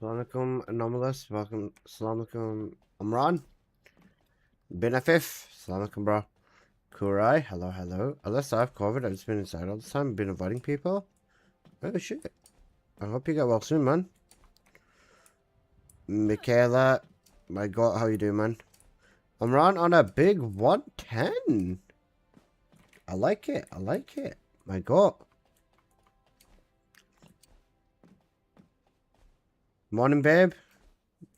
Assalamualaikum Anomalous. Welcome. Assalamualaikum Amran. Bin Afif. Assalamualaikum bro. Kurai. Hello, hello. Unless I've COVID, I've just been inside all the time. Been avoiding people. Oh shit. I hope you get well soon, man. Michaela. My god, how you doing, man? Amran on a big 110. I like it. I like it. My god. Morning, babe.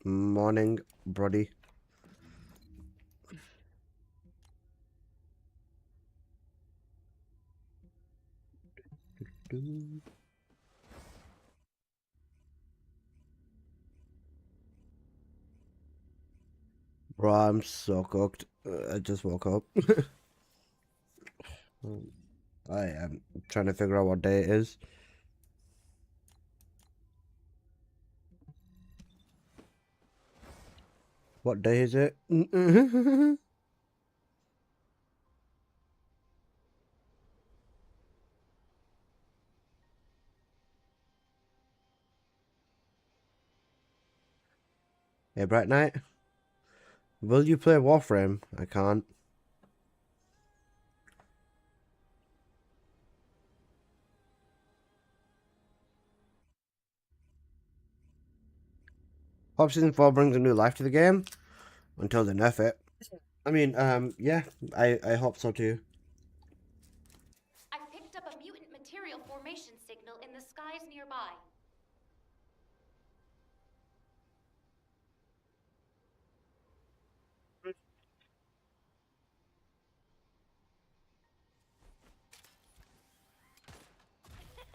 Morning, brody. Bro, I'm so cooked. I just woke up. I am trying to figure out what day it is. What day is it? Hey, Bright Knight. Will you play Warframe? I can't. Hope Season 4 brings a new life to the game. Until they nerf it. I mean, yeah, I hope so too. I picked up a mutant material formation signal in the skies nearby.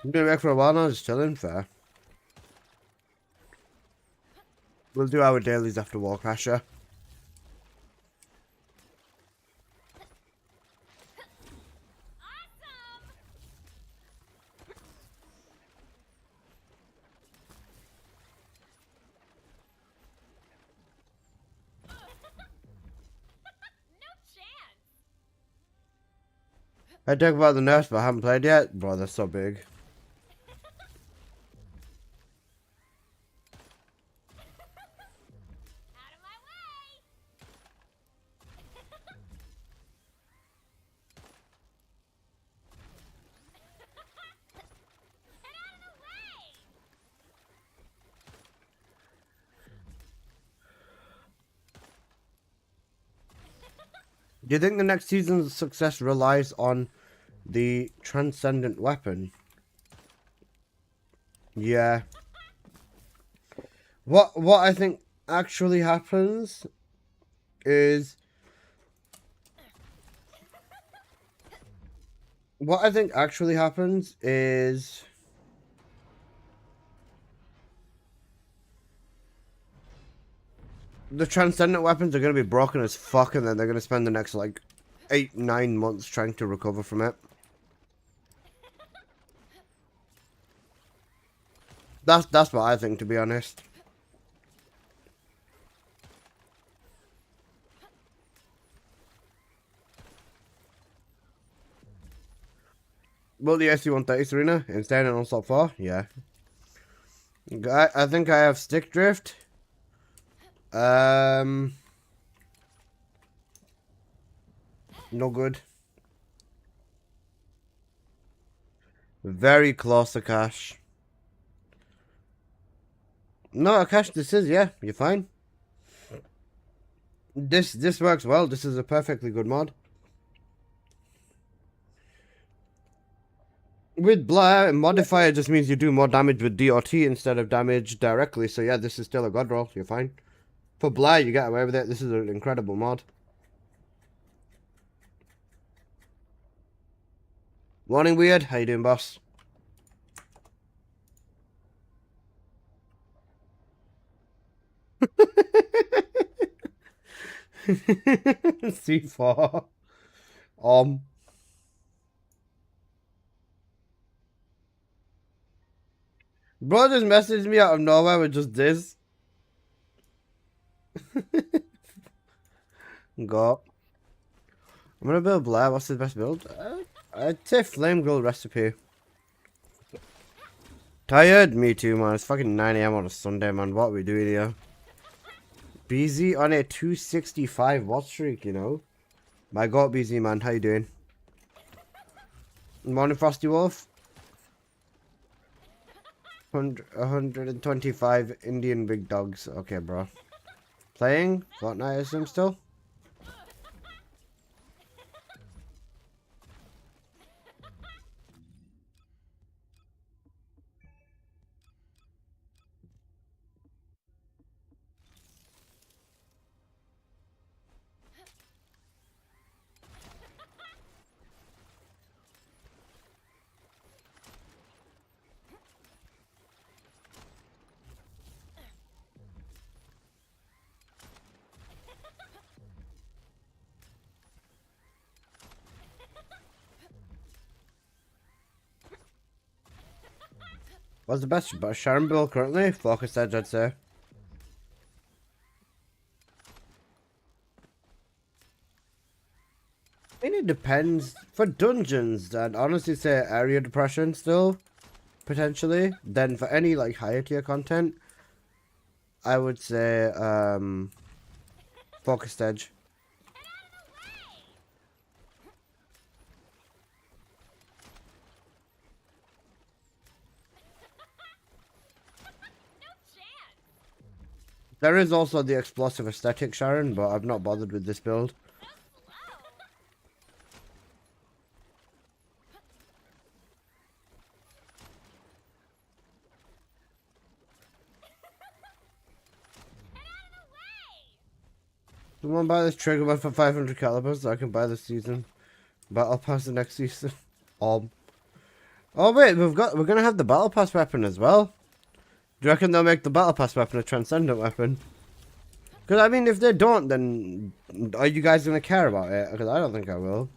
I'm been back for a while now, just chilling, fair. We'll do our dailies after Warcrasher. I talk about the nerfs, but I haven't played yet. Bro, they're so big. Do you think the next season's success relies on the transcendent weapon? Yeah. What I think actually happens is the transcendent weapons are going to be broken as fuck, and then they're going to spend the next like 8-9 months trying to recover from it. That's what I think, to be honest. Will the SC-130 Serena instead of non-stop 4? Yeah. I think I have stick drift. No good. Very close to cash. No, cash. This is, yeah. You're fine. This works well. This is a perfectly good mod. With Blair, modifier just means you do more damage with DOT instead of damage directly. So yeah, this is still a god roll. You're fine. For Blair, you get away with it. This is an incredible mod. Morning, Weird. How you doing, boss? C4. Bro just messaged me out of nowhere with just this. Go. I'm gonna build Blair. What's the best build? I'd say Flame Girl recipe. Tired? Me too, man. It's fucking 9 AM on a Sunday, man. What are we doing here? BZ on a 265 watch streak, you know? My God, BZ, man. How you doing? Morning, Frosty Wolf. 125 Indian big dogs. Okay, bro. Playing? Fortnite, I assume, still? What's the best Sharon build currently? Focus Edge, I'd say. I mean, it depends. For dungeons, I'd honestly say area depression still, potentially. Then for any like higher tier content, I would say Focus Edge. There is also the explosive aesthetic, Sharon, but I've not bothered with this build. Someone buy this trigger one for 500 calibers so I can buy this season. Battle pass the next season. Oh wait, we're gonna have the battle pass weapon as well. Do you reckon they'll make the battle pass weapon a transcendent weapon? Because I mean, if they don't, then are you guys gonna care about it? Because I don't think I will.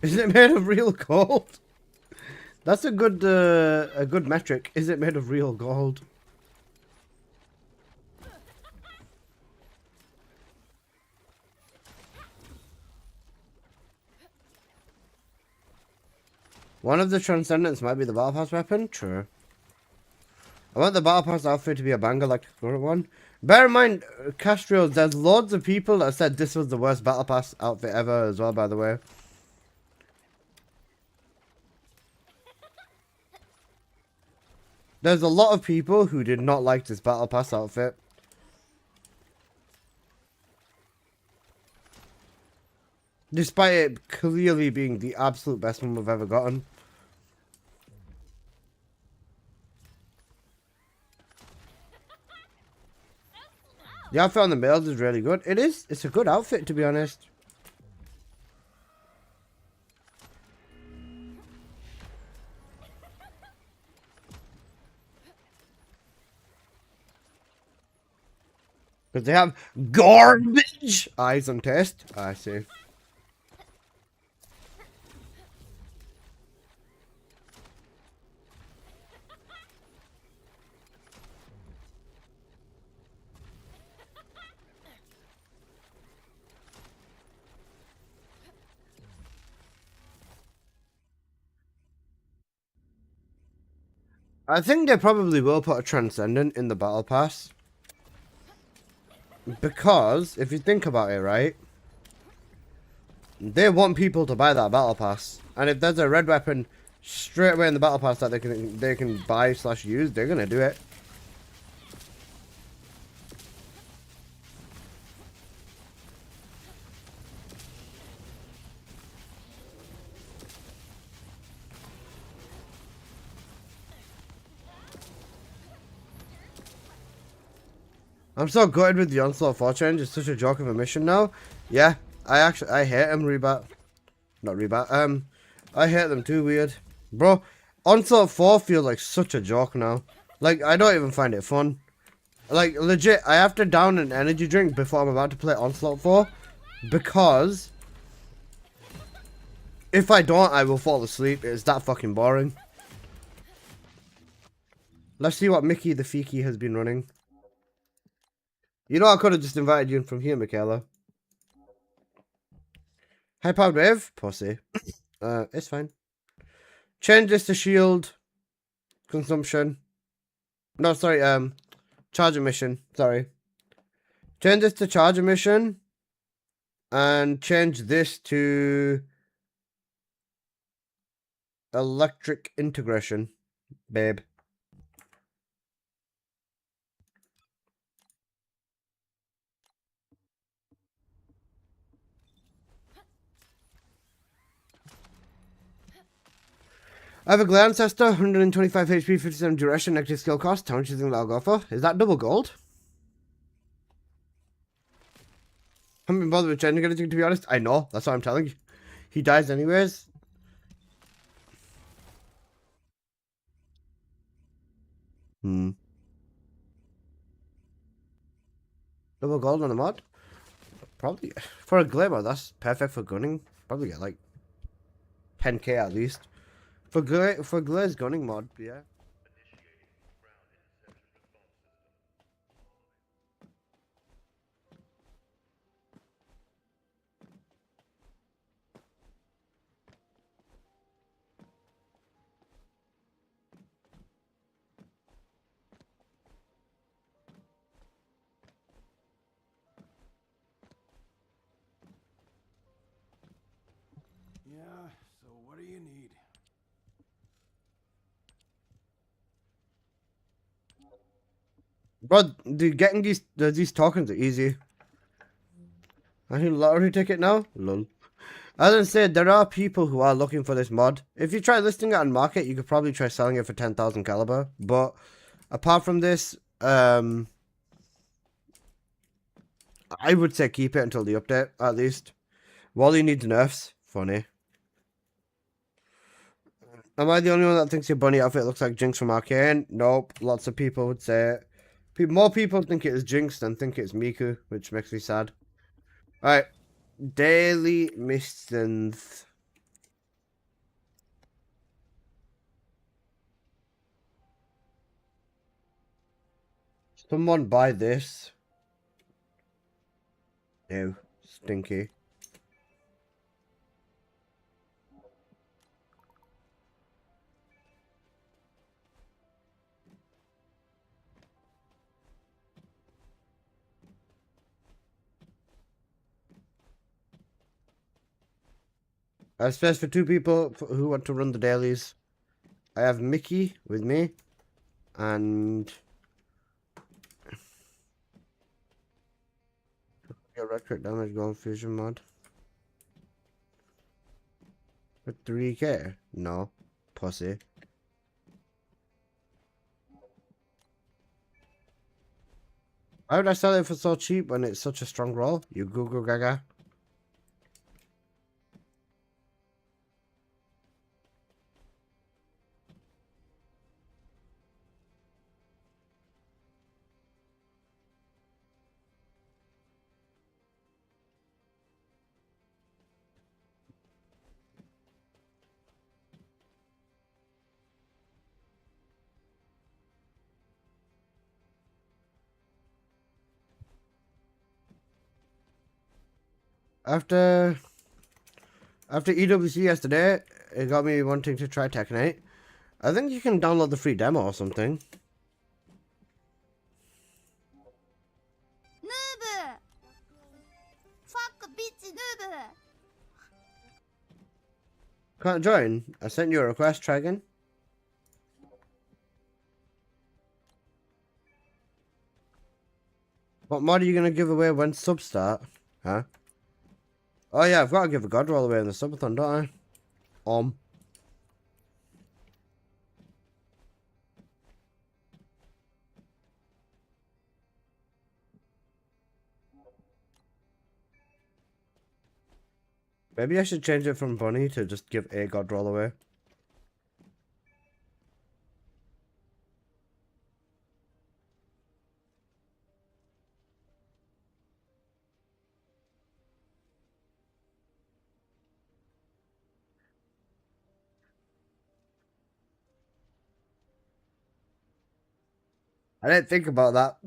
Is it made of real gold? That's a good metric. Is it made of real gold? One of the transcendents might be the battle pass weapon. True. I want the battle pass outfit to be a banger like the current one. Bear in mind, Castro, there's loads of people that said this was the worst battle pass outfit ever as well, by the way. There's a lot of people who did not like this battle pass outfit. Despite it clearly being the absolute best one we've ever gotten. The outfit on the males is really good. It is. It's a good outfit, to be honest. Because they have garbage eyes on test. I see. I think they probably will put a transcendent in the battle pass. Because, if you think about it, right? They want people to buy that battle pass. And if there's a red weapon straight away in the battle pass that they can buy / use, they're gonna do it. I'm so gutted with the Onslaught 4 change. It's such a joke of a mission now. Yeah, I hate them, Rebat. Not Rebat. I hate them too, weird. Bro, Onslaught 4 feels like such a joke now. Like, I don't even find it fun. Like, legit, I have to down an energy drink before I'm about to play Onslaught 4. Because if I don't, I will fall asleep. It's that fucking boring. Let's see what Mickey the Fiki has been running. You know, I could have just invited you in from here, Michaela. High powered wave? Pussy. It's fine. Change this to shield consumption. No, sorry, charge emission. Sorry. Change this to charge emission. And change this to electric integration, babe. I have a Glare Ancestor, 125 HP, 57 duration, negative skill cost. How much do you think that'll go for? Is that double gold? Haven't been bothered with changing anything, to be honest. I know, that's what I'm telling you. He dies anyways. Double gold on the mod? Probably. For a Glimmer, that's perfect for gunning. Probably get like 10k at least. For Glaze gunning mod, yeah. Yeah, so what do you need? Bro, getting these tokens are easy. I need a lottery ticket now? Lol. As I said, there are people who are looking for this mod. If you try listing it on market, you could probably try selling it for 10,000 caliber. But apart from this, I would say keep it until the update, at least. Wally needs nerfs. Funny. Am I the only one that thinks your bunny outfit looks like Jinx from Arcane? Nope. Lots of people would say it. More people think it is Jinx than think it's Miku, which makes me sad. Alright. Daily missions. Someone buy this. Ew. Stinky. I have space for 2 people who want to run the dailies. I have Mickey with me. And... Get red crit damage gold fusion mod. With 3k? No. Pussy. Why would I sell it for so cheap when it's such a strong roll? You Google Gaga. After EWC yesterday, it got me wanting to try Tekken 8. I think you can download the free demo or something. Noob! Fuck bitch noob! Can't join? I sent you a request, try again. What mod are you going to give away when subs start? Huh? Oh yeah, I've got to give a god roll away in the subathon, don't I? Maybe I should change it from Bunny to just give a god roll away. I didn't think about that.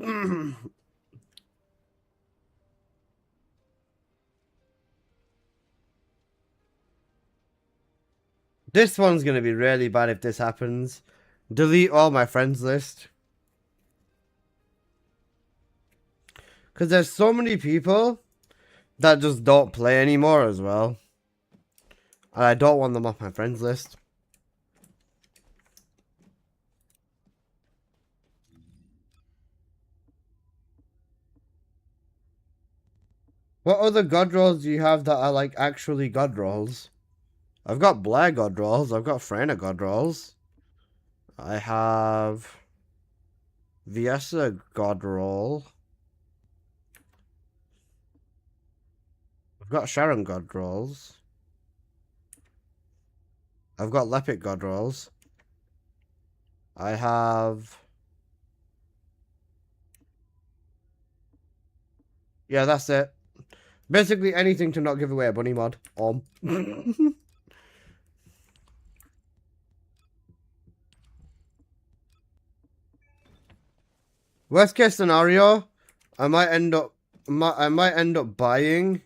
This one's gonna be really bad if this happens. Delete all my friends list. Because there's so many people that just don't play anymore as well. And I don't want them off my friends list. What other god rolls do you have that are like actually god rolls? I've got Blair god rolls. I've got Freyna god rolls. I have Viessa god roll. I've got Sharon god rolls. I've got Lepit god rolls. I have... Yeah, that's it. Basically anything to not give away a bunny mod. Worst case scenario, I might end up buying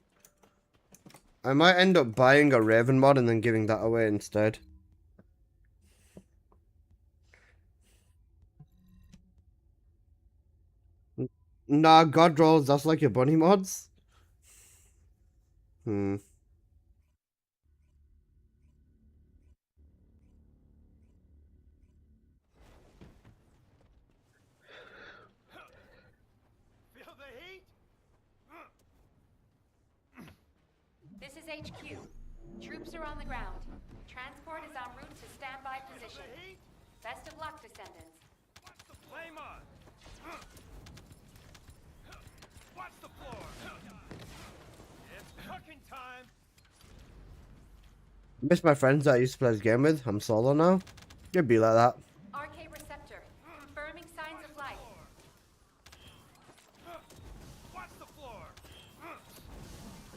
a Raven mod and then giving that away instead. Nah, god rolls, that's like your bunny mods. Feel the heat? This is HQ. Troops are on the ground. Transport is en route to standby position. Best of luck, descendants. Watch the flame on. Watch the floor. It's cooking time. Miss my friends that I used to play this game with. I'm solo now. You'd be like that. RK receptor. Confirming signs of life. Watch the floor.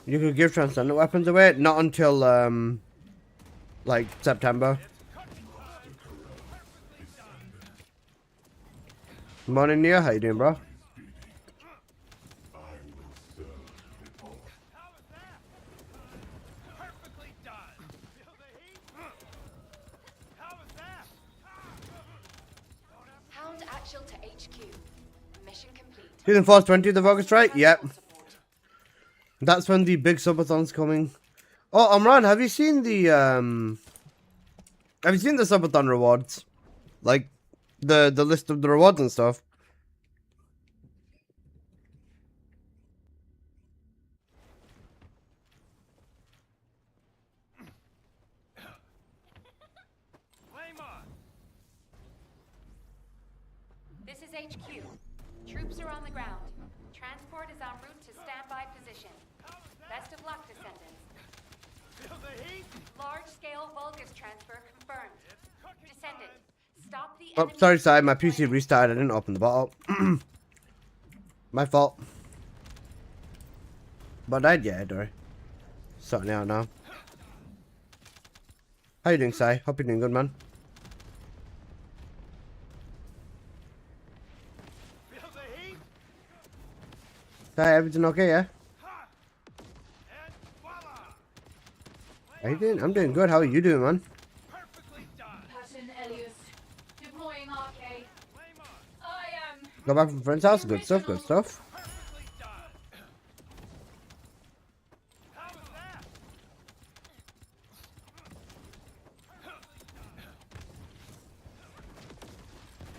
You could give transcendent weapons away, not until like September. Morning, Nia. How you doing, bro? Hound actual to HQ. Mission complete. Season 4's 20th of August, right? Yep. That's when the big subathon's coming. Oh, Amran, have you seen the subathon rewards? Like the list of the rewards and stuff. Flame on. This is HQ. Troops are on the ground. Transport is en route to standby position. Best of luck, descendants. Feel the heat? Large-scale Vulgus transfer confirmed. Descendant, stop the Oh, enemy. sorry, Sai. My PC restarted. I didn't open the bottle. My fault. But I did, Dory. Sorting out now. How you doing, Sai? Hope you're doing good, man. Feel the heat? Sai, everything okay, yeah? And voila! How you doing? I'm doing good. How are you doing, man? Perfectly done. Patton Elias. Deploying RK. Flame on. I am. Got back from friend's house. Good stuff, good stuff. Perfectly done. How was that?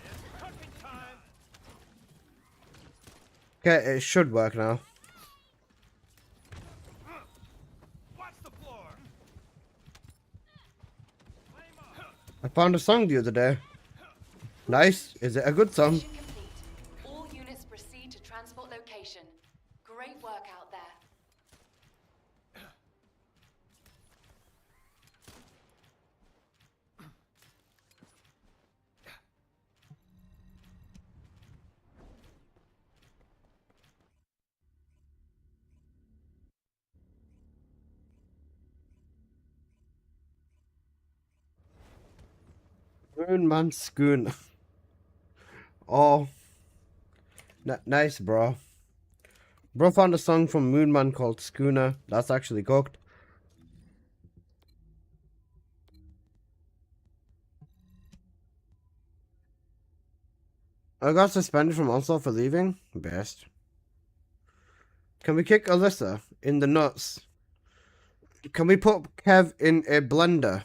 It's cooking time. Okay, it should work now. Watch the floor. Flame on. I found a song the other day. Nice. Is it a good song? Mission complete. All units proceed to transport location. Great work out there. Moonman Schoon. Oh. Nice, bro. Bro found a song from Moonman called Schooner. That's actually cooked. I got suspended from Onslaught for leaving. Best. Can we kick Alyssa in the nuts? Can we put Kev in a blender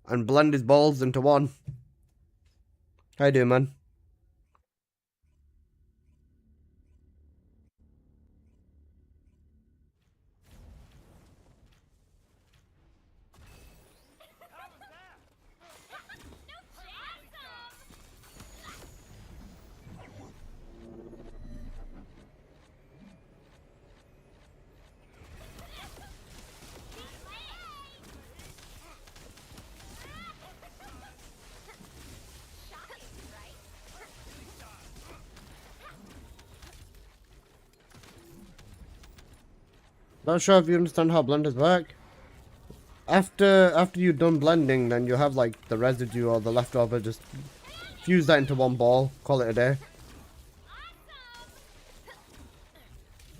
and blend his balls into one? How you doing, man? Not sure if you understand how blenders work. After you've done blending, then you have like the residue or the leftover. Just fuse that into one ball. Call it a day.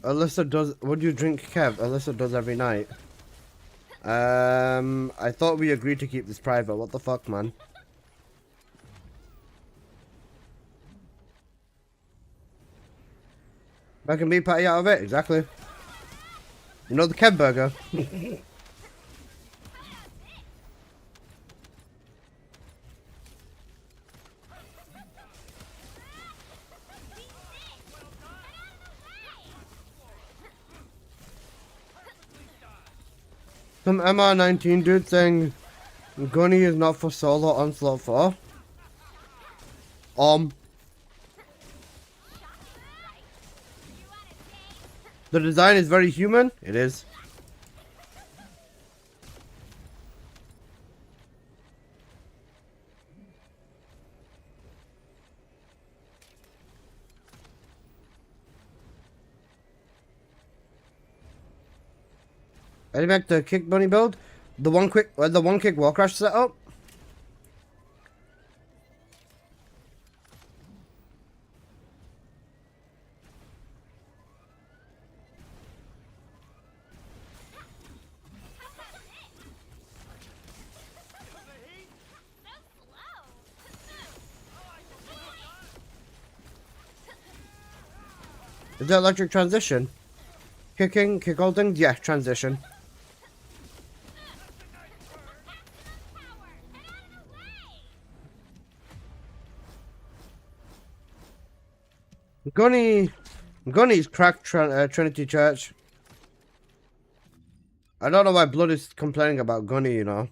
Alyssa does. What do you drink, Kev? Alyssa does every night. I thought we agreed to keep this private. What the fuck, man? Back and meat patty out of it. Exactly. You know the Kev burger. Some MR19 dude saying Gunny is not for solo Onslaught 4. The design is very human. It is. Ready back to kick bunny build? The one kick wall crash setup? Is that electric transition? Kicking, kick holding? Yeah, transition. Gunny's cracked Trinity Church. I don't know why Blood is complaining about Gunny, you know.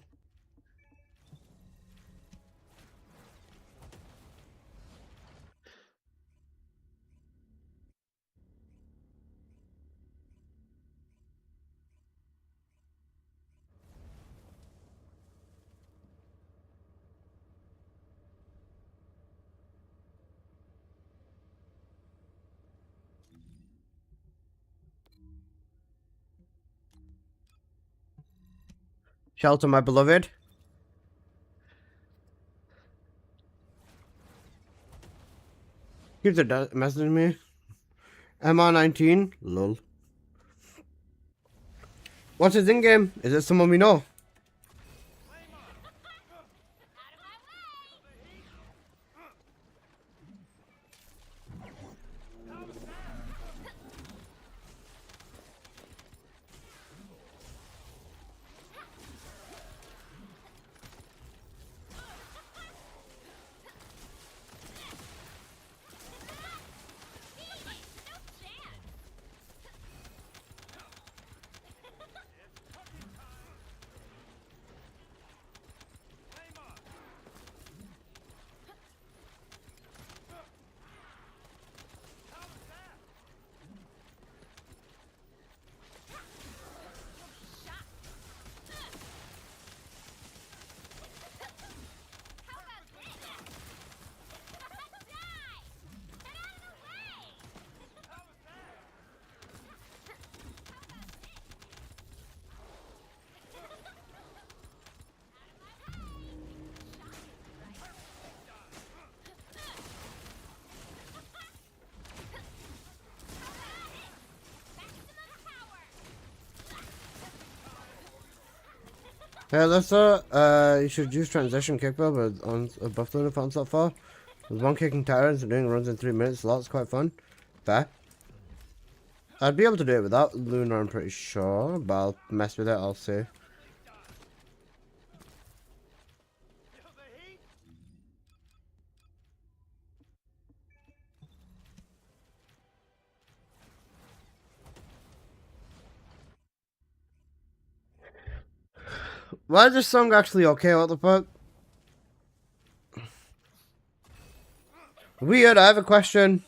Shelter, my beloved. Keeps messaging me. MR19. Lol. What's his in-game? Is it someone we know? Hey Alyssa, you should use transition kick build on buff limit on so far. With one kicking tyrants and doing runs in 3 minutes, that's quite fun. Fair. I'd be able to do it without Luna, I'm pretty sure, but I'll mess with it, I'll see. Why is this song actually okay? What the fuck? Weird, I have a question.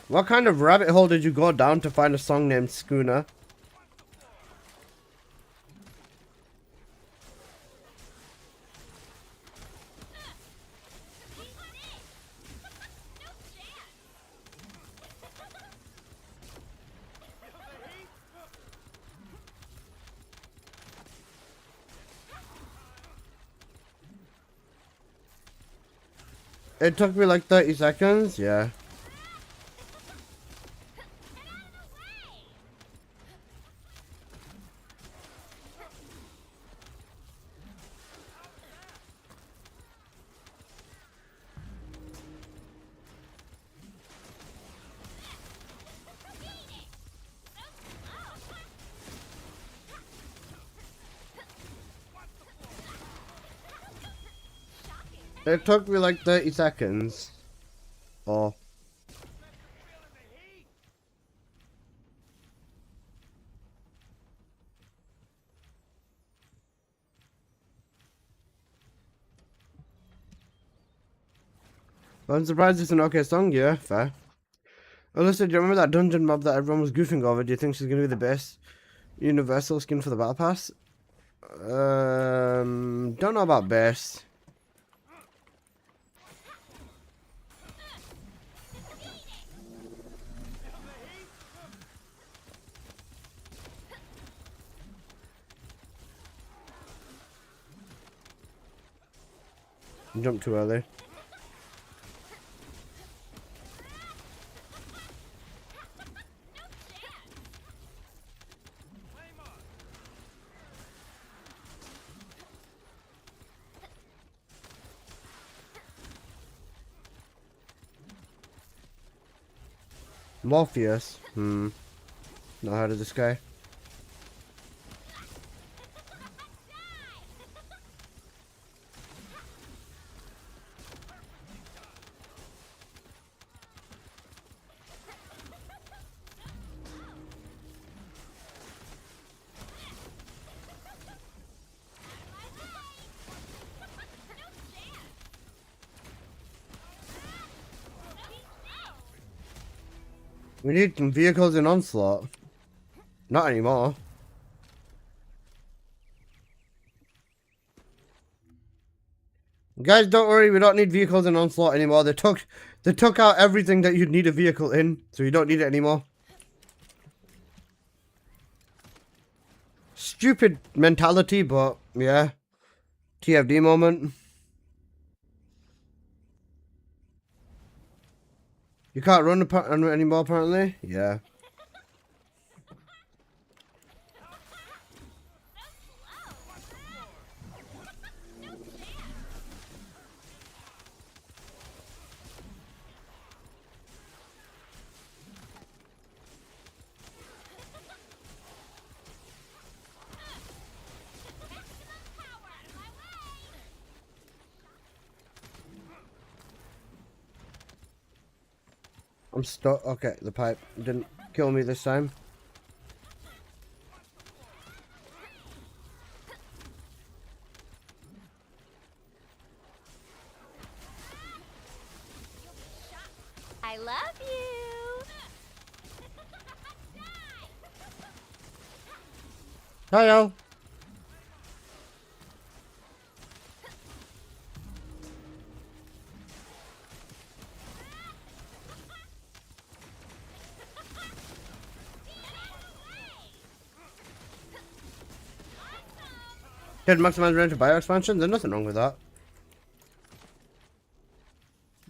What kind of rabbit hole did you go down to find a song named Schooner? It took me like 30 seconds, yeah. It took me like 30 seconds. Oh. I'm surprised it's an okay song, yeah, fair. Alyssa, do you remember that dungeon mob that everyone was goofing over? Do you think she's gonna be the best universal skin for the battle pass? Don't know about best. Jump too early. Morpheus. Not heard of this guy. We need some vehicles in Onslaught. Not anymore. Guys, don't worry, we don't need vehicles in Onslaught anymore. They took out everything that you'd need a vehicle in, so you don't need it anymore. Stupid mentality, but yeah. TFD moment. You can't run anymore, apparently? Yeah. I'm stuck. Okay, the pipe didn't kill me this time. I love you. Hiyo. Can maximize range of bio expansion? There's nothing wrong with that.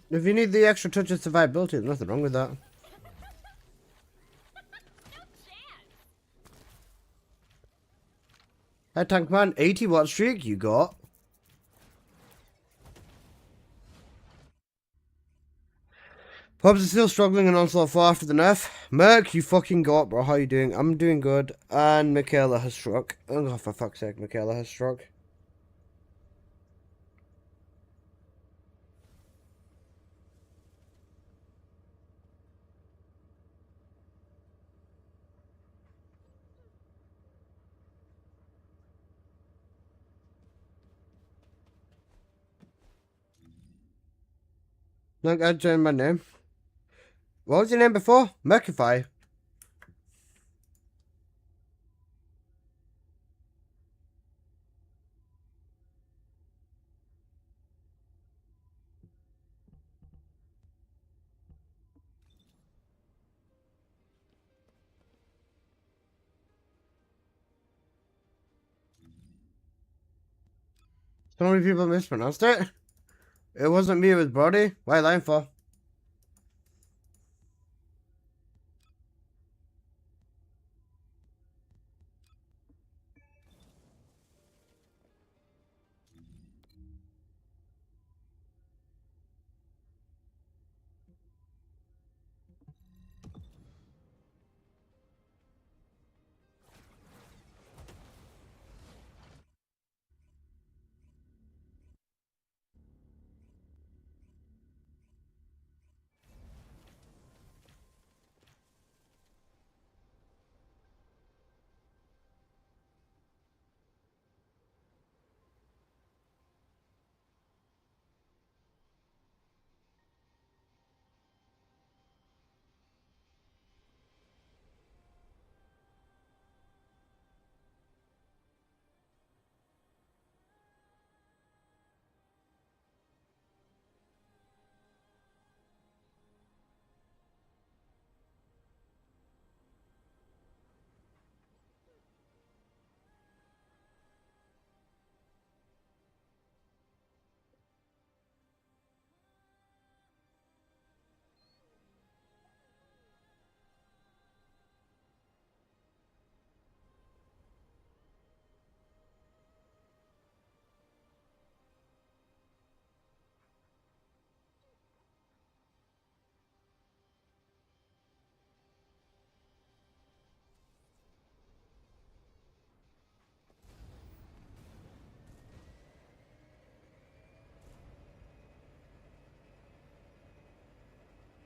If you need the extra touch of survivability, there's nothing wrong with that. Hey, Tank Man, 80 watt streak you got. Pubs are still struggling and Onslaught 4 after the nerf. Merc, you fucking got, bro. How you doing? I'm doing good. And Michaela has struck. Oh, for fuck's sake, Michaela has struck. Look, I changed my name. What was your name before? Mercify. So many people mispronounced it. It wasn't me, it was Brody. Why are you lying for?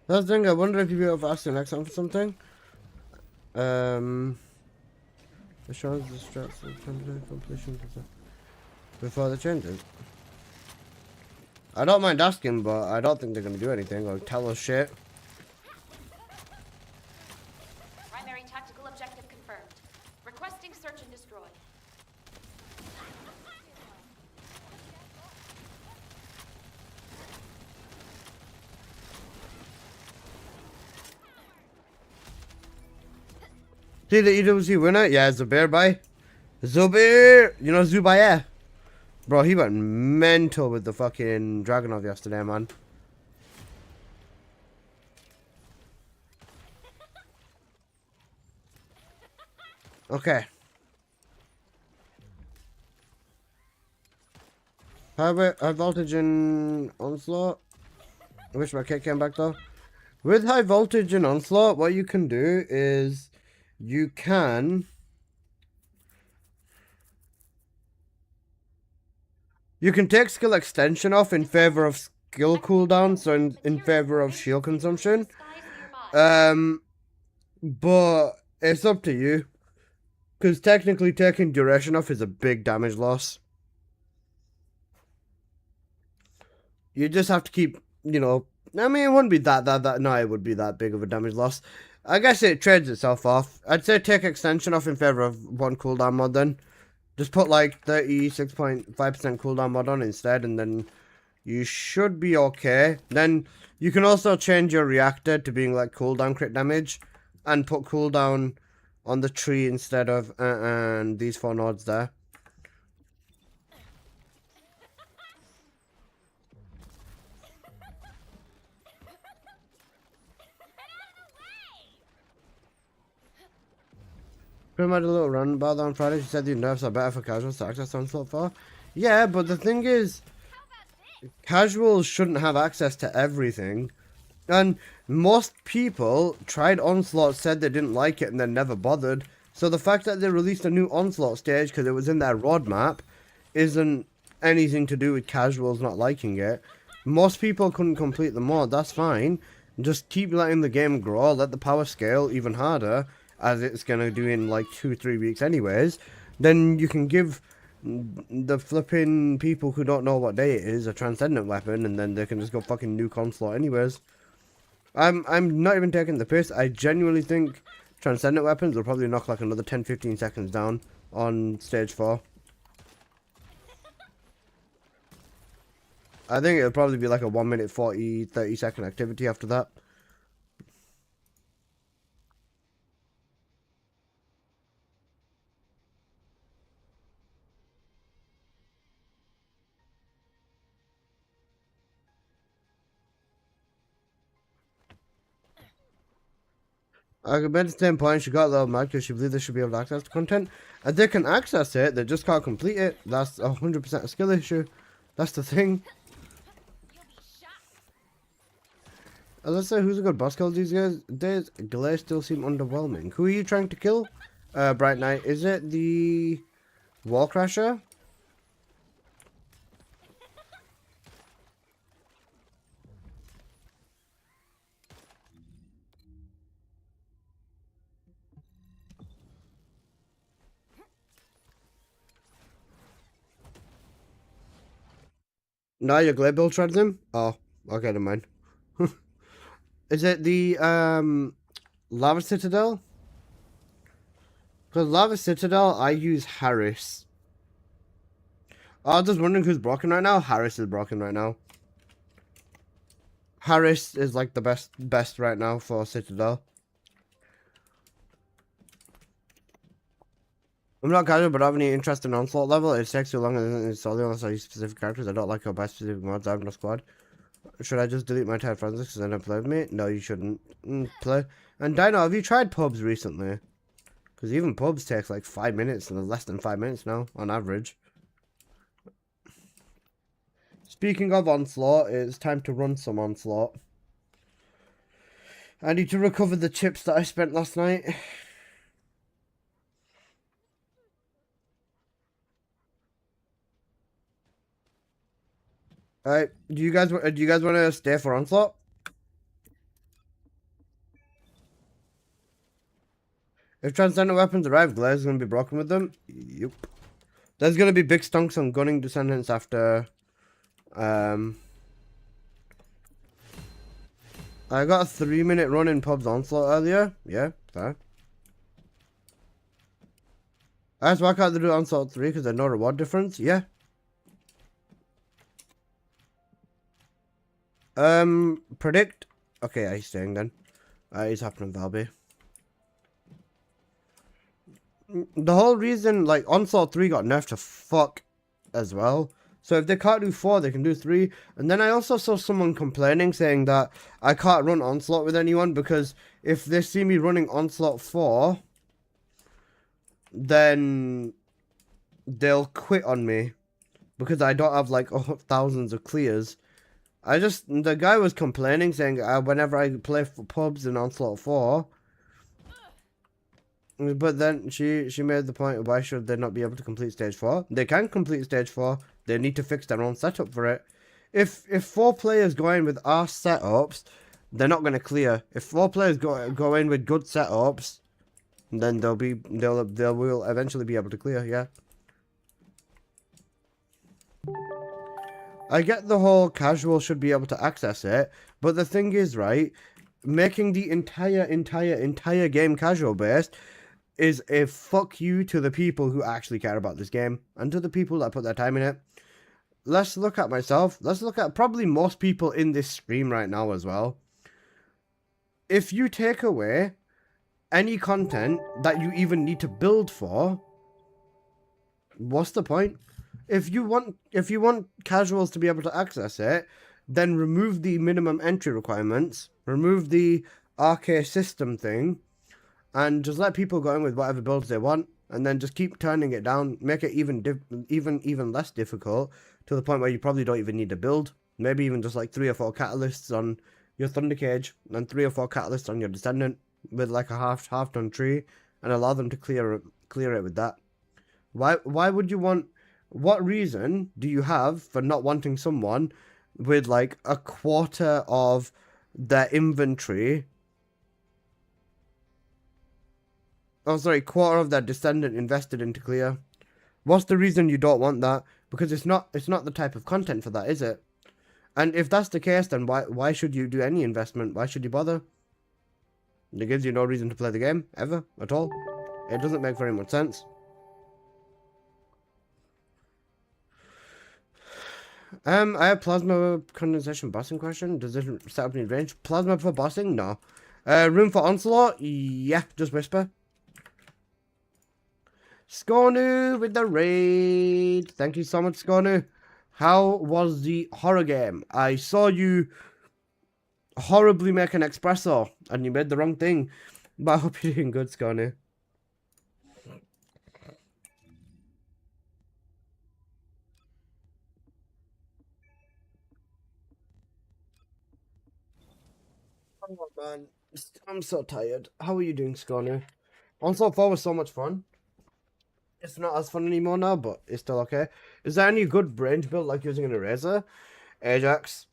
That's the thing, I wonder if you'd be able to ask the next time for something. The shows the strats of completion before the changes. I don't mind asking, but I don't think they're gonna do anything or tell us shit. Primary tactical objective confirmed. Requesting search and destroy. See the EWC winner? Yeah, Zubair bye. Zubair! You know Zubair? Bro, he went mental with the fucking Dragunov yesterday, man. Okay. High voltage in Onslaught. I wish my kit came back though. With high voltage in Onslaught, what you can do is you can take skill extension off in favor of skill cooldown, so in favor of shield consumption. But it's up to you. Because technically taking duration off is a big damage loss. You just have to keep, you know, I mean, it wouldn't be no, it would be that big of a damage loss. I guess it trades itself off. I'd say take extension off in favor of one cooldown mod then. Just put like 36.5% cooldown mod on instead, and then you should be okay. Then you can also change your reactor to being like cooldown crit damage, and put cooldown on the tree instead of these 4 nodes there. Prim had a little run about that on Friday. She said the nerfs are better for casuals to access Onslaught 4. Yeah, but the thing is, casuals shouldn't have access to everything. And most people tried Onslaught, said they didn't like it, and then never bothered. So the fact that they released a new Onslaught stage because it was in their roadmap isn't anything to do with casuals not liking it. Most people couldn't complete the mod, that's fine. Just keep letting the game grow, let the power scale even harder, as it's going to do in like 2-3 weeks anyways. Then you can give the flipping people who don't know what day it is a transcendent weapon, and then they can just go fucking nuke Onslaught anyways. I'm not even taking the piss. I genuinely think transcendent weapons will probably knock like another 10-15 seconds down on stage 4. I think it'll probably be like a 1 minute 30 second activity after that. I could bet the same point she got a little mad because she believed they should be able to access the content. And they can access it, they just can't complete it. That's 100% a skill issue. That's the thing. Let's say who's a good boss kill these days? Glare still seem underwhelming. Who are you trying to kill? Bright Knight. Is it the Wall Crasher? No, your Glare build shreds him? Oh, okay, never mind. Is it the Lava Citadel? Because Lava Citadel, I use Harris. Oh, I was just wondering who's broken right now. Harris is broken right now. Harris is like the best right now for Citadel. I'm not casual, but I have any interest in Onslaught level. It takes too long and it's solely unless I use specific characters. I don't like or buy specific mods. I have no squad. Should I just delete my entire friends list because I don't play with me? No, you shouldn't. Play. And Dino, have you tried pubs recently? Because even pubs takes like 5 minutes, and they're less than 5 minutes now, on average. Speaking of Onslaught, it's time to run some Onslaught. I need to recover the chips that I spent last night. Alright, do you guys want to stay for Onslaught? If transcendent weapons arrive, Glare's gonna be broken with them. Yep. There's gonna be big stunks on gunning descendants after. I got a 3-minute run in pubs Onslaught earlier. Yeah, fair. That's why can't they do Onslaught 3 because there's no reward difference. Yeah. Predict. Okay, he's staying then. He's happening, Valby. The whole reason, like, Onslaught 3 got nerfed to fuck as well. So if they can't do 4, they can do 3. And then I also saw someone complaining, saying that I can't run Onslaught with anyone because if they see me running Onslaught 4, then they'll quit on me because I don't have, like, thousands of clears. The guy was complaining, saying whenever I play for pubs in Onslaught 4, but then she made the point, why should they not be able to complete stage 4? They can complete stage 4, they need to fix their own setup for it. If 4 players go in with our setups, they're not going to clear. If 4 players go in with good setups, then they will eventually be able to clear, yeah. I get the whole casual should be able to access it, but the thing is, right, making the entire game casual based is a fuck you to the people who actually care about this game and to the people that put their time in it. Let's look at myself. Let's look at probably most people in this stream right now as well. If you take away any content that you even need to build for, what's the point? If you want casuals to be able to access it, then remove the minimum entry requirements, remove the arcade system thing, and just let people go in with whatever builds they want, and then just keep turning it down, make it even less difficult to the point where you probably don't even need to build. Maybe even just like 3 or 4 catalysts on your Thunder Cage and 3 or 4 catalysts on your Descendant with like a half done tree, and allow them to clear it with that. Why would you want? What reason do you have for not wanting someone with like a quarter of their inventory? Oh, sorry, quarter of their Descendant invested into clear. What's the reason you don't want that? Because it's not the type of content for that, is it? And if that's the case, then why should you do any investment? Why should you bother? It gives you no reason to play the game, ever, at all. It doesn't make very much sense. I have plasma condensation bossing question. Does this set up any range? Plasma for bossing? No. Room for onslaught? Yeah, just whisper. Scornu with the raid. Thank you so much, Scornu. How was the horror game? I saw you horribly make an espresso and you made the wrong thing. But I hope you're doing good, Scornu. Oh man, I'm so tired. How are you doing, Scornu? Onslaught 4 was so much fun. It's not as fun anymore now, but it's still okay. Is there any good range build like using an eraser? Ajax.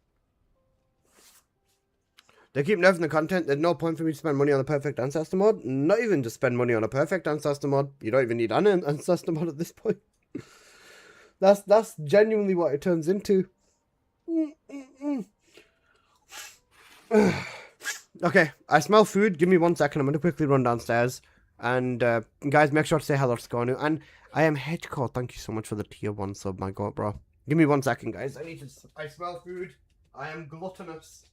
They keep nerfing the content. There's no point for me to spend money on a perfect ancestor mod. Not even to spend money on a perfect ancestor mod. You don't even need an ancestor mod at this point. That's genuinely what it turns into. Okay, I smell food. Give me 1 second. I'm going to quickly run downstairs. And guys, make sure to say hello to Scornu. And I am Hedgecore. Thank you so much for the tier 1 sub, my god, bro. Give me 1 second, guys. I smell food. I am gluttonous.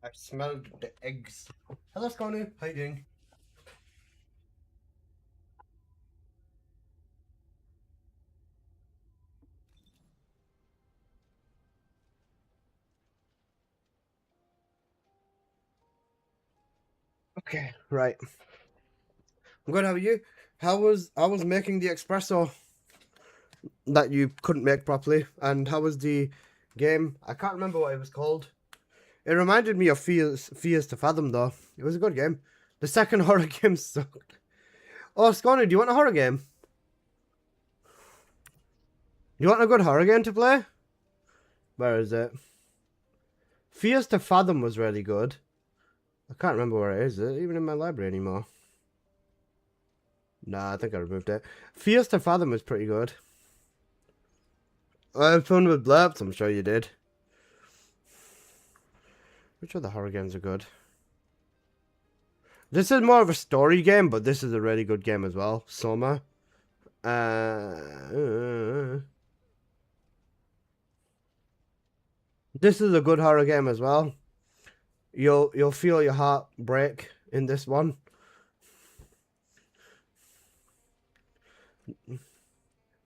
I smelled the eggs. Hello, Scornu. How you doing? Okay, right. I'm good. How are you? How was making the espresso that you couldn't make properly? And how was the game? I can't remember what it was called. It reminded me of Fears to Fathom, though. It was a good game. The second horror game sucked. Oh, Scornu, do you want a horror game? You want a good horror game to play? Where is it? Fears to Fathom was really good. I can't remember where it is. Is it even in my library anymore? Nah, I think I removed it. Fears to Fathom was pretty good. I had fun with Blurps, I'm sure you did. Which other horror games are good? This is more of a story game, but this is a really good game as well. Soma. This is a good horror game as well. You'll feel your heart break in this one.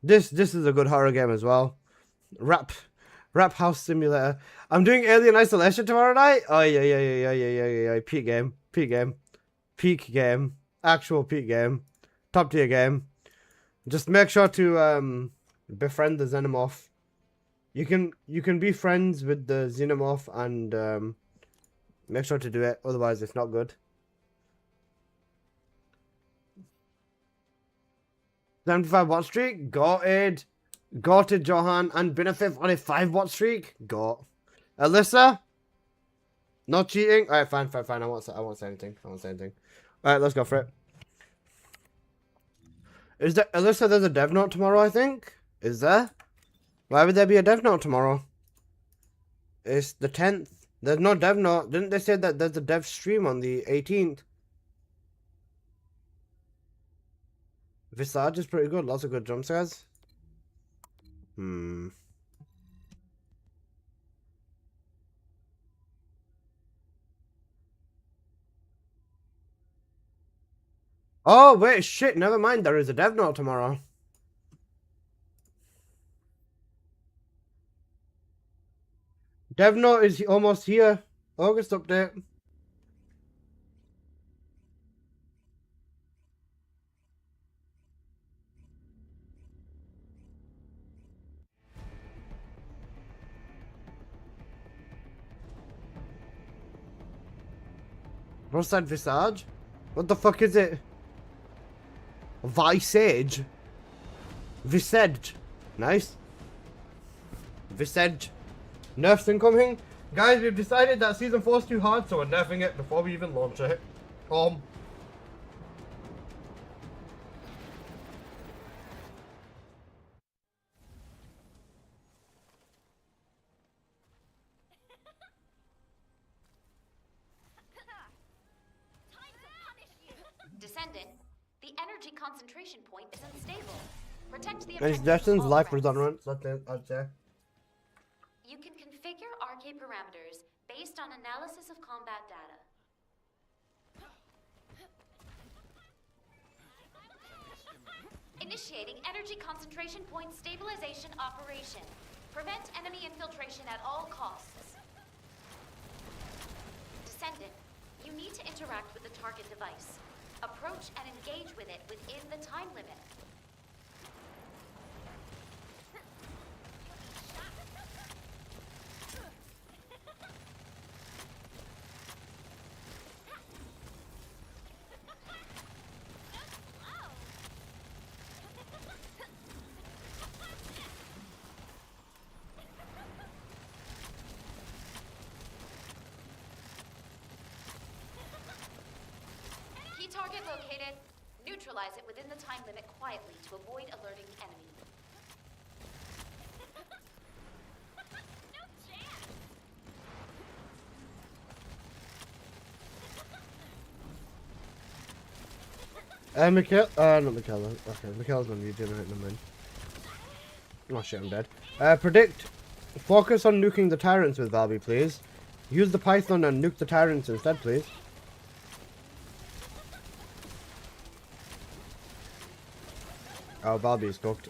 This is a good horror game as well. Rap House Simulator. I'm doing Alien Isolation tomorrow night. Oh yeah. Peak game. Actual peak game. Top tier game. Just make sure to befriend the Xenomorph. You can be friends with the Xenomorph and make sure to do it. Otherwise, it's not good. 75 watch streak. Got it. Got it, Johan and Benefif on a 5-watt streak. Got. Alyssa? Not cheating? Alright, fine. I won't say anything. Alright, let's go for it. Is there, Alyssa, there's a dev note tomorrow, I think? Is there? Why would there be a dev note tomorrow? It's the 10th. There's no dev note. Didn't they say that there's a dev stream on the 18th? Visage is pretty good. Lots of good jump scares. Oh, wait, shit. Never mind. There is a dev note tomorrow. Dev note is almost here. August update. What's that, Visage? What the fuck is it? Visage? Visage. Nice. Visage. Nerfs incoming. Guys, we've decided that Season 4 is too hard, so we're nerfing it before we even launch it. Descendant, the energy concentration point is unstable. Protect the And it's objective Destin's at all life threats. redundant. I'd say. You can configure RK parameters based on analysis of combat data. Initiating energy concentration point stabilization operation. Prevent enemy infiltration at all costs. Descendant, you need to interact with the target device. Approach and engage with it within the time limit. Target located. Neutralize it within the time limit quietly to avoid alerting the enemy. No chance. Not Michaela. Okay, Michaela's on YouTube, right? Never mind. Oh shit, I'm dead. Predict. Focus on nuking the tyrants with Valby, please. Use the Python and nuke the tyrants instead, please. Oh, Valby is cooked.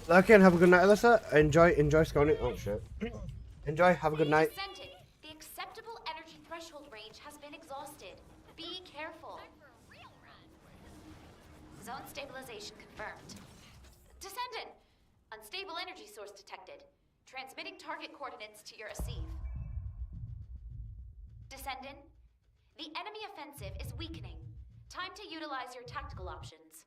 Okay, and have a good night, Alyssa. Enjoy scouting. Oh shit. Enjoy, have a good night. Descendant, the acceptable energy threshold range has been exhausted. Be careful. Zone stabilization confirmed. Descendant, unstable energy source detected. Transmitting target coordinates to your Asif. Descendant, the enemy offensive is weakening. Time to utilize your tactical options.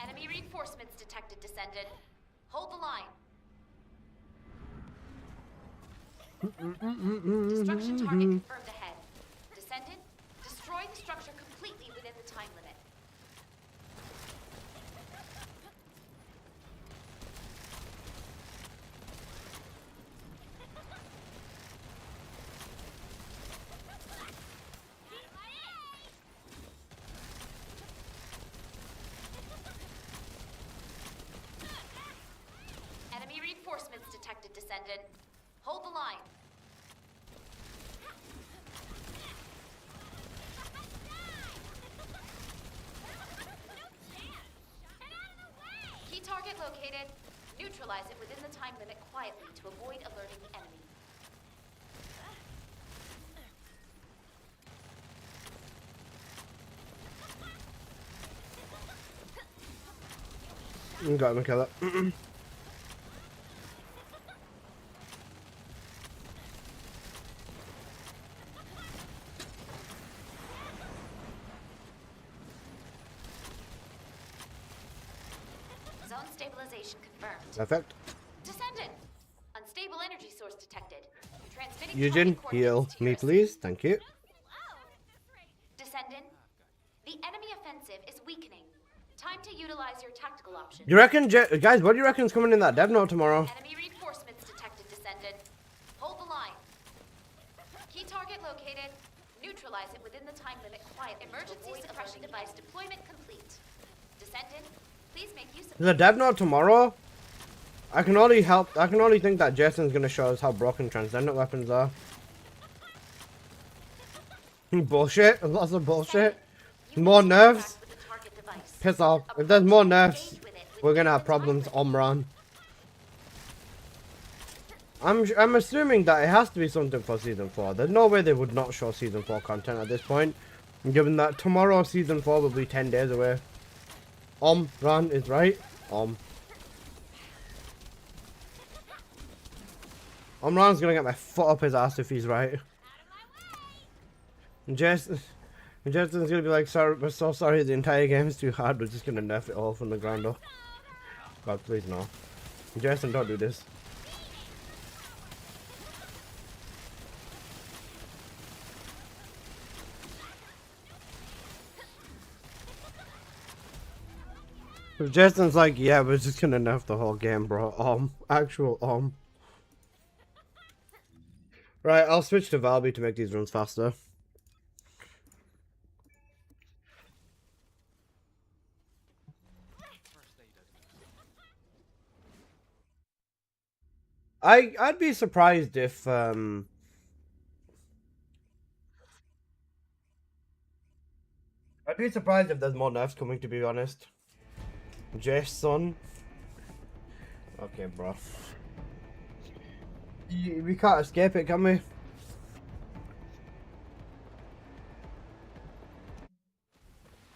Enemy reinforcements detected, Descendant. Hold the line. Destruction target confirmed ahead. Descendant, destroy the structure completely within the time limit. Enemy reinforcements detected, Descendant. Hold the line. Key target located. Neutralize it within the time limit quietly to avoid alerting the enemy. You got him, kill it. Zone stabilization confirmed. Perfect. Descendant! Unstable energy source detected. Transmitting Eugen, target heal coordinates to me, your please. Thank you. Descendant, the enemy offensive is weakening. Time to utilize your tactical options. You reckon, guys? What do you reckon is coming in that dev note tomorrow? Enemy reinforcements detected, Descendant. Hold the line. Key target located. Neutralize it within the time limit quiet. Emergency suppression device deployment complete. Descendant, please make use of The dev note tomorrow. I can only think that Jason's gonna show us how broken transcendent weapons are. Bullshit. Lots of bullshit. More nerfs. with the target device. Piss off. If there's more nerfs, we're gonna have problems, Omran. I'm assuming that it has to be something for season 4. There's no way they would not show season 4 content at this point, given that tomorrow season 4 will be 10 days away. Omran is right. Omran's gonna get my foot up his ass if he's right. Jason's gonna be like, sorry, we're so sorry, the entire game is too hard, we're just gonna nerf it all from the ground up. God, please no. Jason, don't do this. If Jason's like, yeah, we're just gonna nerf the whole game, bro. Actual. Right, I'll switch to Valby to make these runs faster. I'd be surprised if I'd be surprised if there's more nerfs coming, to be honest. Jason. Okay, bro. We can't escape it, can we?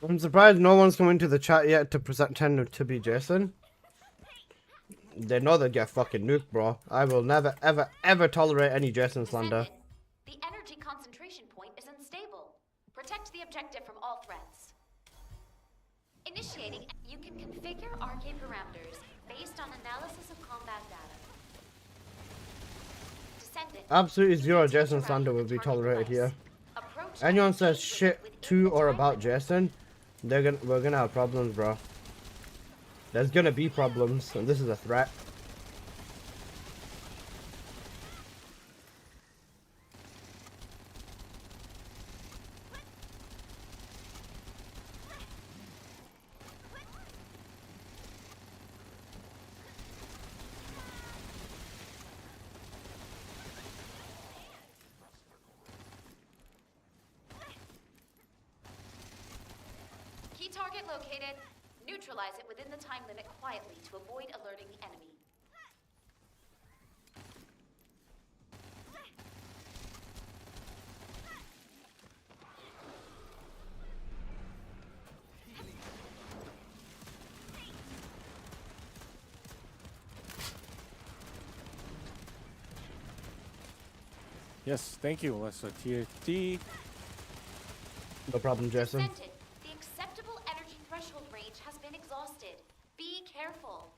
I'm surprised no one's come into the chat yet to pretend to be Jason. They know they get fucking nuked, bro. I will never, ever, ever tolerate any Jason slander. Descendant, the energy concentration point is unstable. Protect the objective from all threats. Initiating, you can configure arcade parameters based on analysis of combat data. Descendant, Absolutely zero you can Jason interact slander with will the be target tolerated device. here. Approach Anyone and says engage shit within to the or time about limit. Jason, we're gonna have problems, bro. There's gonna be problems, and this is a threat. Key target located. Neutralize it within the time limit quietly to avoid alerting the enemy. Yes, thank you, Melissa. TFT. No problem, Jason. Descendant, the acceptable energy threshold range has been exhausted. Be careful.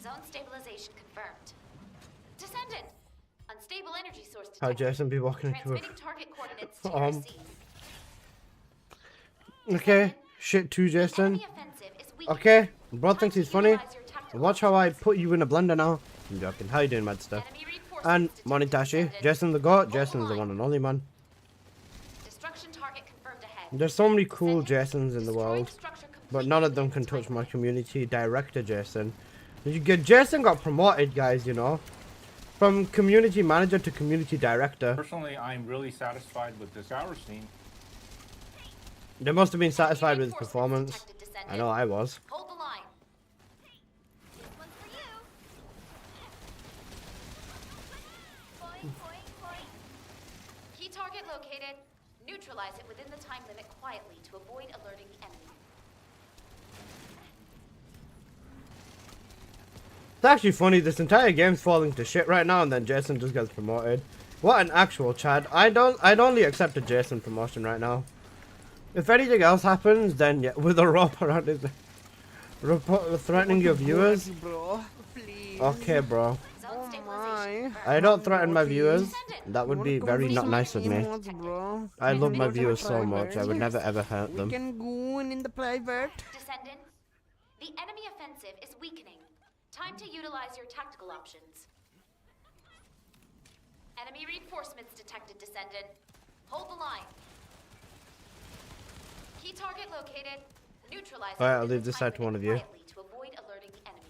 Zone stabilization confirmed. Descendant, unstable energy source How detected. Jason be walking into Transmitting target coordinates to your seat. Okay, shit to Jason. Enemy offensive is weak. Okay, bro thinks Time he's to funny. utilize your tactical Watch how I options. put you in a blender now. I'm joking. How you doing, Madster? Enemy And reinforcements Monitashi, detected. Jason the GOAT. Hold the Jason's the line. one and only man. Destruction target confirmed ahead. There's so many cool Descendant, Jasons in the destroy world, structure but none of them completely can within touch my time community. Director Jason. Jason got promoted, guys, you know. From community manager to community director. Personally, I'm really satisfied with this hour scene. They must have been satisfied with his Reinforcements performance. detected, descendant. I know I was. Hold the line. This one's for you. Boing, boing, boing. Key target located. Neutralize it within the time limit quietly to avoid alerting the enemy. It's actually funny, this entire game's falling to shit right now and then Jason just gets promoted. What an actual Chad. I'd only accept a Jason promotion right now. If anything else happens, then yeah, with a rope around his... threatening your viewers? Bro, please. Okay, bro. Zone stabilization. I don't threaten my viewers. Descendant. That would be very not nice of me. Bro. I love my viewers so much, I would never ever hurt We them. can go in the private. Descendant. The enemy offensive is weakening. Time to utilize your tactical options. Enemy reinforcements detected, Descendant. Hold the line. Key target located. Neutralize. Alright, I'll within leave the this time side to one limit of you. quietly to avoid alerting the enemy.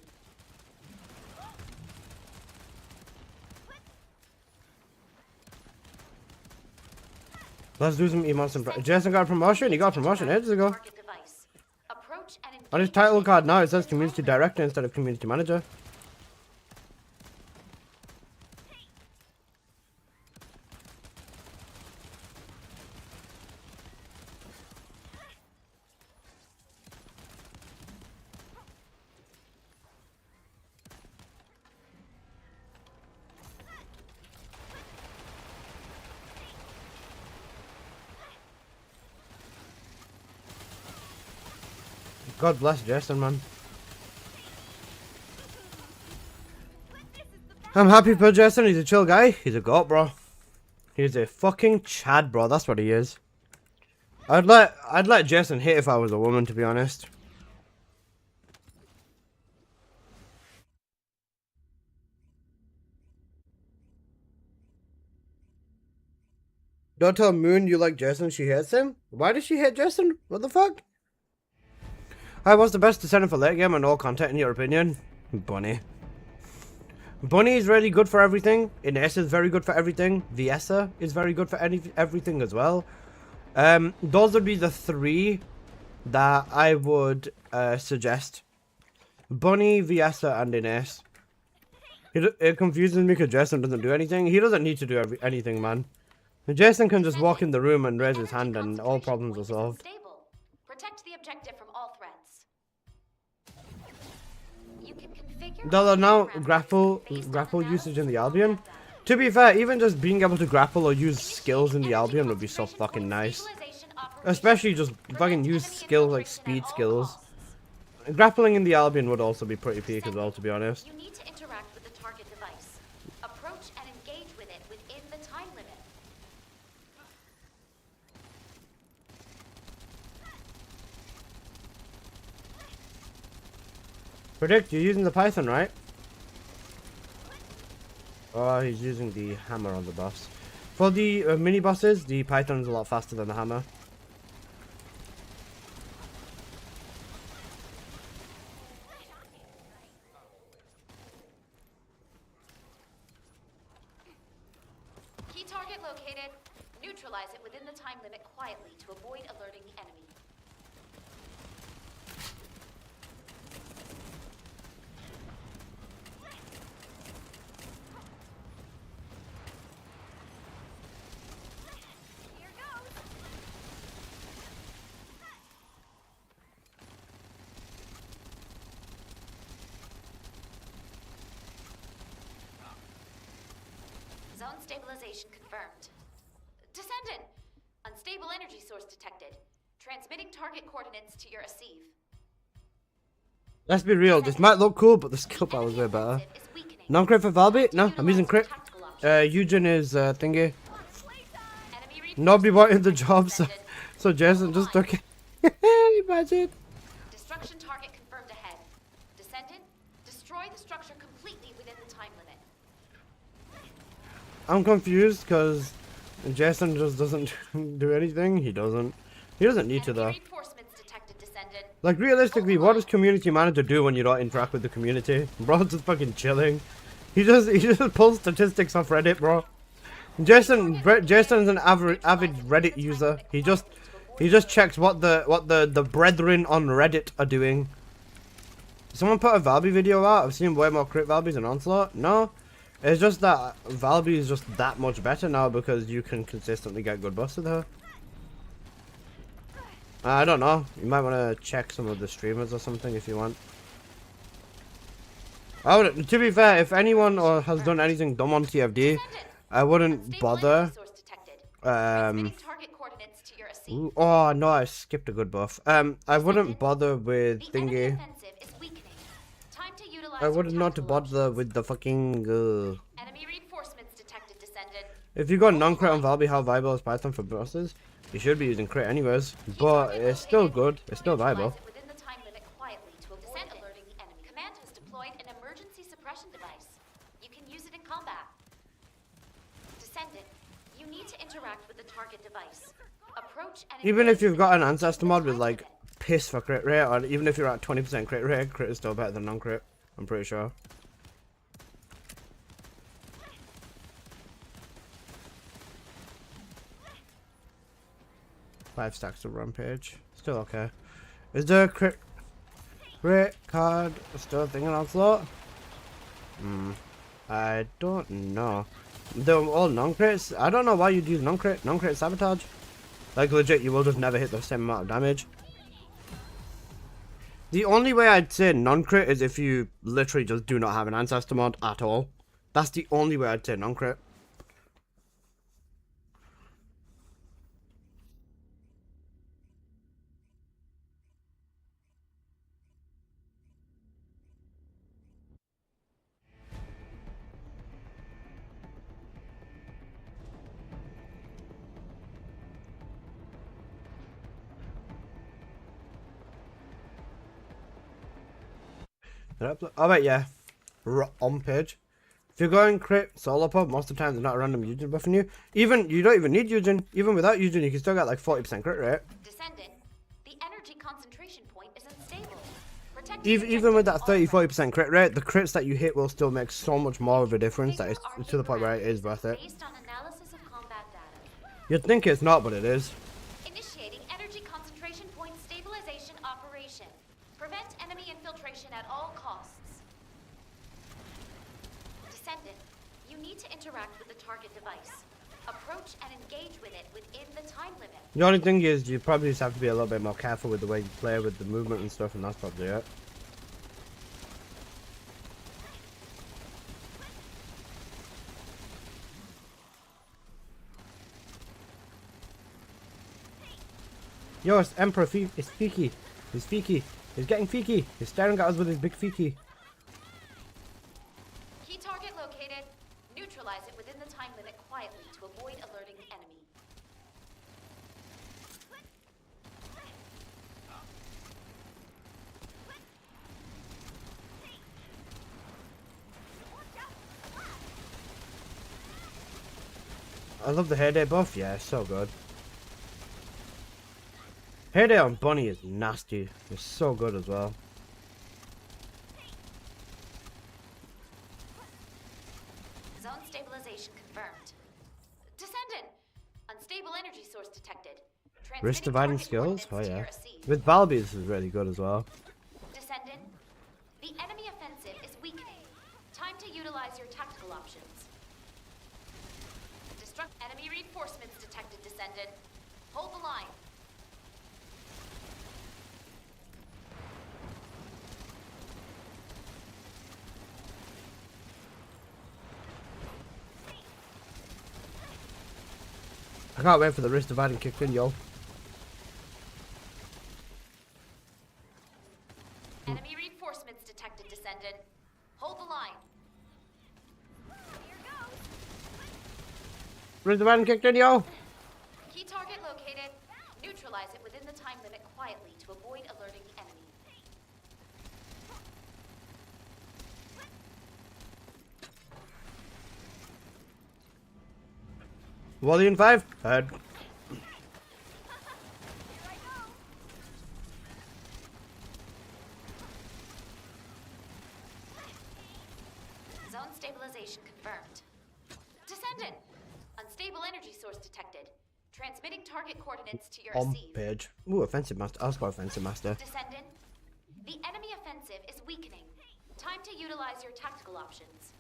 Let's do some emotes and Jason got a promotion? He got a promotion ages ago. Target device. Approach and On his engage title with card it now it within says the community time limit. director instead of community manager. God bless Jason, man. I'm happy for Jason. He's a chill guy. He's a goat, bro. He's a fucking Chad, bro. That's what he is. I'd let Jason hit if I was a woman, to be honest. Don't tell Moon you like Jason. She hates him. Why does she hate Jason? What the fuck? I was the best descendant for late game and all content in your opinion. Bunny. Bunny is really good for everything. Ines is very good for everything. Viessa is very good for everything as well. Those would be the three that I would suggest. Bunny, Viessa, and Ines. It confuses me because Jason doesn't do anything. He doesn't need to do anything, man. Jason can just walk in the room and raise his hand and all problems are solved. Stable. Protect the objective from all threats. You can configure Though now parameters grapple based on usage analysis in the of all Albion. data. To be fair, even just being able to grapple or use skills in the Albion would be so Infiltration fucking point nice. stabilization operations. Especially just fucking Prevent use enemy skills like infiltration speed at all skills. costs. Grappling in the Albion would also be pretty peak as well, to be honest. You need to interact with the target device. Approach and engage with it within the time limit. Predict, you're using the Python, right? Oh, he's using the hammer on the boss. For the mini bosses, the Python's a lot faster than the hammer. Key target located. Neutralize it within the time limit quietly to avoid alerting the enemy. Here goes. Zone stabilization confirmed. Descendant! Unstable energy source detected. Transmitting target coordinates to your Asive. Let's be real, this might look cool, but the skill power is way better. Offensive is weakening. Non-crit for Valby? No, I'm using crit. Tactical options. Eugen is thingy. Enemy Nobody wanted the reinforcements job, so, detected. so Jason just took it. Imagine. Destruction target confirmed ahead. Descendant, destroy the structure completely within the time limit. I'm confused because Jason just doesn't do anything. He doesn't need to Enemy though. reinforcements detected, Descendant. Like realistically, what does community manager do when you don't interact with the community? Bro, just fucking chilling. He just pulls statistics off Reddit, bro. Jason's an avid Reddit user. He just checks what the brethren on Reddit are doing. Someone put a Valby video out. I've seen way more crit Valbys than Onslaught. No, it's just that Valby is just that much better now because you can consistently get good buffs with her. I don't know. You might want to check some of the streamers or something if you want. I would, to be fair, if anyone has done anything dumb on TFD, I wouldn't bother. Ooh, oh no, I skipped a good buff. I wouldn't bother with thingy. I would not bother with the fucking. Enemy reinforcements detected, Descendant. If you got non-crit on Valby, how viable is Python for bosses? You should be using crit anyways, but it's still good. It's still viable. Within the time limit quietly to avoid alerting the enemy. Command has deployed an emergency suppression device. You can use it in combat. Descendant, you need to interact with the target device. Approach and Even if you've got an ancestor mod with like piss for crit rate, or even if you're at 20% crit rate, crit is still better than non-crit. I'm pretty sure. Five stacks of rampage. Still okay. Is there a crit card still a thing in Onslaught? I don't know. They're all non-crits. I don't know why you'd use non-crit. Non-crit sabotage. Like legit, you will just never hit the same amount of damage. The only way I'd say non-crit is if you literally just do not have an ancestor mod at all. That's the only way I'd say non-crit. Oh wait, yeah. On page. If you're going crit solo pop, most of the time there's not a random Eugen buffing you. Even you don't even need Eugen. Even without Eugen, you can still get like 40% crit rate. Descendant, the energy concentration point is unstable. Even with that 30-40% crit rate, the crits that you hit will still make so much more of a difference that it's to the point where it is worth it. Based on analysis of combat data. You'd think it's not, but it is. Initiating energy concentration point stabilization operation. Prevent enemy infiltration at all costs. Descendant, you need to interact with the target device. Approach and engage with it within the time limit. The only thing is you probably just have to be a little bit more careful with the way you play with the movement and stuff, and that's probably it. Yo, it's Emperor it's Fiki. It's Fiki. He's getting Fiki. He's staring at us with his big Fiki. Key target located. Neutralize it within the time limit quietly to avoid alerting the enemy. I love the Heyday buff. Yeah, it's so good. Heyday on Bunny is nasty. It's so good as well. Zone stabilization confirmed. Descendant! Unstable energy source detected. Risk Transmitting dividing target skills? Oh coordinates to yeah. your receive. With Balby this is really good as well. Descendant, the enemy offensive is weakening. Time to utilize your tactical options. Destruct enemy reinforcements detected, Descendant. Hold the line. I can't wait for the wrist dividing kick in, yo. Enemy reinforcements detected, Descendant. Hold the line. Here goes. Wrist dividing kick in, yo. Key target located. Neutralize it within the time limit quietly to avoid alerting the enemy. Volume 5. Heard. Zone Zone stabilization confirmed. Descendant! Unstable energy source detected. Transmitting target coordinates to your On receive. page. Ooh, offensive master. Ask for offensive master. Descendant, the enemy offensive is weakening. Time to utilize your tactical options.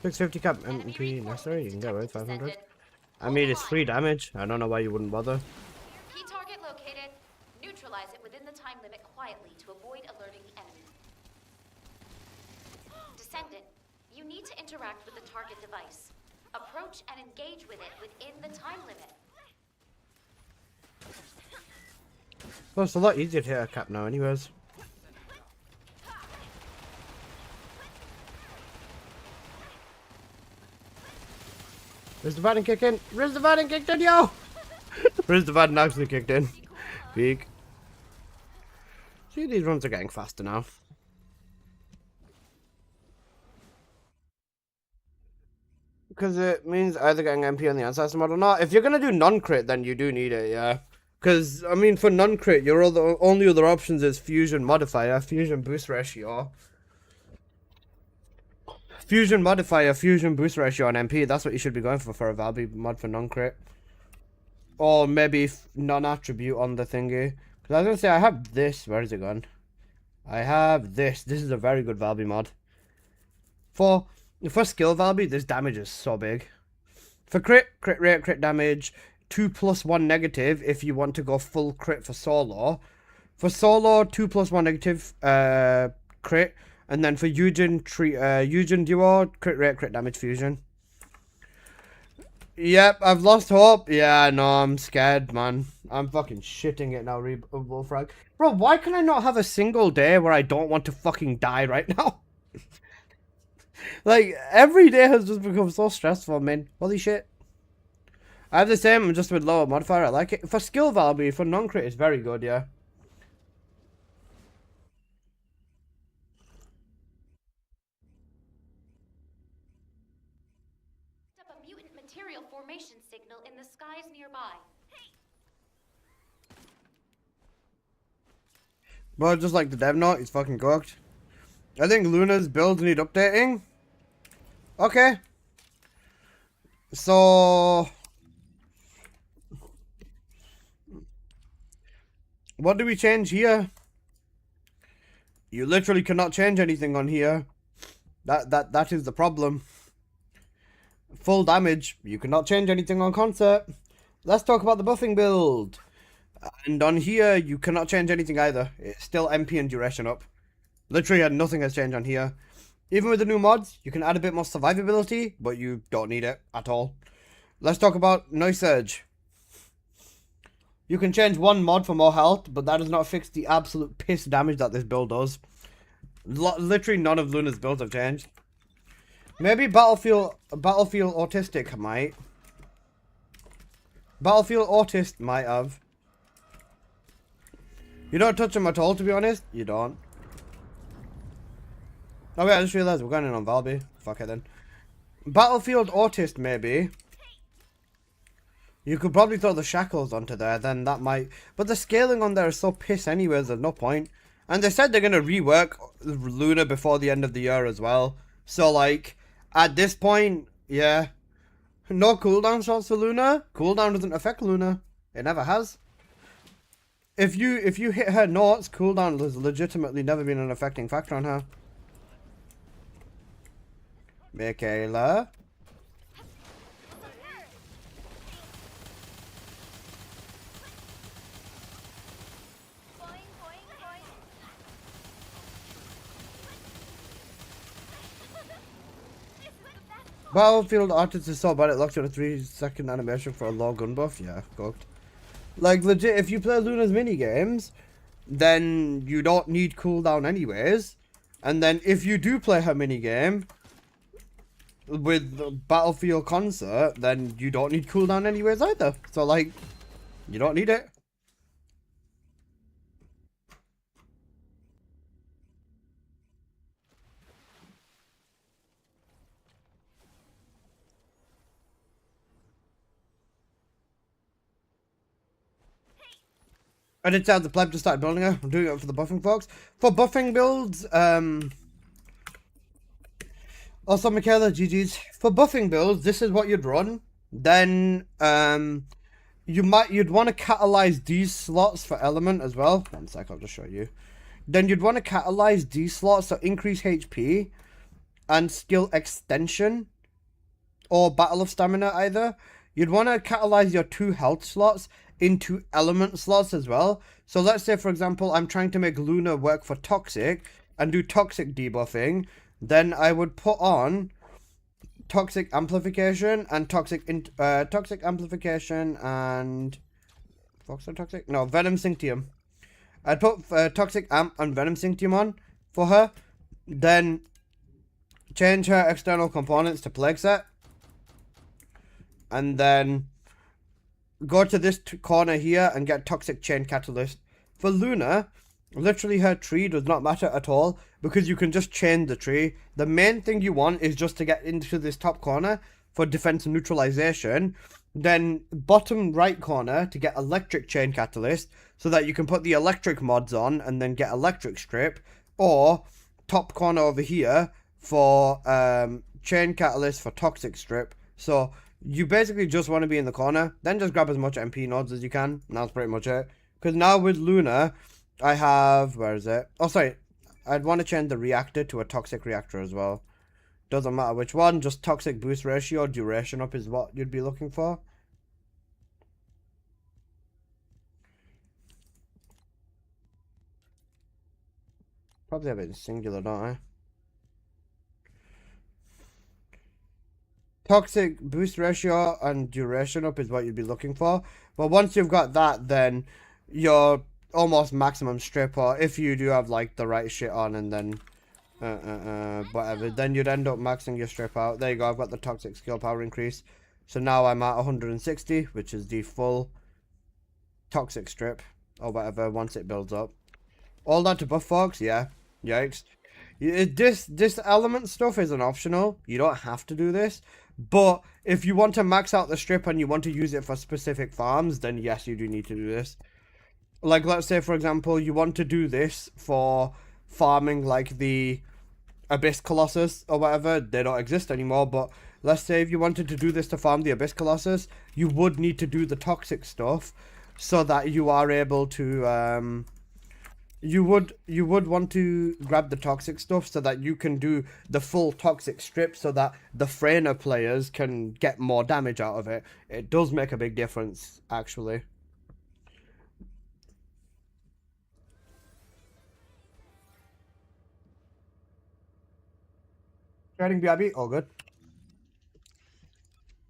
650 cap Enemy MP necessary. You can get away with detected, 500. Descendant. I mean, it's free damage. I don't know why you wouldn't bother. Key target located. Neutralize it within the time limit quietly to avoid alerting the enemy. Descendant, you need to interact with the target device. Approach and engage with it within the time limit. Well, it's a lot easier to hit a cap now, anyways. Where's the Vaden kick in? Where's the Vaden kicked in, yo? Where's the Vaden actually kicked in? Peek. See, these runs are getting faster now. Because it means either getting MP on the ancestor mod or not. If you're going to do non-crit, then you do need it, yeah. Because, I mean, for non-crit, your only other options is fusion modifier, fusion boost ratio. Fusion modifier, fusion boost ratio on MP. That's what you should be going for a Valby mod for non-crit. Or maybe non-attribute on the thingy. Because I was going to say, I have this. Where is it gone? I have this. This is a very good Valby mod. For skill Valby, this damage is so big. For crit rate, crit damage, 2+1 negative if you want to go full crit for solo. For solo, 2+1 negative crit. And then for Eugen duo, crit rate, crit damage fusion. Yep, I've lost hope. Yeah, no, I'm scared, man. I'm fucking shitting it now, Wolfrag. Bro, why can I not have a single day where I don't want to fucking die right now? Like, every day has just become so stressful, man. Holy shit. I have the same, just with lower modifier. I like it. For skill Valby, for non-crit, it's very good, yeah. Up a mutant material formation signal in the skies nearby. Well, just like the dev note, he's fucking cooked. I think Luna's builds need updating. Okay. So... what do we change here? You literally cannot change anything on here. That is the problem. Full damage. You cannot change anything on concert. Let's talk about the buffing build. And on here, you cannot change anything either. It's still MP and duration up. Literally, nothing has changed on here. Even with the new mods, you can add a bit more survivability, but you don't need it at all. Let's talk about Noise Surge. You can change one mod for more health, but that does not fix the absolute piss damage that this build does. Literally none of Luna's builds have changed. Maybe Battlefield Autistic might. Battlefield Autist might have. You don't touch him at all, to be honest? You don't. Oh wait, I just realised we're going in on Valby. Fuck it then. Battlefield Autist, maybe. You could probably throw the shackles onto there, then that might... but the scaling on there is so piss anyways, there's no point. And they said they're going to rework Luna before the end of the year as well. So, like, at this point, yeah. No cooldown shots for Luna. Cooldown doesn't affect Luna. It never has. If you hit her notes, cooldown has legitimately never been an affecting factor on her. Michaela. Boing, boing, boing. This is the best. Battlefield Artist is so bad it locks you on a 3-second animation for a low gun buff. Yeah, cooked. Like, legit, if you play Luna's minigames, then you don't need cooldown anyways. And then if you do play her minigame with Battlefield Concert, then you don't need cooldown anyways either. So, like, you don't need it. I did tell the pleb to start building her. I'm doing it for the buffing folks. For buffing builds, Also, Michaela, GG's. For buffing builds, this is what you'd run. Then, you'd want to catalyze these slots for element as well. 1 sec, I'll just show you. Then you'd want to catalyze these slots, so increase HP and skill extension or battle of stamina either. You'd want to catalyze your 2 health slots into element slots as well. So let's say, for example, I'm trying to make Luna work for toxic and do toxic debuffing. Then I would put on toxic amplification and toxic amplification and toxic? No, Venom Synctium. I'd put toxic amp and Venom Synctium on for her. Then change her external components to plague set. And then go to this corner here and get Toxic Chain Catalyst. For Luna, literally her tree does not matter at all because you can just chain the tree. The main thing you want is just to get into this top corner for defense and neutralization. Then bottom right corner to get Electric Chain Catalyst so that you can put the electric mods on and then get Electric Strip. Or top corner over here for Chain Catalyst for Toxic Strip. So you basically just want to be in the corner, then just grab as much MP nodes as you can, and that's pretty much it. Because now with Luna, I have, where is it? Oh, sorry, I'd want to change the reactor to a toxic reactor as well. Doesn't matter which one, just toxic boost ratio, duration up is what you'd be looking for. Probably have it in singular, don't I? Toxic boost ratio and duration up is what you'd be looking for. But once you've got that, then you're almost maximum strip, or if you do have like the right shit on and then whatever, then you'd end up maxing your strip out. There you go, I've got the toxic skill power increase. So now I'm at 160, which is the full toxic strip or whatever once it builds up. All that to buff folks, yeah. Yikes. This element stuff isn't optional. You don't have to do this. But if you want to max out the strip and you want to use it for specific farms, then yes, you do need to do this. Like, let's say, for example, you want to do this for farming, like, the Abyss Colossus or whatever. They don't exist anymore, but let's say if you wanted to do this to farm the Abyss Colossus, you would need to do the toxic stuff so that you are able to, you would want to grab the toxic stuff so that you can do the full toxic strip so that the Freyna players can get more damage out of it. It does make a big difference, actually. Trading BRB, all good.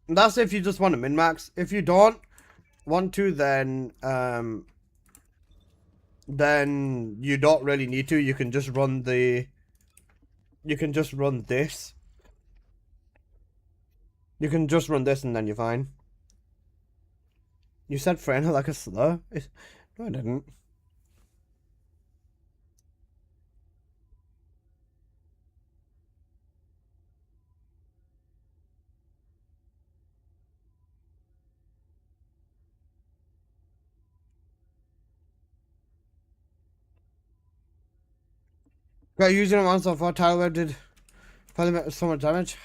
And that's if you just want to min-max. If you don't want to, then you don't really need to. You can just run the... You can just run this. You can just run this and then you're fine. You said Freyna like a slur? No, I didn't. Got using it once so far. Tyler did probably make so much damage.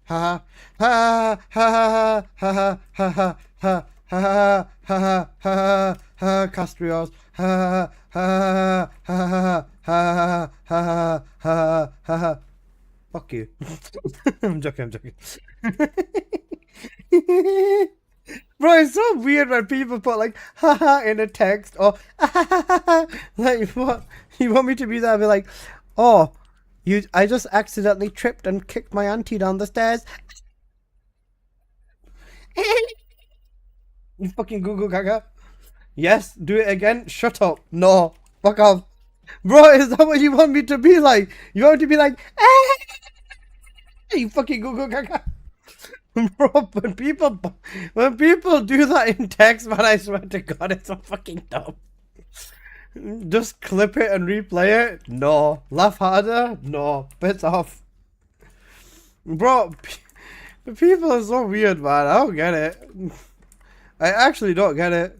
Ha ha ha ha ha ha ha ha ha ha ha ha ha Castrios. Ha ha ha ha ha ha ha ha. Fuck you. I'm joking. Bro, it's so weird when people put like haha in a text or like what you want me to be there and be like, oh, I just accidentally tripped and kicked my auntie down the stairs. You fucking Google Gaga. Yes, do it again. Shut up. No. Fuck off. Bro, is that what you want me to be like? You want me to be like, you fucking Google Gaga. Bro, when people do that in text, man, I swear to God, it's so fucking dumb. Just clip it and replay it? No. Laugh harder? No. Bits off. Bro, people are so weird, man. I don't get it. I actually don't get it.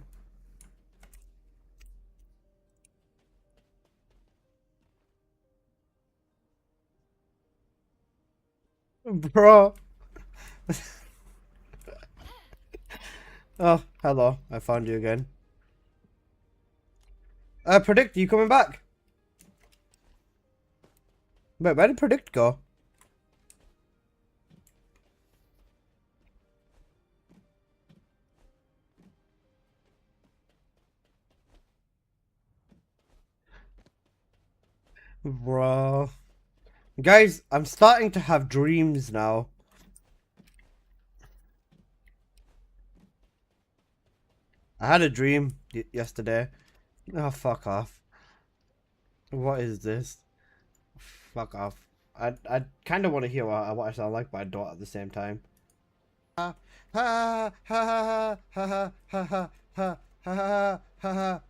Bro. Oh, hello. I found you again. Predict, you coming back? Wait, where did Predict go? Bro. Guys, I'm starting to have dreams now. I had a dream yesterday. Oh, fuck off. What is this? Fuck off. I kind of want to hear what I sound like, but I don't at the same time. Ha ha ha ha ha ha ha ha ha ha ha.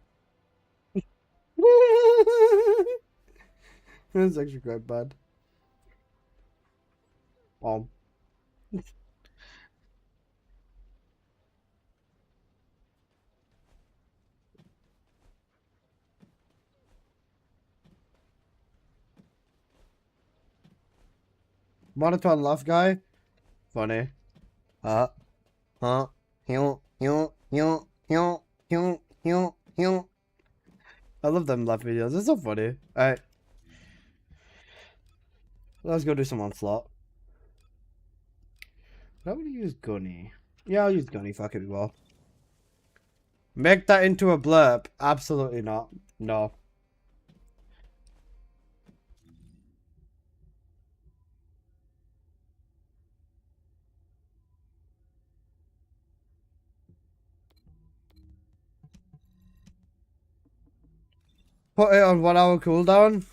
It's actually quite bad. Monotone laugh guy. Funny. Huh? Huh? Hew, hew, hew, hew, hew, hew, hew. I love them laugh videos. It's so funny. Alright. Let's go do some onslaught. I'm gonna use Gunny. Yeah, I'll use Gunny. Fuck it, we will. Make that into a blurb. Absolutely not. No. Put it on 1 hour cooldown.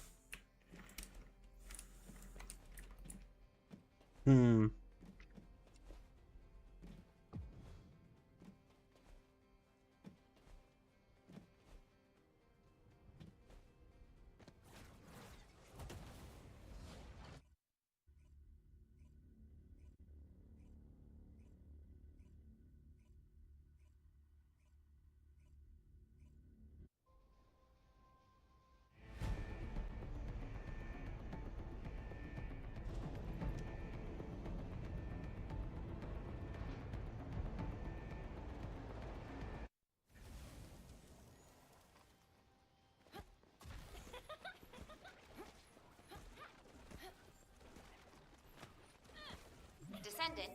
Descendant,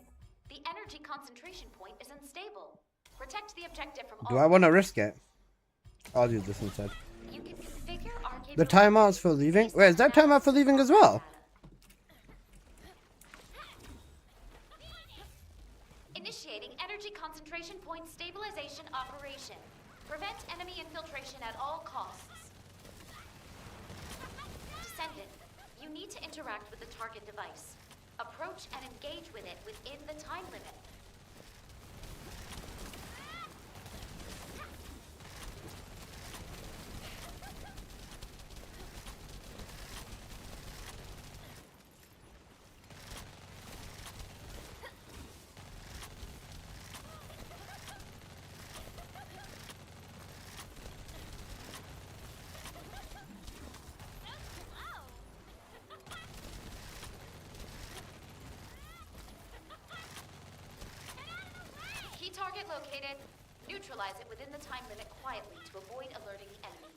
the energy concentration point is unstable. Protect the objective from Do all. I want to risk it? I'll use this instead. You can configure arcade The timeouts for leaving? Wait, is there timeout for leaving as well? Initiating energy concentration point stabilization operation. Prevent enemy infiltration at all costs. Descendant, you need to interact with the target device. Approach and engage with it within the time limit. Key target located. Neutralize it within the time limit quietly to avoid alerting the enemy.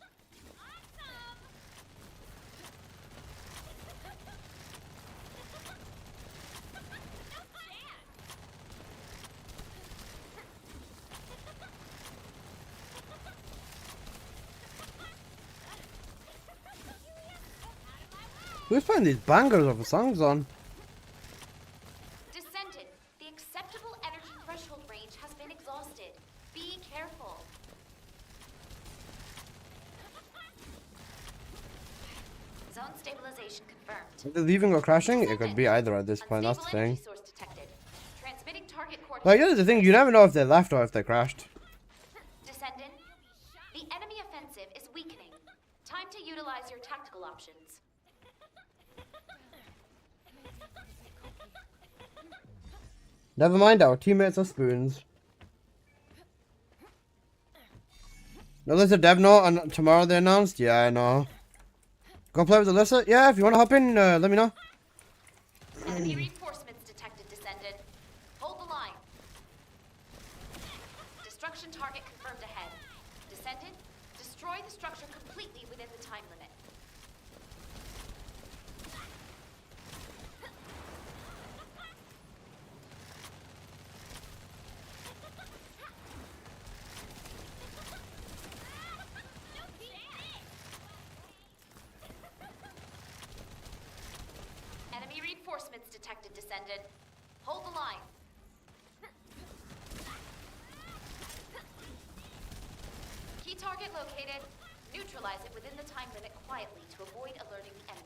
Who's putting these bangers of songs on? Descendant, the acceptable energy threshold range has been exhausted. Be careful. Zone stabilization confirmed. Is it leaving or crashing? It could be either at this point, that's the Unstable energy thing. source detected. Transmitting target coordinates. Like, here's the thing, you never know if they left or if they crashed. Descendant, the enemy offensive is weakening. Time to utilize your tactical options. Never mind, our teammates are spoons. Alyssa Dev note and tomorrow they announced? Yeah, I know. Go play with Alyssa? Yeah, if you want to hop in, let me know. Enemy reinforcements Reinforcements detected, Descendant. Hold the line. Key target located. Neutralize it within the time limit quietly to avoid alerting the enemy.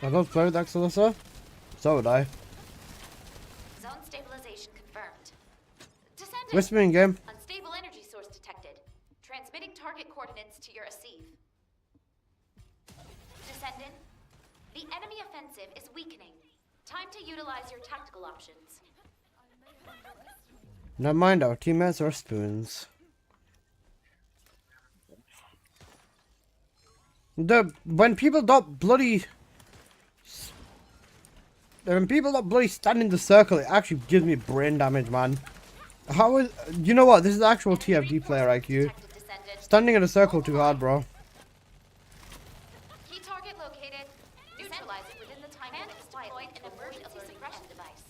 I don't play with Excelsa. So would I. Zone stabilization confirmed. Descendant. Whispering game. Unstable energy source detected. Transmitting target coordinates to your Asive. Descendant. The enemy offensive is weakening. Time to utilize your tactical options. Never mind, our teammates are spoons. When people don't bloody stand in the circle, it actually gives me brain damage, man. How is... You know what? This is actual TFD player IQ. Detected, Descendant. Standing in a circle too hard, bro. Key target located. Neutralize it within the time limit. Deploy an emergency suppression device.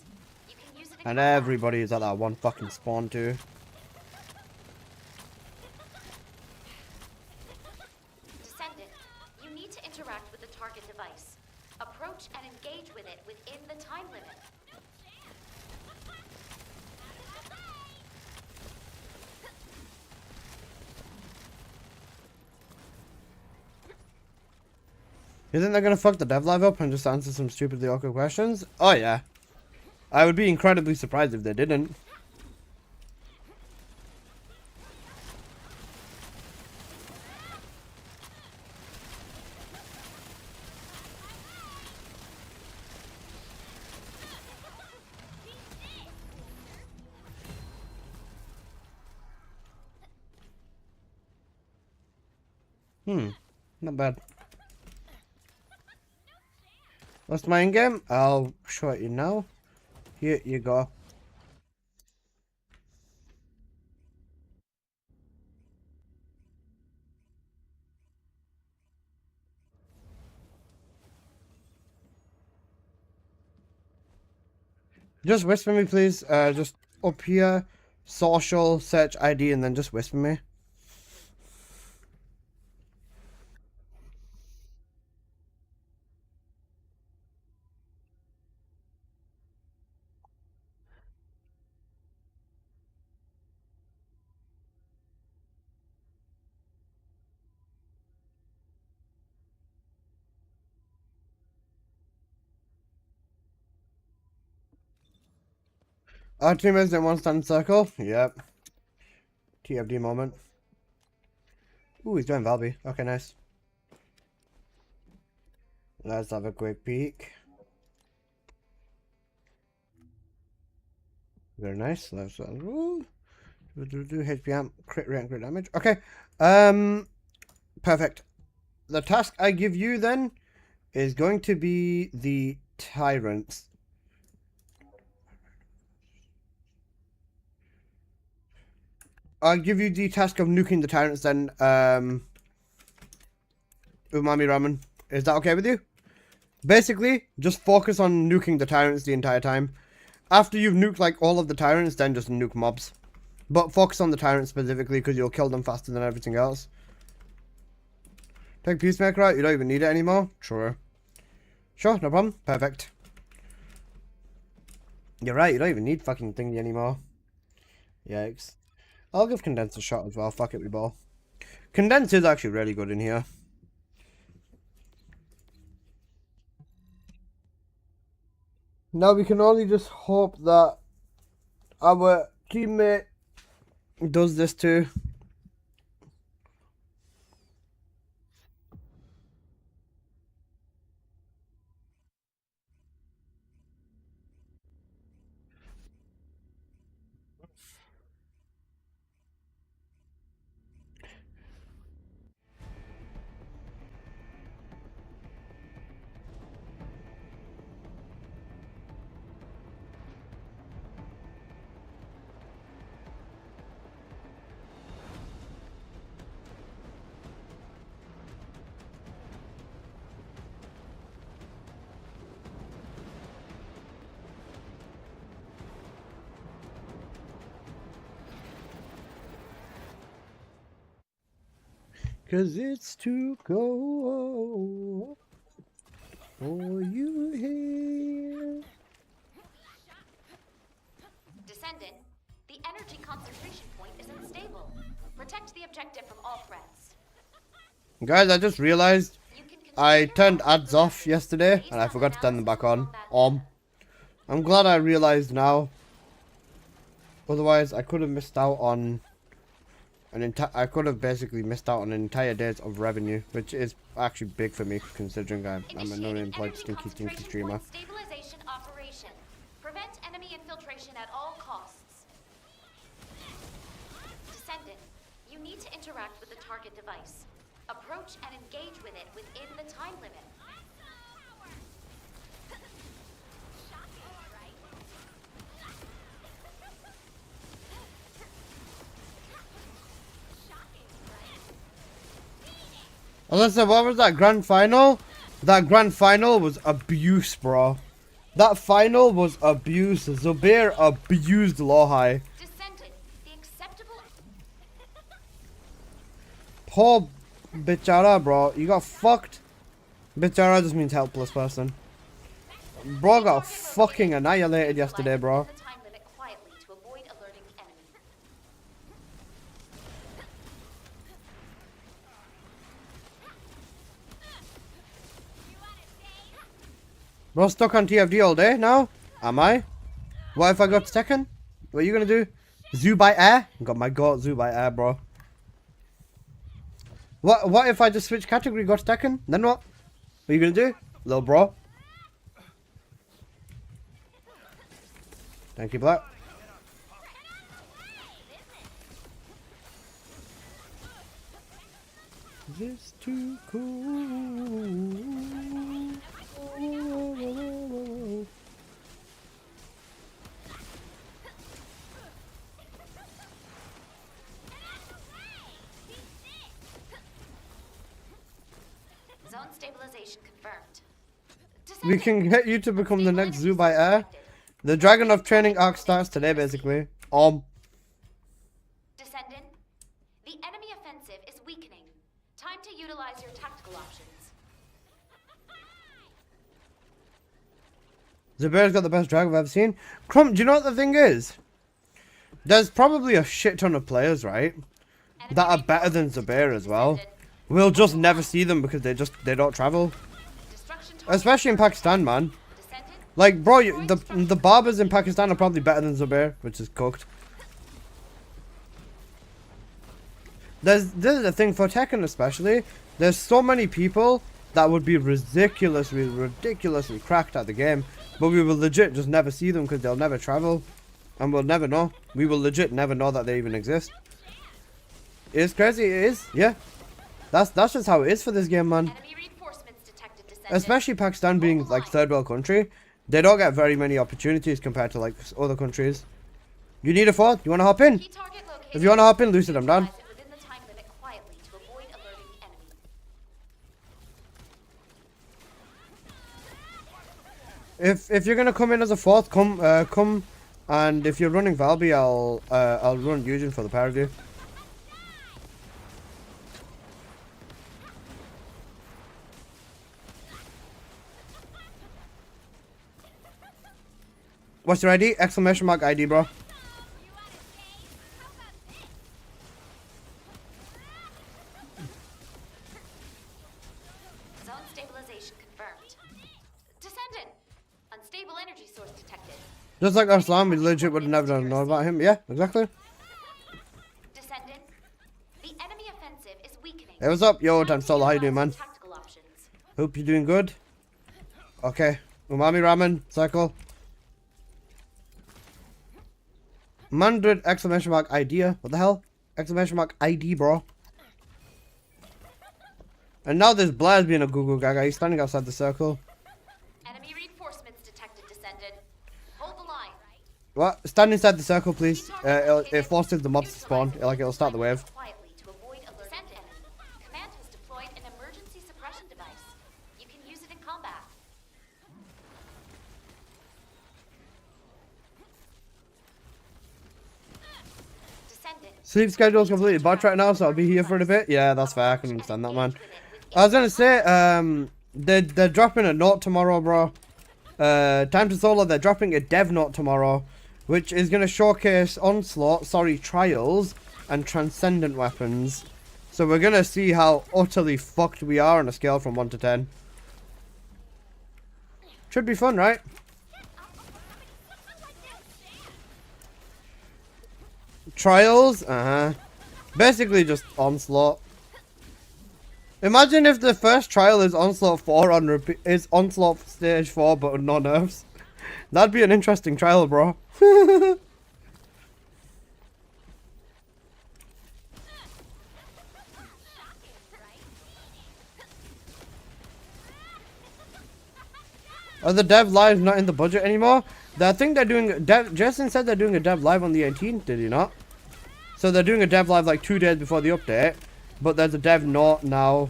You can use it in And combat. everybody is at that one fucking spawn too. Descendant, you need to interact with the target device. Approach and engage with it within the time limit. You think they're gonna fuck the dev live up and just answer some stupidly awkward questions? Oh yeah. I would be incredibly surprised if they didn't. Not bad. What's my in-game? I'll show it you now. Here you go. Just whisper me, please. Just up here, social, search ID, and then just whisper me. Our teammates in one stand circle. Yep. TFD moment. Ooh, he's doing Valby. Okay, nice. Let's have a quick peek. Very nice. Let's ooh. Do HPM crit rate and crit damage. Okay. Perfect. The task I give you then is going to be the tyrants. I'll give you the task of nuking the tyrants then, Umami Ramen. Is that okay with you? Basically, just focus on nuking the tyrants the entire time. After you've nuked like all of the tyrants, then just nuke mobs. But focus on the tyrants specifically because you'll kill them faster than everything else. Take Peacemaker out, you don't even need it anymore? Sure. Sure, no problem. Perfect. You're right, you don't even need fucking thingy anymore. Yikes. I'll give Condense a shot as well. Fuck it, we ball. Condense is actually really good in here. Now we can only just hope that our teammate does this too. 'Cause it's too cold for you here. Descendant, the energy concentration point is unstable. Protect the objective from all threats. Guys, I just realized You can I continue turned your ads off direction yesterday based and I on forgot to turn them back on. analysis I'm glad I realized now. Otherwise, I could have missed out on I could have basically missed out on an entire days of revenue, which is actually big for me considering I'm an Initiating unemployed energy stinky concentration streamer. point stabilization operation. Prevent enemy infiltration at all costs. Descendant, you need to interact with the target device. Approach and engage with it within the time limit. Alyssa, what was that grand final? That grand final was abuse, bro. That final was abuse. Zubair abused Lohai. Descendant, the acceptable. Poor Bichara, bro. You got fucked. Bichara just means helpless person. Bro got fucking annihilated yesterday, bro. The time limit quietly to avoid alerting the enemy. Bro stuck on TFD all day now? Am I? What if I got Tekken? What are you gonna do? Zoo by air? Got my god Zoo by air, bro. What if I just switch category, got Tekken? Then what? What are you gonna do? Little bro? Thank you, Black. This too cool. Zone stabilization confirmed. We can get you to become the next Zoo by air. The Dragon of Training arc starts today, basically. Descendant, the enemy offensive is weakening. Time to utilize your tactical options. Zubair's got the best drag I've ever seen. Crump, do you know what the thing is? There's probably a shit ton of players, right? That are better than Zubair as well. We'll just never see them because they don't travel. Destruction target Especially in Pakistan, man. Descendant, Like, bro, the barbers in Pakistan are probably better than Zubair, which is cooked. This is the thing for Tekken especially. There's so many people that would be ridiculously cracked at the game, but we will legit just never see them because they'll never travel, and we'll never know. We will legit never know that they even exist. It's crazy, it is, yeah. That's just how it is for this game, man. enemy reinforcements detected. Descendant. Especially Pakistan being like third world country, they don't get very many opportunities compared to like other countries. You need a fourth? You wanna hop in? Key target located. If you wanna hop in, Lucid, I'm done. Utilize it within the time limit quietly to avoid alerting the enemy. If you're gonna come in as a fourth, come, and if you're running Valby, I'll run Eugen for the pair of you. What's your ID? Exclamation mark ID, bro. Zone stabilization confirmed. Descendant, unstable energy source detected. Just like Arslan, we legit would have never known about him. Yeah, exactly. Descendant, the enemy offensive is weakening. Hey, what's up? Yo, Time Dan to Solo, how you doing, utilize man? your tactical options. Hope you're doing good. Okay. Umami ramen, cycle. Mandrid, exclamation mark idea. What the hell? Exclamation mark ID, bro. And now this Blair's being a Google Gaga. He's standing outside the circle. Enemy reinforcements detected. Descendant, hold the line. What? Stand inside the circle, please. It forces the mobs to spawn. It'll start the wave. Quietly to avoid alert enemy. Command has deployed an emergency suppression device. You can use it in combat. Descendant, Sleep schedule's completely botched right now, so I'll be here for a bit. Yeah, that's fair. I can understand that, man. I was gonna say, they're dropping a note tomorrow, bro. Time to Solo, they're dropping a dev note tomorrow, which is gonna showcase Trials and Transcendent weapons. So we're gonna see how utterly fucked we are on a scale from 1 to 10. Should be fun, right? Trials? Basically just Onslaught. Imagine if the first trial is Onslaught 4 on repeat, is Onslaught stage 4 but no nerfs. That'd be an interesting trial, bro. Are the dev lives not in the budget anymore? I think they're doing Jason said they're doing a dev live on the 18th, did he not? So they're doing a dev live like 2 days before the update, but there's a dev note now.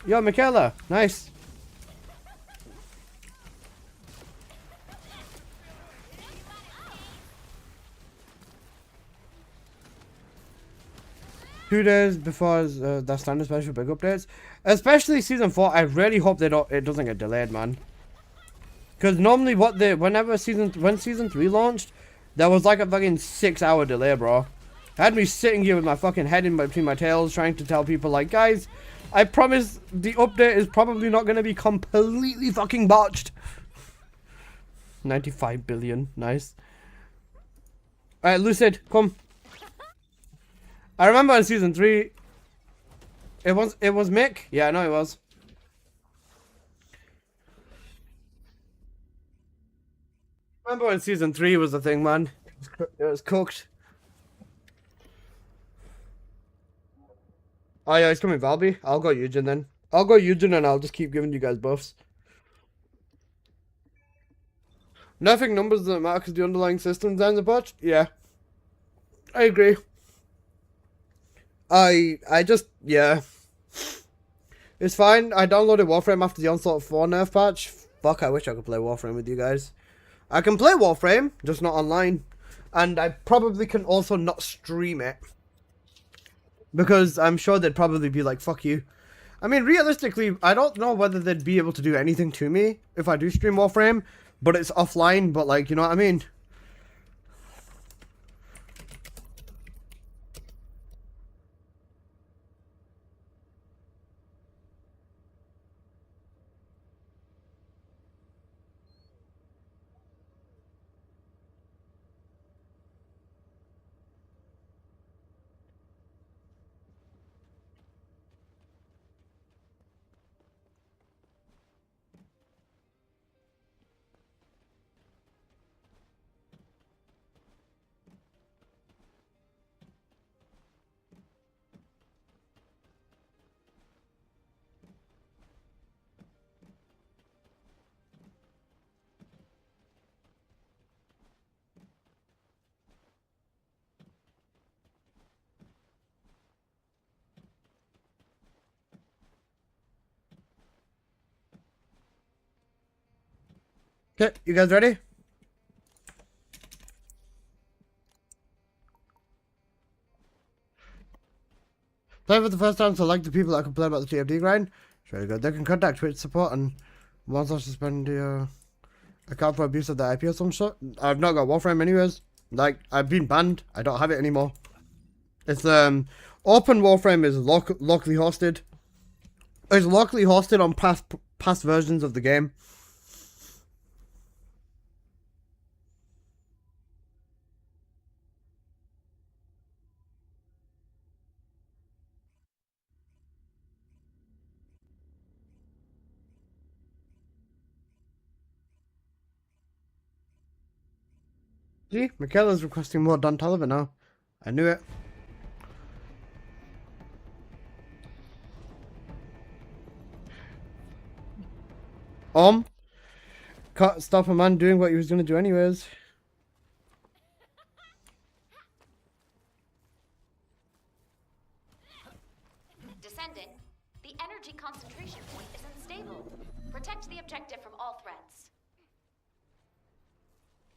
Yo, Michaela, nice. Two days before the standard special big updates, especially season 4. I really hope it doesn't get delayed, man. Because normally when season 3 launched, there was like a fucking 6-hour delay, bro. Had me sitting here with my fucking head in between my tails trying to tell people like, guys, I promise the update is probably not going to be completely fucking botched. 95 billion, nice. Alright, Lucid, come. I remember in season 3, it was Mick? Yeah, I know it was. Remember when season 3 was the thing, man? It was cooked. Oh yeah, he's coming Valby. I'll go Eugen then. I'll go Eugen and I'll just keep giving you guys buffs. Nothing numbers doesn't matter because the underlying system designs are botched. Yeah. I agree. I just, yeah. It's fine. I downloaded Warframe after the Onslaught 4 nerf patch. Fuck, I wish I could play Warframe with you guys. I can play Warframe, just not online. And I probably can also not stream it. Because I'm sure they'd probably be like, fuck you. I mean, realistically, I don't know whether they'd be able to do anything to me if I do stream Warframe. But it's offline, but like, you know what I mean? Okay, you guys ready? Play for the first time, so like the people that complain about the TFD grind. It's really good. They can contact Twitch support and once I suspend the account for abuse of the IP or some shit. I've not got Warframe anyways. Like, I've been banned. I don't have it anymore. It's open Warframe is locally hosted. It's locally hosted on past versions of the game. See, Michaela's requesting more Don Toliver now. I knew it. Can't stop a man doing what he was gonna do anyways. Descendant, the energy concentration point is unstable. Protect the objective from all threats.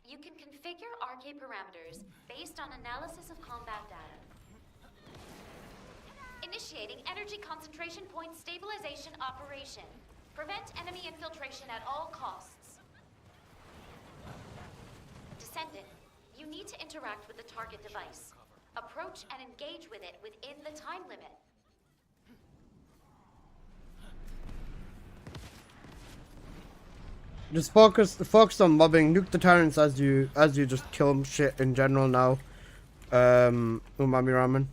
You can configure RK parameters based on analysis of combat data. Initiating energy concentration point stabilization operation. Prevent enemy infiltration at all costs. Descendant, you need to interact with the target device. Approach and engage with it within the time limit. Just focus on mobbing. Nuke the tyrants as you just kill shit in general now. Umami ramen.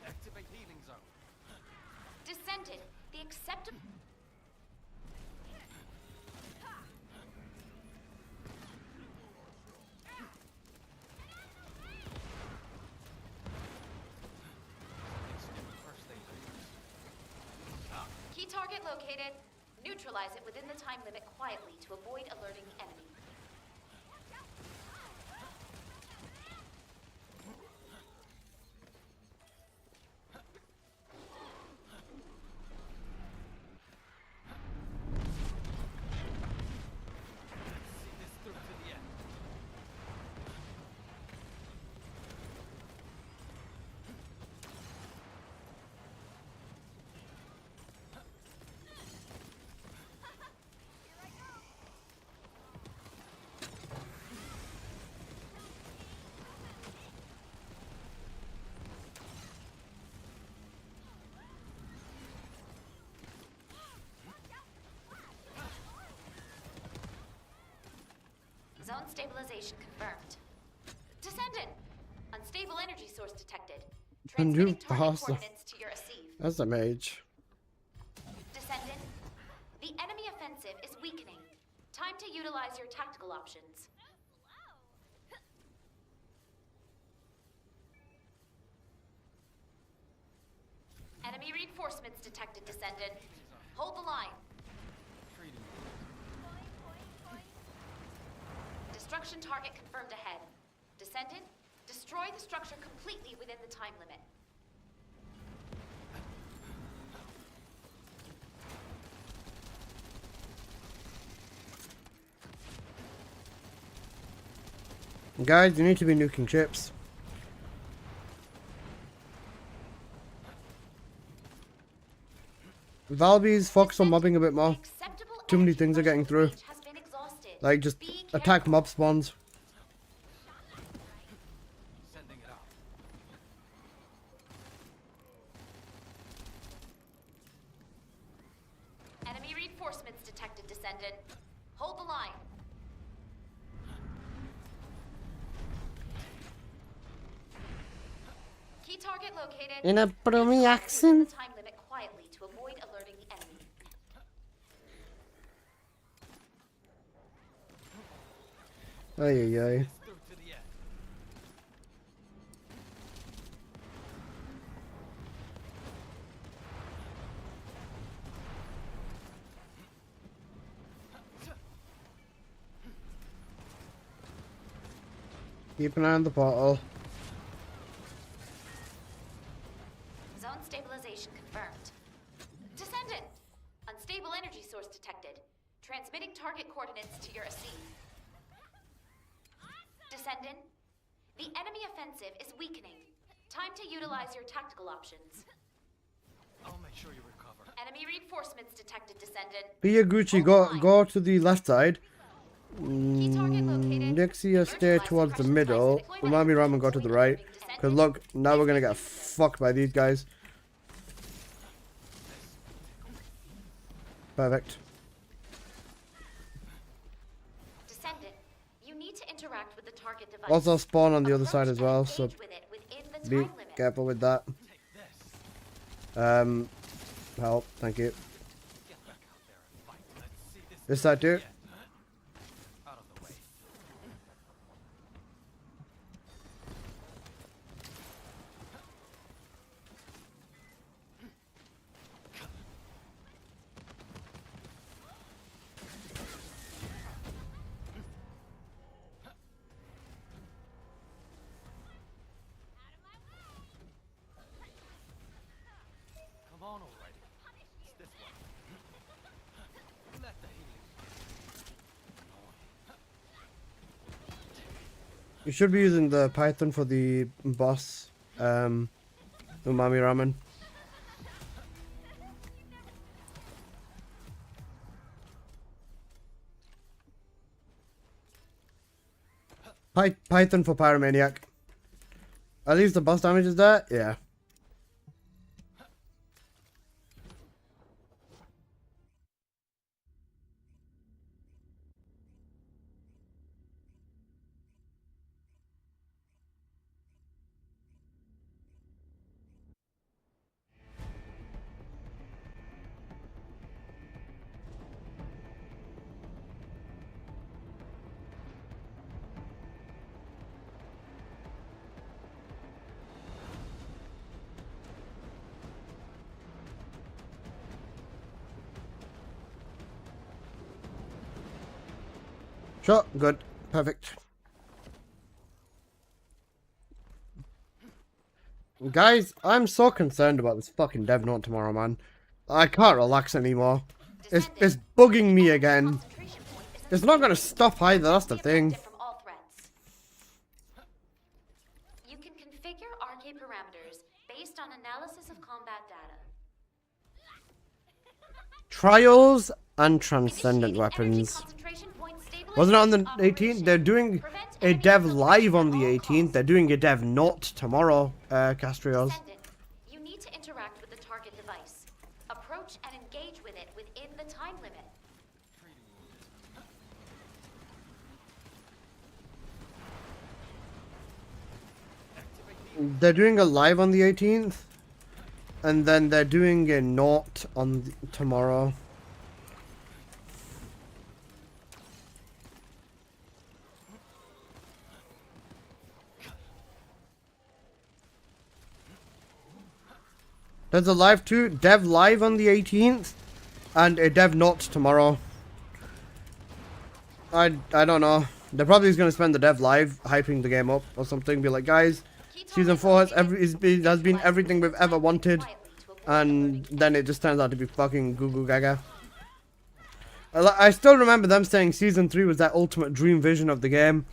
Activate healing zone. Descendant, the acceptable. First aid. Key target located. Neutralize it within the time limit quietly to avoid alerting the enemy. See this through to the end. Zone stabilization confirmed. Descendant! Unstable energy source detected. Transmitting target bastard. coordinates to your receive. That's a mage. Descendant, the enemy offensive is weakening. Time to utilize your tactical options. Enemy reinforcements detected, Descendant. Hold the line. Treating. Destruction target confirmed ahead. Descendant, destroy the structure completely within the time limit. Guys, you need to be nuking chips. Valby's focus on mobbing a bit more. Acceptable Too many energy things are getting through. range has been exhausted. Like, just Be attack careful. mob spawns. Sending it out. Enemy reinforcements detected, Descendant. Hold the line. Key target located. In a Brummy Neutralize within accent. the time limit quietly to avoid alerting the enemy. Ay ay ay. Through to the end. Keep an eye on the portal. Zone stabilization confirmed. Descendant! Unstable energy source detected. Transmitting target coordinates to your receive. Descendant, the enemy offensive is weakening. Time to utilize your tactical options. I'll make sure you recover. Enemy reinforcements detected, Descendant. Be Gucci, go to the left side. Nixia stay towards the middle. Umami Ramen go to the right. Cause look, now we're gonna get fucked by these guys. Perfect. Descendant, you need to interact with the target device. Also spawn on the other side Approach as well, and so engage with it within the be time limit. careful with that. Take this. Help, thank you. Get back out there and fight. Let's see this. This side too. Out of the way. Come on already. It's this way. Let the healing. You should be using the Python for the boss. Umami Ramen. Python for Pyromaniac. At least the boss damage is there? Yeah. Sure, good. Perfect. Guys, I'm so concerned about this fucking dev note tomorrow, man. I can't relax anymore. It's bugging me again. It's not gonna stop either, that's the thing. From all threats. You can configure RK parameters based on analysis of combat data. Trials and Transcendent Initiating energy Weapons. concentration point Wasn't it on the stabilization 18th? They're doing Prevent a enemy dev mobilization live on at the all 18th. costs. They're doing a dev note tomorrow, Castrios. Descendant, you need to interact with the target device. Approach and engage with it within the time limit. They're doing a live on the 18th. And then they're doing a note on tomorrow. There's a live too, dev live on the 18th, and a dev note tomorrow. I don't know. They're probably just gonna spend the dev live hyping the game up or something. Be like, guys, season 4 has been everything we've ever wanted, and then it just turns out to be fucking goo goo gaga. I still remember them saying season 3 was their ultimate dream vision of the game,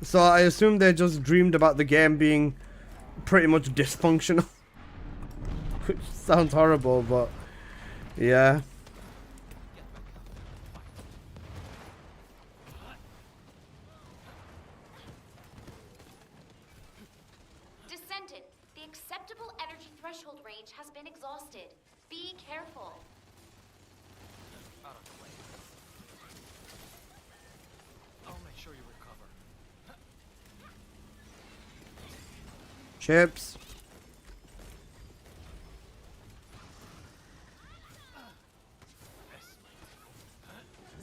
so I assume they just dreamed about the game being pretty much dysfunctional. Which sounds horrible, but yeah. Descendant, the acceptable energy threshold range has been exhausted. Be careful. Out of the way. I'll make sure you recover. Chips.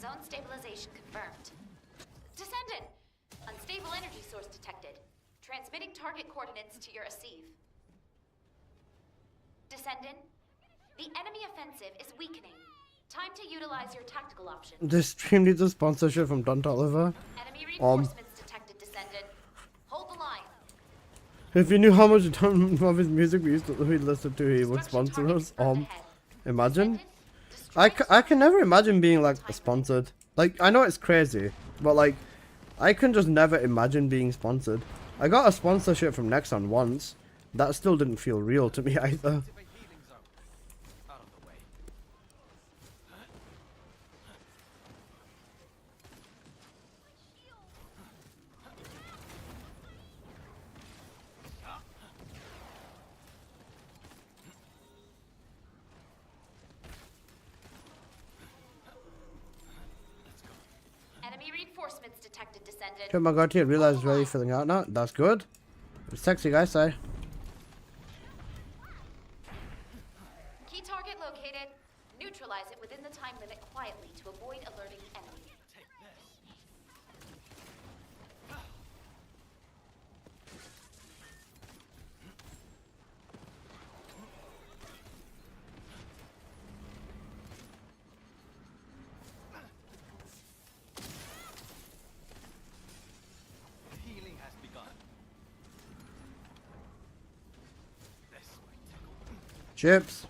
Zone stabilization confirmed. Descendant! Unstable energy source detected. Transmitting target coordinates to your Asive. Descendant, the enemy offensive is weakening. Time to utilize your tactical options. This stream needs a sponsorship from Don Tolliver. Enemy reinforcements detected, Descendant. Hold the line. If you knew how much of his music we listened to, he would Destruction sponsor target us. confirmed ahead. Imagine. Descendant, destroy I can never imagine being like sponsored. Like, I know it's crazy, but like, I can just never imagine being sponsored. I got a sponsorship from Nexon once. That still didn't feel real to me either. Activate healing zone. Out of the way. Enemy reinforcements detected, Descendant. Okay, my god, I realized it's really filling out now. That's good. It's sexy, guys. Say. Key target located. Neutralize it within the time limit quietly to avoid alerting the enemy. Take this. Healing has begun. This way, tickle. Chips.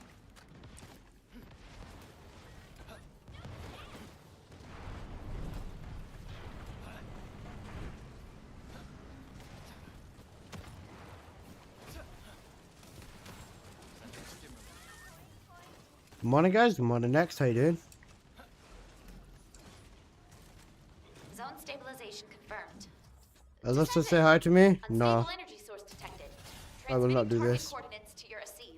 Morning, guys. Good morning, next. How you doing? Zone stabilization confirmed. Alyssa, say hi to me. Unstable No. energy source detected. I will not Transmitting do target this. coordinates to your Asif.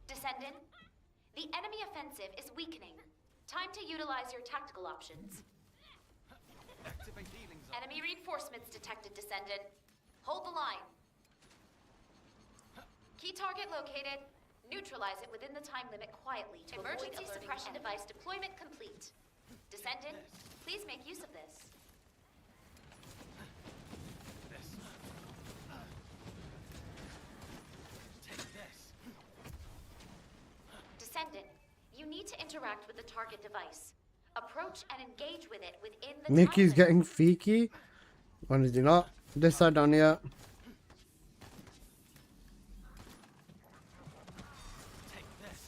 Descendant, the enemy offensive is weakening. Time to utilize your tactical options. Activate healing zone. Enemy reinforcements detected, Descendant. Hold the line. Key target located. Neutralize it within the time limit quietly to emergency suppression device deployment complete. Descendant, please make use of this. This. Take this. Descendant, you need to interact with the target device. Approach and engage with it within the Mickey's time limit. getting freaky. When is he not? This side down here. Take this.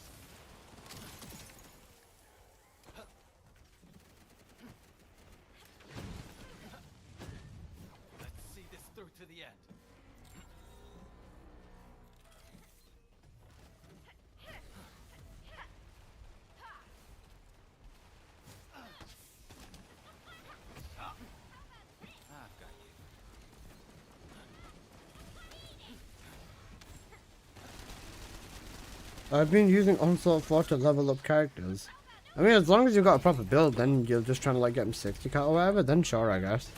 Let's see this through to the end. I've got you. I've been using Onslaught 4 to level up characters. I mean, as long as you've got a proper build, then you're just trying to like get them 60 cat or whatever, then sure, I guess.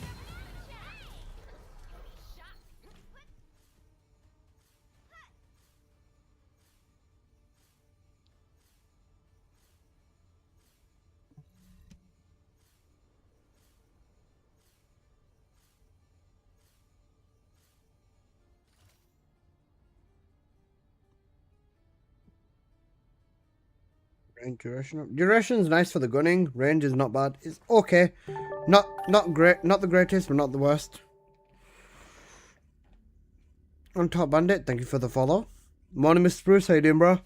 Range duration. Duration's nice for the gunning. Range is not bad. It's okay. Not great. Not the greatest, but not the worst. On Top Bandit, thank you for the follow. Morning, Mr. Bruce. How you doing, bro?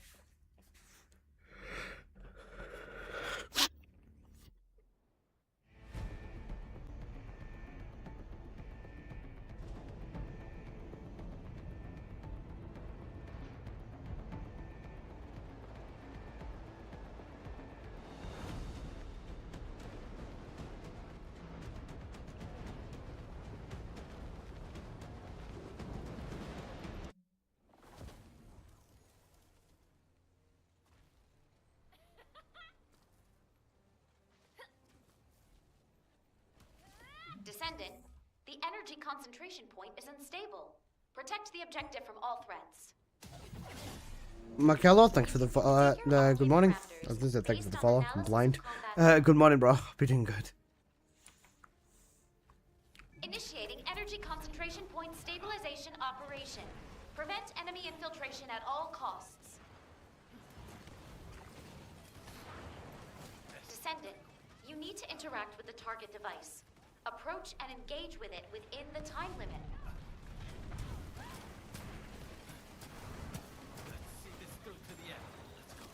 Descendant, the energy concentration point is unstable. Protect the objective from all threats. Markello, thanks for the good morning. I was gonna say thanks for the follow. I'm blind. Good morning, bro. Hope you're doing good. Initiating energy concentration point stabilization operation. Prevent enemy infiltration at all costs. Descendant, you need to interact with the target device. Approach and engage with it within the time limit. Let's see this through to the end. Let's go.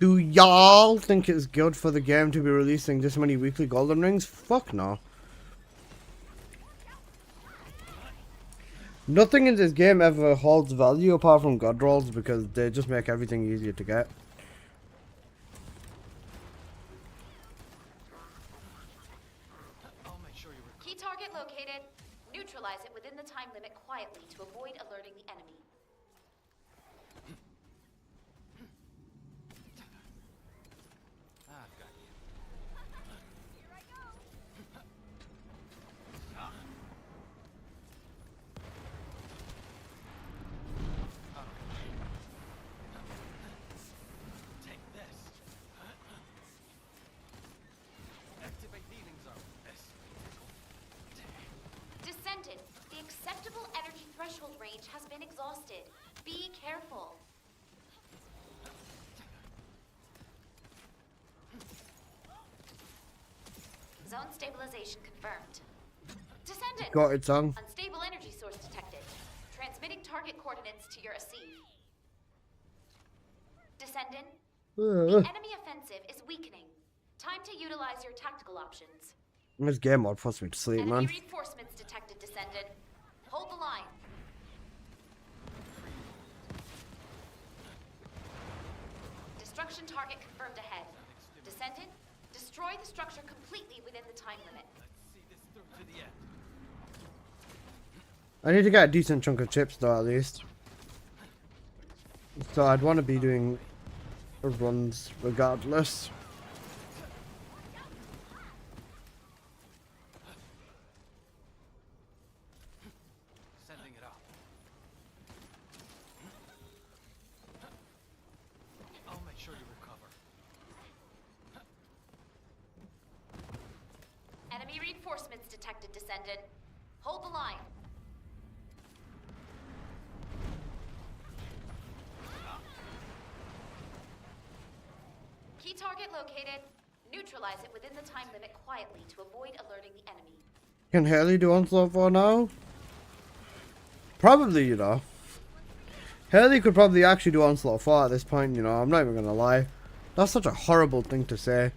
Do y'all think it's good for the game to be releasing this many weekly golden rings? Fuck no. Nothing in this game ever holds value apart from god rolls because they just make everything easier to get. I'll make sure you recall. Key target located. Neutralize it within the time limit quietly to avoid alerting the enemy. I've got you. Here I go. Take this. Activate healing zone. This. Descendant, the acceptable energy threshold range has been exhausted. Be careful. Zone stabilization confirmed. Descendant! Got it, song. Unstable energy source detected. Transmitting target coordinates to your Asif. Descendant, the enemy offensive is weakening. Time to utilize your tactical options. This game mode puts me to sleep, Enemy man. reinforcements detected, Descendant. Hold the line. Destruction target confirmed ahead. Descendant, destroy the structure completely within the time limit. Let's see this through to the end. I need to get a decent chunk of chips though, at least. So I'd want to be doing runs regardless. Sending it up. I'll make sure you recover. Enemy reinforcements detected, Descendant. Hold the line. Key target located. Neutralize it within the time limit quietly to avoid alerting the enemy. Can Haley do Onslaught 4 now? Probably, you know. Haley could probably actually do Onslaught 4 at this point, you know. I'm not even gonna lie. That's such a horrible thing to say.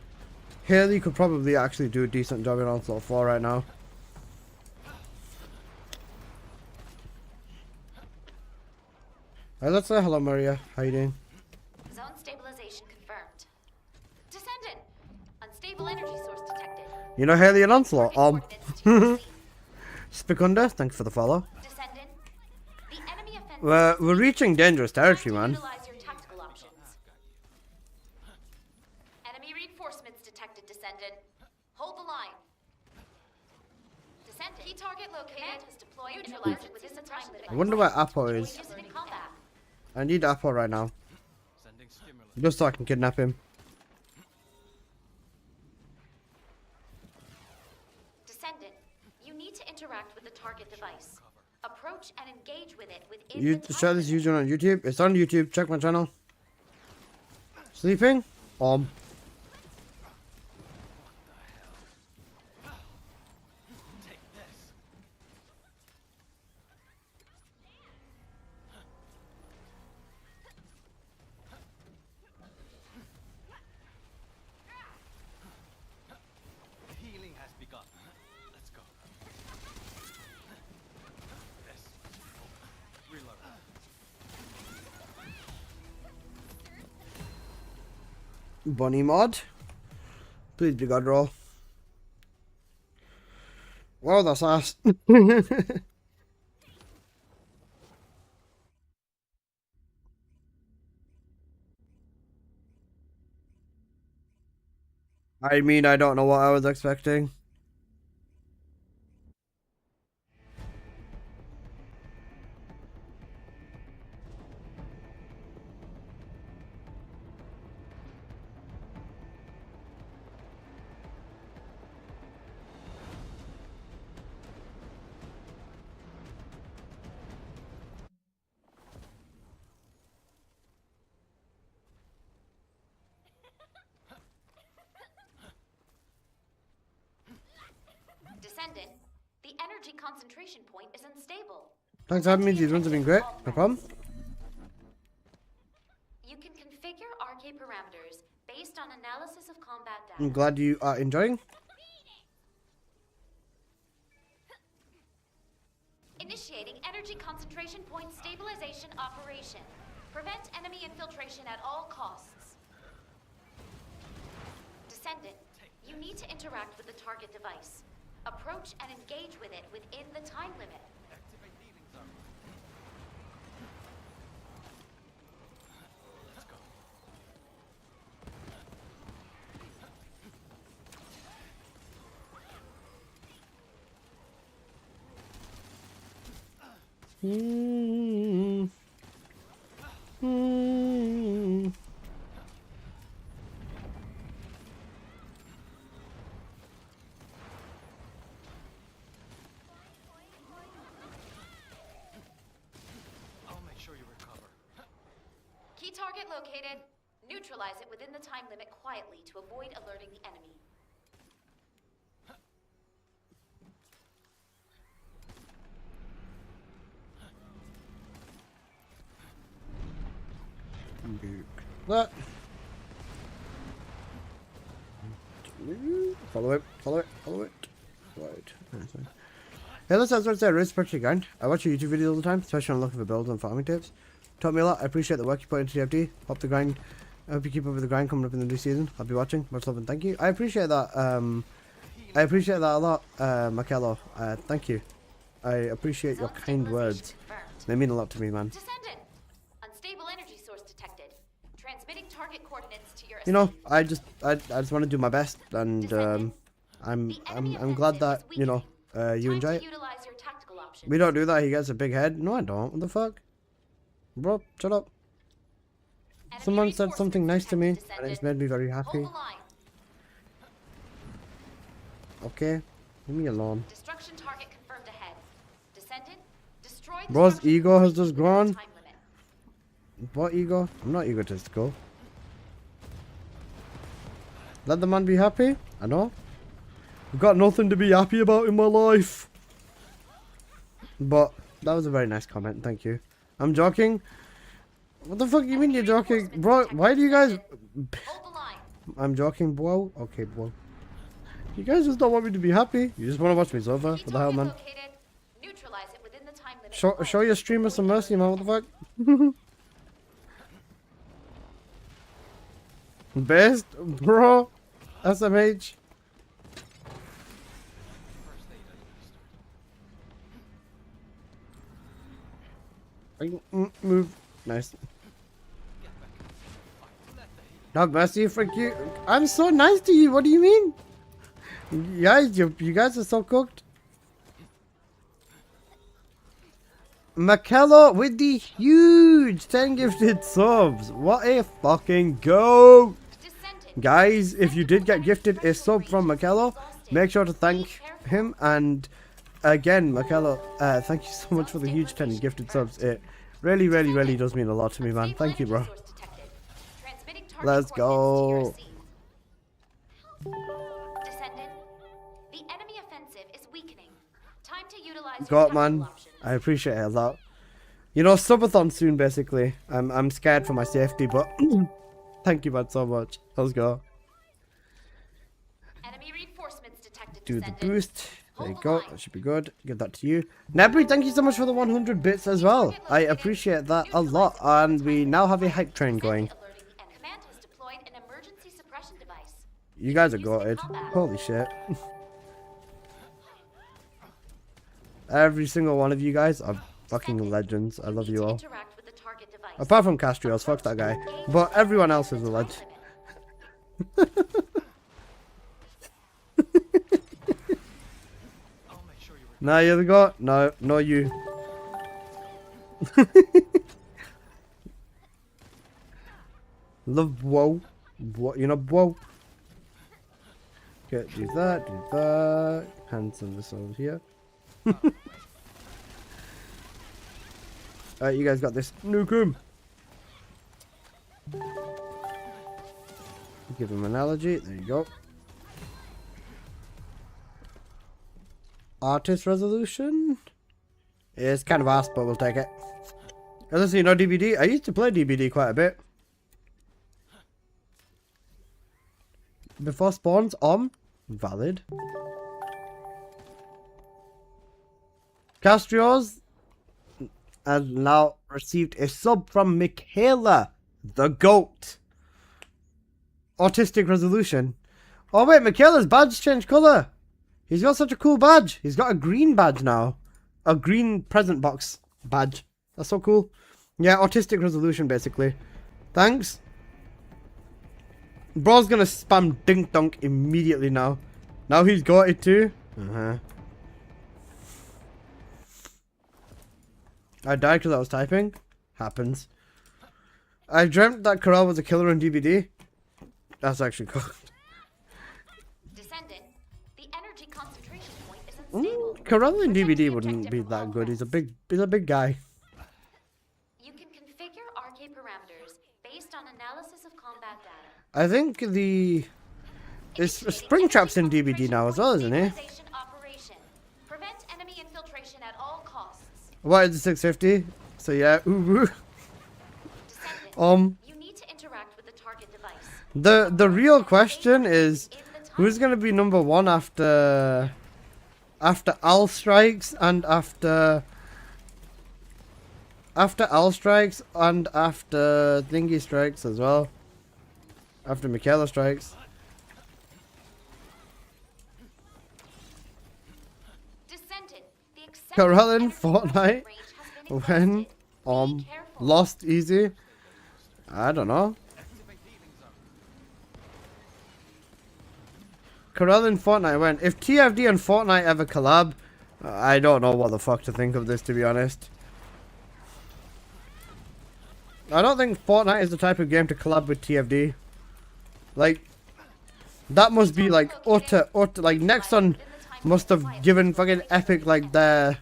Haley could probably actually do a decent job in Onslaught 4 right now. Alright, let's say hello, Maria. How you doing? Zone stabilization confirmed. Descendant! Unstable energy source detected. You know Haley and Onslaught? Target coordinates to Spicunda, thanks for the follow. Descendant, the enemy offensive We're reaching dangerous territory, man. Utilize your tactical options. Enemy reinforcements detected, Descendant. Hold the line. Descendant, key target located. Command has deployed. Neutralize it within the time limit. I wonder where Apple is. Use it in combat. I need Apple right now. Sending stimulus. Just so I can kidnap him. Descendant, you need to interact with the target device. Approach and engage with it within You the share time this limit. user on YouTube. It's on YouTube. Check my channel. Sleeping? Take this. Healing has begun. Let's go. This. Reload. Bunny mod. Please be God roll. Wow, that's ass. I mean, I don't know what I was expecting. Descendant, the energy concentration point is unstable. Thanks for having me. These runs have been great. No problem. You can configure RK parameters based on analysis of combat I'm data. glad you are enjoying. Initiating energy concentration point stabilization operation. Prevent enemy infiltration at all costs. Descendant, you need to interact with the target device. Approach and engage with it within the time limit. Activate healing zone. Let's go. I'll make sure you recover. Key target located. Neutralize it within the time limit quietly to avoid alerting the enemy. That. Follow it. Follow it. Follow it. Right. Hey, listen, I was going to say, I really respect your grind. I watch your YouTube videos all the time, especially when I'm looking for builds and farming tips. Taught me a lot. I appreciate the work you put into TFT. Hope the grind. I hope you keep up with the grind coming up in the new season. I'll be watching. Much love and thank you. I appreciate that. I appreciate that a lot, Makello. Thank you. I appreciate your Zone kind words. stabilization confirmed. They mean a lot to me, man. Descendant. Unstable energy source detected. Transmitting target coordinates to your You know, ascendant. I just want to do my best, and I'm glad that you know you enjoy it. Utilize your tactical options. We don't do that. He gets a big head. No, I don't. What the fuck, bro? Shut up. Enemy Someone said something nice to me, reinforcements and it's detected. made me very Hold happy. the line. Okay, leave me alone. Destruction target confirmed ahead. Descendant. Destroy the Bro's structure ego has within just the grown. time limit. What ego? I'm not egotistical. Let the man be happy. I know. I've got nothing to be happy about in my life. But that was a very nice comment. Thank you. I'm joking. What the fuck do you mean you're joking? Bro, why do you guys... Hold the line. I'm joking, bro. Okay, bro. You guys just don't want me to be happy. You just want to watch me suffer. What the hell, man? Located. Neutralize it within the time limit. Show your streamer some mercy, man. What the fuck? Best, bro. SMH. Move. Nice. Not mercy, freak you. I'm so nice to you. What do you mean? You guys are so cooked. Makello with the huge 10 gifted subs. What a fucking goat. Descendant. Guys, if you did get gifted a sub from Makello, make sure to thank him. And again, Makello, thank you so much for the huge 10 gifted subs. It really, really, really does mean a lot to me, man. Unstable Thank you, bro. energy source detected. Transmitting target Let's coordinates to go. your scene. Descendant. The enemy offensive is weakening. Time to utilize your Got, tactical man. options. I appreciate it a lot. You know, subathon soon, basically. I'm scared for my safety, but thank you, man, so much. Let's go. Enemy reinforcements detected. Do the Descendant. boost. There you Hold the go. line. That should be good. Give that to you. Nebri, thank you so much for the 100 bits as well. I appreciate that a lot. And we now have a hype train going. Alerting the enemy. Command has deployed an emergency suppression device. You guys are goated. Holy shit. Every single one of you guys are fucking legends. I love you all. Interact with the target device. Apart from Castrios, fuck that guy. But everyone else is a legend. I'll make sure you recover. Nah, you're the god. No, no you. Love whoa. What, you know, whoa. Okay, do that. Hands on this over here. Alright, you guys got this. Nuke him. Give him an allergy. There you go. Artist resolution? It's kind of ass, but we'll take it. Unless you know DBD. I used to play DBD quite a bit. Before spawns, valid. Castrios has now received a sub from Michaela, the GOAT. Autistic resolution. Oh wait, Michaela's badge changed colour. He's got such a cool badge. He's got a green badge now. A green present box badge. That's so cool. Yeah, autistic resolution basically. Thanks. Bro's gonna spam dink dunk immediately now. Now he's got it too. I died because I was typing. Happens. I dreamt that Corral was a killer on DVD. That's actually cool. Descendant. The energy concentration point is unstable. Corral in Protect DVD the wouldn't objective be from all that good. He's threats. a big guy. You can configure RK parameters based on analysis of combat data. I think it's Springtrap's in DVD now as well, isn't he? Stabilization operation. Prevent enemy infiltration at all costs. What is the 650? So yeah, ooh. You need to interact with the target device. The real question is, who's gonna be number one after after Al strikes and after Al strikes and after Thingy strikes as well. After Michaela strikes. Descendant, the accepted Corellin enemy Fortnite range has been when exhausted. Be careful. lost easy. I don't know. Activate healing zone. Corellin Fortnite when if TFD and Fortnite ever collab, I don't know what the fuck to think of this, to be honest. I don't think Fortnite is the type of game to collab with TFD. Like, that must be like utter, like Nexon must have given fucking Epic like their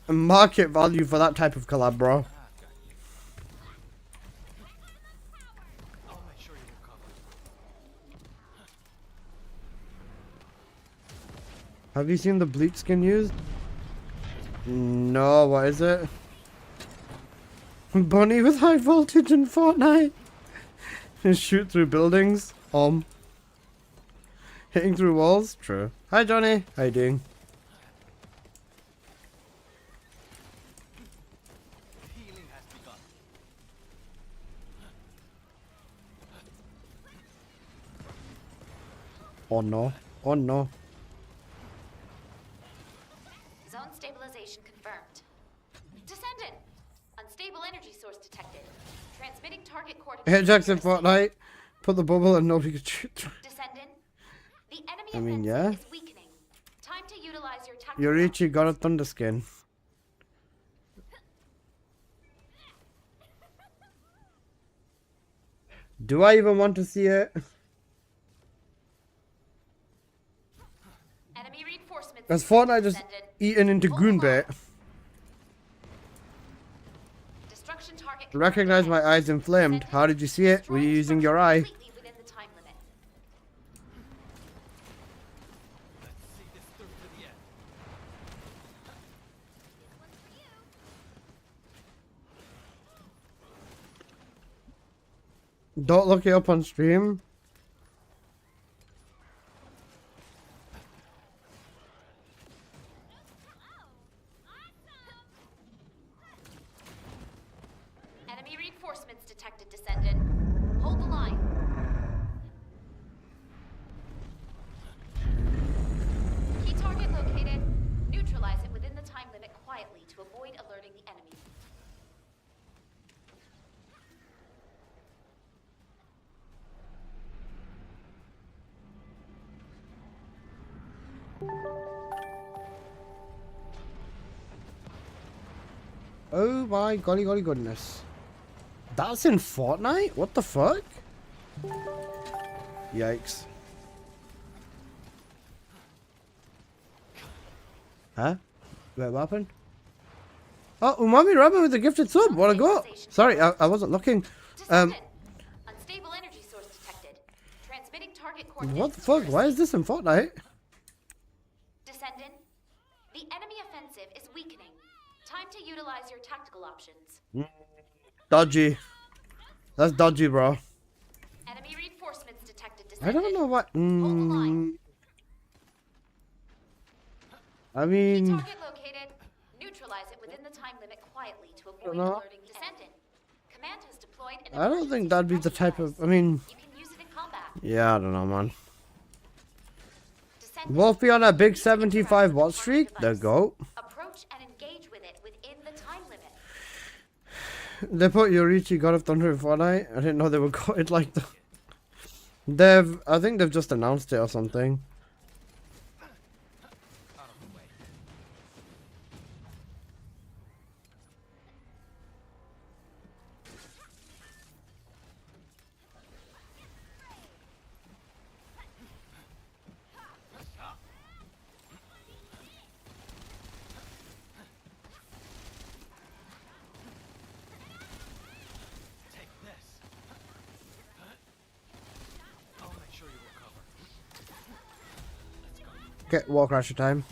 market value for that type of collab, bro. I'll make sure you recover. Have you seen the bleach skin used? No, what is it? Bunny with high voltage in Fortnite. Shoot through buildings. Hitting through walls. True. Hi Johnny. How you doing? Healing has begun. Oh no. Oh no. Zone stabilization confirmed. Descendant, unstable energy source detected. Transmitting target coordinates. Hit Jackson Fortnite. Put the bubble and nobody could shoot through. Descendant, the enemy I mean, offensive yeah. is weakening. Time to utilize your tactical Yorichi got a options. thunder skin. Do I even want to see it? Enemy reinforcements. Has Fortnite just Descendant. eaten into Hold the line. Goonbait? Destruction target Recognize my eyes inflamed. How did you see it? Were you using your eye? completely within the time limit. Let's see this through to the end. Don't look it up on stream. Enemy reinforcements detected, Descendant. Hold the line. Key target located. Neutralize it within the time limit quietly to avoid alerting the enemy. Oh my golly golly goodness. That's in Fortnite? What the fuck? Yikes. Huh? Wait, what happened? Oh, Umami Ramen with the gifted sub. Wanna go? Sorry, I wasn't looking. Descendant. Unstable energy source detected. Transmitting target coordinates. What the fuck? Why is this in Fortnite? Descendant. The enemy offensive is weakening. Time to utilize your tactical options. Dodgy. That's dodgy, bro. Enemy reinforcements detected, I Descendant. don't know what. Hold the line. I Key mean, target located. Neutralize it within the time limit quietly to avoid know. alerting Descendant. Command has deployed an I don't think that'd be the emergency type of. suppression I mean, device. You can use it in combat. yeah, I don't know, man. Descendant. Wolfie on a big Use the 75 interactive watt streak. The device. goat. Approach and engage with it within the time limit. They put Yorichi God of Thunder in Fortnite. I didn't know they were going like that. I think they've just announced it or something. Out of the way. Take this. I'll make sure you recover. Let's go. Okay, Wall Crasher time.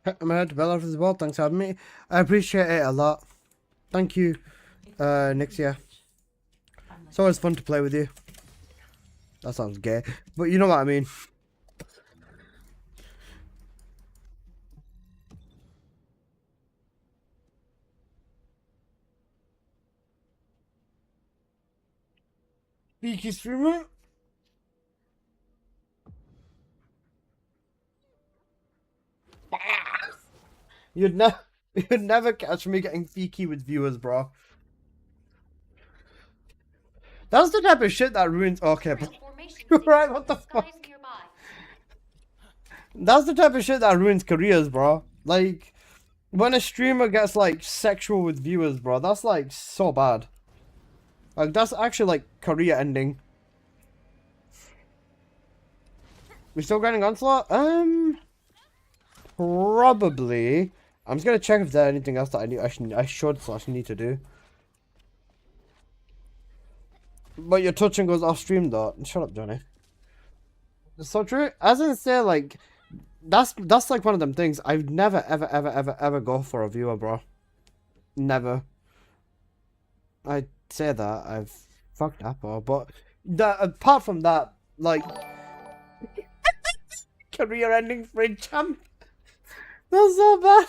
I'm head to Bella as well. Thanks for having me. I appreciate it a lot. Thank you, Nixia. It's always fun to play with you. That sounds gay, but you know what I mean. Beaky streamer. You'd never catch me getting feeky with viewers, bro. That's the type of shit that ruins. Okay, but right, what the fuck? That's the type of shit that ruins careers, bro. Like, when a streamer gets like sexual with viewers, bro, that's like so bad. Like, that's actually like career ending. We still grinding Onslaught? Probably. I'm just gonna check if there's anything else that I should need to do. But your touching goes off stream though. Shut up, Johnny. It's so true. As I say, like, that's like one of them things. I've never ever go for a viewer, bro. Never. I say that I've fucked up, but apart from that, like, career-ending fridge champ. That's so bad.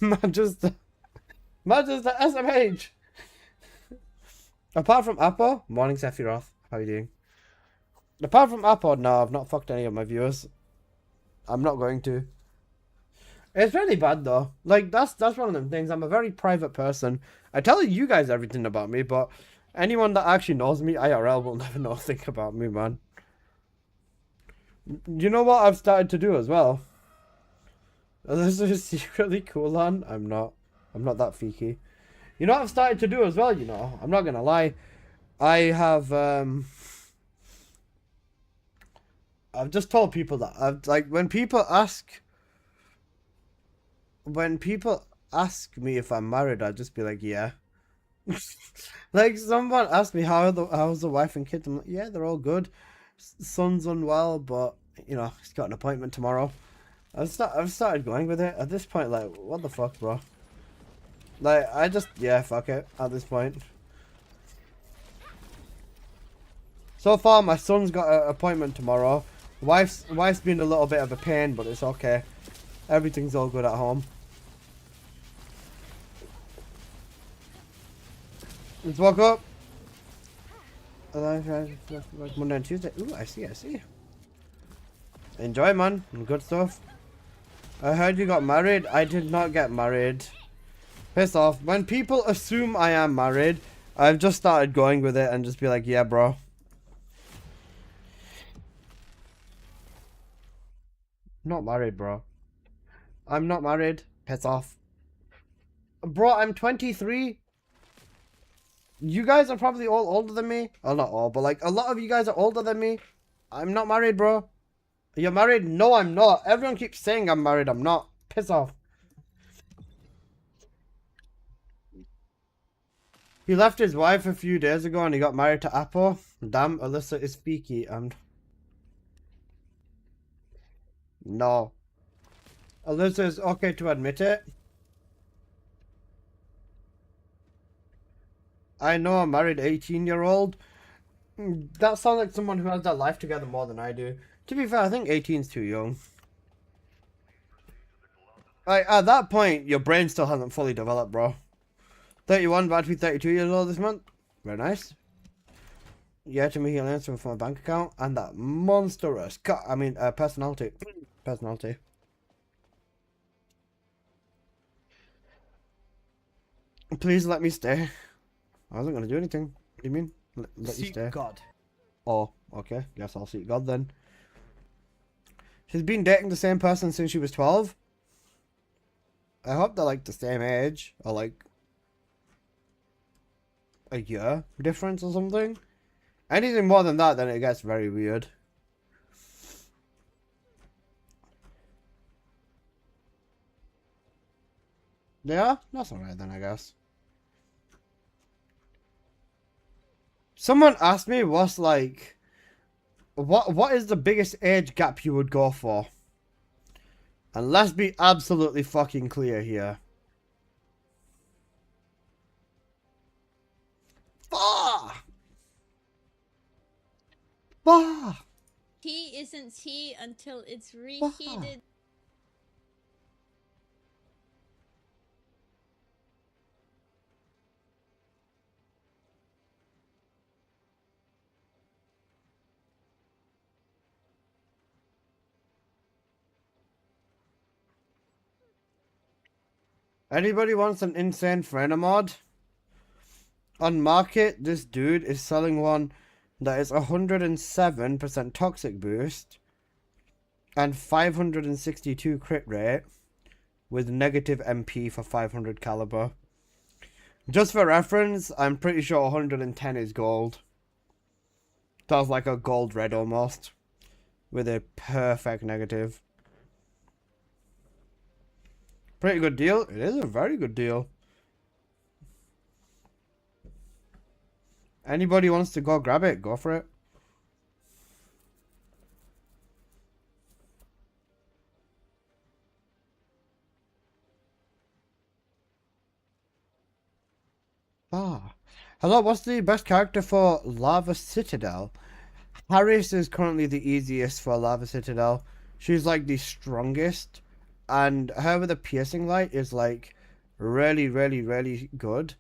Manchester SMH. Apart from Apple, morning Sephiroth. How are you doing? Apart from Apple, no, I've not fucked any of my viewers. I'm not going to. It's really bad though. Like, that's one of them things. I'm a very private person. I tell you guys everything about me, but anyone that actually knows me IRL will never know a thing about me, man. You know what I've started to do as well? This is secretly cool on. I'm not that feeky. You know what I've started to do as well, you know? I'm not gonna lie. I have I've just told people that like when people ask me if I'm married, I'd just be like, yeah. Like, someone asked me how's the wife and kids. I'm like, yeah, they're all good. Son's unwell, but you know, he's got an appointment tomorrow. I've started going with it at this point. Like, what the fuck, bro? Like, yeah, fuck it at this point. So far, my son's got an appointment tomorrow. Wife's been a little bit of a pain, but it's okay. Everything's all good at home. Let's walk up. Like Monday and Tuesday. Ooh, I see. Enjoy, man. Good stuff. I heard you got married. I did not get married. Piss off. When people assume I am married, I've just started going with it and just be like, yeah, bro. Not married, bro. I'm not married. Piss off. Bro, I'm 23. You guys are probably all older than me. Well, not all, but like a lot of you guys are older than me. I'm not married, bro. You're married? No, I'm not. Everyone keeps saying I'm married. I'm not. Piss off. He left his wife a few days ago and he got married to Apple. Damn, Alyssa is peaky and... No. Alyssa is okay to admit it. I know a married 18-year-old. That sounds like someone who has their life together more than I do. To be fair, I think 18's too young. Like, at that point, your brain still hasn't fully developed, bro. 31, about to be 32 years old this month. Very nice. Yeah, to me, he'll answer from my bank account. And that monstrous personality. Personality. Please let me stay. I wasn't going to do anything. What do you mean? Let you stay. God. Oh, okay. Guess I'll seek God then. She's been dating the same person since she was 12. I hope they're like the same age. Or like a year difference or something. Anything more than that, then it gets very weird. Yeah? That's alright then, I guess. Someone asked me what's like... What is the biggest age gap you would go for? And let's be absolutely fucking clear here. Bah! Bah! Tea isn't tea until it's Bah! reheated. Anybody wants an insane Frena mod? On market, this dude is selling one that is 107% toxic boost and 562 crit rate with negative MP for 500 caliber. Just for reference, I'm pretty sure 110 is gold. That's like a gold red almost, with a perfect negative. Pretty good deal. It is a very good deal. Anybody wants to go grab it, go for it. Ah. Hello, what's the best character for Lava Citadel? Harris is currently the easiest for Lava Citadel. She's like the strongest. And her with a piercing light is like really, really, really good.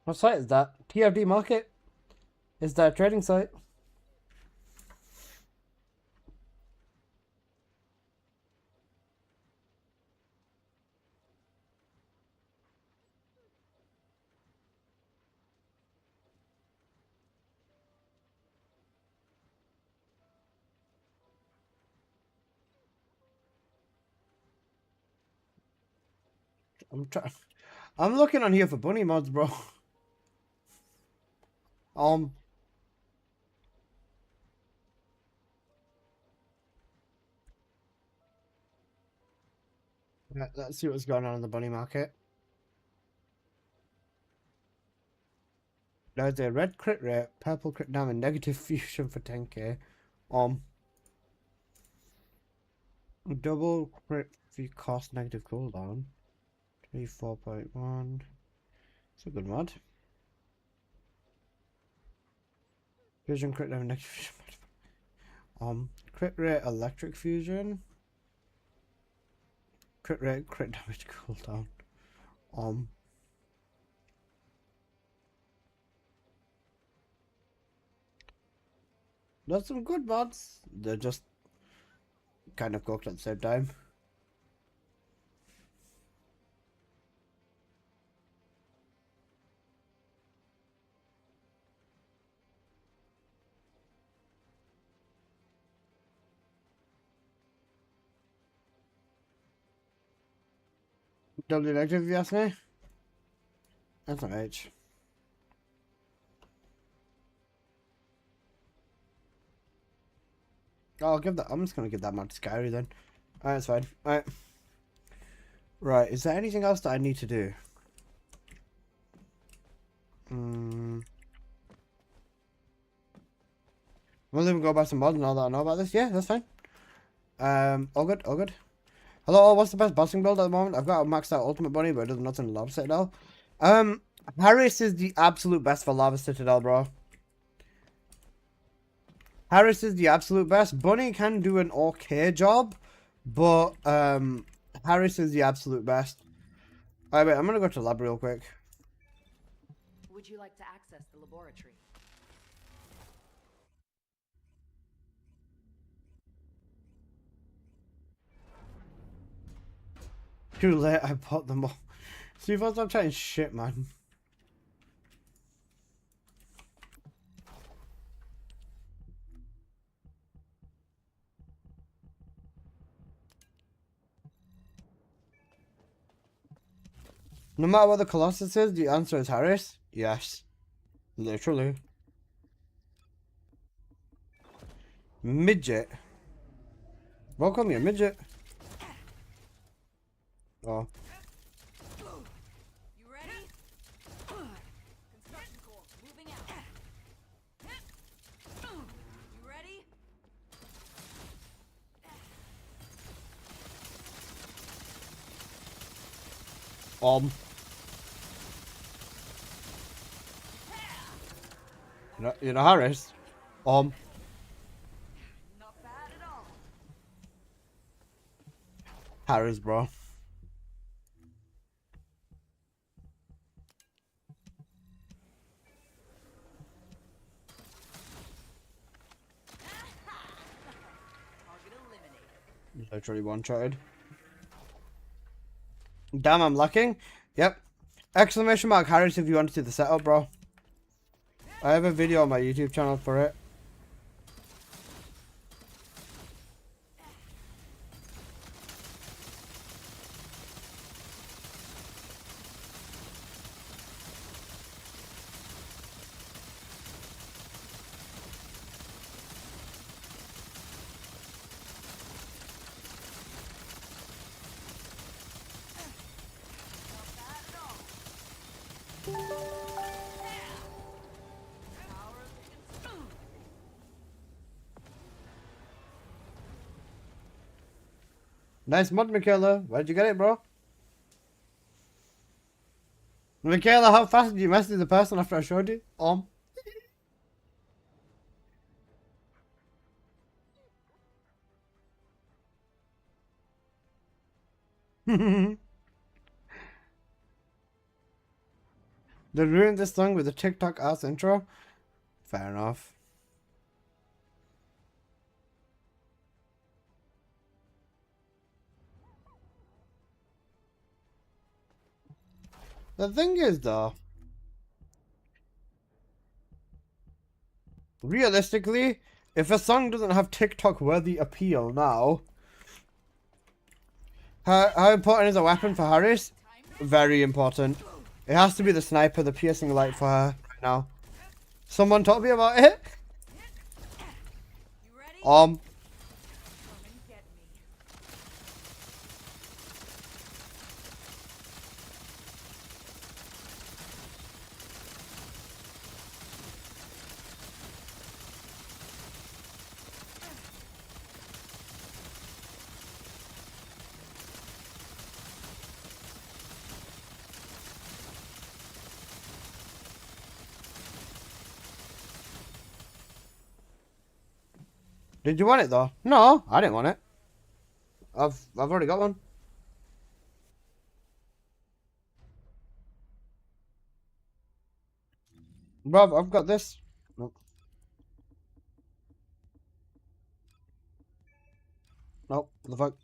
What site is that? TFD Market? Is that a trading site? I'm looking on here for bunny mods, bro. Let's see what's going on in the bunny market. There's a red crit rate, purple crit damage, negative fusion for 10k. Double crit fee cost, negative cooldown. 24.1. It's a good mod. Fusion crit damage, negative fusion. Crit rate, electric fusion. Crit rate, crit damage, cooldown. That's some good mods. They're just kind of cooked at the same time. Double electric, if you ask me. That's not H. Oh, I'll give that. I'm just gonna give that mod to Skyry then. Alright, that's fine. Alright. Right, is there anything else that I need to do? We'll even go buy some mods now that I know about this. Yeah, that's fine. All good, all good. Hello, what's the best bossing build at the moment? I've got a maxed out ultimate bunny, but it does nothing in Lava Citadel. Harris is the absolute best for Lava Citadel, bro. Harris is the absolute best. Bunny can do an okay job, but Harris is the absolute best. Alright, wait, I'm gonna go to the lab real quick. Would you like to access the laboratory? Too late, I bought them all. See if I stop chatting shit, man. No matter what the Colossus is, the answer is Harris. Yes. Literally. Midget. Welcome here, midget. Oh. You ready? Construction core, moving out. You ready? You know Harris. Not bad at all. Harris, bro. Target eliminated. Literally one-shotted. Damn, I'm lacking. Yep. Exclamation mark Harris if you want to see the setup, bro. I have a video on my YouTube channel for it. Nice mod, Michaela. Where'd you get it, bro? Michaela, how fast did you message the person after I showed you? They ruined this song with a TikTok ass intro. Fair enough. The thing is, though, realistically, if a song doesn't have TikTok-worthy appeal now, how important is a weapon for Harris? Very important. It has to be the sniper, the piercing light for her right now. Someone told me about it. You ready? Come and get me. Did you want it though? No, I didn't want it. I've already got one. Bruv, I've got this. Nope. Nope, what the fuck?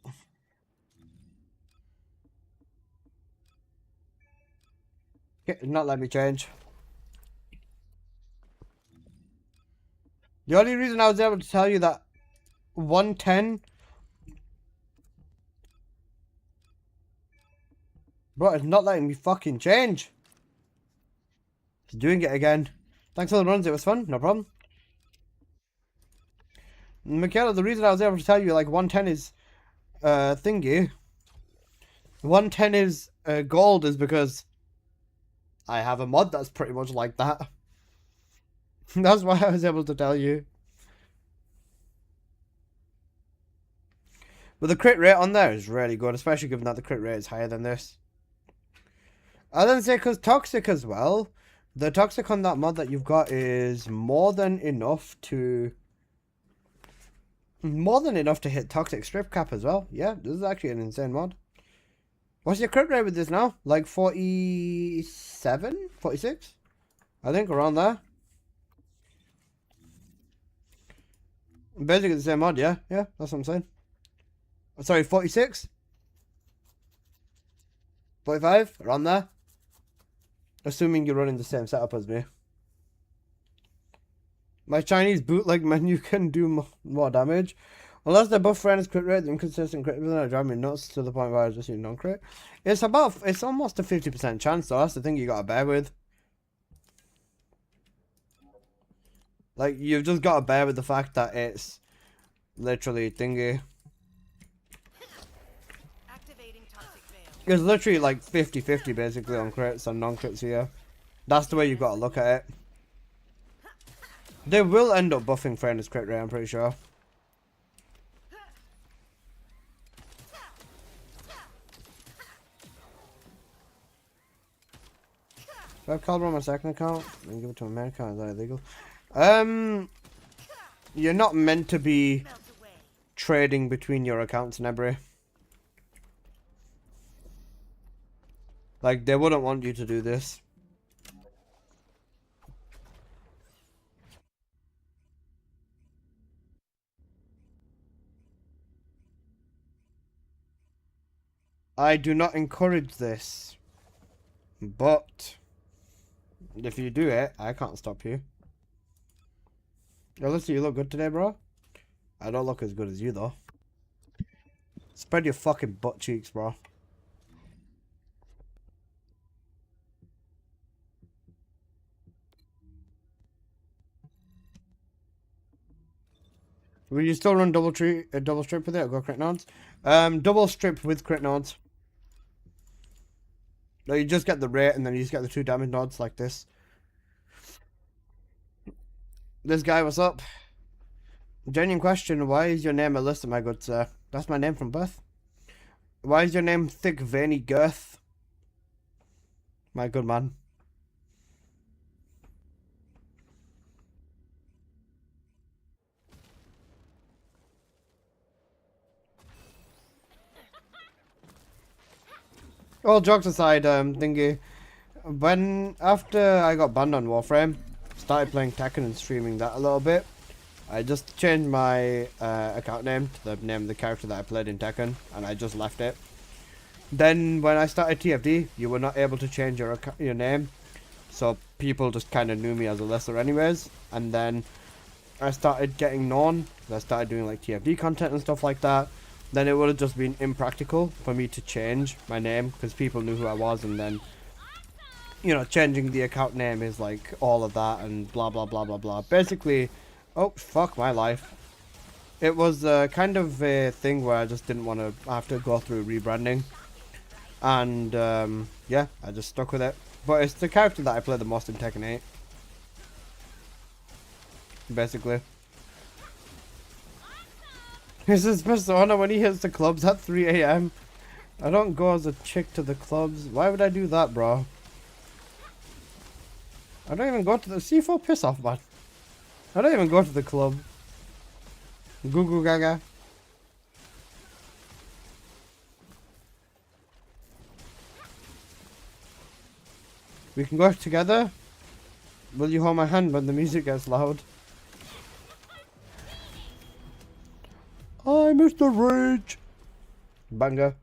Okay, not let me change. The only reason I was able to tell you that 110, bro, it's not letting me fucking change. It's doing it again. Thanks for the runs, it was fun, no problem. Michaela, the reason I was able to tell you like 110 is thingy, 110 is gold is because I have a mod that's pretty much like that. That's why I was able to tell you. But the crit rate on there is really good, especially given that the crit rate is higher than this. I then say because toxic as well. The toxic on that mod that you've got is more than enough to hit toxic strip cap as well. Yeah, this is actually an insane mod. What's your crit rate with this now? Like 47? 46? I think around there. Basically the same mod, yeah? Yeah, that's what I'm saying. Sorry, 46? 45? Around there? Assuming you're running the same setup as me. My Chinese bootleg menu can do more damage. Unless they're both friends, crit rate, the inconsistent crit will drive me nuts to the point where I just use non-crit. It's almost a 50% chance though, that's the thing you gotta bear with. Like, you've just gotta bear with the fact that it's literally thingy. Activating toxic veil. It's literally like 50-50 basically on crits and non-crits here. That's the way you've got to look at it. They will end up buffing Freyna's crit rate, I'm pretty sure. If I have Caliber on my second account and give it to America, is that illegal? You're not meant to be Melt away. trading between your accounts, Nebri. Like, they wouldn't want you to do this. I do not encourage this. But if you do it, I can't stop you. Alyssa, you look good today, bro. I don't look as good as you, though. Spread your fucking butt cheeks, bro. Will you still run double strip with it or go crit nods? Double strip with crit nods. No, you just get the rate and then you just get the 2 damage nods like this. This guy, what's up? Genuine question, why is your name Alyssa, my good sir? That's my name from birth. Why is your name Thick Veiny Girth? My good man. All jokes aside, thingy. After I got banned on Warframe, started playing Tekken and streaming that a little bit. I just changed my account name to the name of the character that I played in Tekken, and I just left it. Then when I started TFD, you were not able to change your name, so people just kind of knew me as Alyssa anyways. And then I started getting known. I started doing like TFD content and stuff like that. Then it would have just been impractical for me to change my name because people knew who I was, and then, you know, changing the account name is like all of that and blah blah blah blah blah. Basically, oh fuck my life. It was kind of a thing where I just didn't want to have to go through rebranding, and yeah, I just stuck with it. But it's the character that I play the most in Tekken 8. Basically. This is Persona when he hits the clubs at 3 AM. I don't go as a chick to the clubs. Why would I do that, bro? I don't even go to the C4. Piss off, man. I don't even go to the club. Goo goo gaga. We can go together. Will you hold my hand when the music gets loud? Hi, Mr. Rage. Banger.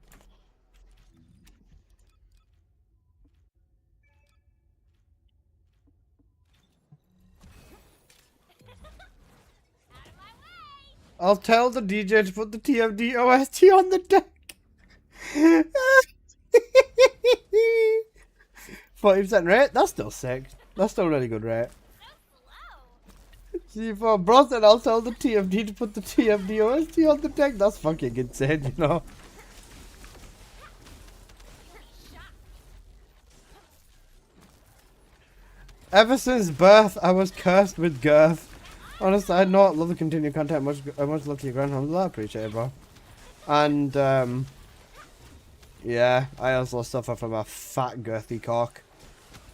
I'll tell the DJ to put the TFD OST on the deck. 40% rate? That's still sick. That's still really good rate. See, for bro said I'll tell the TFD to put the TFD OST on the deck. That's fucking insane, you know. Ever since birth, I was cursed with girth. Honestly, I know love to continue content. Much love to your grandmother. I appreciate it, bro. And yeah, I also suffer from a fat girthy cock.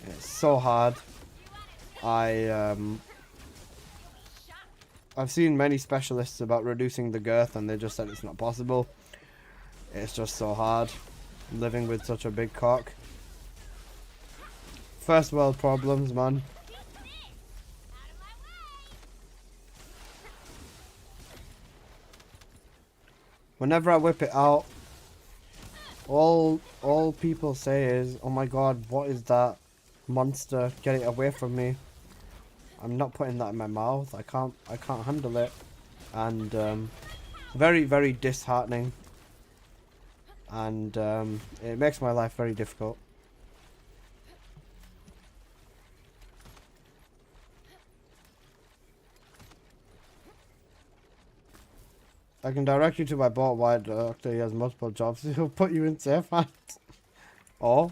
It's so hard. I've seen many specialists about reducing the girth, and they just said it's not possible. It's just so hard living with such a big cock. First world problems, man. Whenever I whip it out, all people say is, "Oh my god, what is that monster? Get it away from me." I'm not putting that in my mouth. I can't handle it. And Very, very disheartening. And it makes my life very difficult. I can direct you to my bot why doctor. He has multiple jobs. He'll put you in safe hands. Oh,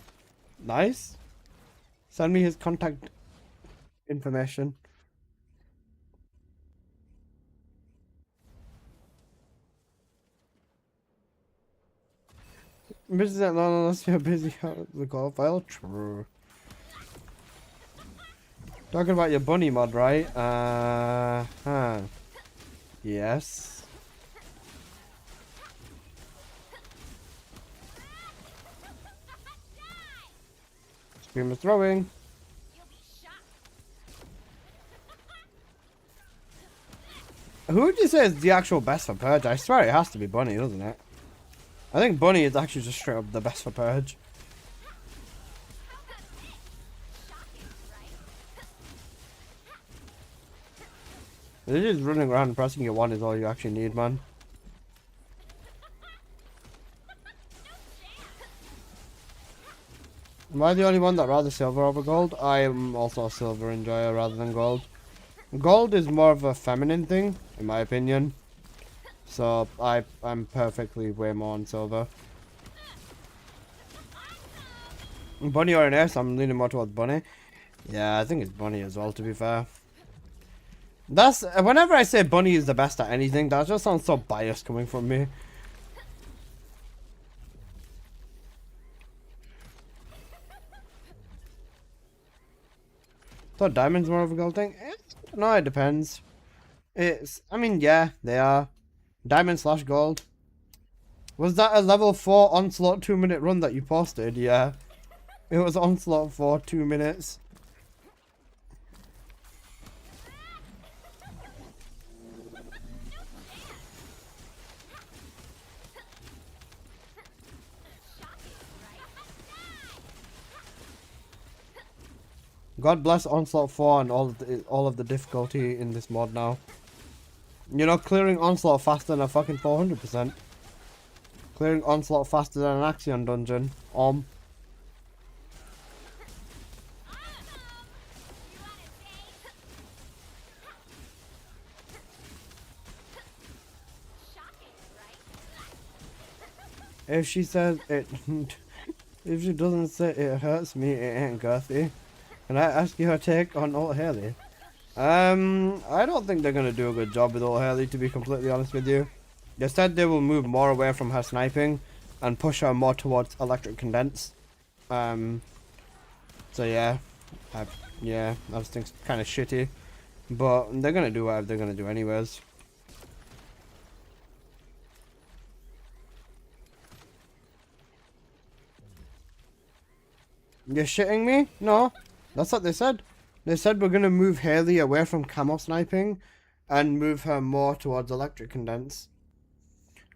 nice. Send me his contact information. Busy that long unless you're busy on the call file. True. Talking about your bunny mod, right? Huh. Yes. Screamer throwing. Who would you say is the actual best for Purge? I swear it has to be Bunny, doesn't it? I think Bunny is actually just straight up the best for Purge. Just running around and pressing your one is all you actually need, man. Am I the only one that rather silver over gold? I am also a silver enjoyer rather than gold. Gold is more of a feminine thing, in my opinion. So I'm perfectly way more on silver. Bunny or an S? I'm leaning more towards Bunny. Yeah, I think it's Bunny as well, to be fair. That's whenever I say Bunny is the best at anything, that just sounds so biased coming from me. Thought diamonds more of a gold thing? No, it depends. I mean, yeah, they are. Diamond / gold. Was that a level 4 Onslaught 2-minute run that you posted? Yeah. It was Onslaught for 2 minutes. God bless Onslaught 4 and all of the difficulty in this mod now. You know, clearing Onslaught faster than a fucking 400%. Clearing Onslaught faster than an Axion dungeon. If she says it, if she doesn't say it hurts me, it ain't girthy. Can I ask you her take on Old Haley? I don't think they're gonna do a good job with Old Haley, to be completely honest with you. They said they will move more away from her sniping and push her more towards electric condense. So yeah, I just think it's kind of shitty, but they're gonna do whatever they're gonna do anyways. You're shitting me? No, that's what they said. They said we're gonna move Haley away from camo sniping and move her more towards electric condense.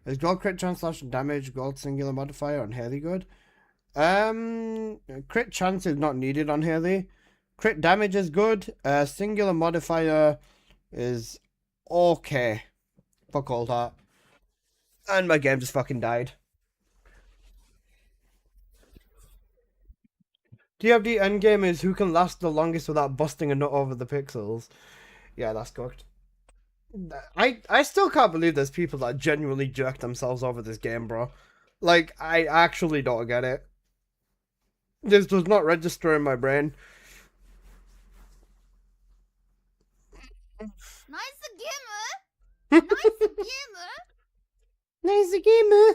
Is gold crit chance / damage gold singular modifier on Haley good? Crit chance is not needed on Haley. Crit damage is good. Singular modifier is okay for Cold Heart. And my game just fucking died. TFD endgame is who can last the longest without busting a nut over the pixels. Yeah, that's cooked. I still can't believe there's people that genuinely jerk themselves over this game, bro. Like, I actually don't get it. This does not register in my brain. Nice gamer. Nice gamer. Nice gamer.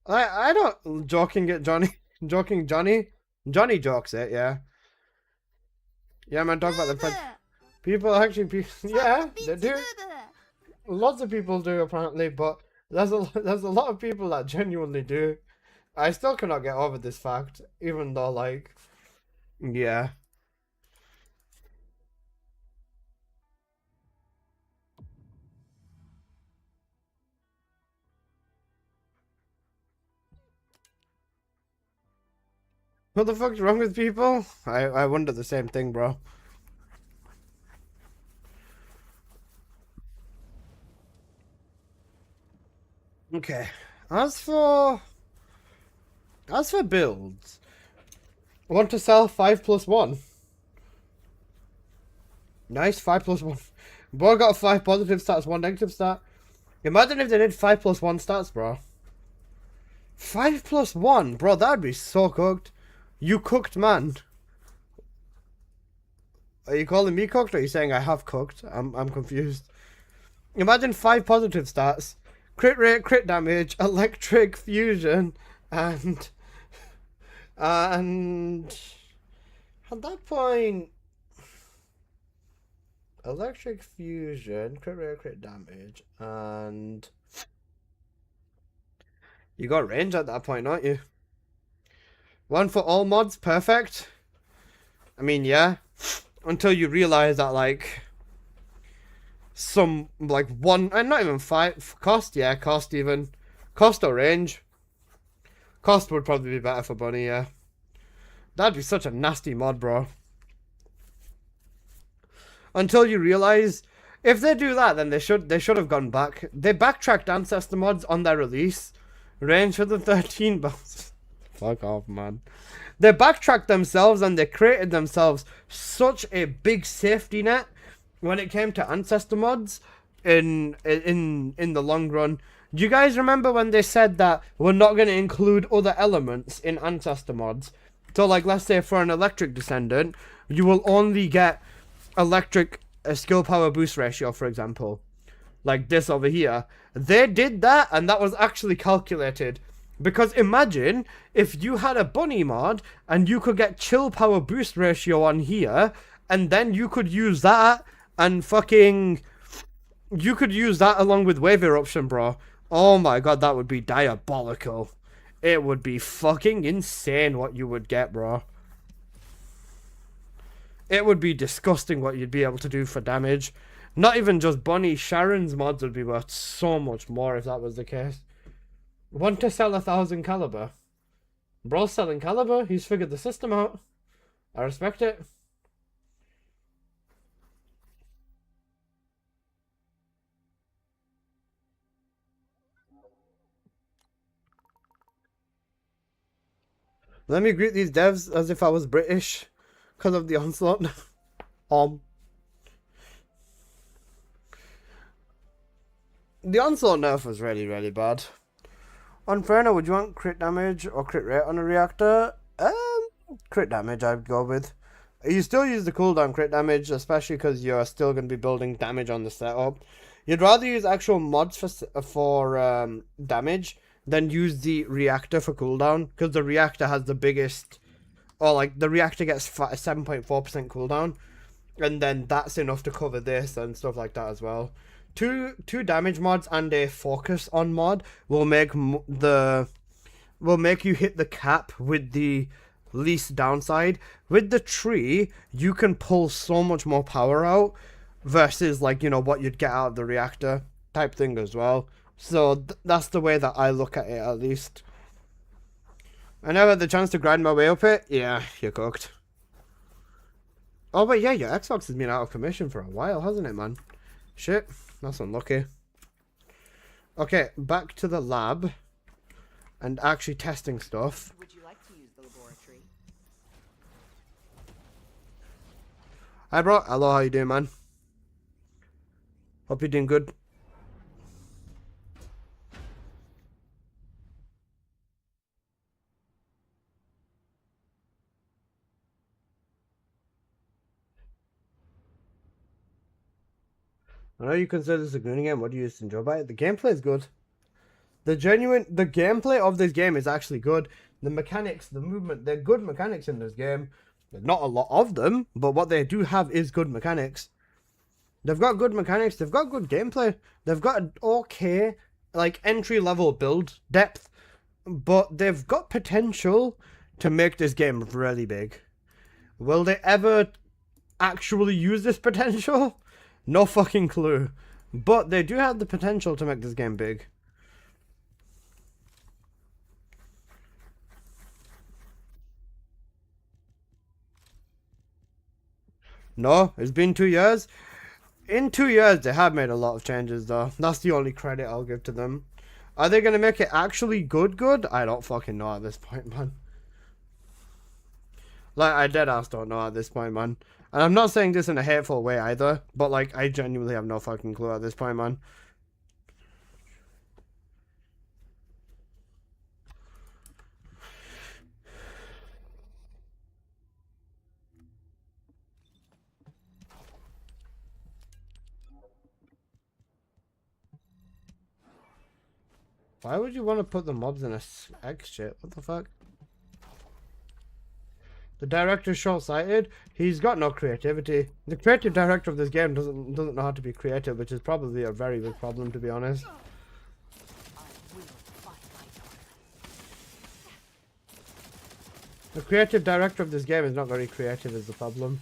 I don't joking at Johnny. Joking Johnny. Johnny jokes it, yeah. Yeah, man, talk about the people actually. Yeah, they do. Lots of people do apparently, but there's a lot of people that genuinely do. I still cannot get over this fact, even though, like, yeah. What the fuck's wrong with people? I wonder the same thing, bro. Okay. As for builds, want to sell 5+1. Nice, 5+1. Boy got 5 positive stats, 1 negative stat. Imagine if they did 5+1 stats, bro. 5+1, bro, that'd be so cooked. You cooked, man. Are you calling me cooked, or are you saying I have cooked? I'm confused. Imagine 5 positive stats, crit rate, crit damage, electric fusion, and at that point, electric fusion, crit rate, crit damage, and you got range at that point, don't you? One for all mods, perfect. I mean, yeah, until you realize that, like, some, like, one, and not even 5, cost, yeah, cost even. Cost or range. Cost would probably be better for Bunny, yeah. That'd be such a nasty mod, bro. Until you realize, if they do that, then they should have gone back. They backtracked Ancestor mods on their release. Range for the 13 bells. Fuck off, man. They backtracked themselves and they created themselves such a big safety net when it came to Ancestor mods in the long run. Do you guys remember when they said that we're not going to include other elements in Ancestor mods? So, like, let's say for an electric descendant, you will only get electric skill power boost ratio, for example. Like this over here. They did that, and that was actually calculated. Because imagine if you had a Bunny mod and you could get chill power boost ratio on here, and then you could use that and fucking... You could use that along with wave eruption, bro. Oh my god, that would be diabolical. It would be fucking insane what you would get, bro. It would be disgusting what you'd be able to do for damage. Not even just Bunny, Sharon's mods would be worth so much more if that was the case. Want to sell 1,000 caliber? Bro's selling caliber. He's figured the system out. I respect it. Let me greet these devs as if I was British because of the onslaught. The onslaught nerf was really, really bad. On Frena, would you want crit damage or crit rate on a reactor? Crit damage I'd go with. You still use the cooldown crit damage, especially because you're still going to be building damage on the setup. You'd rather use actual mods for damage than use the reactor for cooldown, because the reactor has the biggest, or like the reactor gets 7.4% cooldown, and then that's enough to cover this and stuff like that as well. Two damage mods and a focus on mod will make you hit the cap with the least downside. With the tree, you can pull so much more power out versus, like, you know, what you'd get out of the reactor type thing as well. So that's the way that I look at it, at least. I never had the chance to grind my way up it. Yeah, you're cooked. Oh, but yeah, your Xbox has been out of commission for a while, hasn't it, man? Shit, that's unlucky. Okay, back to the lab and actually testing stuff. Would you like to use the laboratory? Hi, bro. Hello, how you doing, man? Hope you're doing good. I know you consider this a good game. What do you used to enjoy about it? The gameplay is good. The gameplay of this game is actually good. The mechanics, the movement, they're good mechanics in this game. There's not a lot of them, but what they do have is good mechanics. They've got good mechanics. They've got good gameplay. They've got an okay, like, entry-level build depth, but they've got potential to make this game really big. Will they ever actually use this potential? No fucking clue. But they do have the potential to make this game big. No, it's been 2 years. In 2 years, they have made a lot of changes, though. That's the only credit I'll give to them. Are they gonna make it actually good? I don't fucking know at this point, man. Like, I deadass don't know at this point, man. And I'm not saying this in a hateful way either, but like, I genuinely have no fucking clue at this point, man. Why would you want to put the mobs in a X shit? What the fuck? The director's short-sighted. He's got no creativity. The creative director of this game doesn't know how to be creative, which is probably a very big problem, to be honest. The creative director of this game is not very creative, is the problem.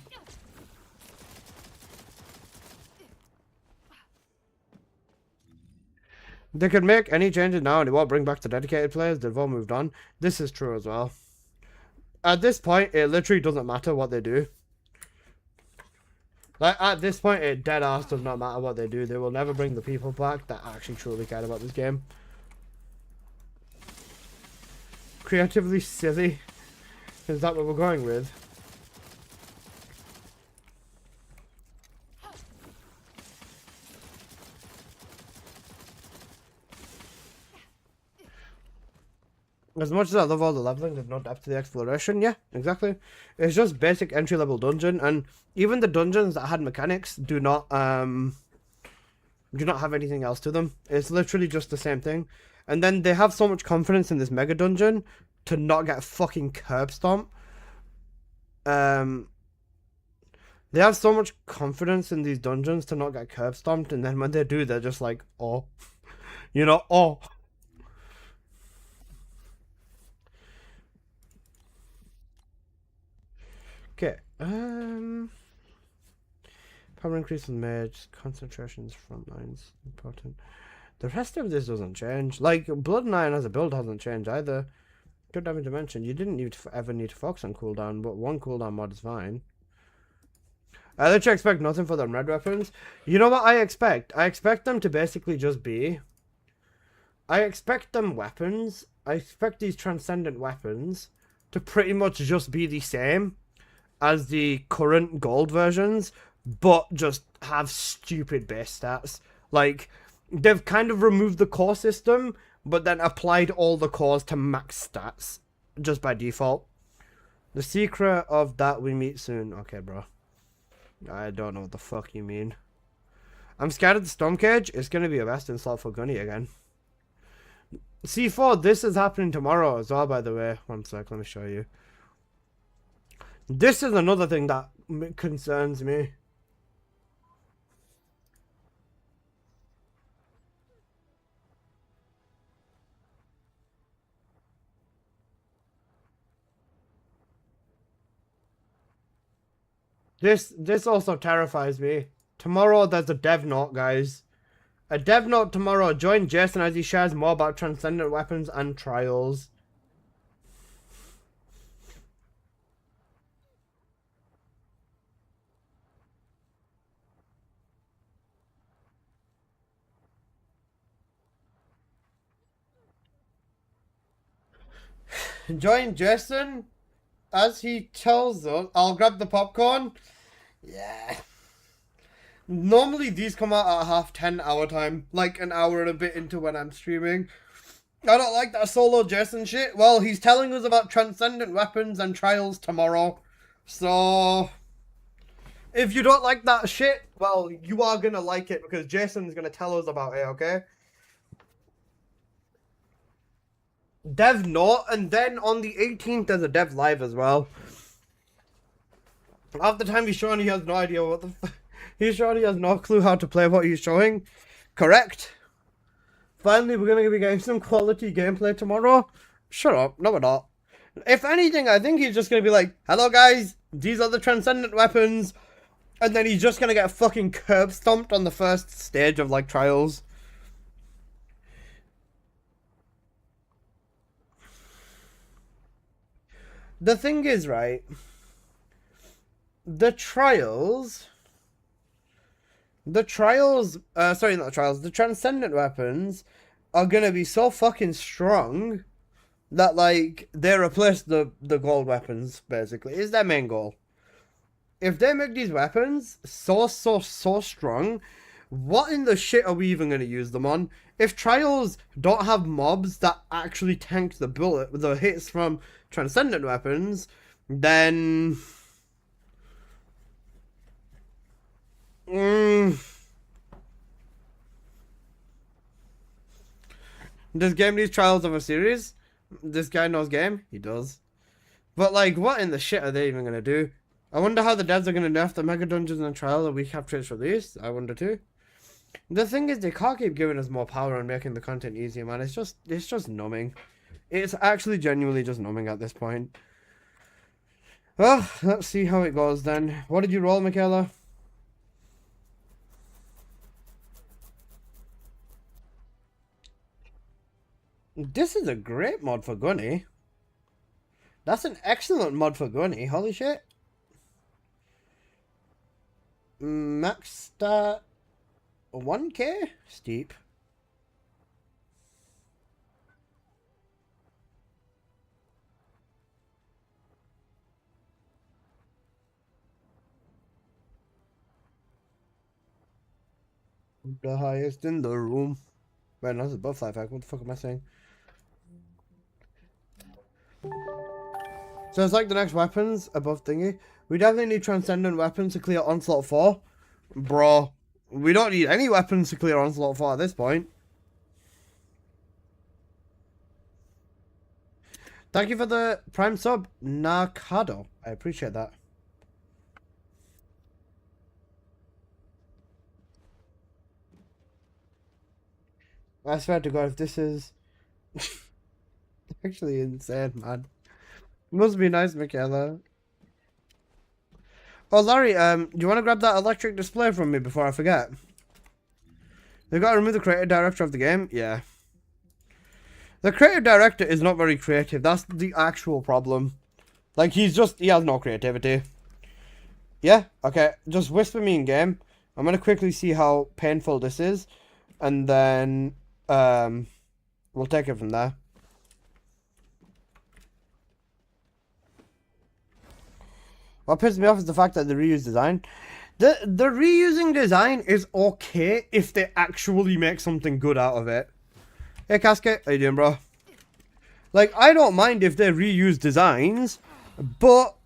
They could make any changes now and it won't bring back the dedicated players. They've all moved on. This is true as well. At this point, it literally doesn't matter what they do. Like, at this point, it dead ass does not matter what they do. They will never bring the people back that actually truly care about this game. Creatively silly. Is that what we're going with? As much as I love all the leveling, there's no depth to the exploration. Yeah, exactly. It's just basic entry-level dungeon, and even the dungeons that had mechanics do not have anything else to them. It's literally just the same thing. And then they have so much confidence in this mega dungeon to not get fucking curb stomped. They have so much confidence in these dungeons to not get curb stomped, and then when they do, they're just like, oh, you know, oh. Okay, power increase in mage, concentrations, front lines, important. The rest of this doesn't change. Like, Blood and Iron as a build hasn't changed either. Good damage to mention, you didn't ever need to focus on cooldown, but one cooldown mod is fine. I literally expect nothing for them red weapons. You know what I expect? I expect them to basically just be... I expect them weapons. I expect these transcendent weapons to pretty much just be the same as the current gold versions, but just have stupid base stats. Like, they've kind of removed the core system, but then applied all the cores to max stats, just by default. The secret of that we meet soon. Okay, bro. I don't know what the fuck you mean. I'm scared of the Storm Cage. It's going to be a best in slot for Gunny again. C4, this is happening tomorrow as well, by the way. One sec, let me show you. This is another thing that concerns me. This also terrifies me. Tomorrow there's a dev note, guys. A dev note tomorrow. Join Jason as he shares more about transcendent weapons and trials. Join Jason as he tells us. I'll grab the popcorn. Yeah. Normally these come out at 10:30 our time. Like an hour and a bit into when I'm streaming. I don't like that solo Jason shit. Well, he's telling us about transcendent weapons and trials tomorrow. So... if you don't like that shit, well, you are gonna like it because Jason's gonna tell us about it, okay? Dev note, and then on the 18th there's a dev live as well. Half the time he's showing he has no idea what the he's showing he has no clue how to play what he's showing. Correct. Finally, we're gonna be getting some quality gameplay tomorrow. Shut up, no we're not. If anything, I think he's just gonna be like, hello guys, these are the transcendent weapons, and then he's just gonna get fucking curb stomped on the first stage of like trials. The thing is, right, the transcendent weapons are gonna be so fucking strong that like they replace the gold weapons. Basically, is their main goal. If they make these weapons so strong, what in the shit are we even gonna use them on? If Trials don't have mobs that actually tank the hits from Transcendent weapons, then Does game need Trials of a series? This guy knows game? He does. But like, what in the shit are they even gonna do? I wonder how the devs are gonna nerf the Mega Dungeons and Trial a week after its release. I wonder too. The thing is, they can't keep giving us more power and making the content easier, man. It's just numbing. It's actually genuinely just numbing at this point. Well, let's see how it goes then. What did you roll, Michaela? This is a great mod for Gunny. That's an excellent mod for Gunny. Holy shit. Max stat 1k? Steep. The highest in the room. Wait, no, that's above 5. What the fuck am I saying? So it's like the next weapons above thingy. We definitely need Transcendent weapons to clear Onslaught 4. Bro, we don't need any weapons to clear Onslaught 4 at this point. Thank you for the Prime sub, Narcado. I appreciate that. I swear to God, if this is actually insane, man. Must be nice, Michaela. Oh, Larry, do you want to grab that electric display from me before I forget? They got to remove the creative director of the game? Yeah. The creative director is not very creative. That's the actual problem. Like, he has no creativity. Yeah? Okay, just whisper me in game. I'm going to quickly see how painful this is. And then, we'll take it from there. What pisses me off is the fact that they reuse design. The reusing design is okay if they actually make something good out of it. Hey Casket, how you doing, bro? Like, I don't mind if they reuse designs, but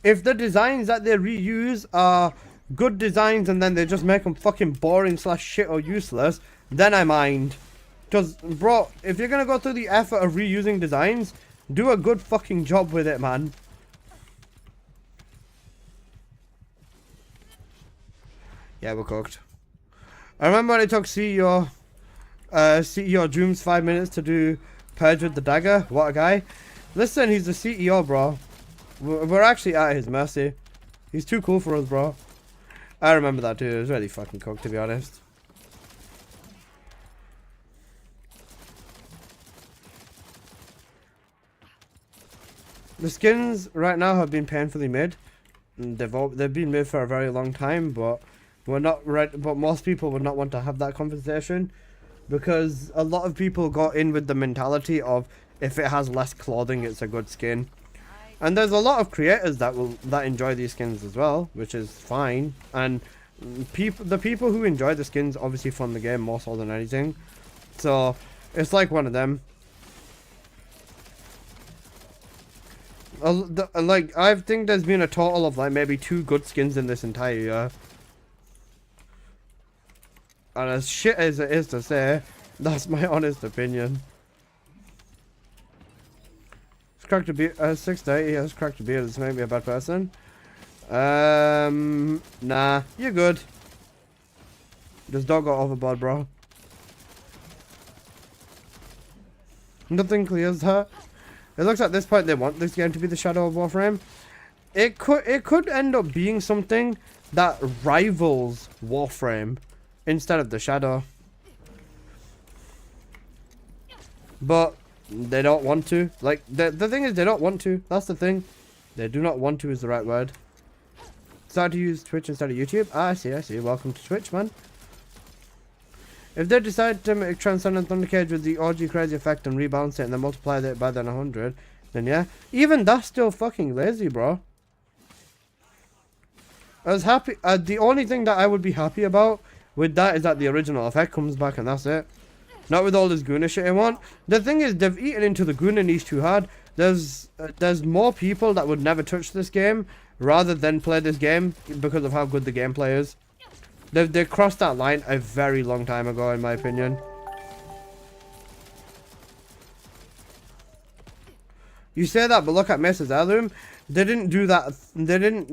if the designs that they reuse are good designs and then they just make them fucking boring / shit or useless, then I mind. Because, bro, if you're gonna go through the effort of reusing designs, do a good fucking job with it, man. Yeah, we're cooked. I remember when it took CEO Dooms 5 minutes to do Purge with the dagger. What a guy. Listen, he's the CEO, bro. We're actually at his mercy. He's too cool for us, bro. I remember that too. It was really fucking cooked, to be honest. The skins right now have been painfully made. They've been made for a very long time, but we're not right. But most people would not want to have that conversation because a lot of people got in with the mentality of if it has less clothing, it's a good skin. And there's a lot of creators that enjoy these skins as well, which is fine. And the people who enjoy the skins obviously fund the game more so than anything. So it's like one of them. Like, I think there's been a total of like maybe 2 good skins in this entire year. And as shit as it is to say, that's my honest opinion. It's cracked a beard. 630 has cracked a beard. This may be a bad person. Nah, you're good. Just don't go overboard, bro. Nothing clears her. It looks like at this point they want this game to be the Shadow of Warframe. It could end up being something that rivals Warframe instead of the Shadow. But they don't want to. Like, the thing is, they don't want to. That's the thing. They do not want to is the right word. Started to use Twitch instead of YouTube. Ah, I see. Welcome to Twitch, man. If they decide to make Transcendent Thundercage with the OG crazy effect and rebalance it and then multiply it by then 100, then yeah. Even that's still fucking lazy, bro. I was happy. The only thing that I would be happy about with that is that the original effect comes back and that's it. Not with all this Guna shit I want. The thing is, they've eaten into the Guna niche too hard. There's more people that would never touch this game rather than play this game because of how good the gameplay is. They crossed that line a very long time ago, in my opinion. You say that, but look at Mrs. Heirloom. They didn't do that. They didn't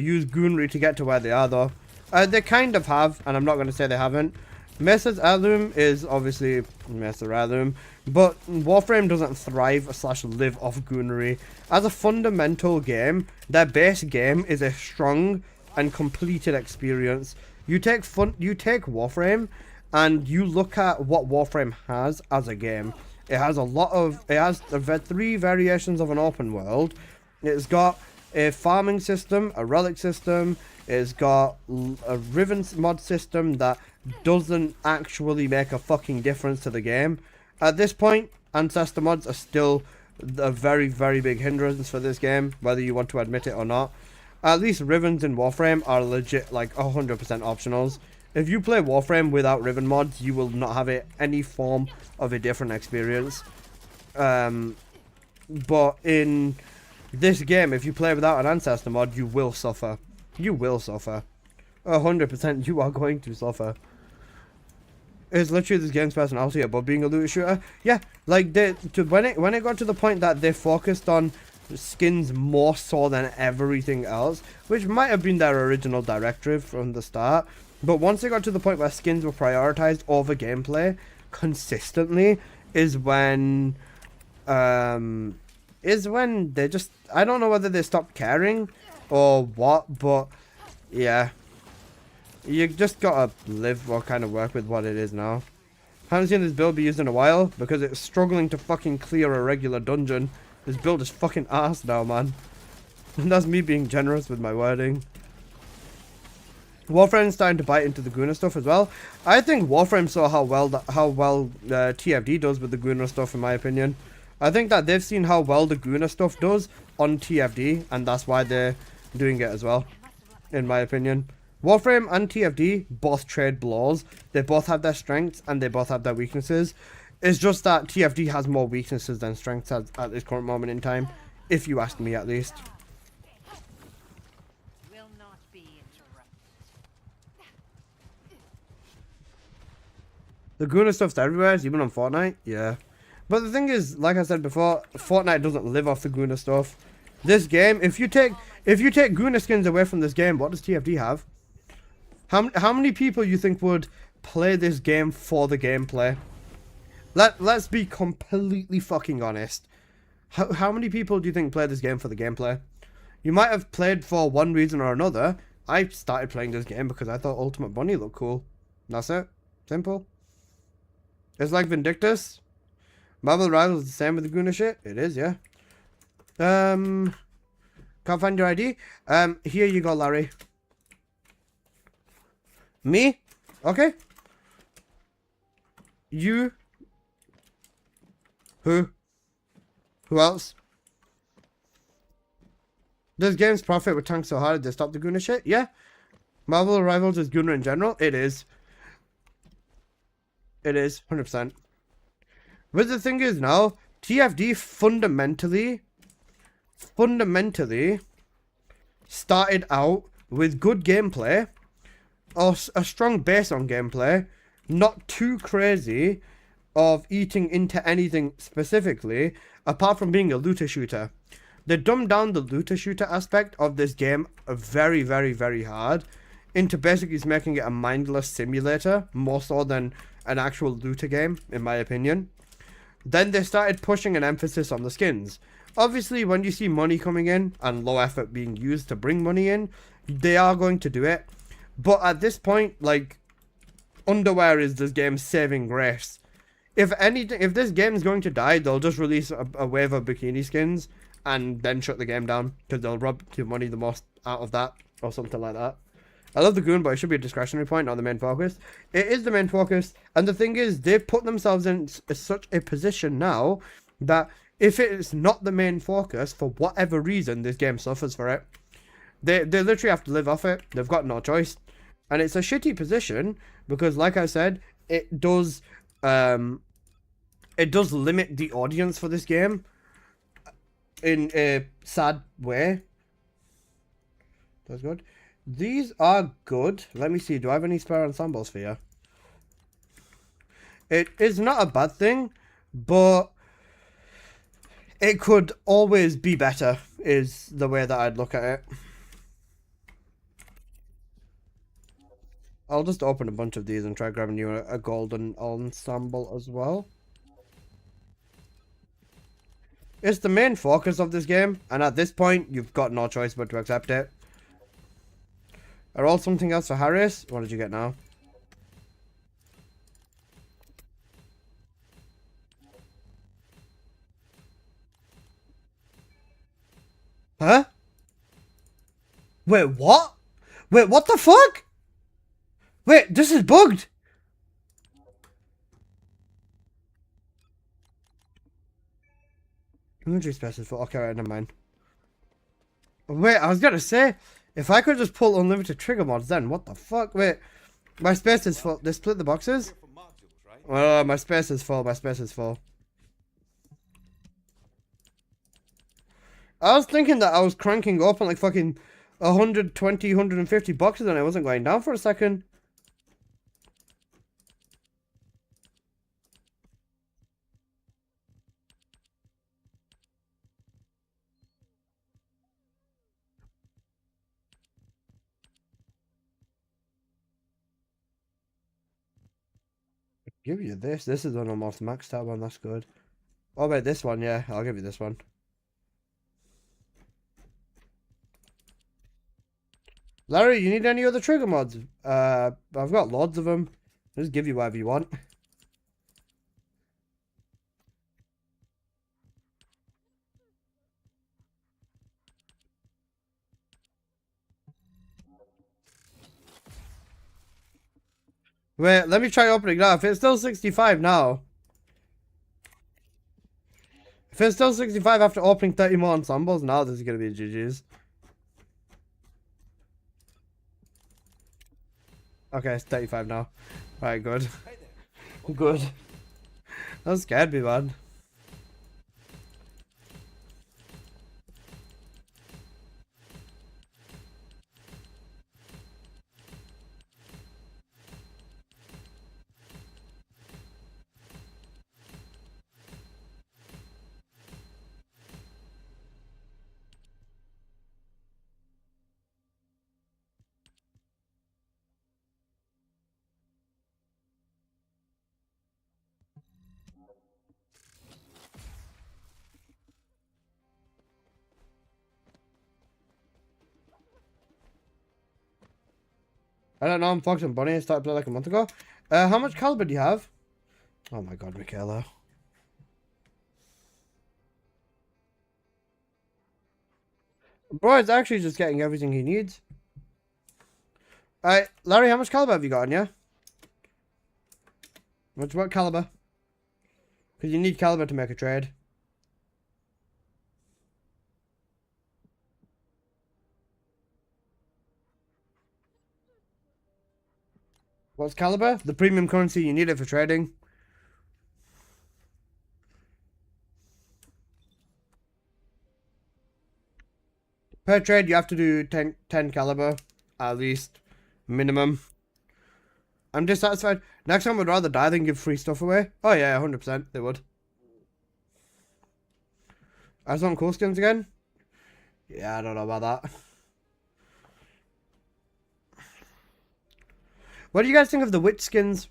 use Goonry to get to where they are, though. They kind of have, and I'm not going to say they haven't. Mrs. Heirloom is obviously Mrs. Heirloom, but Warframe doesn't thrive / live off Goonery. As a fundamental game, their base game is a strong and completed experience. You take Warframe, and you look at what Warframe has as a game. It has the 3 variations of an open world. It's got a farming system, a relic system. It's got a Riven mod system that doesn't actually make a fucking difference to the game. At this point, Ancestor mods are still a very, very big hindrance for this game, whether you want to admit it or not. At least Rivens in Warframe are legit like 100% optionals. If you play Warframe without Riven mods, you will not have any form of a different experience. But in this game, if you play without an Ancestor mod, you will suffer. You will suffer. 100% you are going to suffer. It's literally this game's personality above being a looter shooter. Yeah, like when it got to the point that they focused on skins more so than everything else, which might have been their original directive from the start, but once it got to the point where skins were prioritized over gameplay consistently, is when they just, I don't know whether they stopped caring or what, but yeah, you just gotta live or kind of work with what it is now. Haven't seen this build be used in a while because it's struggling to fucking clear a regular dungeon. This build is fucking ass now, man. And that's me being generous with my wording. Warframe's starting to bite into the Guna stuff as well. I think Warframe saw how well TFD does with the Guna stuff, in my opinion. I think that they've seen how well the Guna stuff does on TFD, and that's why they're doing it as well, in my opinion. Warframe and TFD both trade blows. They both have their strengths and they both have their weaknesses. It's just that TFD has more weaknesses than strengths at this current moment in time, if you ask me at least. Will not be interrupted. The Guna stuff's everywhere, even on Fortnite, yeah. But the thing is, like I said before, Fortnite doesn't live off the Guna stuff. This game, if you take Guna skins away from this game, what does TFD have? How many people you think would play this game for the gameplay? Let's be completely fucking honest. How many people do you think play this game for the gameplay? You might have played for one reason or another. I started playing this game because I thought Ultimate Bunny looked cool. That's it. Simple. It's like Vindictus. Marvel Rivals is the same with the Guna shit. It is, yeah. Can't find your ID. Here you go, Larry. Me? Okay. You? Who? Who else? Does games profit with tanks so hard they stop the Guna shit? Yeah. Marvel Rivals is Guna in general? It is. It is, 100%. But the thing is now, TFD fundamentally started out with good gameplay, or a strong base on gameplay, not too crazy of eating into anything specifically, apart from being a looter shooter. They dumbed down the looter shooter aspect of this game very, very, very hard into basically just making it a mindless simulator, more so than an actual looter game, in my opinion. Then they started pushing an emphasis on the skins. Obviously, when you see money coming in and low effort being used to bring money in, they are going to do it. But at this point, like, underwear is this game's saving grace. If anything, if this game is going to die, they'll just release a wave of bikini skins and then shut the game down because they'll rob your money the most out of that or something like that. I love the goon, but it should be a discretionary point, not the main focus. It is the main focus, and the thing is, they've put themselves in such a position now that if it is not the main focus, for whatever reason, this game suffers for it. They literally have to live off it. They've got no choice. And it's a shitty position, because like I said, it does limit the audience for this game in a sad way. That's good. These are good. Let me see. Do I have any spare ensembles for you? It is not a bad thing, but it could always be better, is the way that I'd look at it. I'll just open a bunch of these and try grabbing you a golden ensemble as well. It's the main focus of this game, and at this point, you've got no choice but to accept it. Are all something else for Harris? What did you get now? Huh? Wait, what? Wait, what the fuck? Wait, this is bugged. Inventory space is full. Okay, right, never mind. Wait, I was gonna say, if I could just pull unlimited trigger mods, then what the fuck? Wait, my space is full. They split the boxes? Oh, my space is full. My space is full. I was thinking that I was cranking open like fucking 120, 150 boxes and I wasn't going down for a second. Give you this. This is an almost maxed out one. That's good. Oh, wait, this one. Yeah, I'll give you this one. Larry, you need any other trigger mods? I've got loads of them. I'll just give you whatever you want. Wait, let me try opening that. If it's still 65 now. If it's still 65 after opening 30 more ensembles, now this is going to be GG's. Okay, it's 35 now. Alright, good. Good. That scared me, man. I don't know, I'm Fox and Bonnie. I started playing like a month ago. How much caliber do you have? Oh my god, Michaela. Bro, it's actually just getting everything he needs. Alright, Larry, how much caliber have you got on you? What caliber? Because you need caliber to make a trade. What's caliber? The premium currency, you need it for trading. Per trade, you have to do 10 caliber, at least, minimum. I'm dissatisfied. Next time, I'd rather die than give free stuff away. Oh yeah, 100%, they would. I just want cool skins again? Yeah, I don't know about that. What do you guys think of the witch skins?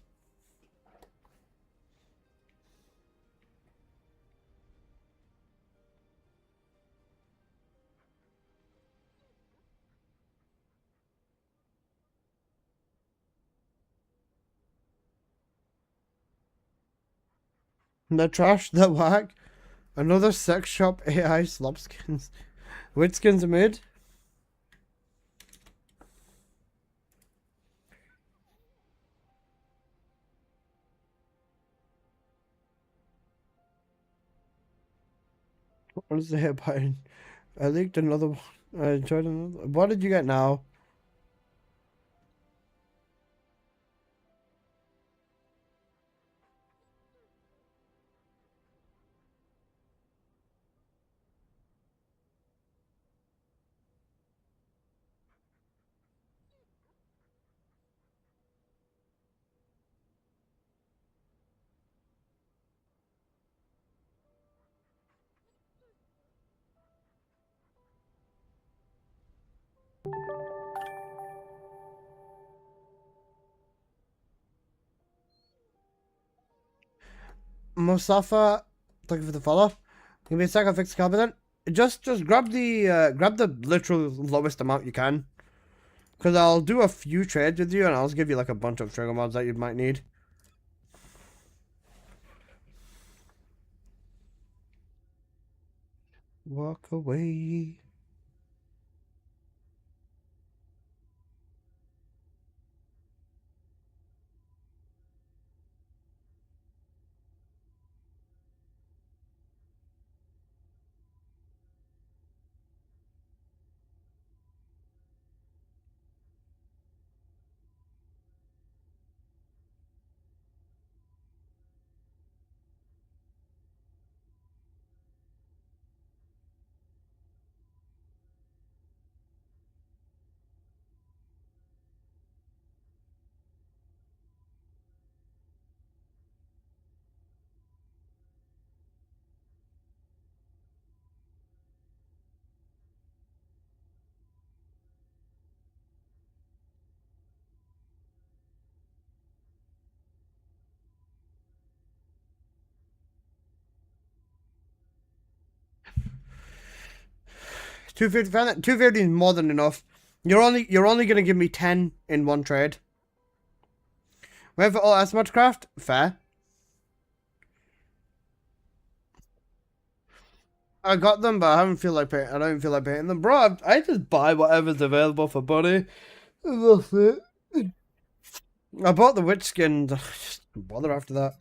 The trash, the whack. Another sex shop AI slop skins. Witch skins are mid. What is the hit button? I leaked another one. I tried another. What did you get now? Mustafa, thank you for the follow. Give me a second, fix the cabinet. Just grab the literal lowest amount you can. Because I'll do a few trades with you and I'll give you like a bunch of trigger mods that you might need. Walk away. $250 is more than enough. You're only gonna give me 10 in one trade. Wait for all Asmodcraft? Fair. I got them, but I don't feel like painting them. Bro, I just buy whatever's available for Buddy. That's it. I bought the witch skin. Just bother after that.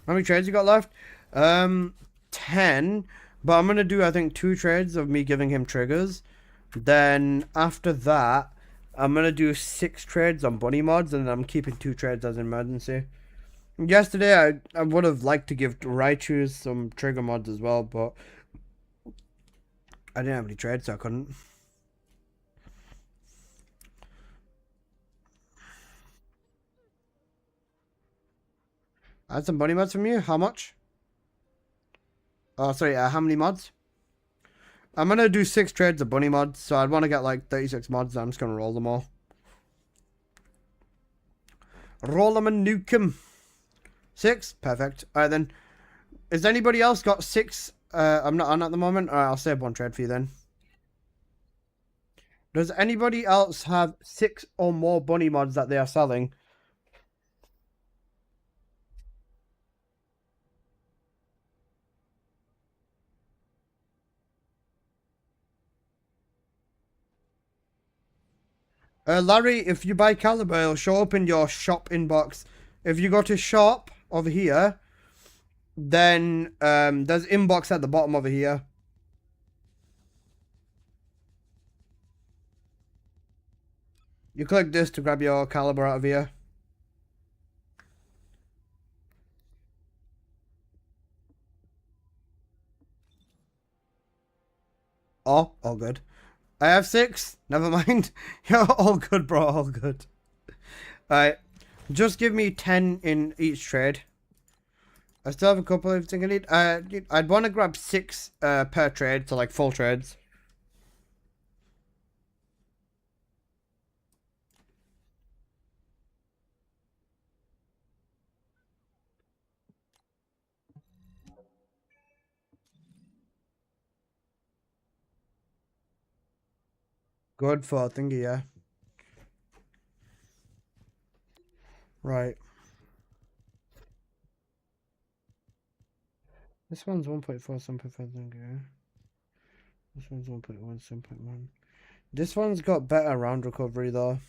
How many trades you got left? 10. But I'm gonna do, I think, 2 trades of me giving him triggers. Then after that, I'm gonna do 6 trades on bunny mods, and I'm keeping 2 trades as emergency. Yesterday, I would have liked to give Raichu some trigger mods as well, but I didn't have any trades, so I couldn't. I had some bunny mods from you. How much? Oh, sorry. How many mods? I'm gonna do 6 trades of bunny mods, so I'd want to get like 36 mods. I'm just gonna roll them all. Roll them and nuke them. 6, perfect. All right then. Has anybody else got 6? I'm not on at the moment. All right, I'll save 1 trade for you then. Does anybody else have 6 or more bunny mods that they are selling? Larry, if you buy Caliber, it'll show up in your shop inbox. If you go to shop over here, then there's inbox at the bottom over here. You click this to grab your Caliber out of here. Oh, all good. I have 6. Never mind. You're all good, bro. All good. Alright. Just give me 10 in each trade. I still have a couple of things I need. I'd want to grab 6 per trade, so like full trades. Good for thingy, yeah. Right. This one's 1.4, 7.5 thingy. This one's 1.1, 7.1. This one's got better round recovery though.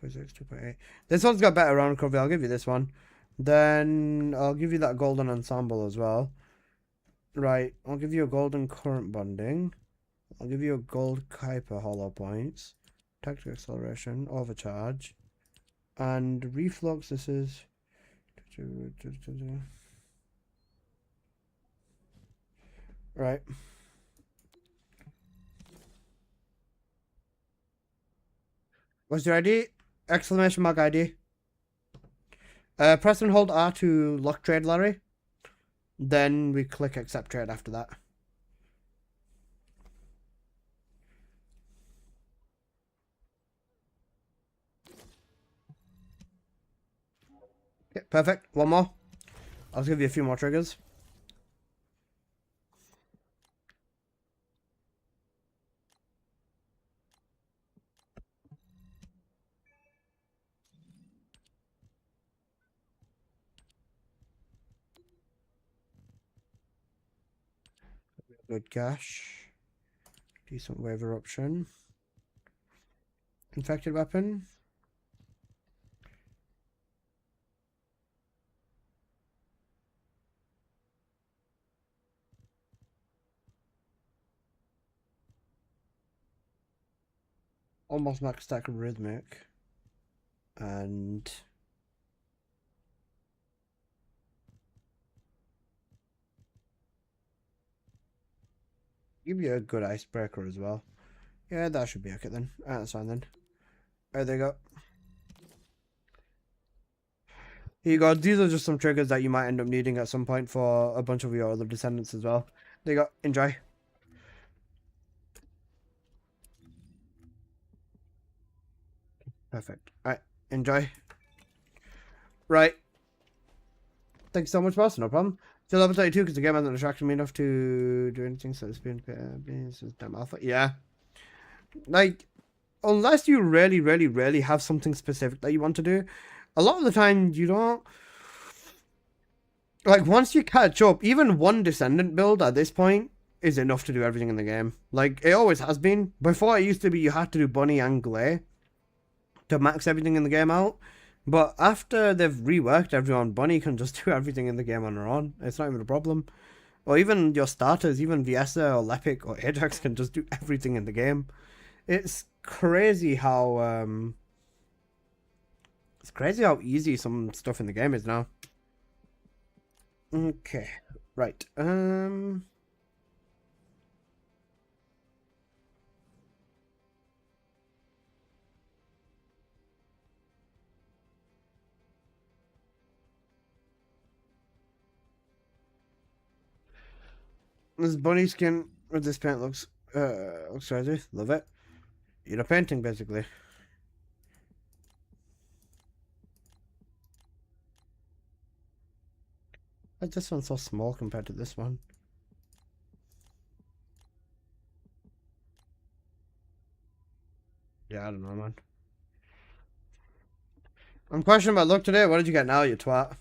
2.6, 2.8. This one's got better round recovery. I'll give you this one. Then I'll give you that golden ensemble as well. Right, I'll give you a golden current bonding. I'll give you a gold Kuiper hollow points. Tactical acceleration, overcharge. And reflux, this is... Right. What's your ID? Exclamation mark ID. Press and hold R to lock trade, Larry. Then we click accept trade after that. Okay, perfect. One more. I'll give you a few more triggers. Good cash. Decent wave eruption. Infected weapon. Almost max stack rhythmic. And give you a good icebreaker as well. Yeah, that should be okay then. That's fine then. There you go. Here you go. These are just some triggers that you might end up needing at some point for a bunch of your other descendants as well. There you go. Enjoy. Perfect. Alright. Enjoy. Right. Thank you so much, boss. No problem. Still level 32 because the game hasn't attracted me enough to do anything, so it's been damn alpha. Yeah. Like, unless you really have something specific that you want to do, a lot of the time you don't. Like, once you catch up, even one descendant build at this point is enough to do everything in the game. Like, it always has been. Before, it used to be you had to do Bunny and Glay to max everything in the game out. But after they've reworked everyone, Bunny can just do everything in the game on her own. It's not even a problem. Or even your starters, even Viessa or Lepic or Ajax can just do everything in the game. It's crazy how easy some stuff in the game is now. Okay, right. This bunny skin with this paint looks crazy. Love it. You're painting basically. Why is this one so small compared to this one? Yeah, I don't know, man. I'm questioning my look today. What did you get now, you twat?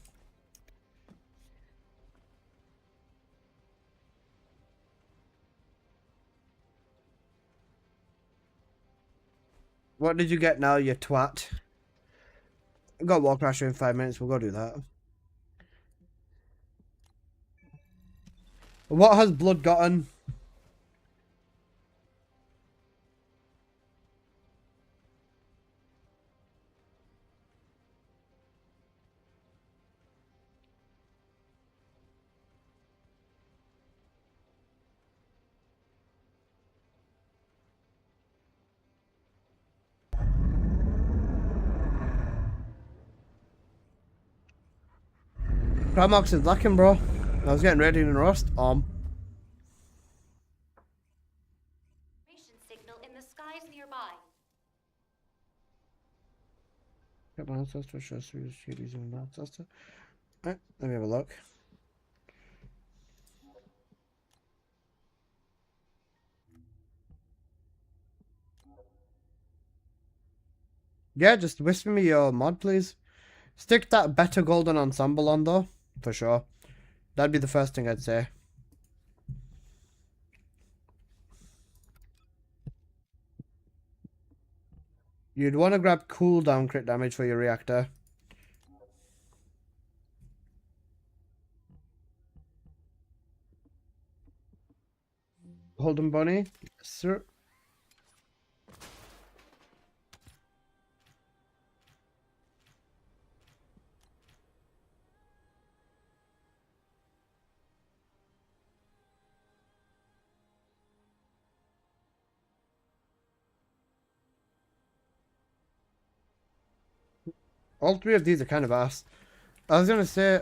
What did you get now, you twat? I've got Wall Crasher in 5 minutes. We'll go do that. What has Blood gotten? Primarchs is lacking, bro. I was getting ready to rust. Signal in the skies nearby. Get my ancestor shows through the street using my ancestor. Alright, let me have a look. Yeah, just whisper me your mod, please. Stick that better golden ensemble on though, for sure. That'd be the first thing I'd say. You'd want to grab cooldown crit damage for your reactor. Holden Bunny. Yes, sir. All three of these are kind of ass. I was gonna say,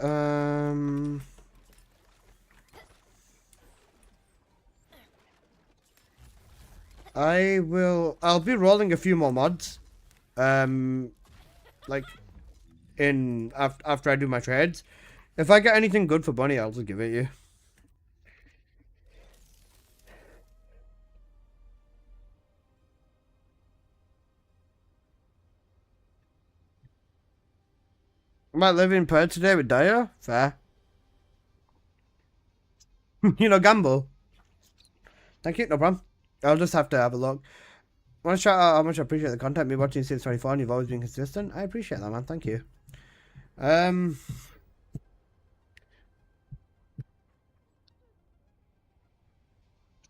I'll be rolling a few more mods. Like, after I do my trades. If I get anything good for Bunny, I'll just give it you. I might live in Perth today with Daya. Fair. You know, gamble. Thank you, no problem. I'll just have to have a look. I want to shout out how much I appreciate the content. Me watching since 24 and you've always been consistent. I appreciate that, man. Thank you. Do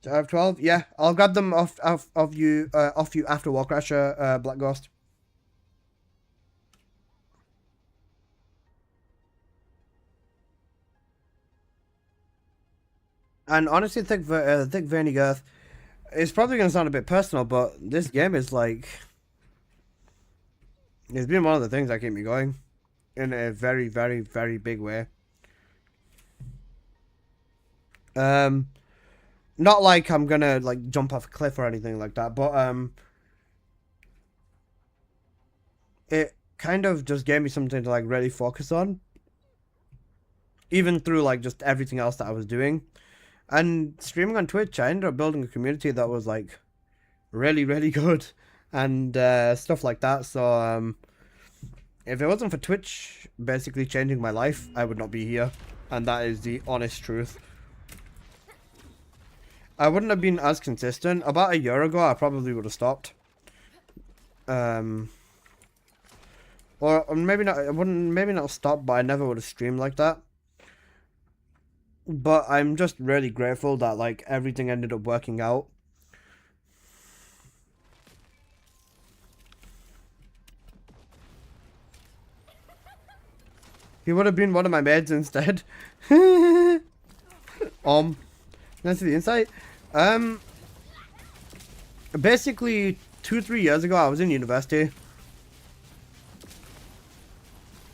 I have 12? Yeah, I'll grab them off you after Warcrasher, Black Ghost. And honestly, Thick Veiny Girth, it's probably going to sound a bit personal, but this game is like... It's been one of the things that keep me going. In a very, very, very big way. Not like I'm going to like jump off a cliff or anything like that, but it kind of just gave me something to like really focus on. Even through like just everything else that I was doing. And streaming on Twitch, I ended up building a community that was like really, really good and stuff like that. So if it wasn't for Twitch basically changing my life, I would not be here. And that is the honest truth. I wouldn't have been as consistent. About a year ago, I probably would have stopped. Or maybe not. I wouldn't. Maybe not stop, but I never would have streamed like that. But I'm just really grateful that like everything ended up working out. He would have been one of my maids instead. That's the insight. Basically 2-3 years ago, I was in university.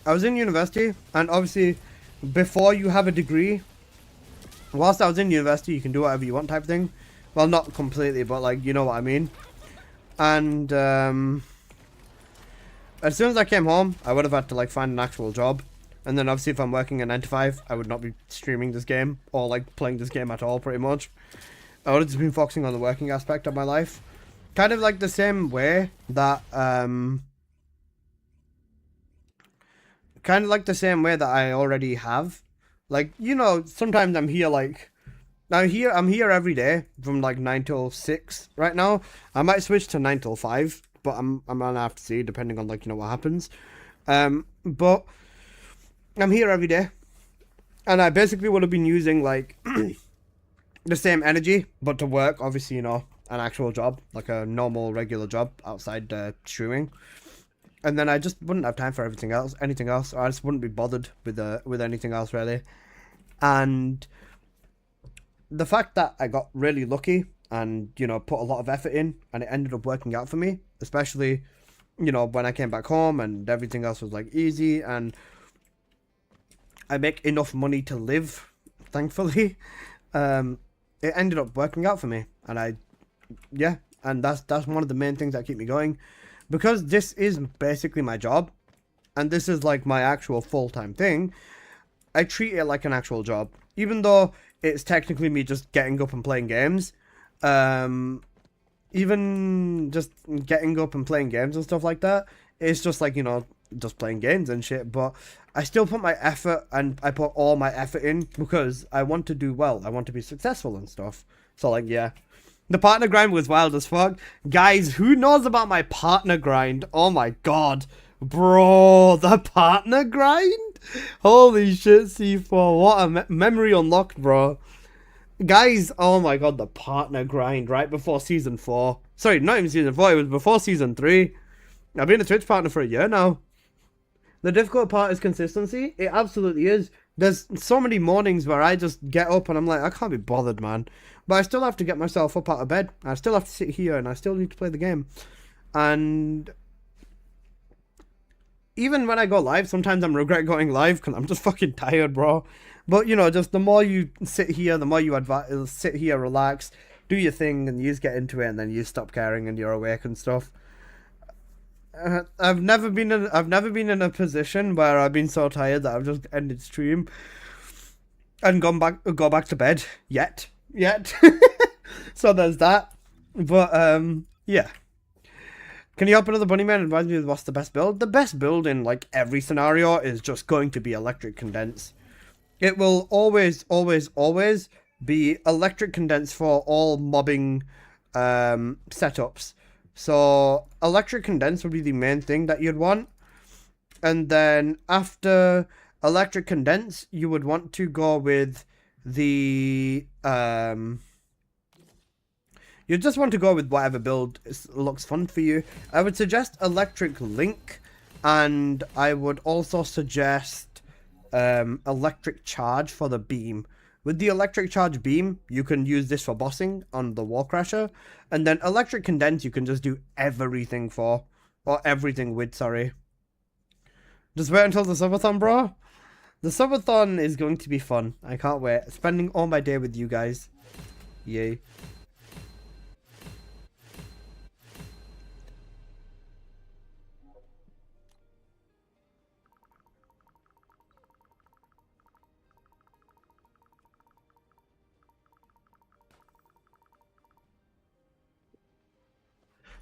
And obviously, before you have a degree, whilst I was in university, you can do whatever you want type thing. Well, not completely, but like, you know what I mean. And as soon as I came home, I would have had to like find an actual job. And then obviously if I'm working a 9 to 5, I would not be streaming this game or like playing this game at all pretty much. I would have just been focusing on the working aspect of my life. Kind of like the same way that I already have. Like, you know, sometimes I'm here like I'm here every day from like 9 till 6 right now. I might switch to 9 till 5, but I'm gonna have to see depending on like, you know, what happens. But I'm here every day. And I basically would have been using like the same energy, but to work, obviously, you know, an actual job, like a normal regular job outside streaming. And then I just wouldn't have time for anything else. Or I just wouldn't be bothered with anything else really. And the fact that I got really lucky and, you know, put a lot of effort in and it ended up working out for me, especially, you know, when I came back home and everything else was like easy and I make enough money to live, thankfully. It ended up working out for me. And and that's one of the main things that keep me going. Because this is basically my job, and this is like my actual full-time thing, I treat it like an actual job. Even though it's technically me just getting up and playing games, even just getting up and playing games and stuff like that, it's just like, you know, just playing games and shit. But I still put my effort, and I put all my effort in because I want to do well. I want to be successful and stuff. So like, yeah. The partner grind was wild as fuck. Guys, who knows about my partner grind? Oh my god. Bro, the partner grind? Holy shit, C4. What a memory unlocked, bro. Guys, oh my god, the partner grind right before season 4. Sorry, not even season 4, it was before season 3. I've been a Twitch partner for a year now. The difficult part is consistency. It absolutely is. There's so many mornings where I just get up and I'm like, I can't be bothered, man. But I still have to get myself up out of bed. I still have to sit here and I still need to play the game. And even when I go live, sometimes I'm regret going live because I'm just fucking tired, bro. But, you know, just the more you sit here, the more you sit here, relax, do your thing, and you just get into it, and then you stop caring and you're awake and stuff. I've never been in a position where I've been so tired that I've just ended stream and go back to bed yet. So there's that. But yeah. Can you help another bunny man advise me with what's the best build? The best build in like every scenario is just going to be electric condense. It will always be electric condense for all mobbing setups. So electric condense would be the main thing that you'd want. And then after electric condense, you would want to go with the you just want to go with whatever build looks fun for you. I would suggest electric link, and I would also suggest electric charge for the beam. With the electric charge beam, you can use this for bossing on the wall crasher, and then electric condense you can just do everything for, or everything with, sorry. Just wait until the subathon, bro. The subathon is going to be fun. I can't wait. Spending all my day with you guys. Yay.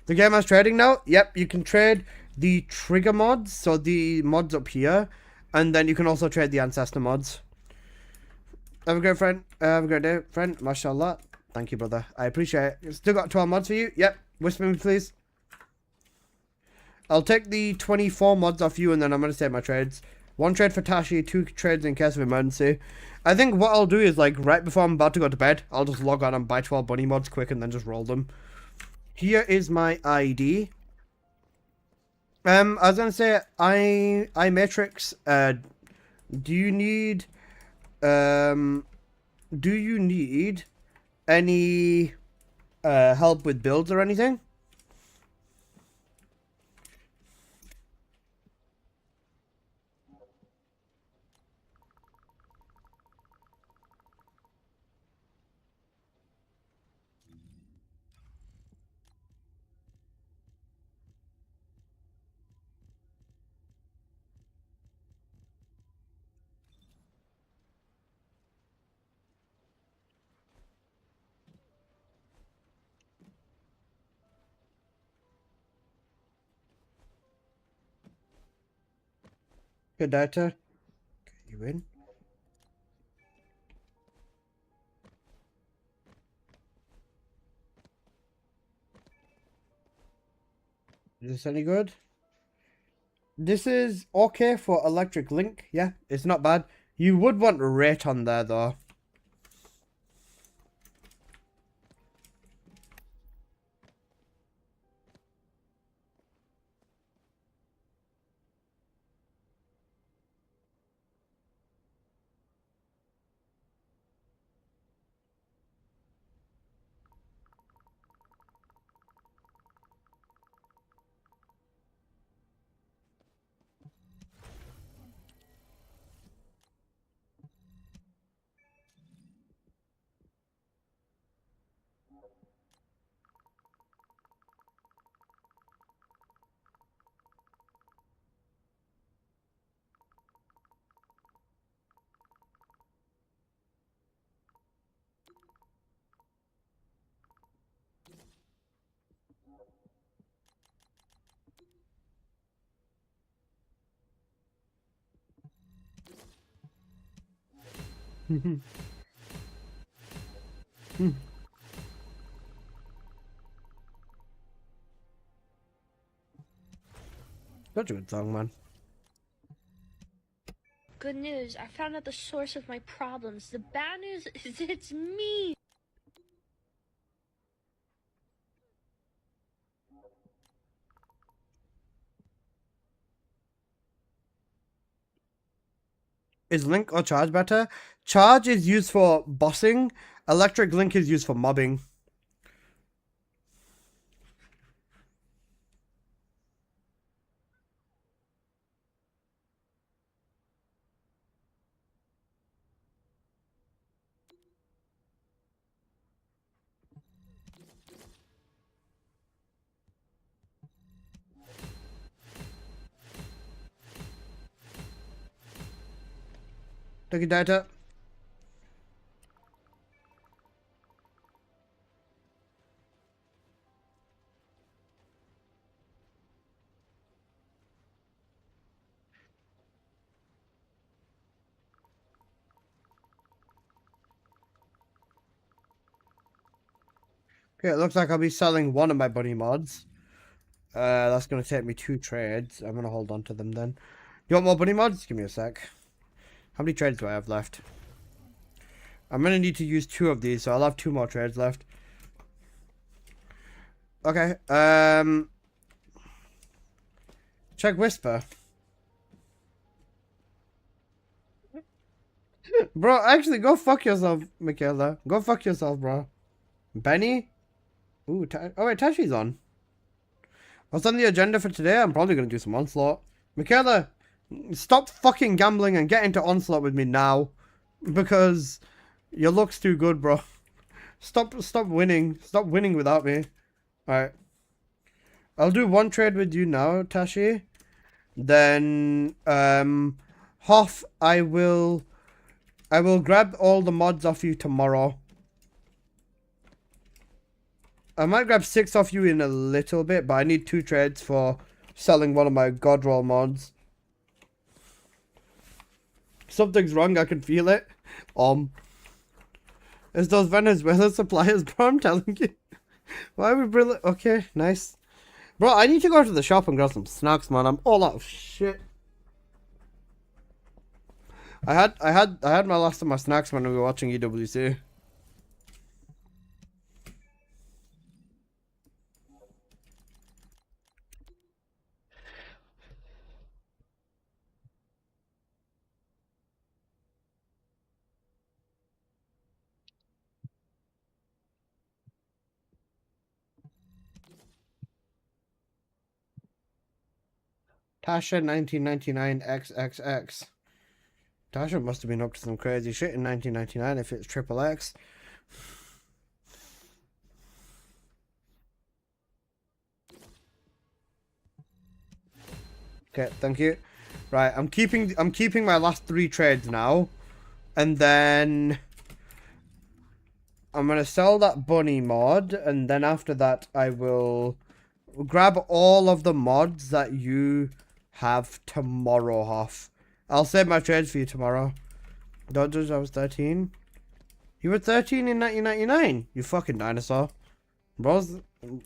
The game has trading now? Yep, you can trade the trigger mods, so the mods up here, and then you can also trade the ancestor mods. Have a great friend. Have a great day, friend. Mashallah. Thank you, brother. I appreciate it. Still got 12 mods for you? Yep. Whisper me, please. I'll take the 24 mods off you, and then I'm going to save my trades. 1 trade for Tashi, 2 trades in case of emergency. I think what I'll do is, like, right before I'm about to go to bed, I'll just log on and buy 12 bunny mods quick and then just roll them. Here is my ID. I was gonna say, iMatrix, do you need any help with builds or anything? Good data. Get you in. Is this any good? This is okay for electric link. Yeah, it's not bad. You would want rate on there though. Such a good song, man. Good news, I found out the source of my problems. The bad news is it's me. Is Link or Charge better? Charge is used for bossing. Electric Link is used for mobbing. Take your data. Okay, it looks like I'll be selling one of my buddy mods. That's gonna take me 2 trades. I'm gonna hold on to them then. You want more buddy mods? Give me a sec. How many trades do I have left? I'm gonna need to use 2 of these, so I'll have 2 more trades left. Okay, check Whisper. Bro, actually, go fuck yourself, Michaela. Go fuck yourself, bro. Benny? Ooh, oh wait, Tashi's on. What's on the agenda for today? I'm probably gonna do some Onslaught. Michaela, stop fucking gambling and get into Onslaught with me now. Because your luck's too good, bro. Stop winning. Stop winning without me. Alright. I'll do 1 trade with you now, Tashi. Then, Hoff, I will grab all the mods off you tomorrow. I might grab 6 off you in a little bit, but I need 2 trades for selling one of my Godroll mods. Something's wrong, I can feel it. It's those Venezuela suppliers, bro, I'm telling you. Why would brilliant? Okay, nice. Bro, I need to go to the shop and grab some snacks, man. I'm all out of shit. I had my last of my snacks when we were watching EWC. Tasha 1999 XXX. Tasha must have been up to some crazy shit in 1999 if it's triple X. Okay, thank you. Right, I'm keeping my last 3 trades now. And then I'm gonna sell that bunny mod, and then after that I will grab all of the mods that you have tomorrow, Hoff. I'll save my trades for you tomorrow. Dodgers, I was 13. You were 13 in 1999. You fucking dinosaur. Bro's in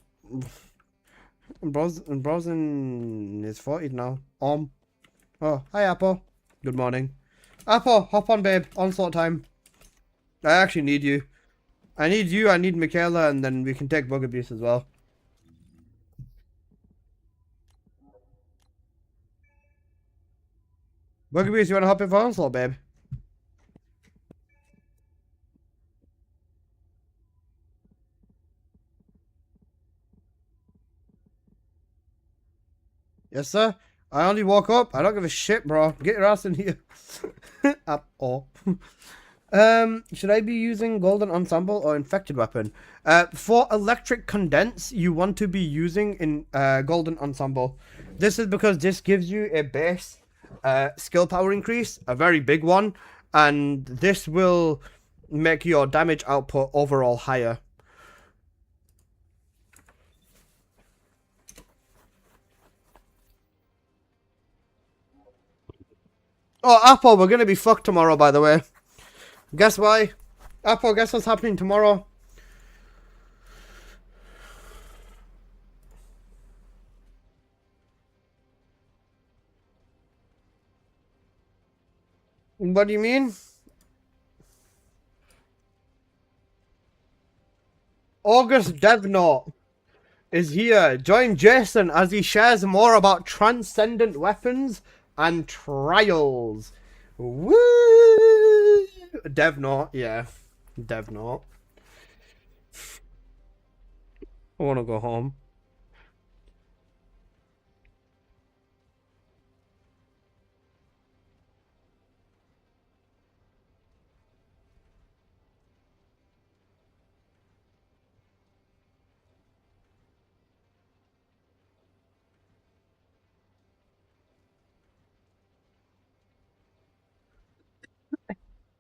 his 40s now. Oh, hi Apple. Good morning. Apple, hop on, babe. Onslaught time. I actually need you. I need Michaela, and then we can take Bug Abuse as well. Bug Abuse, you wanna hop in for Onslaught, babe? Yes, sir. I only woke up. I don't give a shit, bro. Get your ass in here. Apple. Should I be using Golden Ensemble or Infected Weapon? For Electric Condense, you want to be using in Golden Ensemble. This is because this gives you a base skill power increase, a very big one, and this will make your damage output overall higher. Oh, Apple, we're gonna be fucked tomorrow, by the way. Guess why? Apple, guess what's happening tomorrow? What do you mean? August Devnot is here. Join Jason as he shares more about transcendent weapons and trials. Woo! Devnot, yeah. Devnot. I want to go home.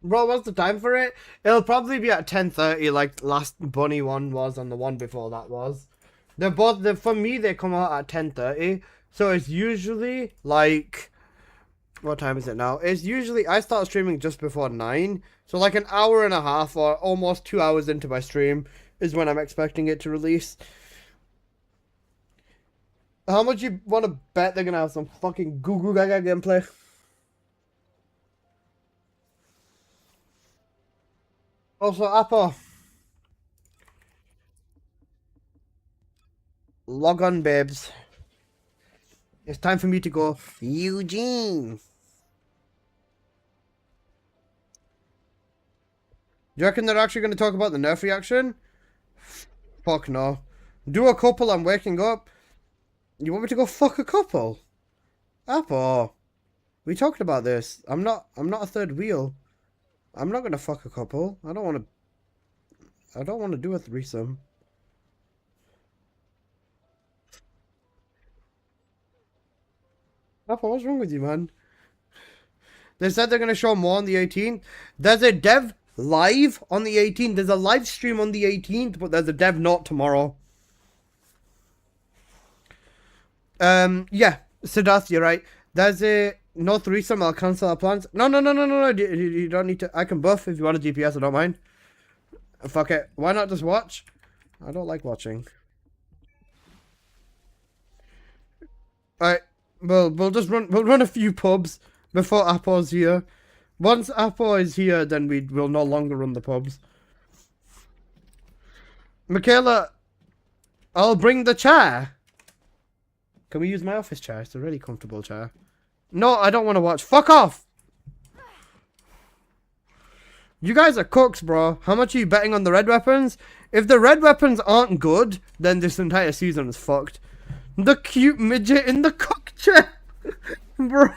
Bro, what's the time for it? It'll probably be at 10:30 like last Bunny one was and the one before that was. They're both, for me, they come out at 10:30. So it's usually like, what time is it now? It's usually, I start streaming just before 9. So like an hour and a half or almost 2 hours into my stream is when I'm expecting it to release. How much you want to bet they're going to have some fucking Goo Goo Gaga gameplay? Also, Apple. Log on, babes. It's time for me to go. Eugene. Do you reckon they're actually going to talk about the nerf reaction? Fuck no. Do a couple, I'm waking up. You want me to go fuck a couple? Apple. We talked about this. I'm not a third wheel. I'm not gonna fuck a couple. I don't want to do a threesome. Apple, what's wrong with you, man? They said they're gonna show more on the 18th. There's a dev live on the 18th. There's a live stream on the 18th, but there's a dev not tomorrow. Yeah, Siddharth, you're right. There's a no threesome. I'll cancel our plans. No. You don't need to. I can buff if you want a DPS. I don't mind. Fuck it. Why not just watch? I don't like watching. Alright. We'll just run. We'll run a few pubs before Apo's here. Once Apo is here, then we will no longer run the pubs. Michaela, I'll bring the chair. Can we use my office chair? It's a really comfortable chair. No, I don't want to watch. Fuck off! You guys are cooks, bro. How much are you betting on the red weapons? If the red weapons aren't good, then this entire season is fucked. The cute midget in the cook chair. Bro.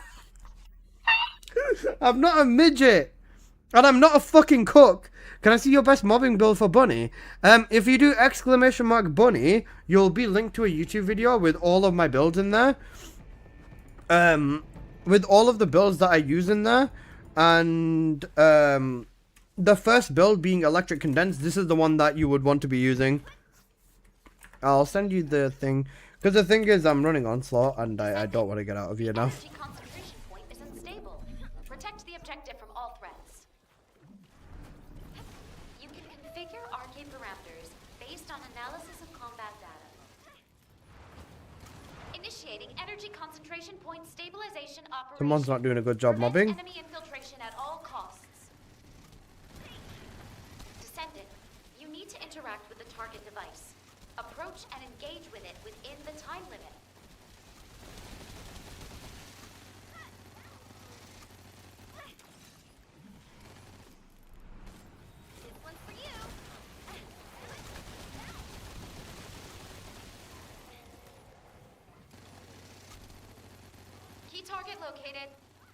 I'm not a midget. And I'm not a fucking cook. Can I see your best mobbing build for Bunny? If you do !Bunny, you'll be linked to a YouTube video with all of my builds in there. With all of the builds that I use in there. And, the first build being electric condense, this is the one that you would want to be using. I'll send you the thing. Because the thing is, I'm running onslaught and I don't want to get out of here now. Energy concentration point is unstable. Protect the objective from all threats. You can configure arcade parameters based on analysis of combat data. Initiating energy concentration point stabilization operation. Someone's not doing a good job mobbing. Enemy infiltration at all costs. Descendant, you need to interact with the target device. Approach and engage with it within the time limit. This one's for you. Key target located.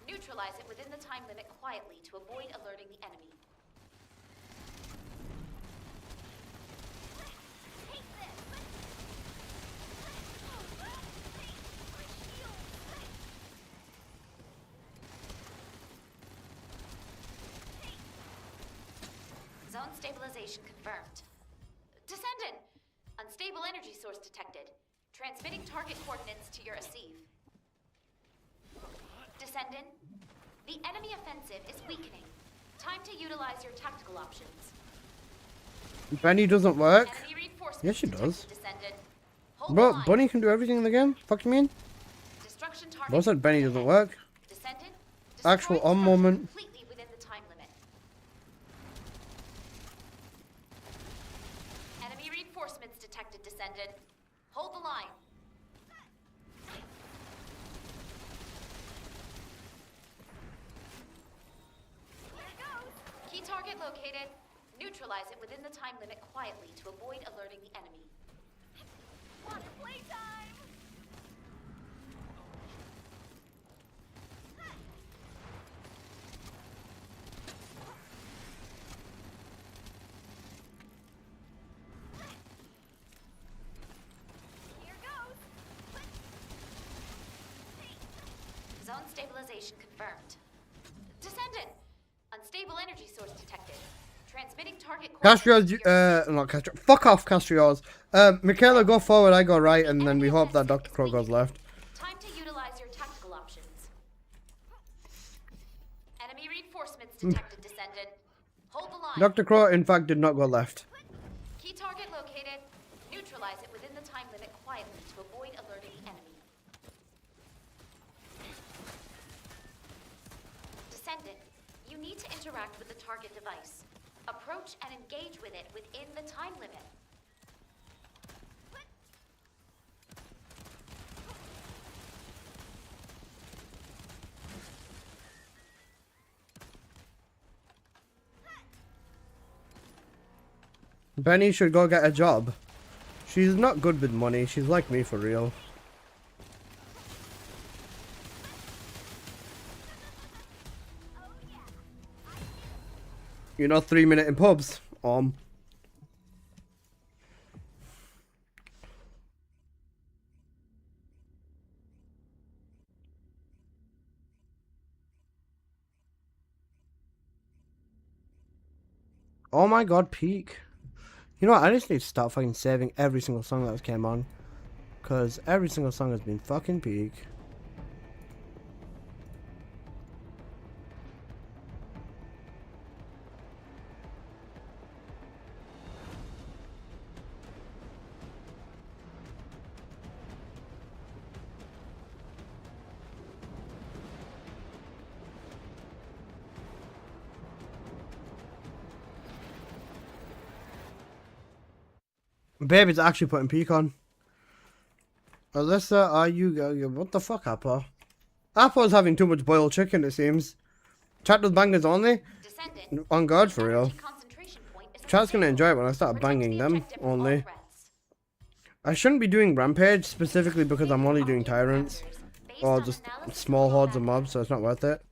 Neutralize it within the time limit quietly to avoid alerting the enemy. Zone stabilization confirmed. Descendant! Unstable energy source detected. Transmitting target coordinates to your Asive. Descendant, the enemy offensive is weakening. Time to utilize your tactical options. Benny doesn't work. Enemy reinforcements Yes, she detected, does. Descendant. Hold Bro, the line. Bunny can do everything in the game? Fuck you mean? Destruction target Bro said Benny doesn't work. Descendant, Actual destroy on the moment. structure completely reinforcements detected, Descendant. Hold the line. Key target located. Neutralize it within the time limit quietly to avoid alerting the enemy. Want playtime? Here goes. Zone stabilization confirmed. Descendant. Unstable energy source detected. Transmitting target Castrios, coordinates to your not Castro. Fuck off, Castrios. Michaela, go forward, I go right, and then we hope that Dr. Crow goes left. Time to utilize your tactical options. Enemy reinforcements detected, Descendant. Hold the line. Dr. Crow, in fact, did not go left. Key target located. Neutralize it within the time limit quietly to avoid alerting the enemy. Descendant, you need to interact with the target device. Approach and engage with it within the time limit. Benny should go get a job. She's not good with money. She's like me for real. You know, 3 minute in pubs. Oh my god, peak. You know what, I just need to start fucking saving every single song that came on. Because every single song has been fucking peak. Baby's actually putting peak on. Alyssa, are you... what the fuck, Apple? Apple's having too much boiled chicken, it seems. Chat with bangers only? Descendant, On God, for real. energy concentration point is Chat's gonna unstable. enjoy it when I start Protect banging the them, objective from all only. threats. I shouldn't be doing Rampage, specifically because I'm only doing Tyrants. Based Or on just analysis small hordes of data. mobs, so it's not worth it.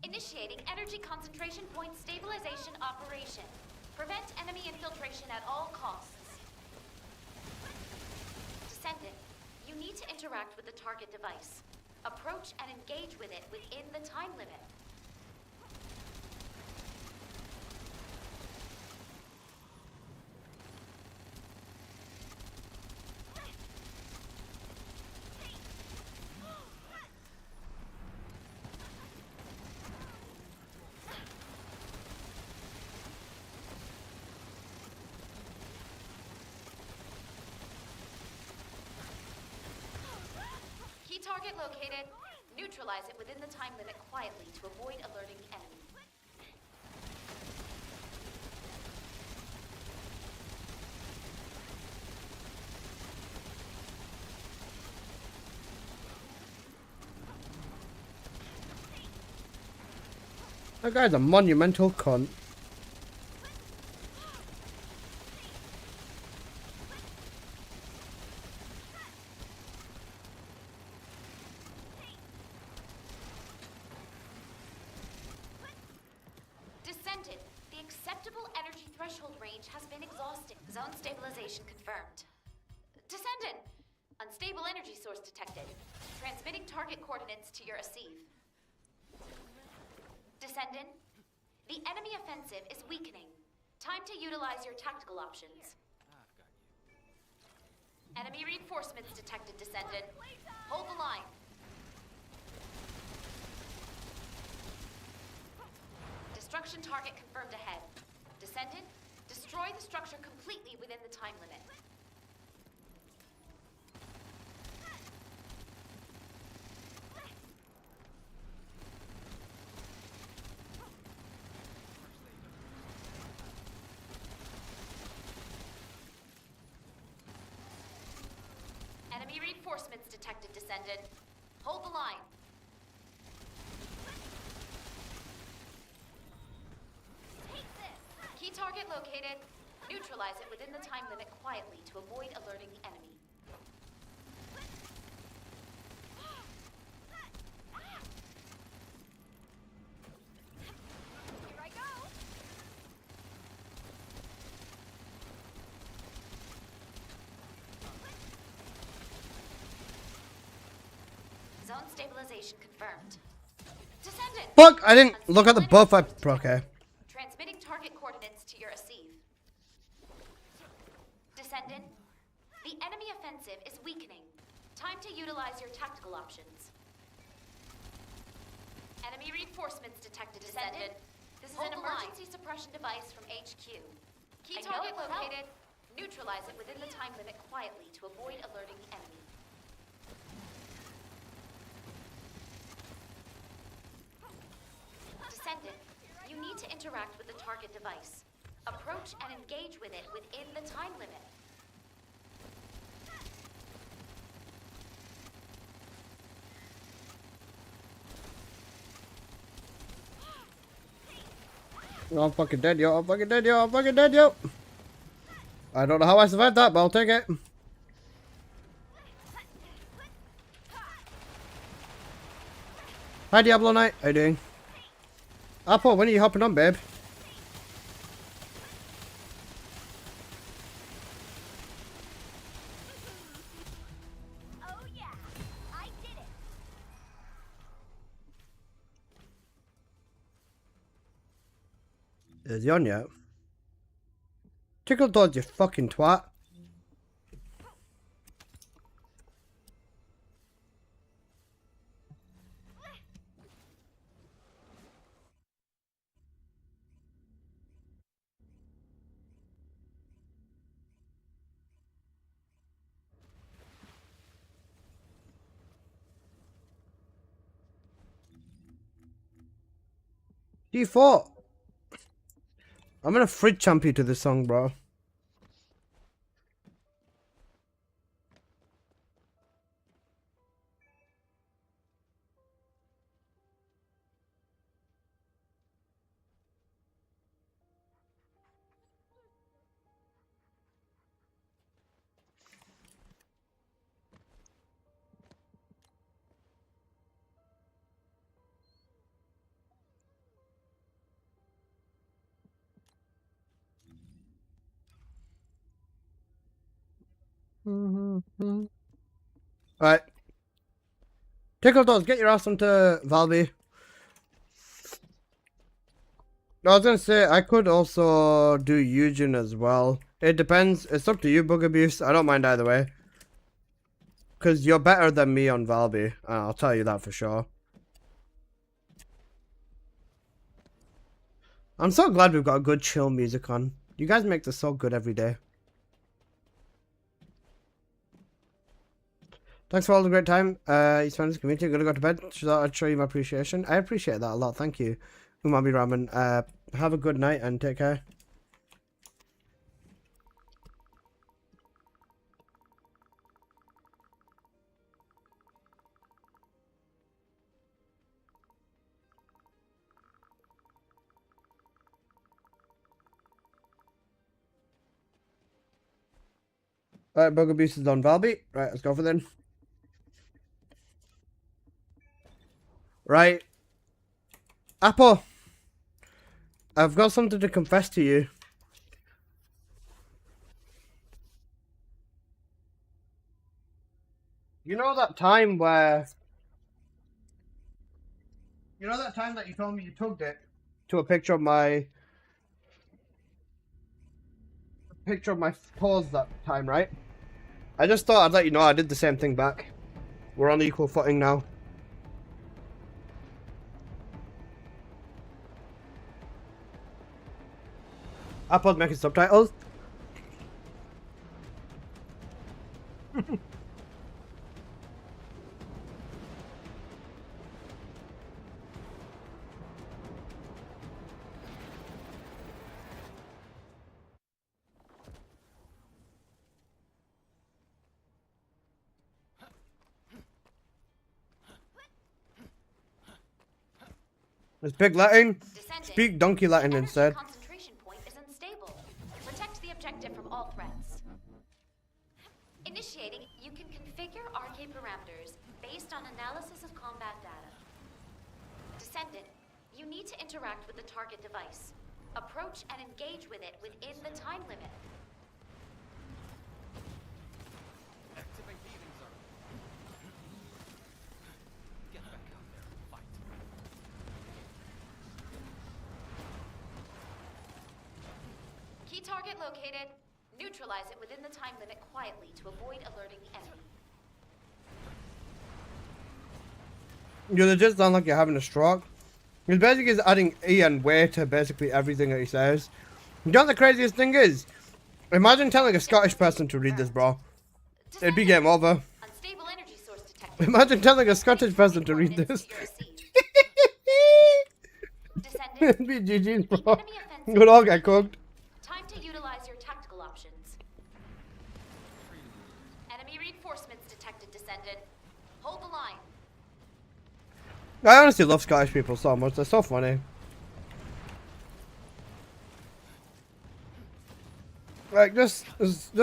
Initiating energy concentration point stabilization operation. Prevent enemy infiltration at all costs. Descendant, you need to interact with the target device. Approach and engage with it within the time limit. Key target located. Neutralize it within the time limit quietly to avoid alerting the enemy. That guy's a monumental cunt. Descendant, the acceptable energy threshold range has been exhausted. Zone stabilization confirmed. Descendant, unstable energy source detected. Transmitting target coordinates to your Asive. Descendant, the enemy offensive is weakening. Time to utilize your tactical options. Enemy reinforcements detected, Descendant. Hold the line. Destruction target confirmed ahead. Descendant, destroy the structure completely within the time limit. reinforcements detected, Descendant. Hold the line. Take this. Key target located. Neutralize it within the time limit quietly to avoid alerting the enemy. Here I go. Zone stabilization confirmed. Descendant! Fuck! I didn't look at the buff. Okay. Transmitting target coordinates to your Asive. Descendant, the enemy offensive is weakening. Time to utilize your tactical options. Enemy reinforcements detected, Descendant. This is an emergency suppression device from HQ. Key target located. Neutralize it within the time limit quietly to avoid alerting the enemy. Descendant, you need to interact with the target device. Approach and engage with it within the time limit. I'm fucking dead, yo. I'm fucking dead, yo. I'm fucking dead, yo. I don't know how I survived that, but I'll take it. Hi, Diablo Knight. How you doing? Apple, when are you hopping on, babe? Oh yeah, I did it. Is he on yet? Tickle Dodge, you fucking twat. D4. I'm gonna fridge champ you to this song, bro. Alright. Tickle Dolls, get your ass onto Valby. I was gonna say, I could also do Eugen as well. It depends. It's up to you, Bug Abuse. I don't mind either way. Because you're better than me on Valby. I'll tell you that for sure. I'm so glad we've got good chill music on. You guys make this so good every day. Thanks for all the great time. East Fans community. Gonna go to bed. So I'd show you my appreciation. I appreciate that a lot. Thank you, Umami Ramen. Have a good night and take care. Alright, Bug Abuse is on Valby. Right, let's go for then. Right. Apple. I've got something to confess to you. You know that time where... You know that time that you told me you tugged it to a picture of my... Picture of my paws that time, right? I just thought I'd let you know I did the same thing back. We're on equal footing now. Apple's making subtitles. Speak Latin. Descendant, Speak donkey Latin the energy instead. concentration point is unstable. Protect the objective from all threats. Initiating, you can configure RK parameters based on analysis of combat data. Descendant, you need to interact with the target device. Approach and engage with it within the time limit. Activate healing zone. Get back out there and fight. Key target located. Neutralize it within the time limit quietly to avoid alerting the enemy. You legit sound like you're having a stroke. He's basically is adding E and way to basically everything that he says. You know what the craziest thing is? Imagine telling a Scottish person to read this, bro. It'd be game over. Unstable energy source detected. Imagine telling a Scottish person to read this. Descendant, It'd be GG's, the bro. enemy offensive. We'd all get cooked. Time to utilize your tactical options. Enemy reinforcements detected, Descendant. Hold the line. I honestly love Scottish people so much. They're so funny. Like, this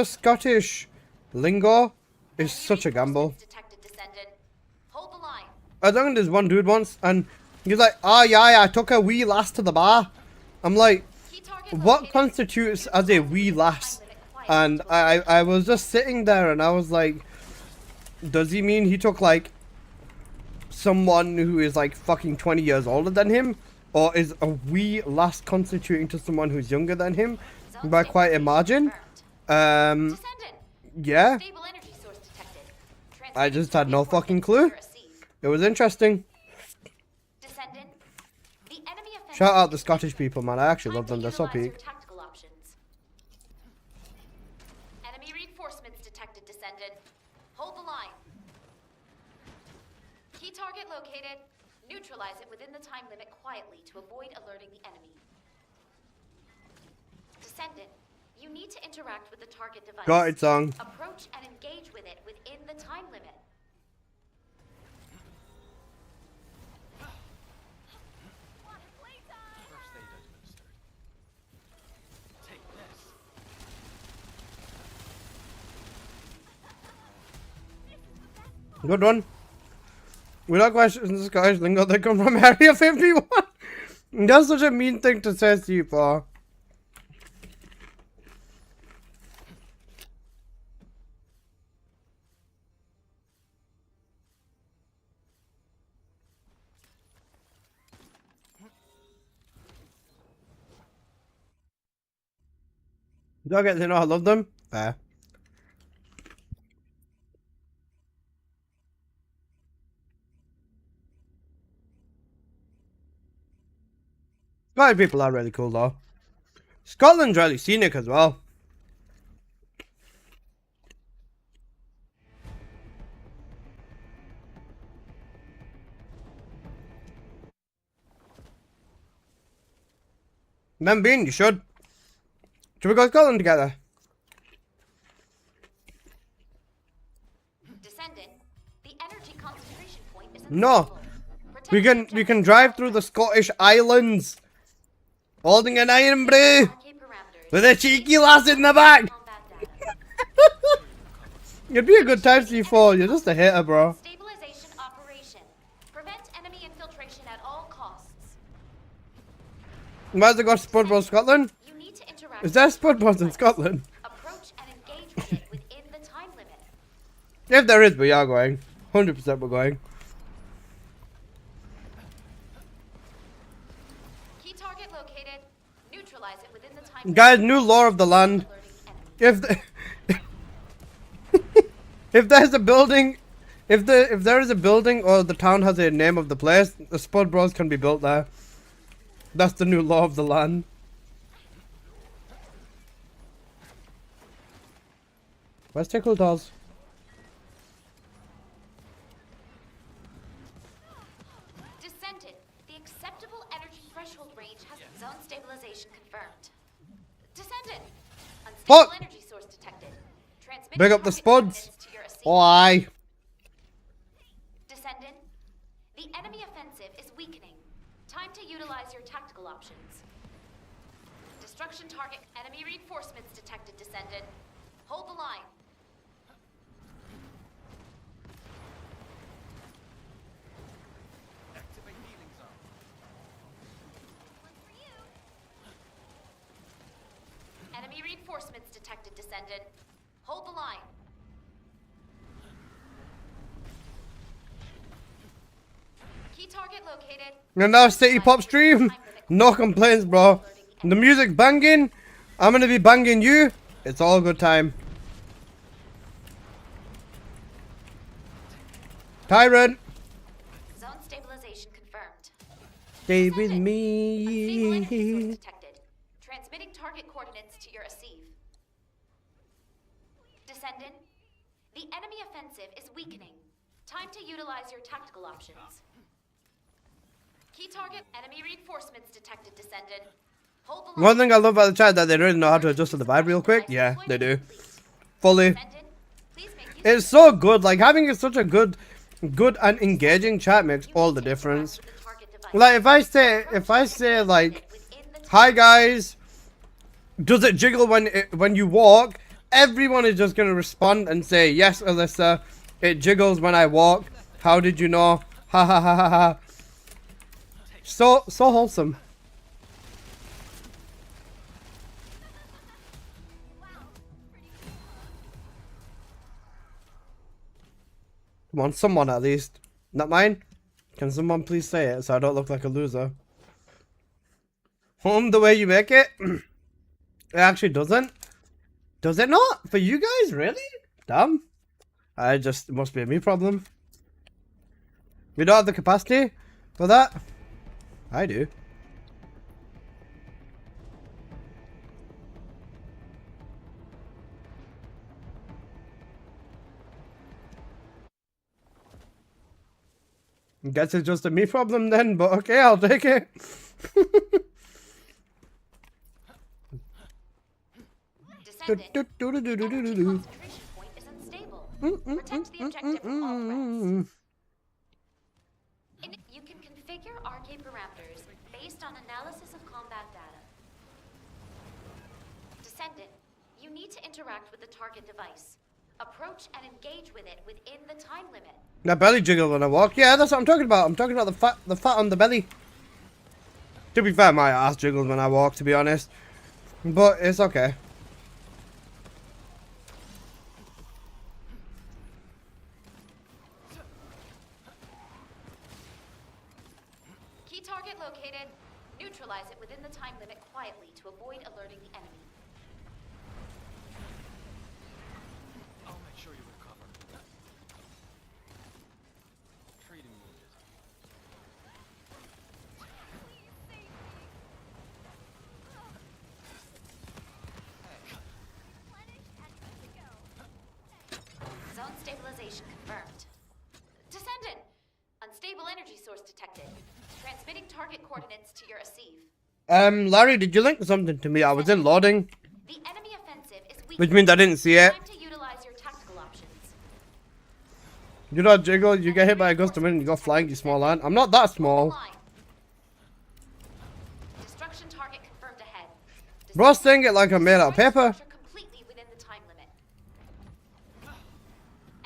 Scottish lingo is such a gamble. Detected, Descendant. Hold the line. I think there's one dude once, and he's like, "Oh yeah, I took a wee lass to the bar." I'm like, Key target what located. constitutes as a wee lass? And I was just sitting there, and I was like, does he mean he took like someone who is like fucking 20 years older than him, or is a wee lass constituting to someone who's younger than him by quite a margin? Descendant. Yeah, Stable energy source detected. I just had no fucking clue. It was interesting. Descendant. The enemy offensive Shout out the is Scottish weakening. people, man. I actually Time love to them. They're so utilize your peak. tactical options. Enemy reinforcements detected, Descendant. Hold the line. Key target located. Neutralize it within the time limit quietly to avoid alerting the enemy. Descendant, you need to interact with the target device. Got it, song. Approach and engage with it within the time limit. First aid administered. Take this. Good one. Without question, the Scottish lingo, they come from Area 51. That's such a mean thing to say, Steve. Y'all get to know I love them? Fair. Scottish people are really cool though. Scotland's really scenic as well. Men being, you should. Should we go to Scotland together? Descendant, the energy concentration point is No. unstable. Protect We the can objective drive from through all the threats. Scottish Islands. Holding an iron brew. RK parameters. With a cheeky lass in the back. Combat data. It'd be a good time C4. You're just a hitter, bro. Stabilization operation. Prevent enemy infiltration at all costs. Might as well go to Spud Bros Scotland. You need to interact Is there with Spud the Bros in device. Scotland? Approach and engage with it within the time limit. If there is, we are going. 100% we're going. Key target located. Neutralize it within the time limit. Guys, new law of the land. Alerting enemy. If there's a building, if there is a building or the town has a name of the place, the Spud Bros can be built there. That's the new law of the land. Where's Tickle Dolls? Descendant, the acceptable energy threshold range has zone stabilization confirmed. Descendant, unstable Fuck. energy source detected. Transmit Big up the target Spuds. coordinates to your assailant. Why? Descendant, the enemy offensive is weakening. Time to utilize Destruction target. Enemy reinforcements detected, Descendant. Hold the line. Activate healing zone. Enemy reinforcements detected, Descendant. Hold the line. Key target located. And now City Pop stream. No complaints, bro. The music banging. I'm gonna be banging you. It's all good time. Tyrant, Zone stabilization confirmed. stay with Unstable energy source me. detected. Transmitting target coordinates to your Asive. Descendant, the enemy offensive is weakening. Time to utilize your tactical options. Key target, enemy reinforcements detected, Descendant. Hold the line. One thing I love about the chat that they really know how to adjust to the vibe real quick. Yeah, they do. Fully. Descendant, please make use It's of so good. Like having such a good and engaging chat makes all the difference. the target device. Like if I say like, hi guys, does it jiggle when you walk? Everyone is just gonna respond and say, yes, Alyssa, it jiggles when I walk. How did you know? Ha ha ha ha ha. So wholesome. Come on, someone at least. Not mine? Can someone please say it so I don't look like a loser? Home the way you make it? It actually doesn't. Does it not? For you guys? Really? Damn. It must be a me problem. We don't have the capacity for that? I do. Guess it's just a me problem then, but okay, I'll take it. Descendant, energy concentration point is unstable. Protect the objective from all threats. You can configure RK parameters based on analysis of combat data. Descendant, you need to interact with the target device. Approach and engage with it within the time limit. My belly jiggle when I walk. Yeah, that's what I'm talking about. I'm talking about the fat on the belly. To be fair, my ass jiggles when I walk, to be honest. But it's okay. Key target located. Neutralize it within the time limit quietly to avoid alerting the enemy. I'll make sure you recover. Treating wounded. Zone stabilization confirmed. Descendant! Unstable energy source detected. Transmitting target coordinates to your Asive. Larry, did you link something to me? I was in loading, The enemy offensive is weak. which means I didn't see it. Time to utilize your tactical options. You know, jiggle, you get hit by a gust of wind and you go flying, you small ant. I'm not that small. Line. Destruction target confirmed ahead. Bro's saying it like I'm made out of paper. Structure completely within the time limit.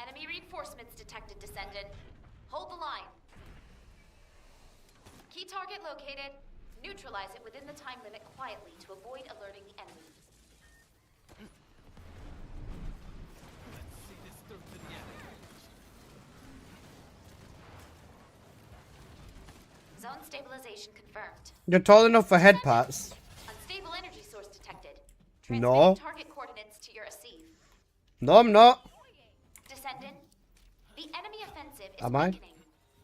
Enemy reinforcements detected, Descendant. Hold the line. Key target located. Neutralize it within the time limit quietly to avoid alerting the enemy. Let's see this through to the end. Zone stabilization confirmed. You're tall enough for head pats. Unstable energy source detected. No. Transmitting target coordinates to your Asive. No, I'm not. Descendant, the enemy offensive is Am I? weakening.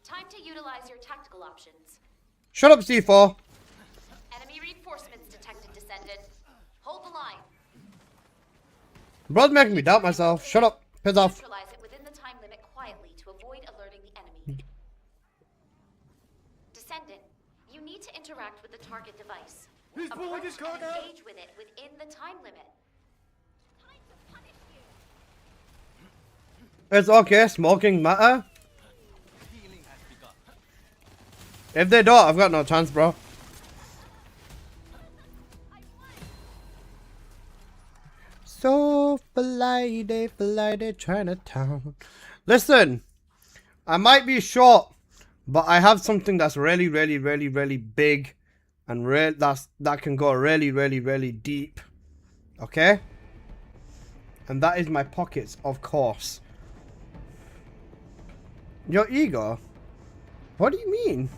Time to utilize your tactical options. Shut up, C4. Enemy reinforcements detected, Descendant. Hold the line. Bro's making me doubt myself. Shut up. Piss off. Neutralize it within the time limit quietly to avoid alerting the enemy. Descendant, you need to interact with the target device. Approach and engage with it within the time limit. It's okay, smoking matter. Healing has begun. If they don't, I've got no chance, bro. So flighty, Chinatown. Listen, I might be short, but I have something that's really big, and that can go really deep. Okay? And that is my pockets, of course. Your ego? What do you mean?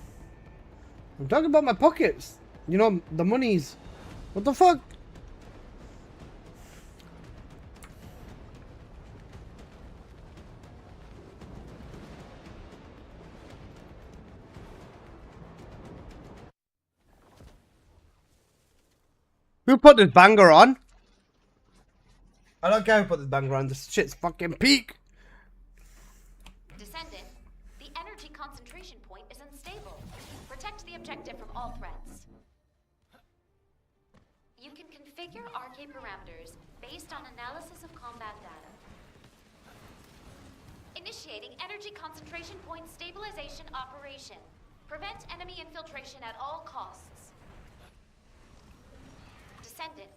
I'm talking about my pockets. You know, the monies. What the fuck? Who put this banger on? I don't care who put this banger on. This shit's fucking peak. Descendant, the energy concentration point is unstable. Protect the objective from all threats. You can configure RK parameters based on analysis of combat data. Initiating energy concentration point stabilization operation. Prevent enemy infiltration at all costs. Descendant,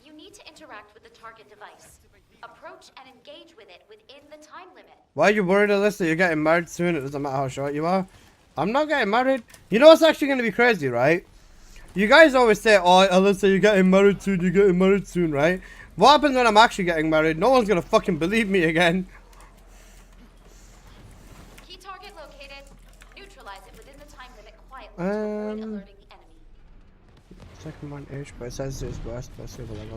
you need to interact with the target device. Approach and engage with it within the time limit. Why are you worried, Alyssa? You're getting married soon. It doesn't matter how short you are. I'm not getting married. You know what's actually going to be crazy, right? You guys always say, oh, Alyssa, you're getting married soon. You're getting married soon, right? What happens when I'm actually getting married? No one's going to fucking believe me again. Key target located. Neutralize it within the time limit quietly to avoid alerting the enemy. Second one H, but it says it's worst possible. I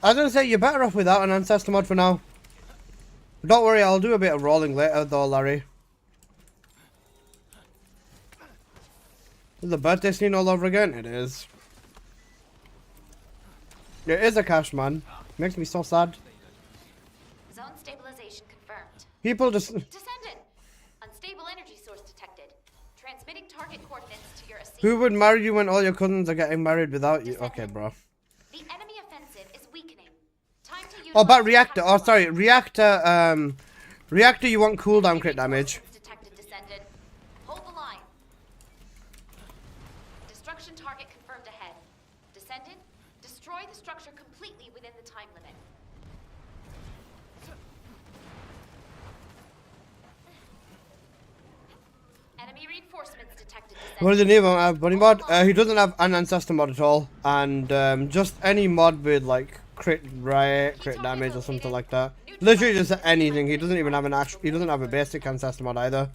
was gonna say you're better off without an ancestor mod for now. Don't worry, I'll do a bit of rolling later though, Larry. Is the birthday scene all over again? It is. It is a cash, man. Makes me so sad. Zone stabilization confirmed. People just. Descendant! Unstable energy source detected. Transmitting target coordinates to your AC. Who would marry you when all your cousins are getting married without you? Okay, bro. The enemy offensive is weakening. Time to use. Oh, but reactor. Oh, sorry. Reactor, Reactor, you want cooldown crit damage. Detected, Descendant. Hold the line. Destruction target confirmed ahead. Descendant, destroy the structure completely within the time limit. Enemy reinforcements detected, Descendant. What does he need? Bunny mod? He doesn't have an ancestor mod at all, and just any mod with like crit riot, crit damage, or something like that. Literally just anything. He doesn't even have an actual. He doesn't have a basic ancestor mod either.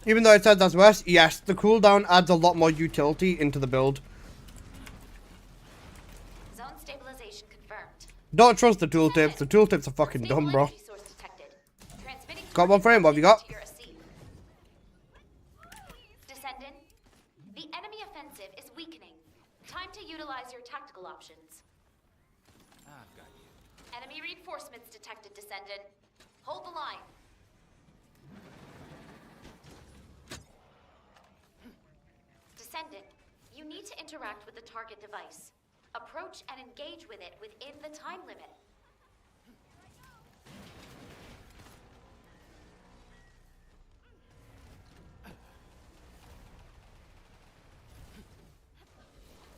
Even though it says that's worse, yes, the cooldown adds a lot more utility into the build. Zone stabilization confirmed. Don't trust the tooltips. The tooltips are fucking dumb, bro. Got one frame. What have you got? Descendant, the enemy offensive is weakening. Time to utilize your tactical options. I've got you. Enemy reinforcements detected, Descendant. Hold the line. Descendant, you need to interact with the target device. Approach and engage with it within the time limit.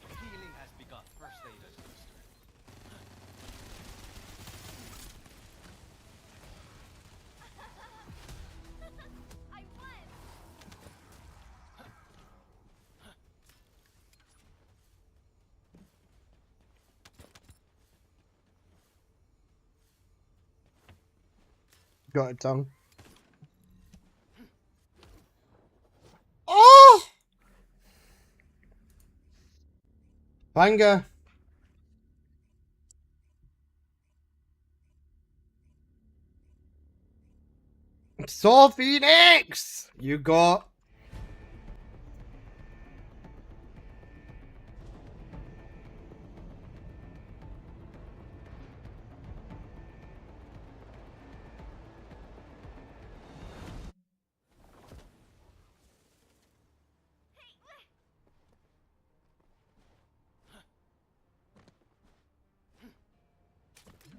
Healing has begun. First aid administered. Got it, tongue. Oh! Banger. So Phoenix! You got.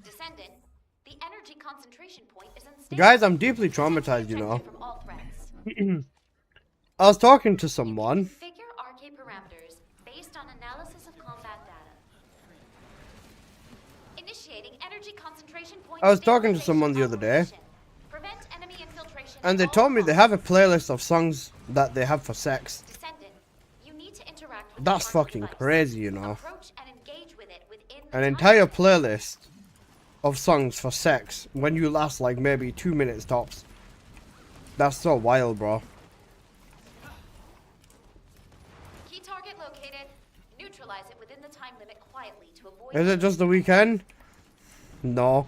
Descendant, the energy concentration point is unstable. Guys, I'm deeply traumatized, you know. From all threats. I was talking to someone. Configure RK parameters based on analysis of combat data. Initiating energy concentration point. I was talking to someone the other day, Prevent enemy infiltration. and they told me they have a playlist of songs that they have for sex. Descendant, you need to interact with That's the target fucking device. crazy, you know. Approach and engage with it within the An time entire limit. playlist of songs for sex when you last like maybe 2 minutes tops. That's so wild, bro. Key target located. Neutralize it within the time limit quietly to avoid. Is it just the weekend? No.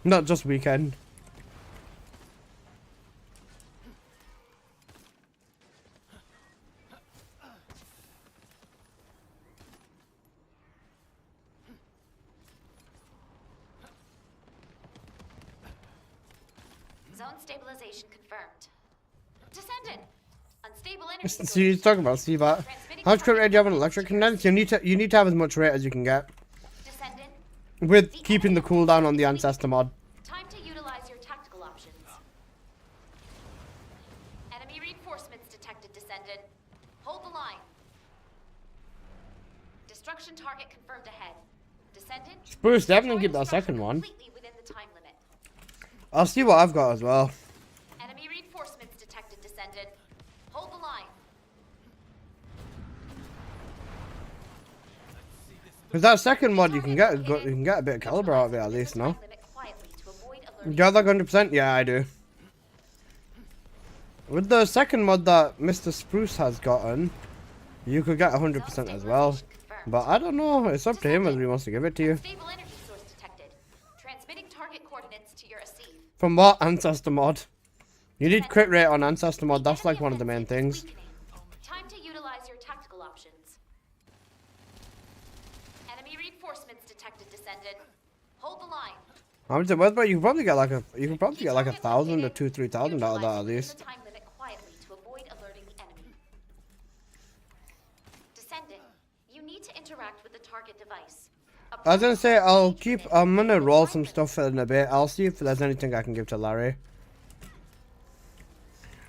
Not just weekend. Zone stabilization confirmed. Descendant. Unstable energy. So you're talking about CVAT. How much crit rate do you have on electric condense? You need to have as much rate as you can get. Descendant. With keeping the cooldown on the Ancestor mod. Time to utilize your tactical options. Enemy reinforcements detected, Descendant. Hold the line. Destruction target confirmed ahead. Descendant. Spruce, definitely keep that second one. Completely within the time limit. I'll see what I've got as well. Enemy reinforcements detected, Descendant. Hold the line. Because that second mod, you can get a bit of caliber out of it at least, no? Time limit quietly to avoid alerting. Do you have like 100%? Yeah, I do. With the second mod that Mr. Spruce has gotten, you could get 100% as well. But I don't know, it's up to him whether he wants to give it to you. Unstable energy source detected. Transmitting target coordinates to your receive. From what? Ancestor mod. You need crit rate on Ancestor mod, that's like one of the main things. Time to utilize your tactical options. Enemy reinforcements detected, Descendant. Hold the line. How much it worth, but you can probably get like a 1,000 to 2,000-3,000 out of that at least. The time limit quietly to avoid alerting the enemy. Descendant, you need to interact with the target device. I was gonna say I'm gonna roll some stuff in a bit. I'll see if there's anything I can give to Larry.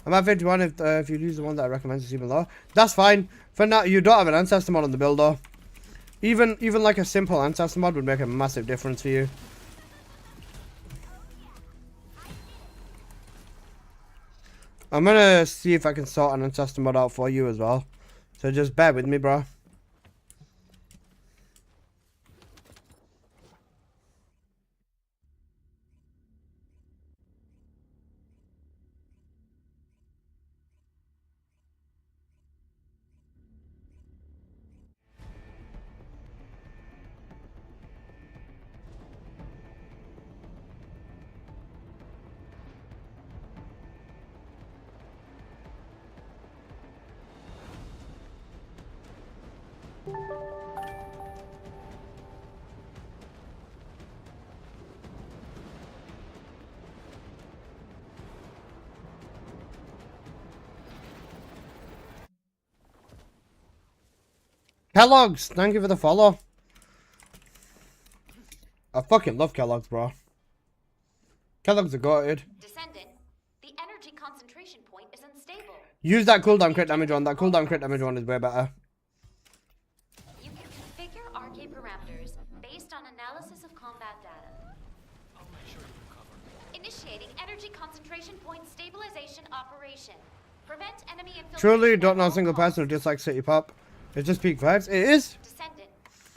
I'm at 51 if you use the one that I recommend to see below. That's fine. For now, you don't have an Ancestor mod on the build though. Even like a simple Ancestor mod would make a massive difference for you. I'm gonna see if I can sort an Ancestor mod out for you as well. So just bear with me, bro. Kellogg's, thank you for the follow. I fucking love Kellogg's, bro. Kellogg's are goated. Descendant, the energy concentration point is unstable. Use that cooldown crit damage one. That cooldown crit damage one is way better. You can configure RK parameters based on analysis of combat data. I'll make sure you recover. Initiating energy concentration point stabilization operation. Prevent enemy infiltration. Truly don't know at a single all costs. person who dislikes City Pop. It's just peak vibes. It is. Descendant,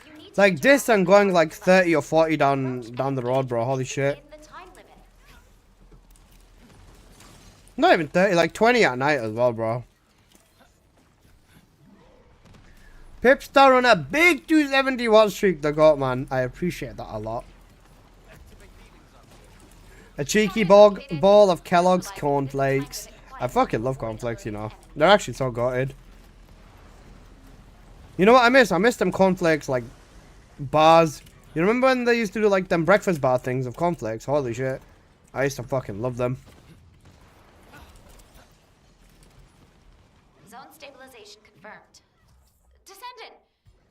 you need to Like this and interact going with like the 30 or device. 40 down Approach the and road, bro. Holy engage shit. within the time limit. Not even 30, like 20 at night as well, bro. Pipstar on a big 270 watt streak, the goat, man. I appreciate that a lot. A cheeky ball of Kellogg's cornflakes. I fucking love cornflakes, you know. They're actually so goated. You know what I miss? I miss them cornflakes, like, bars. You remember when they used to do, like, them breakfast bar things of cornflakes? Holy shit. I used to fucking love them. Zone stabilization confirmed. Descendant,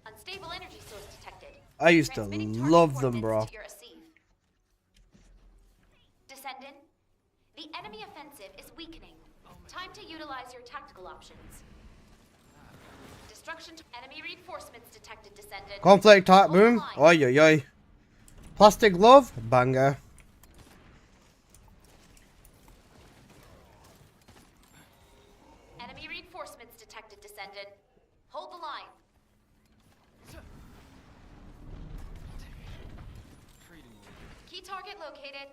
unstable energy source detected. I used to Transmitting target love them, bro. coordinates to your receive. Descendant, the enemy offensive is weakening. Time to utilize your tactical options. Destruction to enemy reinforcements detected, Descendant. Conflict type Hold the boom. line. Oi, oi, oi. Plastic glove. Banger. Enemy reinforcements detected, Descendant. Hold the line. Treating you. Key target located.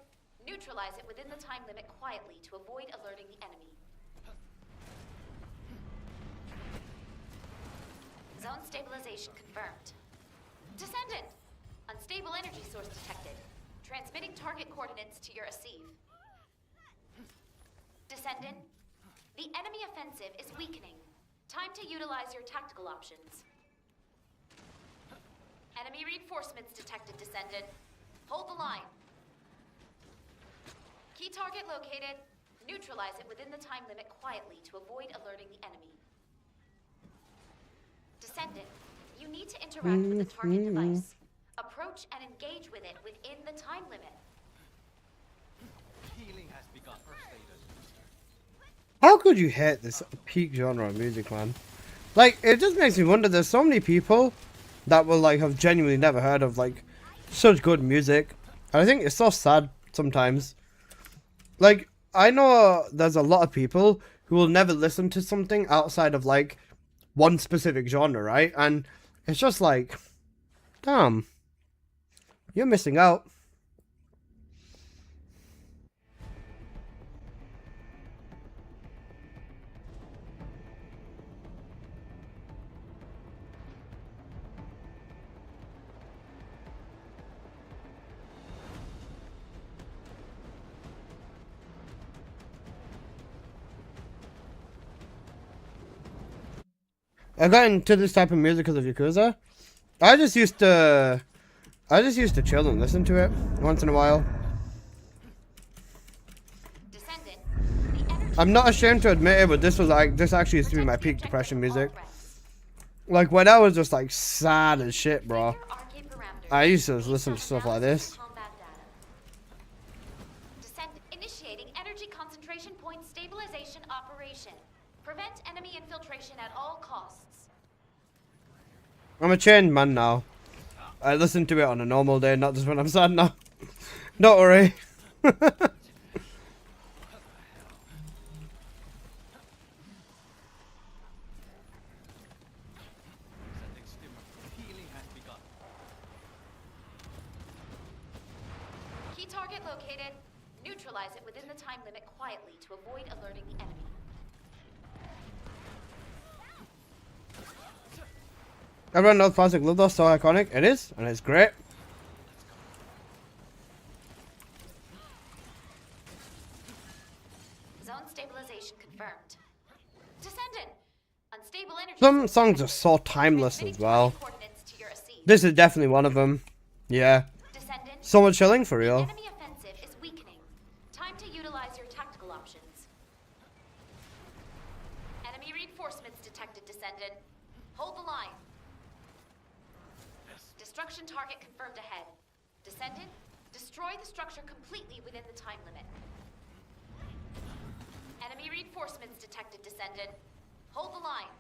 Neutralize it within the time limit quietly to avoid alerting the enemy. Zone stabilization confirmed. Descendant! Unstable energy source detected. Transmitting target coordinates to your Asive. Descendant, the enemy offensive is weakening. Time to utilize your tactical options. Enemy reinforcements detected, Descendant. Hold the line. Key target located. Neutralize it within the time limit quietly to avoid alerting the enemy. Descendant, you need to interact with the target device. Approach and engage with it within the time limit. Healing has begun. First aid. How could you hate this peak genre of music, man? Like, it just makes me wonder. There's so many people that will like have genuinely never heard of like such good music, and I think it's so sad sometimes. Like, I know there's a lot of people who will never listen to something outside of like one specific genre, right? And it's just like, damn, you're missing out. I got into this type of music because of Yakuza. I just used to chill and listen to it once in a while. Descendant, the energy I'm not ashamed to admit it, but this actually used to be my peak depression music. Like when I was just like sad as shit, bro. I used to listen to stuff like this. Descendant initiating energy concentration point stabilization operation. Prevent enemy infiltration at all costs. I'm a changed man now. I listen to it on a normal day, not just when I'm sad now. Don't worry. Setting stimmer. Healing has begun. Key target located. Neutralize it within the time limit quietly to avoid alerting the enemy. Everyone knows Plastic Glove though, so iconic. It is, and it's great. Zone stabilization confirmed. Descendant! Unstable energy. Some songs are so timeless as well. Coordinates to your Asive. This is definitely one of them. Yeah. Descendant, So much chilling for the real. enemy offensive is weakening. Time to utilize your tactical options. Enemy reinforcements detected, Descendant. Hold the line. Destruction target confirmed ahead. Descendant, destroy the structure completely within the time limit. Enemy reinforcements detected, Descendant. Hold the line.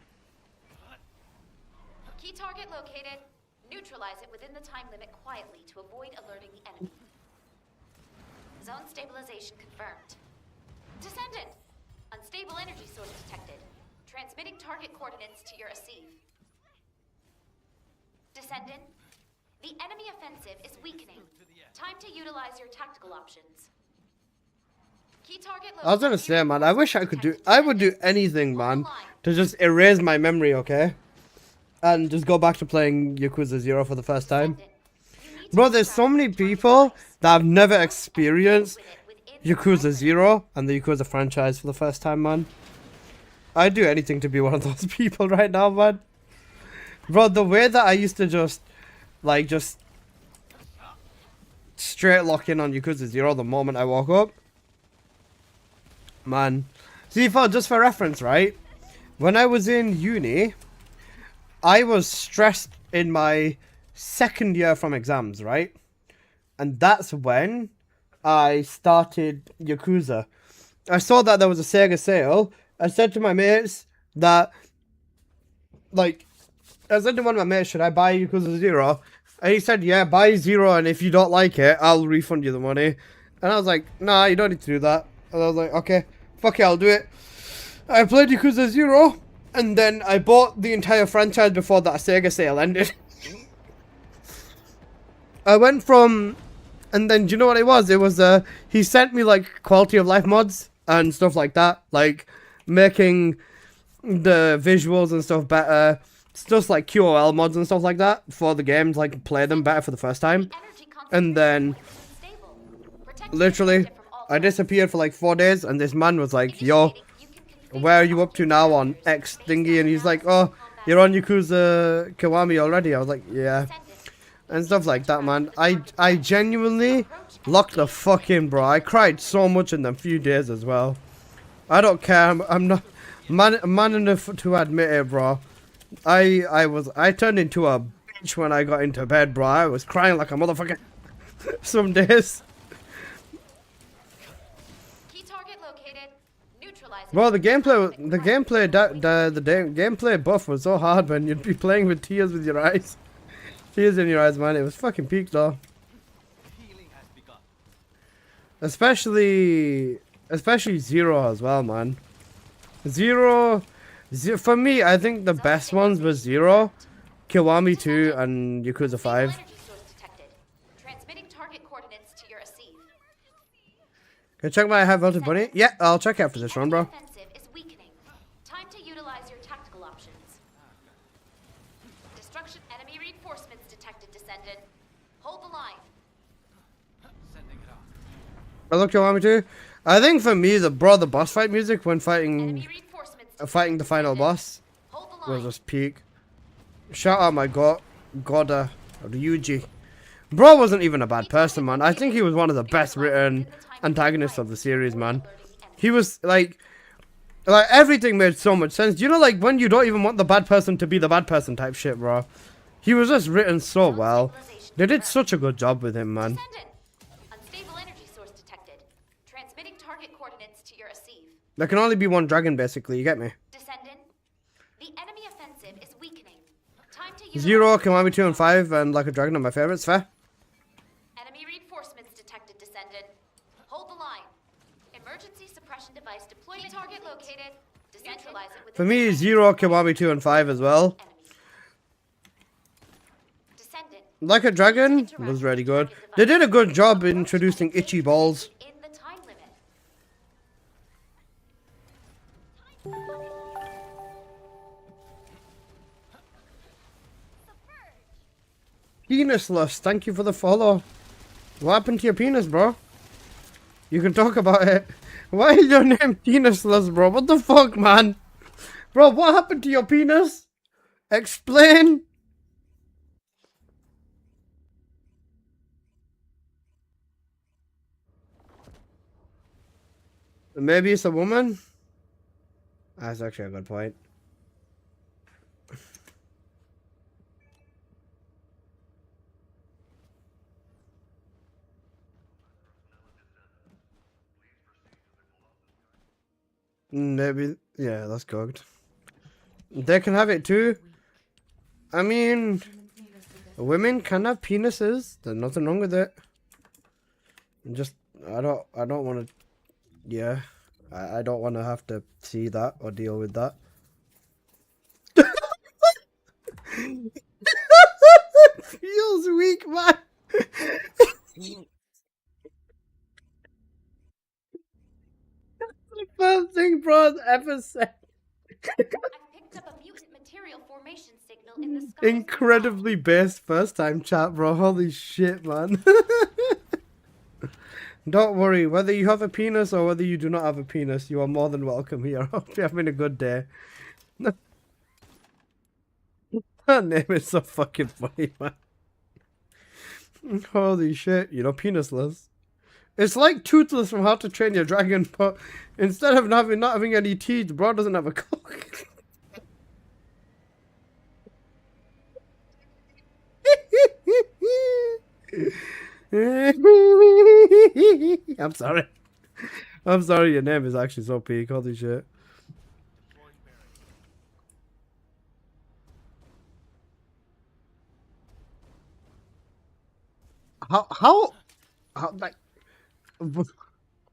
Key target located. Neutralize it within the time limit quietly to avoid alerting the enemy. Zone stabilization confirmed. Descendant! Unstable energy source detected. Transmitting target coordinates to your Asive. Descendant, the enemy offensive is weakening. Time to utilize your tactical options. Key target I was gonna say, man, I wish I would do anything, man, to just erase my memory, okay? And just go back to playing Yakuza 0 for the first time. Bro, there's so many people that have never experienced Yakuza 0 and the Yakuza franchise for the first time, man. I'd do anything to be one of those people right now, man. Bro, the way that I used to just straight lock in on Yakuza 0 the moment I woke up. Man. See, just for reference, right? When I was in uni, I was stressed in my second year from exams, right? And that's when I started Yakuza. I saw that there was a Sega sale, I said to my mates that, like, I said to one of my mates, should I buy Yakuza 0? And he said, yeah, buy 0, and if you don't like it, I'll refund you the money. And I was like, nah, you don't need to do that. And I was like, okay, fuck it, I'll do it. I played Yakuza 0, and then I bought the entire franchise before that Sega sale ended. I went from, and then do you know what it was? It was, he sent me, like, quality of life mods and stuff like that. Like, making the visuals and stuff better. Stuff like QOL mods and stuff like that for the games, like, play them better for the first time. And then, literally, I disappeared for, like, 4 days, and this man was like, yo, where are you up to now on X thingy? And he's like, oh, you're on Yakuza Kiwami already. I was like, yeah. And stuff like that, man. I genuinely locked the fuck in, bro. I cried so much in them few days as well. I don't care. I'm not man enough to admit it, bro. I turned into a bitch when I got into bed, bro. I was crying like a motherfucker some days. Key target located. Neutralize it. Well, the gameplay buff was so hard, man. You'd be playing with tears with your eyes. Tears in your eyes, man. It was fucking peak, though. Healing has begun. Especially 0 as well, man. Zero, for me, I think the best ones were 0, Kiwami 2, and Yakuza 5. Energy source detected. Transmitting target coordinates to your receive. Can I check my high voltage bunny? Yeah, I'll check out for this one, bro. Offensive is weakening. Time to utilize your tactical options. Destruction enemy reinforcements detected, Descendant. Hold the line. Sending it out. I look Kiwami 2. I think for me, the boss fight music when Enemy reinforcements fighting the final boss Hold the was line. just peak. Shout out my Goda Ryuji. Bro wasn't even a bad person, man. I think he was one of the best written antagonists of the series, man. He was like everything made so much sense. You know, like when you don't even want the bad person to be the bad person type shit, bro. He was just written so well. They did such a good job with him, man. Descendant. Unstable energy source detected. Transmitting target coordinates to your receive. There can only be one dragon, basically. You get me? Descendant. The enemy offensive is weakening. Time to utilize 0, Kiwami 2, and 5, and Like a Dragon are my favorites. Fair. Enemy reinforcements detected, Descendant. Hold the line. Emergency suppression device deployed. Target located. Decentralize it with For me, 0, Kiwami 2, and 5 as well. Descendant. Like a Dragon was really good. They did a good job introducing itchy balls. In the time limit. Penisless, thank you for the follow. What happened to your penis, bro? You can talk about it. Why is your name Penisless, bro? What the fuck, man? Bro, what happened to your penis? Explain. Maybe it's a woman? That's actually a good point. Maybe, yeah, that's cooked. They can have it too. I mean, women can have penises. There's nothing wrong with it. Just, I don't want to, yeah. I don't want to have to see that or deal with that. Feels weak, man. The first thing bro's ever said. I've picked up a mutant material formation signal in the sky. Incredibly best first time chat, bro. Holy shit, man. Don't worry, whether you have a penis or whether you do not have a penis, you are more than welcome here. I hope you're having a good day. That name is so fucking funny, man. Holy shit, you know, penisless. It's like Toothless from How to Train Your Dragon, but instead of not having any teeth, bro doesn't have a cock. I'm sorry. I'm sorry, your name is actually so peak. Holy shit. how like I'm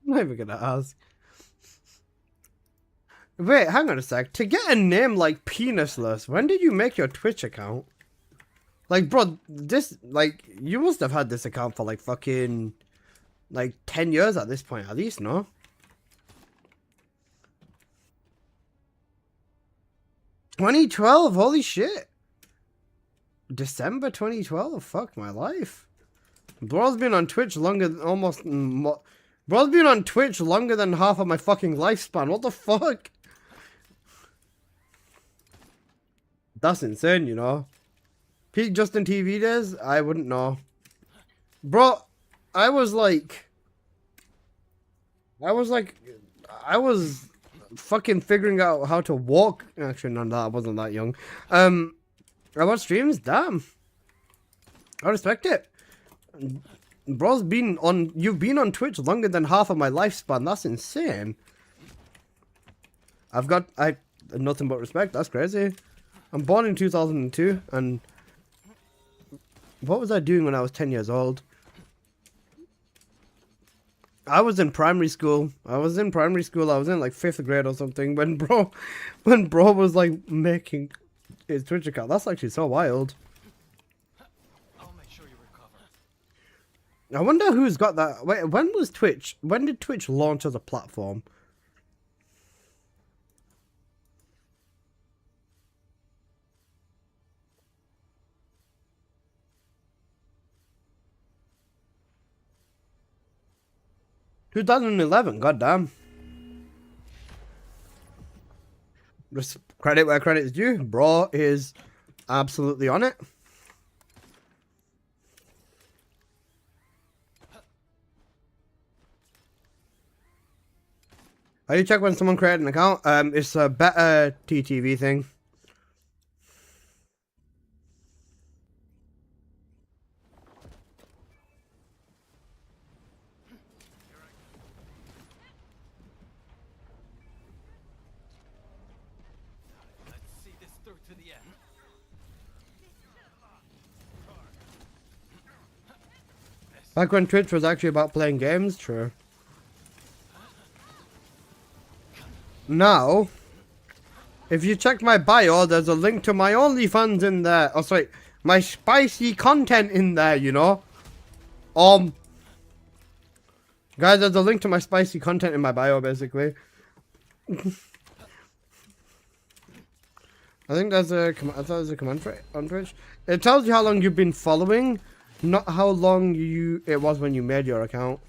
not even gonna ask. Wait, hang on a sec. To get a name like Penisless, when did you make your Twitch account? Like, bro, this, like, you must have had this account for, like, fucking, like, 10 years at this point, at least, no? $2012, holy shit. December 2012, fuck my life. Bro's been on Twitch longer than Bro's been on Twitch longer than half of my fucking lifespan, what the fuck? That's insane, you know? Peak Justin TV days? I wouldn't know. Bro, I was fucking figuring out how to walk. Actually, none of that. I wasn't that young. I watch streams? Damn. I respect it. Bro's you've been on Twitch longer than half of my lifespan. That's insane. I nothing but respect. That's crazy. I'm born in 2002, and what was I doing when I was 10 years old? I was in primary school. I was in like 5th grade or something when bro was like making his Twitch account. That's actually so wild. I'll make sure you recover. I wonder who's got that. Wait, when did Twitch launch as a platform? $2011, goddamn. Just credit where credit is due. Bro is absolutely on it. How do you check when someone created an account? It's a better TTV thing. Let's see this through to the end. Back when Twitch was actually about playing games, true. Now, if you check my bio, there's a link to my OnlyFans in there. Oh, sorry, my spicy content in there, you know? Guys, there's a link to my spicy content in my bio, basically. I think there's a command for it on Twitch. It tells you how long you've been following, not how long it was when you made your account.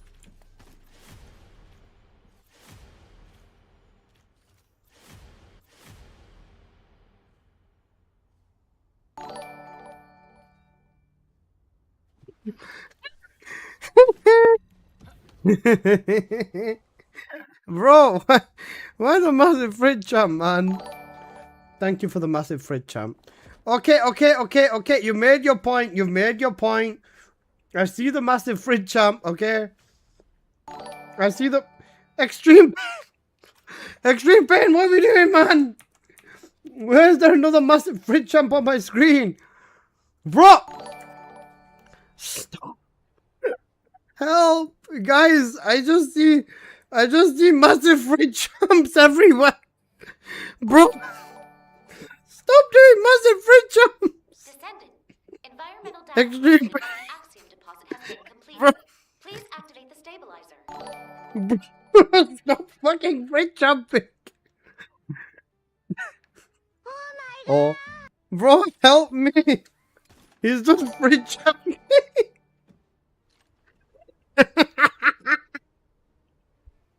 Bro, why the massive fridge champ, man? Thank you for the massive fridge champ. Okay. You made your point. You've made your point. I see the massive fridge champ, okay? I see the extreme extreme pain. What are we doing, man? Where's there another massive fridge champ on my screen? Bro! Stop. Help, guys! I just see massive fridge champs everywhere, bro. Stop doing massive fridge champs. Descendant, environmental Extreme. Axiom deposit has been completed. Please activate the stabilizer. Stop fucking fridge jumping. Oh, bro, help me! He's just fridge jumping.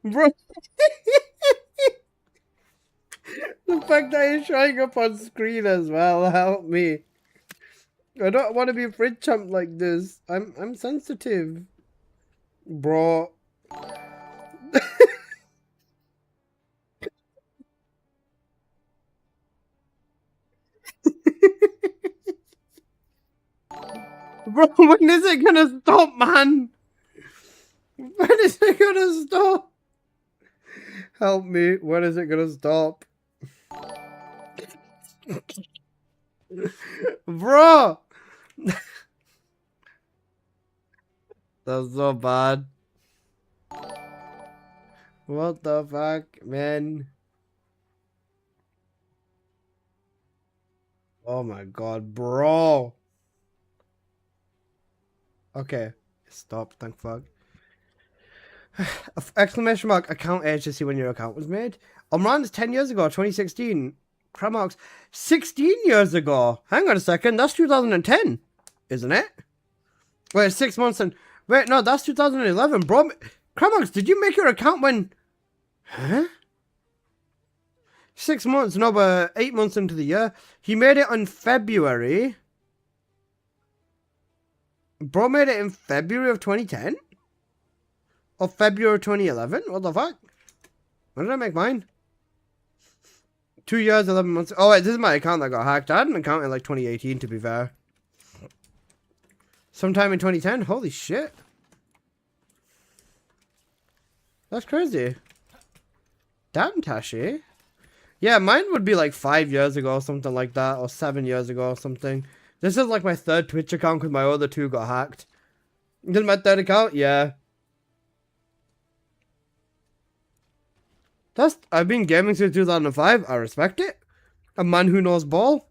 Bro, the fact that he's showing up on screen as well, help me. I don't want to be fridge champ like this. I'm sensitive, bro. Bro, when is it gonna stop, man? When is it gonna stop? Help me, when is it gonna stop? Bro! That's so bad. What the fuck, man? Oh my god, bro. Okay. Stop, thank fuck. Exclamation mark, account age to see when your account was made. Omran's 10 years ago, 2016. Cramox, 16 years ago. Hang on a second, that's 2010, isn't it? Wait, 6 months and... Wait, no, that's 2011, bro. Cramox, did you make your account when... Huh? 6 months, no, but 8 months into the year. He made it on February. Bro made it in February of 2010? Or February 2011? What the fuck? When did I make mine? 2 years, 11 months. Oh, wait, this is my account that got hacked. I had an account in like 2018, to be fair. Sometime in 2010? Holy shit. That's crazy. Damn, Tashi. Yeah, mine would be like 5 years ago, something like that. Or 7 years ago, or something. This is like my third Twitch account because my other two got hacked. This is my third account? Yeah. I've been gaming since 2005. I respect it. A man who knows ball.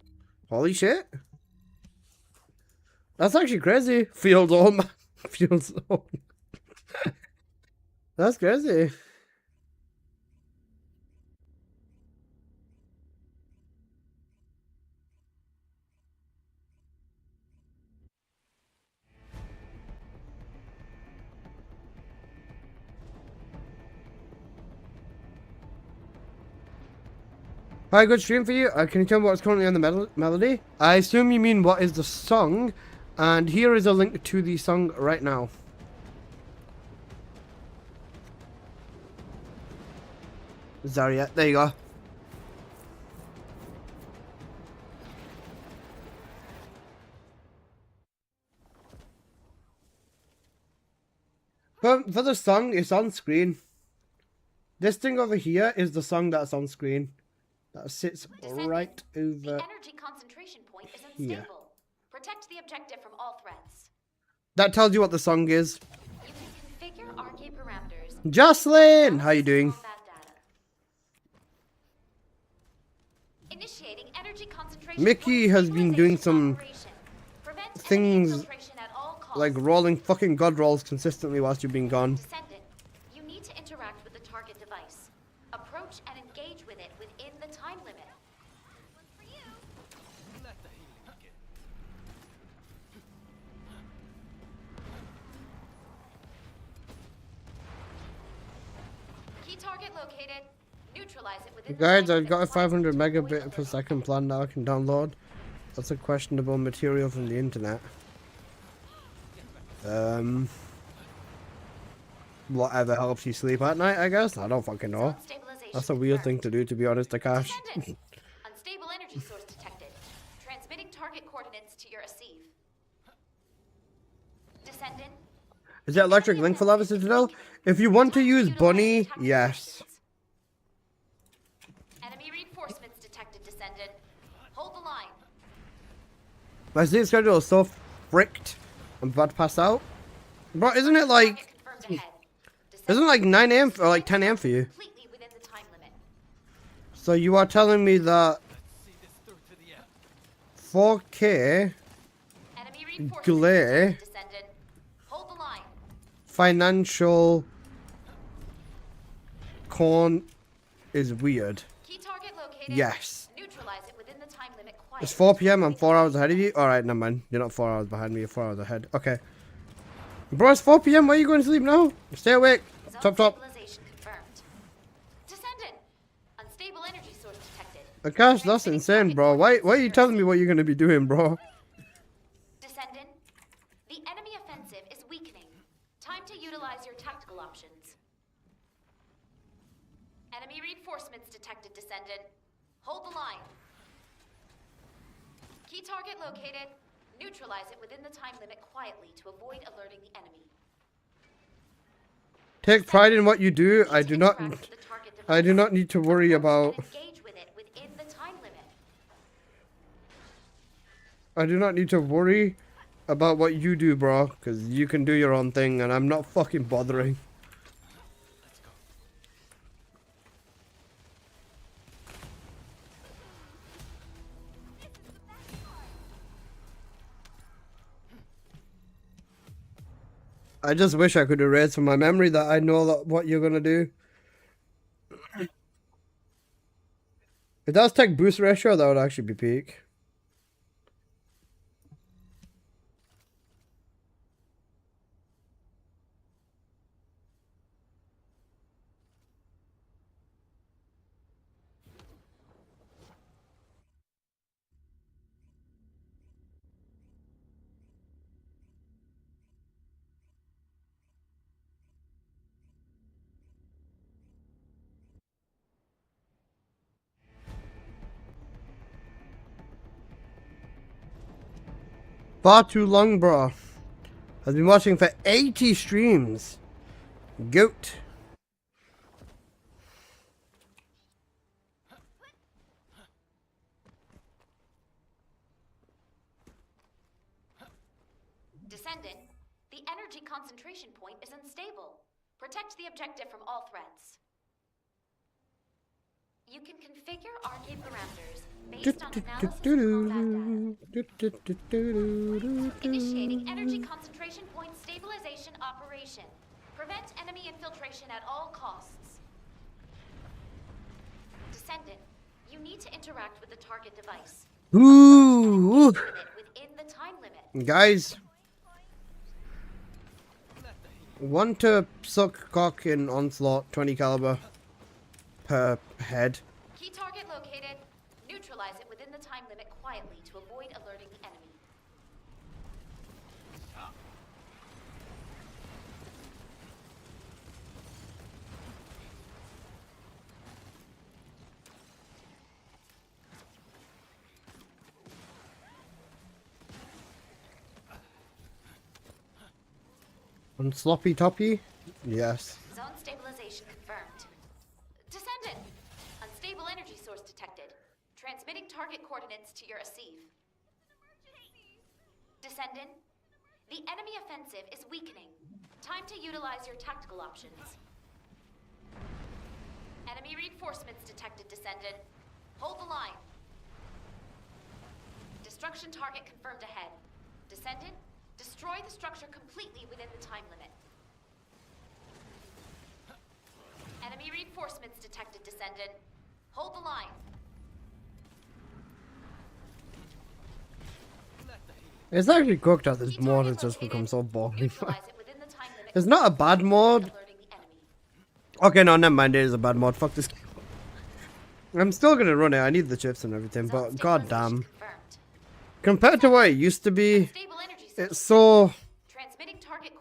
Holy shit. That's actually crazy. Feels old, man. Feels old. That's crazy. Hi, good stream for you. Can you tell me what's currently on the melody? I assume you mean what is the song, and here is a link to the song right now. Zarya, there you go. But for the song, it's on screen. This thing over here is the song that's on screen. That sits right over the energy concentration point is unstable. here. Protect the objective from all threats. That tells you what the song is. You can configure RK parameters. Jocelyn, how you doing? Initiating energy concentration Mickey has been doing some Prevent things infiltration at all costs. like rolling fucking god rolls consistently whilst you've been gone. Descendant, you need to interact with the target device. Approach and engage with it within the time limit. One for you. Let the healing begin. Key target located. Neutralize it within Guys, the time I've got a limit. 500 megabit per second plan now I can download. That's a questionable material from the internet. Whatever helps you sleep at night, I guess? I don't fucking know. That's a weird thing to do, to be honest, Akash. Descendant, unstable energy source detected. Transmitting target coordinates to your receive. Descendant. Is it electric link for Lava Citadel? If you want to use Bunny, yes. Enemy reinforcements detected, Descendant. Hold the line. My sleep schedule is so fricked. I'm about to pass out. Bro, isn't it like... Target confirmed ahead. Isn't it like 9 AM or like 10 AM for you? Completely within the time limit. So you are telling me that See this through to the end. 4K Enemy reinforcements glare detected, Descendant. Hold the line. financial corn is weird. Key target located. Yes. Neutralize it within the time limit quietly. It's 4 PM, I'm 4 hours ahead of you. Alright, never mind. You're not 4 hours behind me, you're 4 hours ahead. Okay. Bro, it's 4 PM, why are you going to sleep now? Stay awake. Zone Top. stabilization confirmed. Descendant. Unstable energy source detected. Akash, that's insane, bro. Why are you telling me what you're going to be doing, bro? Descendant. The enemy offensive is weakening. Time to utilize your tactical options. Enemy reinforcements detected, Descendant. Hold the line. Key target located. Neutralize it within the time limit quietly to avoid alerting the enemy. Take pride in what you do. I do not Interact with the target I do device. not need to worry about Engage with it within the time limit. I do not need to worry about what you do, bro, because you can do your own thing, and I'm not fucking bothering. Let's go. I just wish I could erase from my memory that I know that what you're gonna do. If that was tech boost ratio, that would actually be peak. Far too long, bro. I've been watching for 80 streams. Goat. Descendant, the energy concentration point is unstable. Protect the objective from all threats. You can configure arcade parameters based on analysis of combat data. Initiating energy concentration point stabilization operation. Prevent enemy infiltration at all costs. Descendant, you need to interact with the target device. Ooh. Within the time limit. Guys. Want to suck cock in Onslaught 20 caliber per head. Key target located. Neutralize it within the time limit quietly to avoid alerting the enemy. On sloppy toppy? Yes. Zone stabilization confirmed. Descendant! Unstable energy source detected. Transmitting target coordinates to your Asiv. Descendant, the enemy offensive is weakening. Time to utilize your tactical options. Enemy reinforcements detected, Descendant. Hold the line. Destruction target confirmed ahead. Descendant, destroy the structure completely within the time limit. Enemy reinforcements detected, Descendant. Hold the line. It's actually cooked at this mod, it's just become so boring. It's not a bad mod. Okay, no, never mind, it is a bad mod. Fuck this game. I'm still gonna run it, I need the chips and everything, but goddamn. Compared to what it used to be, it's so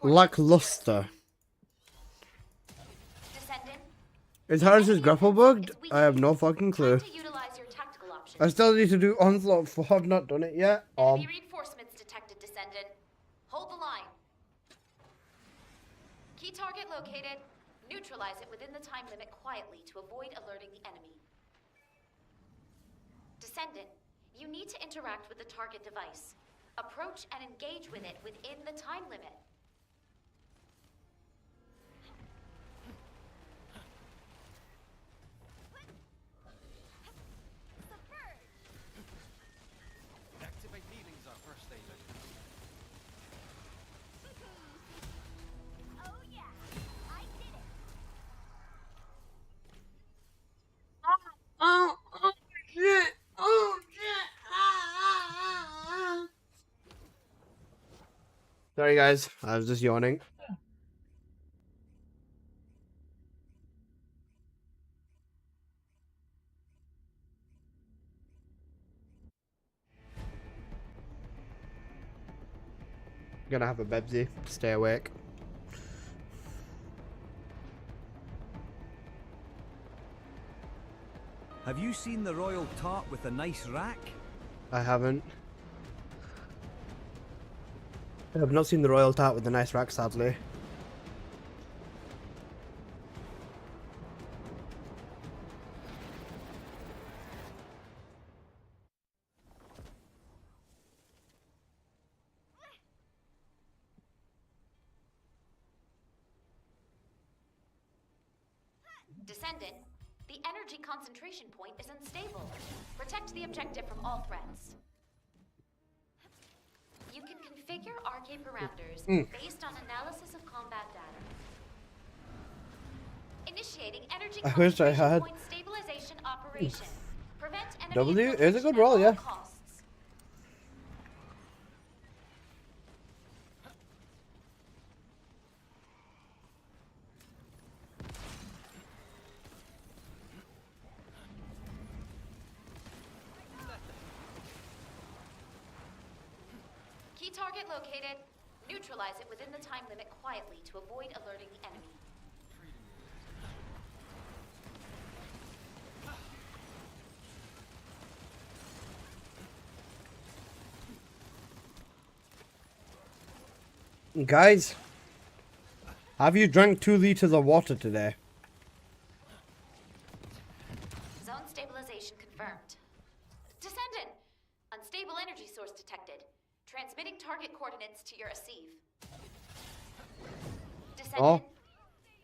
lackluster. Is Harris's grapple bugged? I have no fucking clue. I still need to do Onslaught 4, I've not done it yet. Enemy reinforcements detected, Descendant. Hold the line. Key target located. Neutralize it within the time limit quietly to avoid alerting the enemy. Descendant, you need to interact with the target device. Approach and engage with it within the time limit. Activate healing zone first aid. Oh shit! Oh shit! Sorry guys, I was just yawning. Gonna have a Bebsy. Stay awake. Have you seen the royal tart with a nice rack? I haven't. I have not seen the royal tart with the nice rack, sadly. Descendant, the energy concentration point is unstable. Protect the objective from all threats. You can configure RK parameters based on analysis of combat data. Initiating energy I wish I concentration had. point stabilization operation. Prevent enemy W is a infiltration good at roll, all yeah. costs. Key target located. Neutralize it within the time limit quietly to avoid alerting the enemy. Guys, have you drank 2 liters of water today? Zone stabilization confirmed. Descendant! Unstable energy source detected. Transmitting target coordinates to your receive. Descendant, Oh,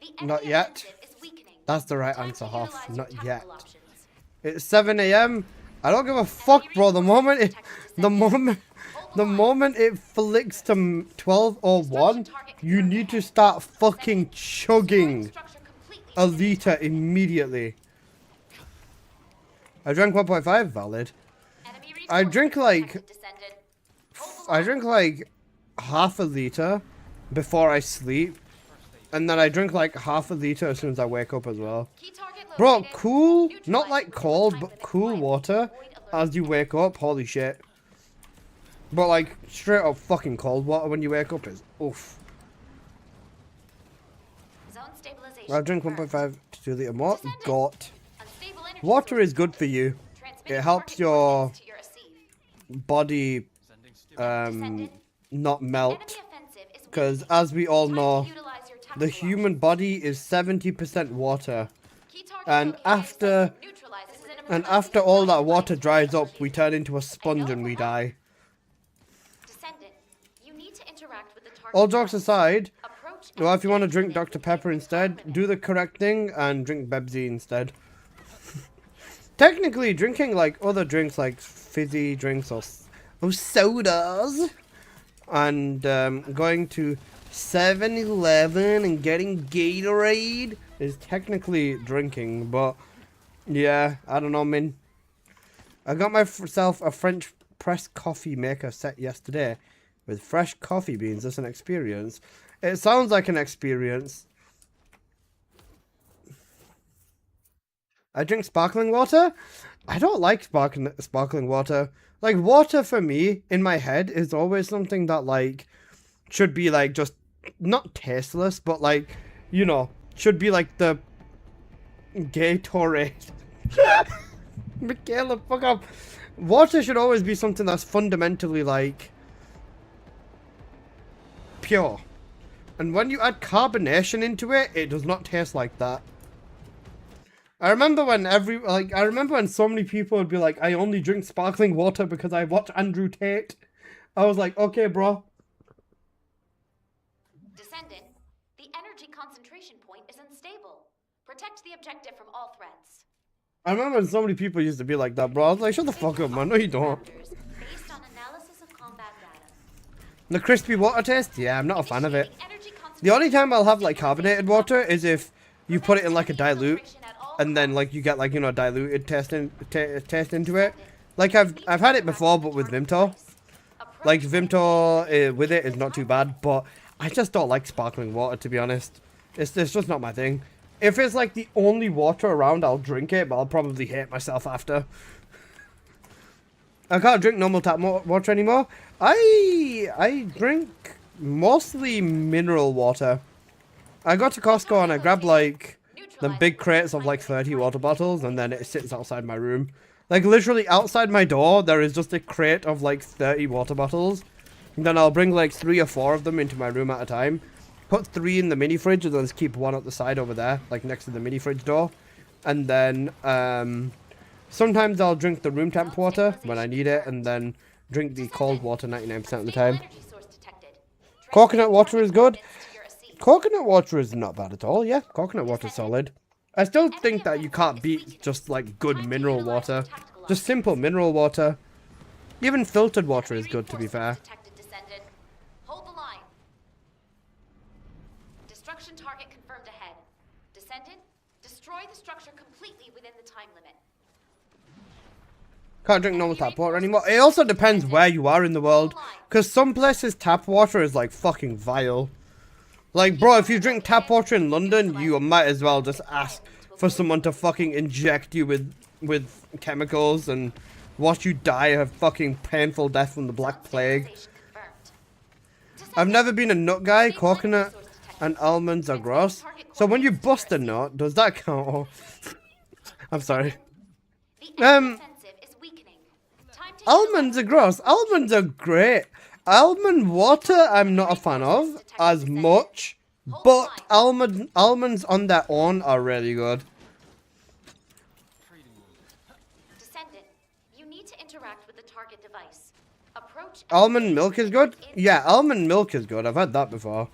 the enemy not yet. offensive is weakening. That's the right Time answer, to Hoff. utilize your Not yet. tactical options. It's 7 a.m. I don't give a fuck, bro. The moment it flicks to 12:01, you need to start fucking chugging Structure completely a liter immediately. I drank 1.5, valid. Enemy I resource drink like detected, Descendant. Hold the I line. drink like half a liter before I sleep, and then I drink like half a liter as soon as I wake up as well. Key target Bro, located. cool, Neutralize not it like within the cold, time but limit cool quietly to water avoid alerting as you wake up. Holy shit. But like straight up fucking cold water when you wake up is oof. Zone stabilization I drink confirmed. 1.5 to 2 liter more. Descendant. Got. Unstable energy Water source is good for you. transmitting It helps target your coordinates to your receive. body Sending stim- Descendant, not melt. enemy offensive is Because weakening. as we all Time to know, utilize your the tactical human options. body is 70% water. Key target And located. after Neutralize it within a and time after limit all that quietly water to dries avoid up, we alerting. turn into a sponge and we die. Descendant, you need to interact with the target. All jokes first. aside, Approach well, if you want to and drink engage Dr. with Pepper every instead, time do the correct thing and drink Bebsy instead. Technically, drinking like other drinks like fizzy drinks or sodas and going to 7-Eleven and getting Gatorade is technically drinking, but yeah, I don't know, man. I got myself a French press coffee maker set yesterday with fresh coffee beans as an experience. It sounds like an experience. I drink sparkling water. I don't like sparkling water. Like, water for me, in my head, is always something that, like, should be, like, just, not tasteless, but, like, you know, should be, like, the Gatorade. Michaela, fuck up. Water should always be something that's fundamentally, like, pure. And when you add carbonation into it, it does not taste like that. I remember when so many people would be like, I only drink sparkling water because I watch Andrew Tate. I was like, okay, bro. Descendant, the energy concentration point is unstable. Protect the objective from all threats. I remember when so many people used to be like that, bro. I was like, shut the fuck up, man. No, you don't. Parameters based on analysis of combat data. The crispy water taste? Yeah, I'm not a fan of it. Initiating energy The only time I'll have, like, concentration carbonated water is if you put it in, like, a dilute. And then, like, you get, like, you know, diluted taste into it. Like, I've had it before, but with Vimto. Like, Vimto with it is not too bad, but I just don't like sparkling water, to be honest. It's just not my thing. If it's, like, the only water around, I'll drink it, but I'll probably hate myself after. I can't drink normal tap water anymore. I drink mostly mineral water. I got to Costco and I grabbed, like, the big crates of like 30 water bottles, and then it sits outside my room. Like, literally outside my door, there is just a crate of like 30 water bottles. And then I'll bring like 3 or 4 of them into my room at a time. Put 3 in the mini fridge, and then just keep 1 at the side over there, like next to the mini fridge door. And then sometimes I'll drink the room temp water when I need it, and then drink the cold water 99% of the time. Coconut water is good. Coconut water is not bad at all, yeah. Coconut water is solid. I still think that you can't beat just like good mineral water. Just simple mineral water. Even filtered water is good, to be fair. Detected descendant. Hold the line. Destruction target confirmed ahead. Descendant, destroy the structure completely within the time limit. Can't drink normal tap water anymore. It also depends where you are in the world. Because some places tap water is like fucking vile. Like, bro, if you drink tap water in London, you might as well just ask for someone to fucking inject you with chemicals and watch you die a fucking painful death from the Black Plague. I've never been a nut guy. Coconut and almonds are gross. So when you bust a nut, does that count? I'm sorry. Almonds are gross. Almonds are great. Almond water I'm not a fan of as much, but almonds on their own are really good. Descendant, you need to interact with the target device. Approach. Almond milk is good? Yeah, almond milk is good. I've had that before.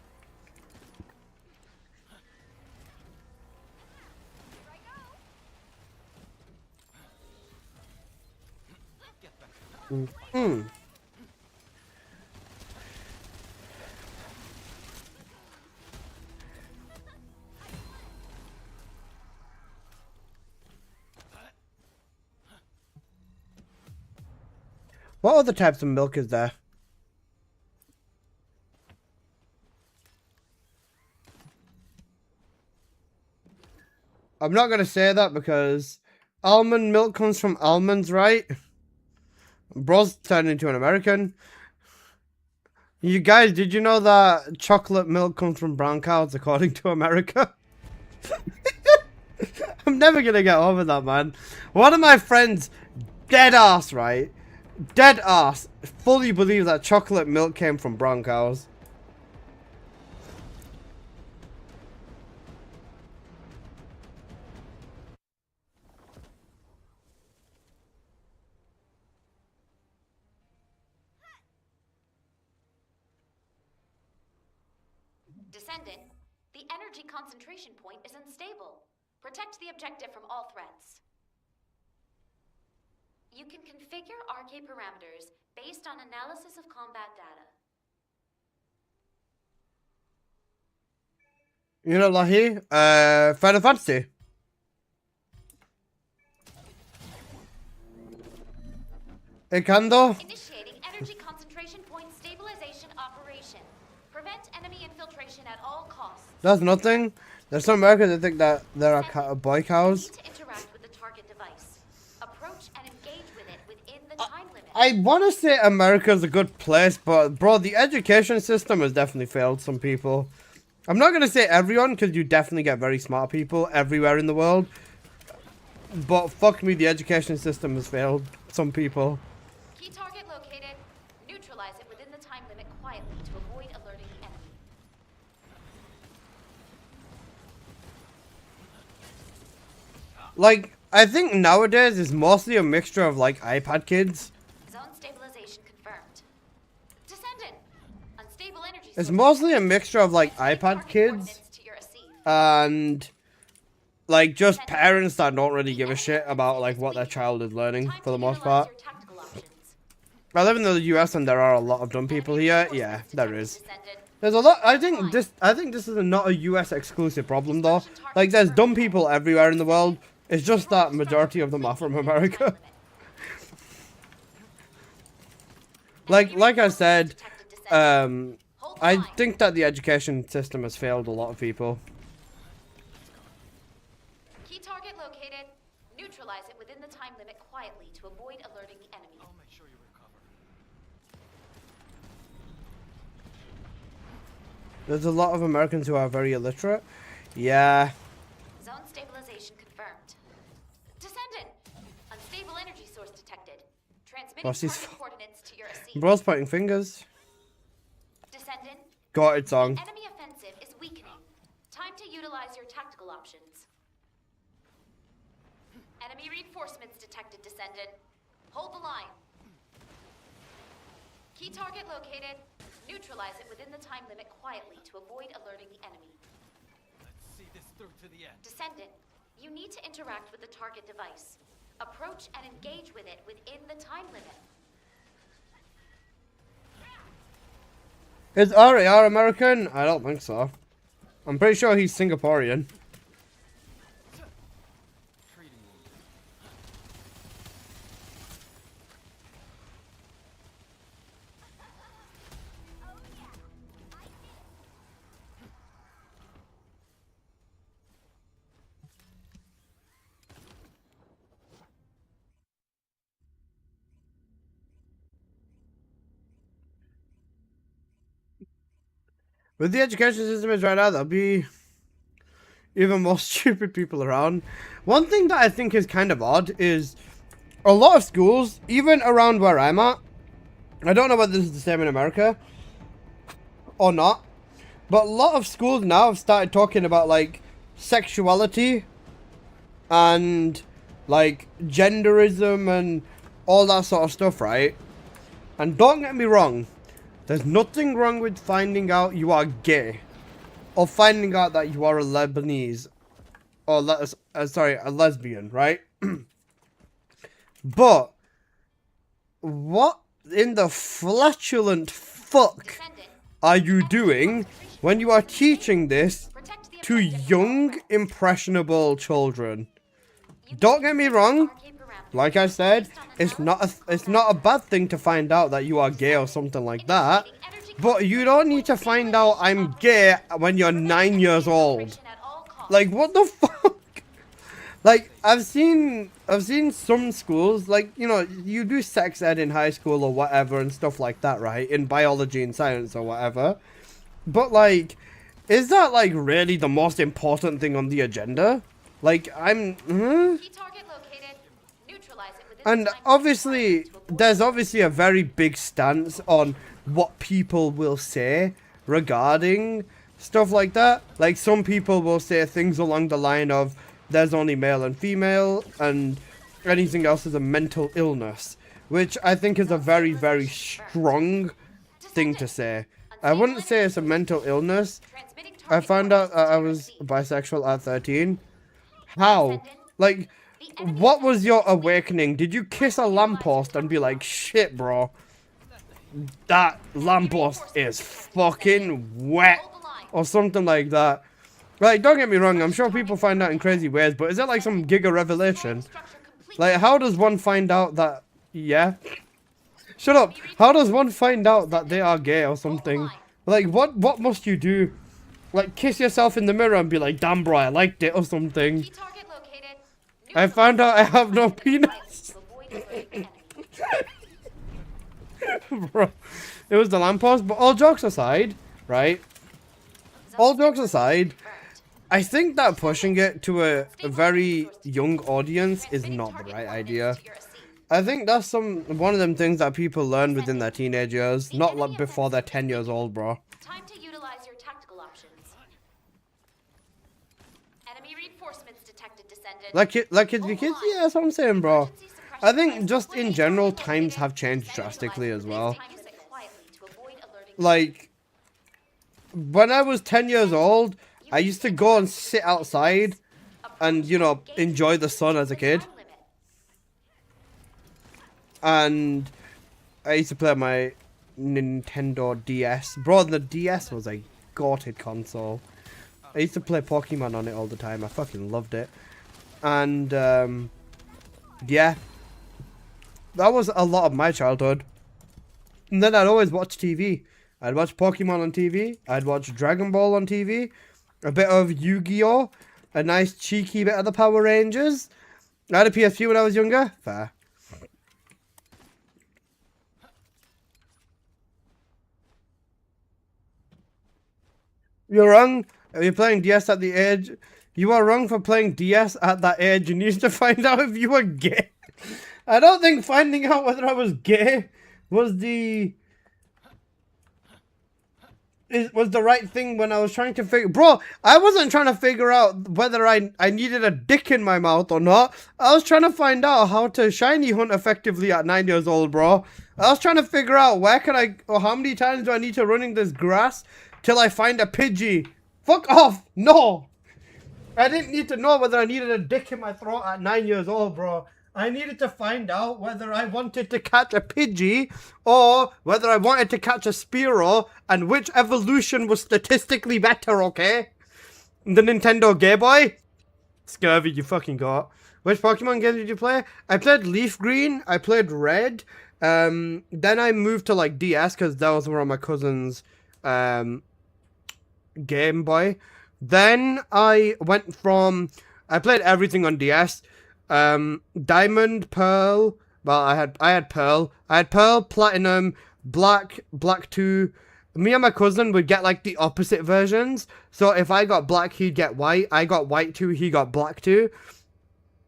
What other types of milk is there? I'm not gonna say that because almond milk comes from almonds, right? Bro's turned into an American. You guys, did you know that chocolate milk comes from brown cows according to America? I'm never gonna get over that, man. One of my friends, dead ass, right? Dead ass, fully believe that chocolate milk came from brown cows. Descendant, the energy concentration point is unstable. Protect the objective from all threats. You can configure RK parameters based on analysis of combat data. You know, Lahi, Final Fantasy. It can though. Initiating energy concentration point stabilization operation. Prevent enemy infiltration at all costs. That's nothing. There's some Americans that think that there are boy cows. You need to interact with the target device. Approach and engage with it within the time limit. I want to say America's a good place, but bro, the education system has definitely failed some people. I'm not going to say everyone, because you definitely get very smart people everywhere in the world. But fuck me, the education system has failed some people. Key target located. Neutralize it within the time limit quietly to avoid alerting the enemy. Like, I think nowadays it's mostly a mixture of like iPad kids. Zone stabilization confirmed. Descendant. Unstable energy. It's mostly a mixture of like iPad kids and like just parents that don't really give a shit about like what their child is learning for the most part. I live in the US and there are a lot of dumb people here. Yeah, there is. There's a lot. I think this is not a US exclusive problem though. Like there's dumb people everywhere in the world. It's just that majority of them are from America. like I said, I think that the education system has failed a lot of people. Key target located. Neutralize it within the time limit quietly to avoid alerting the enemy. I'll make sure you recover. There's a lot of Americans who are very illiterate. Yeah. Zone stabilization confirmed. Descendant. Unstable energy source detected. Transmitting target coordinates to your receiver. Bro's pointing fingers. Descendant. Got it on. Enemy offensive is weakening. Time to utilize your tactical options. Enemy reinforcements detected, Descendant. Hold the line. Key target located. Neutralize it within the time limit quietly to avoid alerting the enemy. Let's see this through to the end. Descendant, You need to interact with the target device. Approach and engage with it within the time limit. Is RAR American? I don't think so. I'm pretty sure he's Singaporean. With the education system is right now, there'll be even more stupid people around. One thing that I think is kind of odd is a lot of schools, even around where I'm at, I don't know whether this is the same in America or not, but a lot of schools now have started talking about like sexuality and like genderism and all that sort of stuff, right? And don't get me wrong, there's nothing wrong with finding out you are gay or finding out that you are a Lebanese or a lesbian, right? But what in the flatulent fuck are you doing when you are teaching this to young, impressionable children? Don't get me wrong. Like I said, it's not a bad thing to find out that you are gay or something like that. But you don't need to find out I'm gay when you're 9 years old. Like, what the fuck? Like, I've seen some schools, like, you know, you do sex ed in high school or whatever and stuff like that, right? In biology and science or whatever. But, like, is that, like, really the most important thing on the agenda? Like, And obviously, there's obviously a very big stance on what people will say regarding stuff like that. Like, some people will say things along the line of, there's only male and female, and anything else is a mental illness. Which I think is a very, very strong thing to say. I wouldn't say it's a mental illness. I found out I was bisexual at 13. How? Like, what was your awakening? Did you kiss a lamppost and be like, shit, bro, that lamppost is fucking wet, or something like that? Like, don't get me wrong, I'm sure people find out in crazy ways, but is that like some giga revelation? Like, how does one find out that, yeah? Shut up. How does one find out that they are gay or something? Like, what must you do? Like, kiss yourself in the mirror and be like, damn, bro, I liked it or something. I found out I have no penis. Bro, it was the lamppost. But all jokes aside, right? All jokes aside, I think that pushing it to a very young audience is not the right idea. I think that's one of them things that people learn within their teenage years, not like before they're 10 years old, bro. Time to utilize your tactical options. Enemy reinforcements detected, descendant. Like kids be kids? Yeah, that's what I'm saying, bro. I think just in general, times have changed drastically as well. Like, when I was 10 years old, I used to go and sit outside and, you know, enjoy the sun as a kid. And I used to play my Nintendo DS. Bro, the DS was a goated console. I used to play Pokemon on it all the time. I fucking loved it. And, yeah. That was a lot of my childhood. And then I'd always watch TV. I'd watch Pokemon on TV. I'd watch Dragon Ball on TV. A bit of Yu-Gi-Oh! A nice cheeky bit of the Power Rangers. I had a PS2 when I was younger. Fair. You're wrong. You're playing DS at the age. You are wrong for playing DS at that age. You need to find out if you were gay. I don't think finding out whether I was gay was the right thing when I was trying to figure. Bro, I wasn't trying to figure out whether I needed a dick in my mouth or not. I was trying to find out how to shiny hunt effectively at 9 years old, bro. I was trying to figure out where can I, or how many times do I need to run in this grass till I find a Pidgey. Fuck off. No. I didn't need to know whether I needed a dick in my throat at 9 years old, bro. I needed to find out whether I wanted to catch a Pidgey or whether I wanted to catch a Spearow and which evolution was statistically better, okay? The Nintendo Game Boy? Scurvy, you fucking got. Which Pokemon game did you play? I played Leaf Green, I played Red, then I moved to like DS because that was one of my cousin's Game Boy. Then I went from, I played everything on DS. Diamond, Pearl. Well, I had Pearl. I had Pearl, Platinum, Black 2. Me and my cousin would get like the opposite versions. So if I got Black, he'd get White. I got White 2, he got Black 2.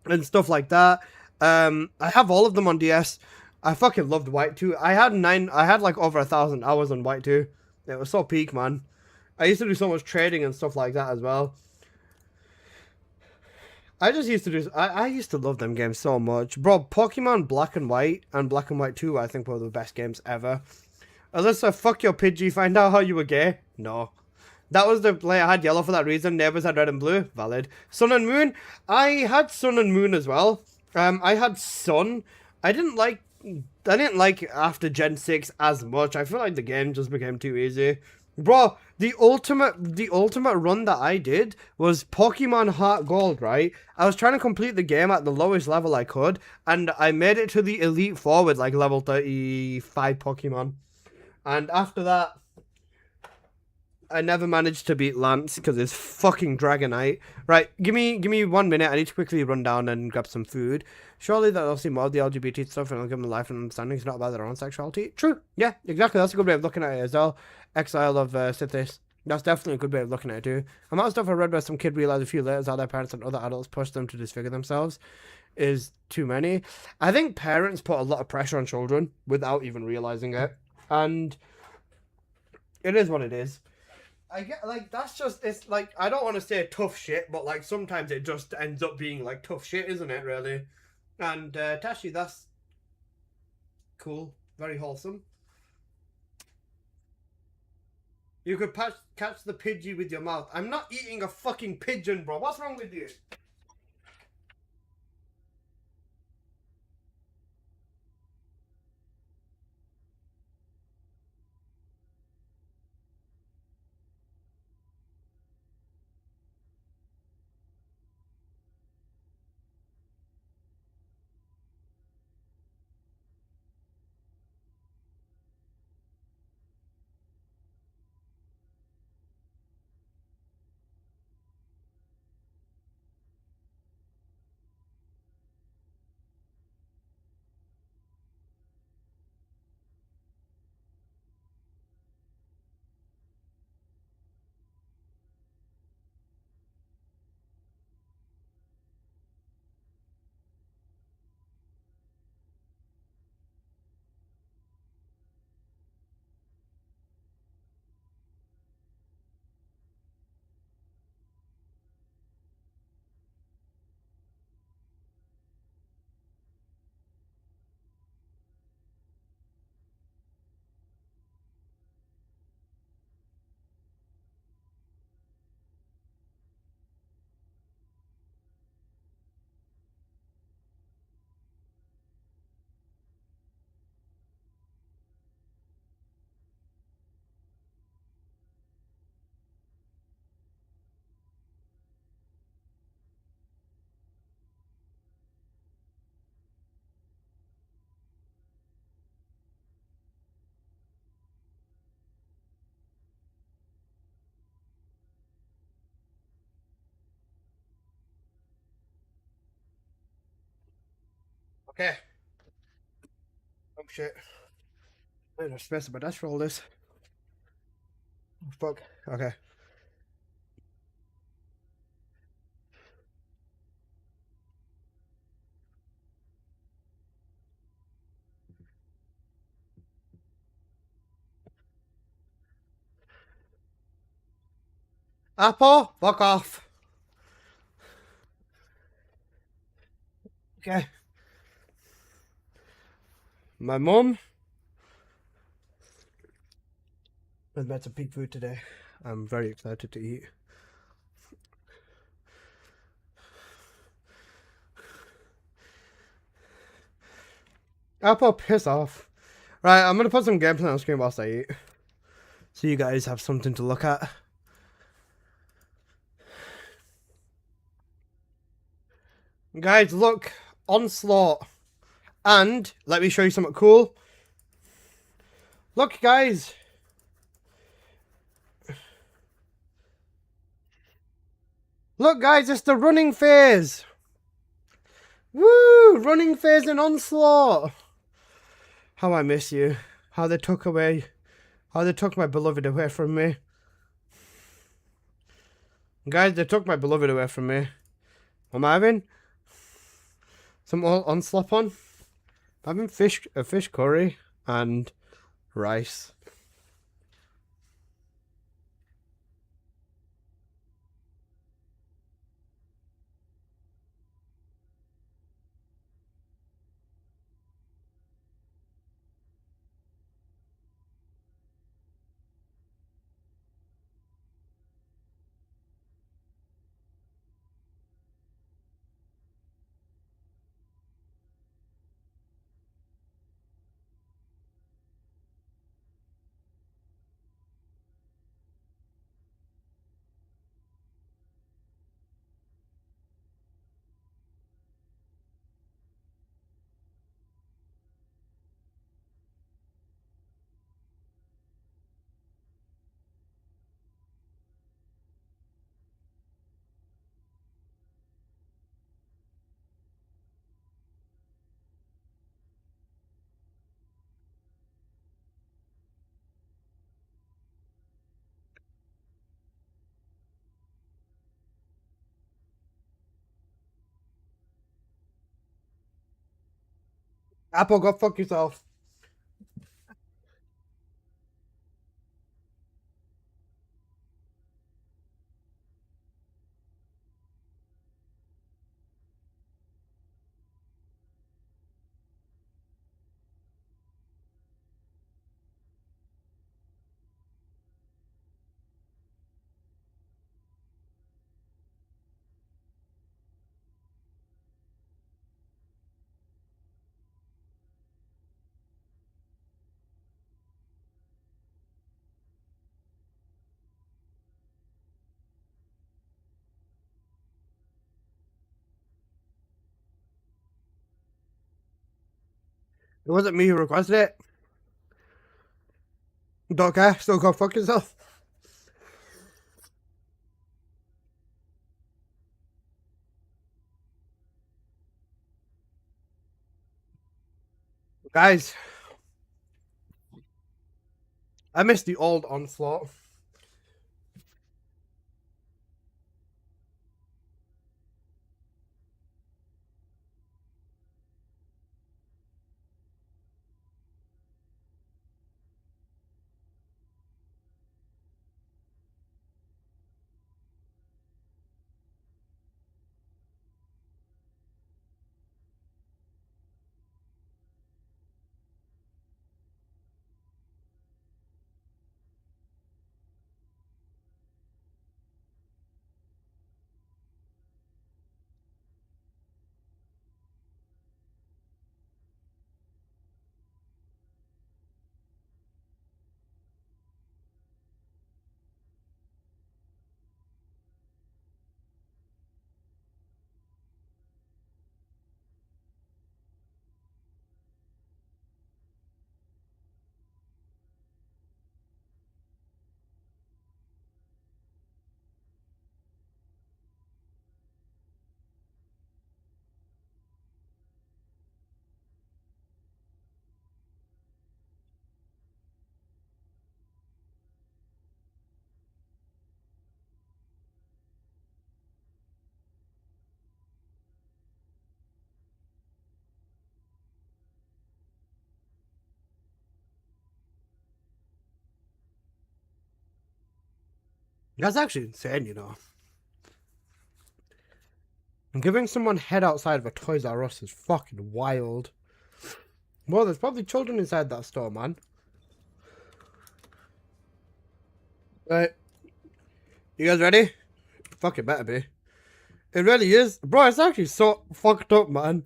And stuff like that. I have all of them on DS. I fucking loved White 2. I had like over 1,000 hours on White 2. It was so peak, man. I used to do so much trading and stuff like that as well. I used to love them games so much. Bro, Pokemon Black and White 2, I think were the best games ever. Alyssa, fuck your Pidgey, find out how you were gay. No. That was the play. I had yellow for that reason. Neighbors had red and blue. Valid. Sun and Moon. I had Sun and Moon as well. I had Sun. I didn't like after Gen 6 as much. I feel like the game just became too easy. Bro, the ultimate run that I did was Pokemon Heart Gold, right? I was trying to complete the game at the lowest level I could, and I made it to the Elite Four with like level 35 Pokemon. And after that, I never managed to beat Lance because it's fucking Dragonite. Right, give me 1 minute. I need to quickly run down and grab some food. Surely they'll see more of the LGBT stuff and I'll give them life and understanding. It's not about their own sexuality. True. Yeah, exactly. That's a good way of looking at it as well. Exile of Sithis. That's definitely a good way of looking at it too. Amount of stuff I read where some kid realized a few later how their parents and other adults pushed them to disfigure themselves is too many. I think parents put a lot of pressure on children without even realizing it. And it is what it is. I get, like, that's just, it's like, I don't want to say tough shit, but like sometimes it just ends up being like tough shit, isn't it, really? And Tashi, that's cool. Very wholesome. You could catch the Pidgey with your mouth. I'm not eating a fucking pigeon, bro. What's wrong with you? Okay. Oh shit. I don't have space in my dash for all this. Oh, fuck. Okay. Apple, fuck off. Okay. My mum has made some pig food today. I'm very excited to eat. Apple, piss off. Right, I'm gonna put some gameplay on screen whilst I eat. So you guys have something to look at. Guys, look. Onslaught. And, let me show you something cool. Look, guys. Look, guys, it's the running phase. Woo! Running phase in Onslaught. How I miss you. How they took my beloved away from me. Guys, they took my beloved away from me. What am I having? Some Onslaught on. I'm having a fish curry and rice. Apple, go fuck yourself. It wasn't me who requested it. Don't care, still go fuck yourself. Guys, I miss the old Onslaught. That's actually insane, you know. Giving someone head outside of a Toys R Us is fucking wild. Well, there's probably children inside that store, man. Right. You guys ready? Fuck, it better be. It really is. Bro, it's actually so fucked up, man.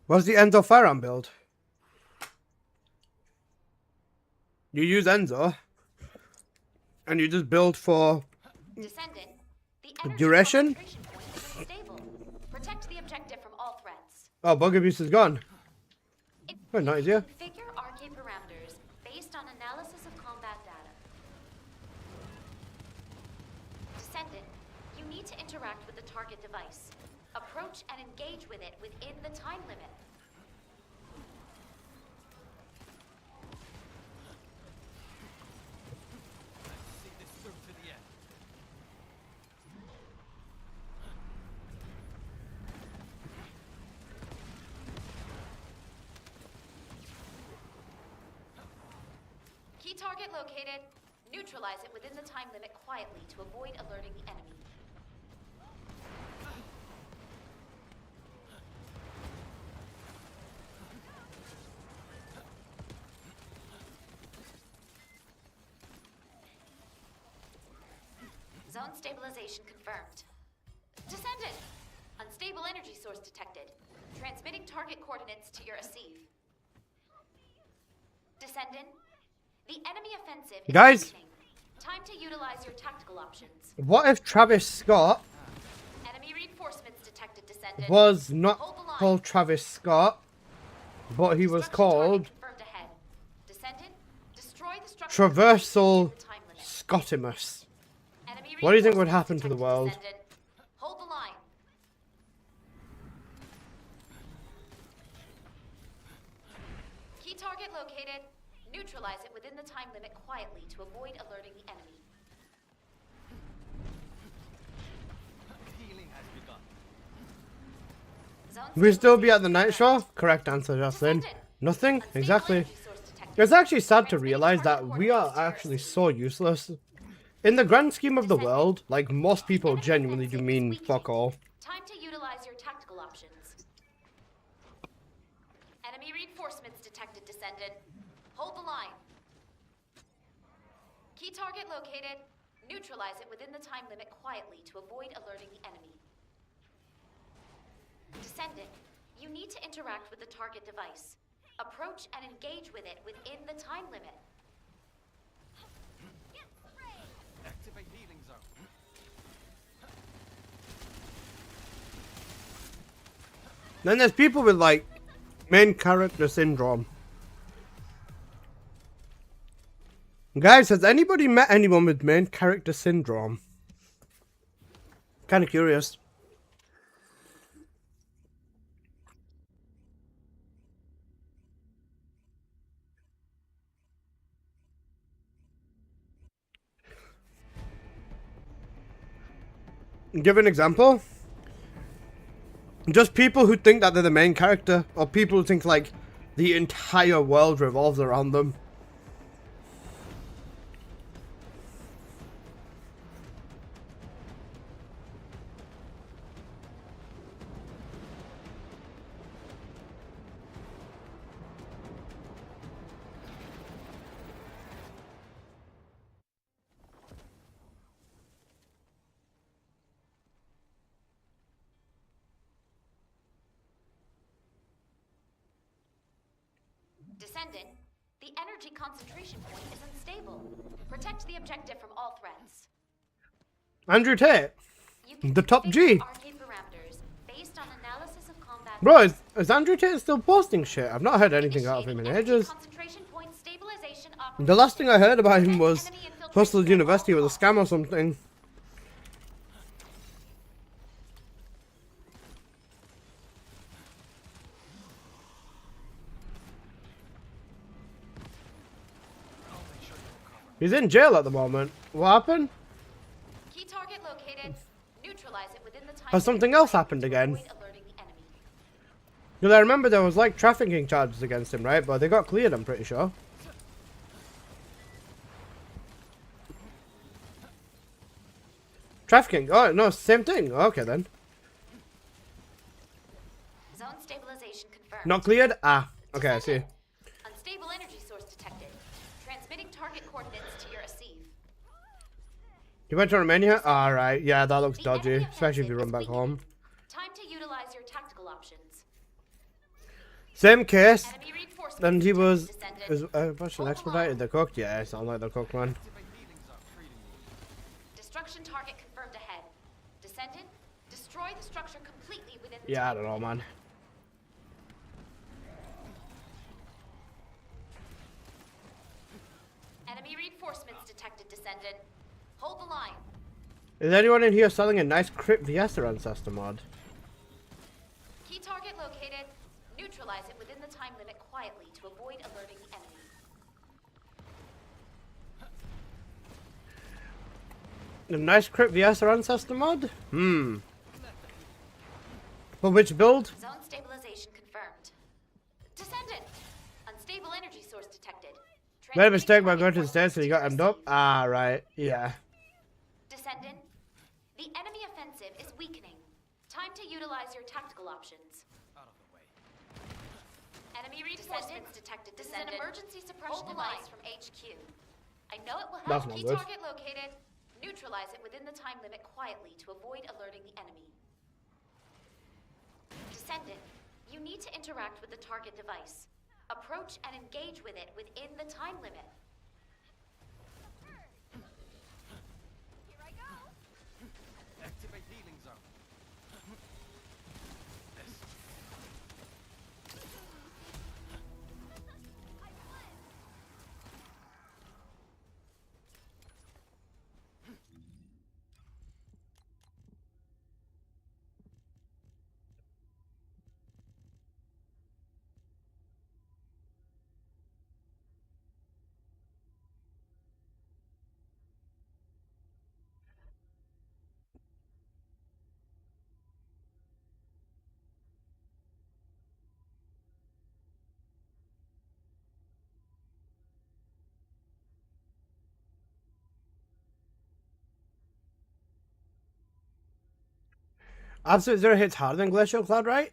What's the Enzo Ferran build? You use Enzo, and you just build for Descendant, the energy duration? concentration point is unstable. Protect the objective from all threats. Oh, bug abuse is gone. Oh, nice, yeah. Configure arcade parameters based on analysis of combat data. Descendant, you need to interact with the target device. Approach and engage with it within the time limit. See this through to the end. Key target located. Neutralize it within the time limit quietly to avoid alerting the enemy. Zone stabilization confirmed. Descendant! Unstable energy source detected. Transmitting target coordinates to your Asif. Descendant, the enemy offensive is Guys. beginning. Time to utilize your tactical options. What if Travis Scott Enemy reinforcements detected, Descendant. was not Hold the line. called Travis Scott, but he was Destruction called target confirmed ahead. Descendant, destroy the structure Traversal within the time limit. Scottimus? Enemy What do you think would reinforcements happen to the detected, world? Descendant. Hold the line. Key target located. Neutralize it within the time limit quietly to avoid alerting the enemy. Healing has begun. Zone Will we still be at the stabilization night show? confirmed. Correct answer, Jocelyn. Descendant. Nothing? Unstable Exactly. energy source detected. It's actually sad to Transmitting realize that target we are coordinates to your actually Asif. so useless. In the grand scheme of the Descendant. world, like most people Enemy genuinely do offensive is mean weakening. fuck all. Time to utilize your tactical options. Enemy reinforcements detected, Descendant. Hold the line. Key target located. Neutralize it within the time limit quietly to avoid alerting the enemy. Descendant, you need to interact with the target device. Approach and engage with it within the time limit. Activate healing zone. Then there's people with like main character syndrome. Guys, has anybody met anyone with main character syndrome? Kind of curious. Give an example. Just people who think that they're the main character, or people who think like the entire world revolves around them. Descendant, the energy concentration point is unstable. Protect the objective from all threats. Andrew Tate. You can The top configure G. arcade parameters based on analysis of combat. Bro, is Andrew Tate still posting shit? I've not heard anything out of him in Initiating ages. energy concentration point stabilization The last thing I heard about him Prevent was enemy infiltration Hustle at University all was a costs. scam or something. I'll make sure you recover. He's in jail at the moment. What happened? Key target located. Neutralize it within the time. Has something limit else to happened again? avoid alerting the enemy. Because I remember there was like trafficking charges against him, right? But they got cleared, I'm pretty sure. Trafficking? Oh, no, same thing. Okay, then. Zone stabilization confirmed. Not cleared? Ah, okay, I see. Unstable energy source detected. Transmitting target coordinates to your Asif. You went to Romania? Alright, yeah, that looks The dodgy. enemy Especially if you offensive run is back home. weakening. Time to utilize your tactical options. Same case. Enemy reinforcements And he was detected, is Descendant. Russian expedited the cooked. Yeah, it sounds like the cooked one. Destruction target confirmed ahead. Descendant, destroy the structure completely within the Yeah, I time don't know, man. Enemy reinforcements detected, Descendant. Hold the line. Is anyone in here selling a nice Crypt Viester Ancestor mod? Key target located. Neutralize it within the time limit quietly to avoid alerting the enemy. A nice Crypt Viester Ancestor mod? For which build? Zone stabilization confirmed. Descendant! Unstable energy source detected. Made a mistake by going to the stairs and he got hemmed up? Ah, right. Yeah. Descendant, the enemy offensive is weakening. Time to utilize your tactical options. Out of the way. Enemy reinforcements detected. This is an emergency suppression device from HQ. I know it will That's help. not Key good. target located. Neutralize it within the time limit quietly to avoid alerting the enemy. Descendant, you need to interact with the target device. Approach and engage with it within the time limit. Activate healing zone. Absolute Zero hits harder than Glacial Cloud, right?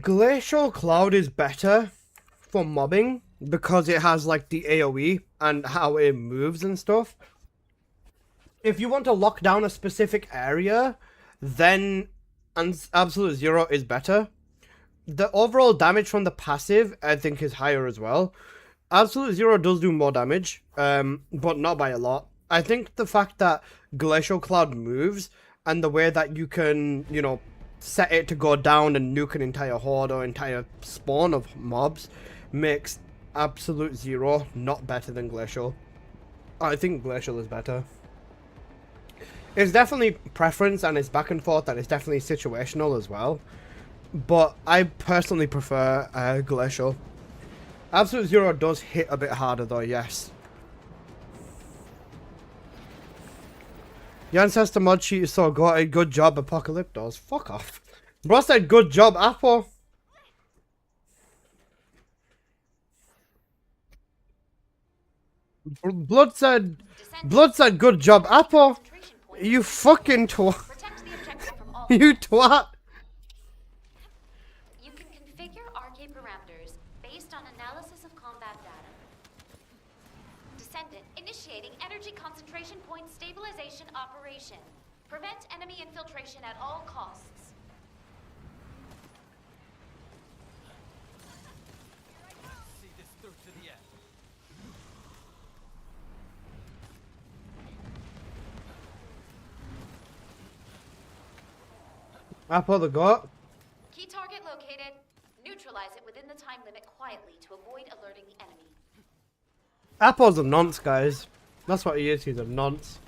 Glacial Cloud is better for mobbing because it has like the AoE and how it moves and stuff. If you want to lock down a specific area, then Absolute Zero is better. The overall damage from the passive, I think, is higher as well. Absolute Zero does do more damage, but not by a lot. I think the fact that Glacial Cloud moves and the way that you can, you know, set it to go down and nuke an entire horde or entire spawn of mobs makes Absolute Zero not better than Glacial. I think Glacial is better. It's definitely preference and it's back and forth and it's definitely situational as well. But I personally prefer Glacial. Absolute Zero does hit a bit harder though, yes. The Ancestor mod sheet is so good job, Apocalyptos. Fuck off. Bro said good job, Apple. Blood said good job, Apple. You fucking twat. Protect the objective from all You twat. You can configure RK parameters based on analysis of combat data. Descendant, initiating energy concentration point stabilization operation. Prevent enemy infiltration at all costs. See this through to the end. Apple the goat. Key target located. Neutralize it within the time limit quietly to avoid alerting the enemy. Apple's a nonce, guys. That's what he is. He's a nonce.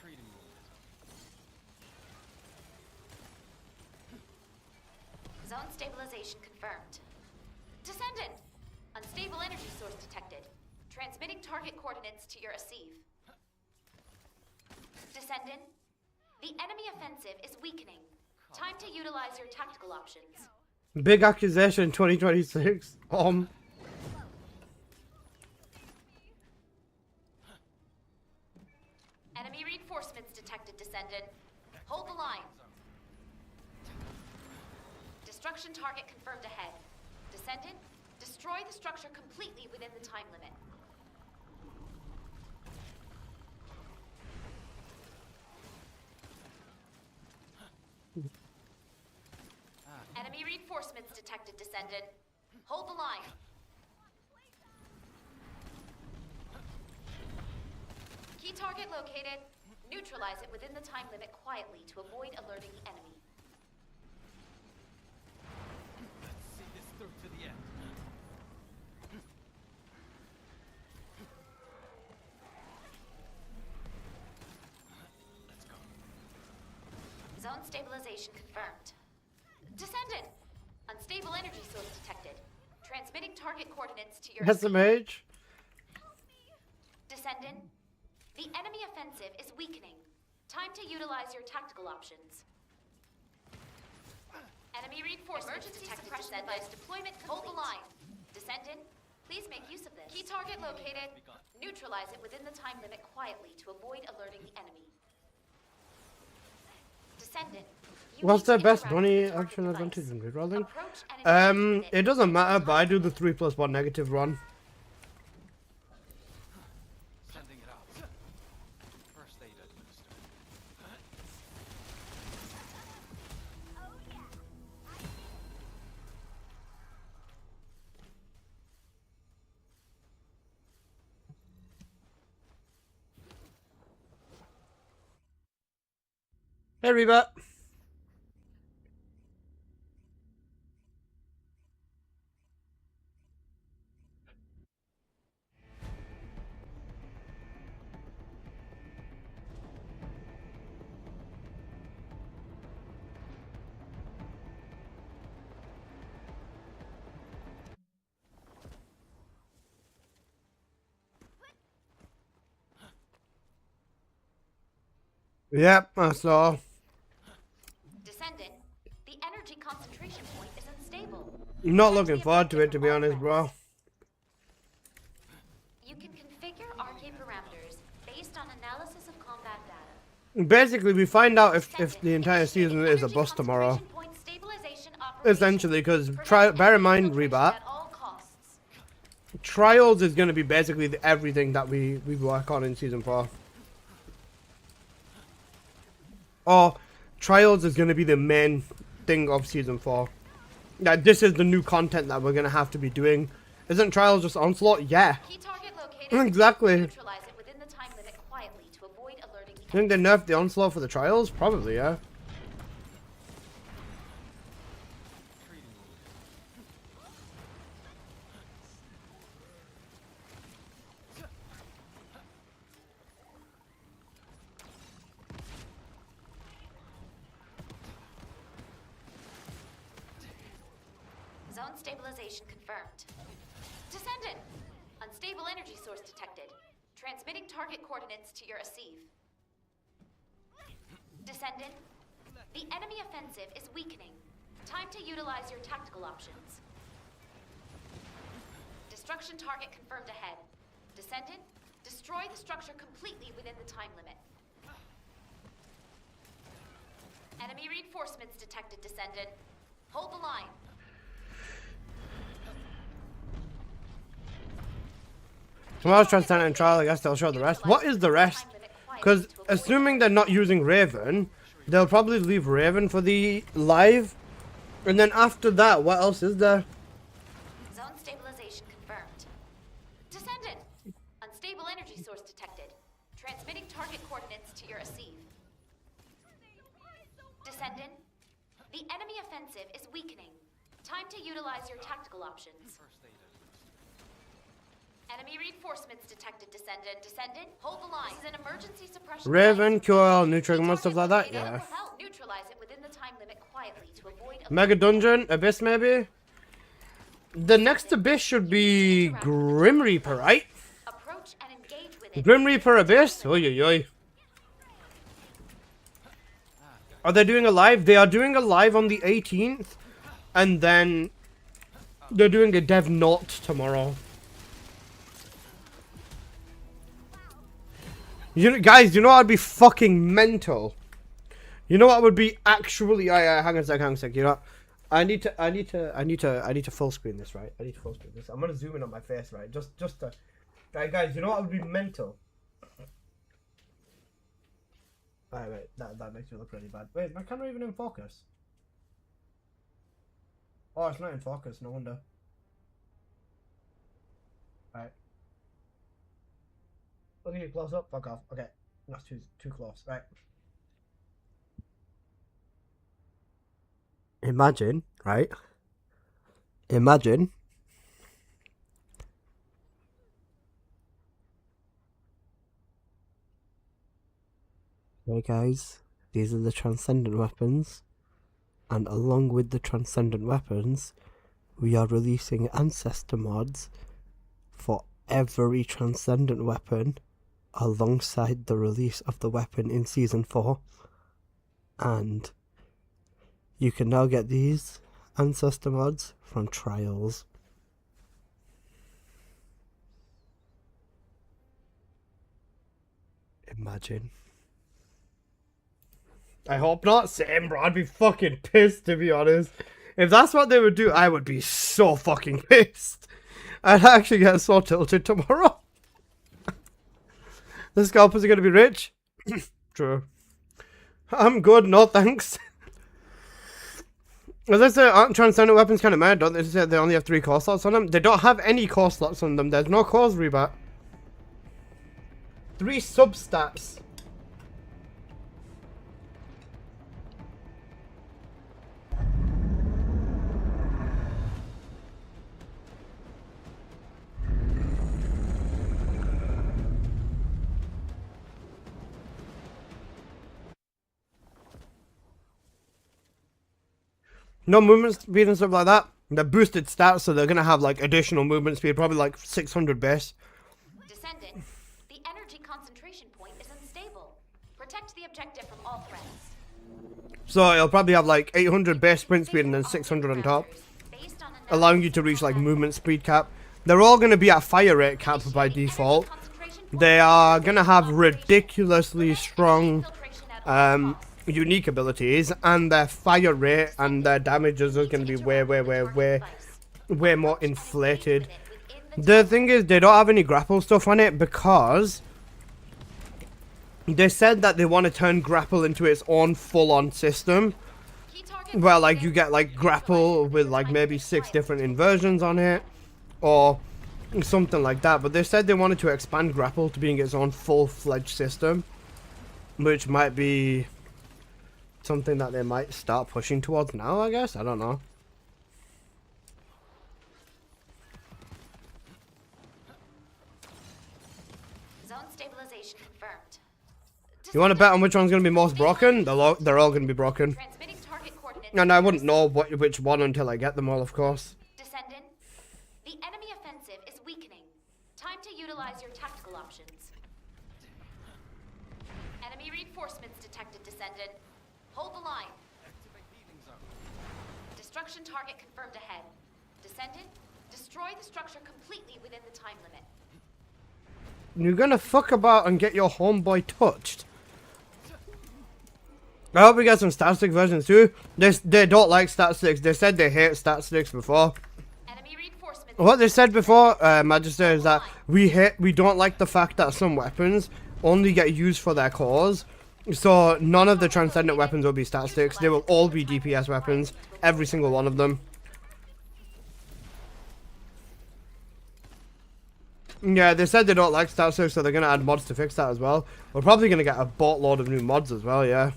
Treating wounds. Zone stabilization confirmed. Descendant! Unstable energy source detected. Transmitting target coordinates to your Asive. Descendant, the enemy offensive is weakening. Time to utilize your tactical options. Big accusation 2026. Enemy reinforcements detected, Descendant. Hold the line. Destruction target confirmed ahead. Descendant, destroy the structure completely within the time limit. Enemy reinforcements detected, Descendant. Hold the line. Key target located. Neutralize it within the time limit quietly to avoid alerting the enemy. Let's see this through to the end. Let's go. Zone stabilization confirmed. Descendant! Unstable energy source detected. Transmitting target coordinates to your... SMH. Descendant, the enemy offensive is weakening. Time to utilize your tactical options. Enemy reinforcements detected. Device deployment complete. Hold the line. Descendant, please make use of this. Key target located. Neutralize it within the time limit quietly to avoid alerting the enemy. Descendant, you What's need the to best interact money with the target action device. advantage in rerolling? Approach and engage with It doesn't matter, but I do the 3+1 negative run. Sending it out. First aid administered. Hey, Reba. Yep, I saw. Descendant, the energy concentration point is unstable. I'm not looking forward to it, to be honest, bro. You can configure arcade parameters based on analysis of combat data. Basically, we find out if the entire season is a bust tomorrow. Essentially, because bear in mind, Rebat, Trials is going to be basically everything that we work on in Season 4. Or Trials is going to be the main thing of Season 4. Yeah, this is the new content that we're going to have to be doing. Isn't Trials just Onslaught? Yeah. Exactly. Neutralize it within the time limit quietly to avoid alerting the Think they nerfed the Onslaught for the Trials? Probably, yeah. Zone stabilization confirmed. Descendant! Unstable energy source detected. Transmitting target coordinates to your Asive. Descendant, the enemy offensive is weakening. Time to utilize your tactical options. Destruction target confirmed ahead. Descendant, destroy the structure completely within the time limit. Enemy reinforcements detected, Descendant. Hold the line. Tomorrow's Transcendent and Trial, I guess they'll show the rest. What is the rest? Because assuming they're not using Raven, they'll probably leave Raven for the live. And then after that, what else is there? Zone stabilization confirmed. Descendant, unstable energy source detected. Transmitting target coordinates to your Asive. Descendant, the enemy offensive is weakening. Time to utilize your tactical options. Enemy reinforcements detected, Descendant. Descendant, hold the line. This is an emergency suppression. Raven, QL, new Trigger, stuff like that? Yeah. Neutralize it within the time limit quietly to avoid Mega Dungeon, Abyss maybe? The next Abyss should be Grim Reaper, right? approach and engage with it. Grim Reaper Abyss? Oi, oi, oi. Are they doing a live? They are doing a live on the 18th. And then they're doing a dev not tomorrow. You know, guys, you know what would be fucking mental? You know what would be actually hang on a sec, you know what? I need to full screen this, right? I need to full screen this. I'm gonna zoom in on my face, right? Just to guys, you know what would be mental? Wait, that makes me look really bad. Wait, my camera even in focus? Oh, it's not in focus, no wonder. Right. Look at you close up, fuck off. Okay, that's too close, right. Imagine, right? Imagine hey guys, these are the transcendent weapons, and along with the transcendent weapons, we are releasing ancestor mods for every transcendent weapon alongside the release of the weapon in Season 4. And you can now get these ancestor mods from Trials. Imagine. I hope not. Same, bro. I'd be fucking pissed, to be honest. If that's what they would do, I would be so fucking pissed. I'd actually get so tilted tomorrow. The scalpers are going to be rich. True. I'm good, no thanks. As I say, aren't transcendent weapons kind of mad? Don't they say they only have 3 core slots on them? They don't have any core slots on them. There's no cores rebat. 3 substats. No movement speed and stuff like that. They're boosted stats, so they're gonna have like additional movement speed, probably like 600 base. Descendant, the energy concentration point is unstable. Protect the objective from all threats. So it'll probably have like 800 base sprint speed and then 600 on top, allowing you to reach like movement speed cap. They're all gonna be at fire rate cap by default. They are gonna have ridiculously strong unique abilities, and their fire rate and their damages are going to be way more inflated. The thing is, they don't have any grapple stuff on it because they said that they want to turn grapple into its own full-on system, where like you get like grapple with like maybe 6 different inversions on it or something like that. But they said they wanted to expand grapple to being its own full-fledged system, which might be something that they might start pushing towards now, I guess. I don't know. Zone stabilization confirmed. You want to bet on which one's going to be most broken? They're all going to be broken. Transmitting target coordinates. And I wouldn't know which one until I get them all, of course. Descendant, the enemy offensive is weakening. Time to utilize your tactical options. Enemy reinforcements detected, Descendant. Hold the line. Destruction target confirmed ahead. Descendant, destroy the structure completely within the time limit. You're gonna fuck about and get your homeboy touched. I hope we get some static versions too. They don't like statistics. They said they hate statistics before. Enemy reinforcements. What they said before, Magister, is that we don't like the fact that some weapons only get used for their cores. So none of the transcendent weapons will be stat sticks. They will all be DPS weapons, every single one of them. Yeah, they said they don't like stat sticks, so they're gonna add mods to fix that as well. We're probably gonna get a boatload of new mods as well. Yeah.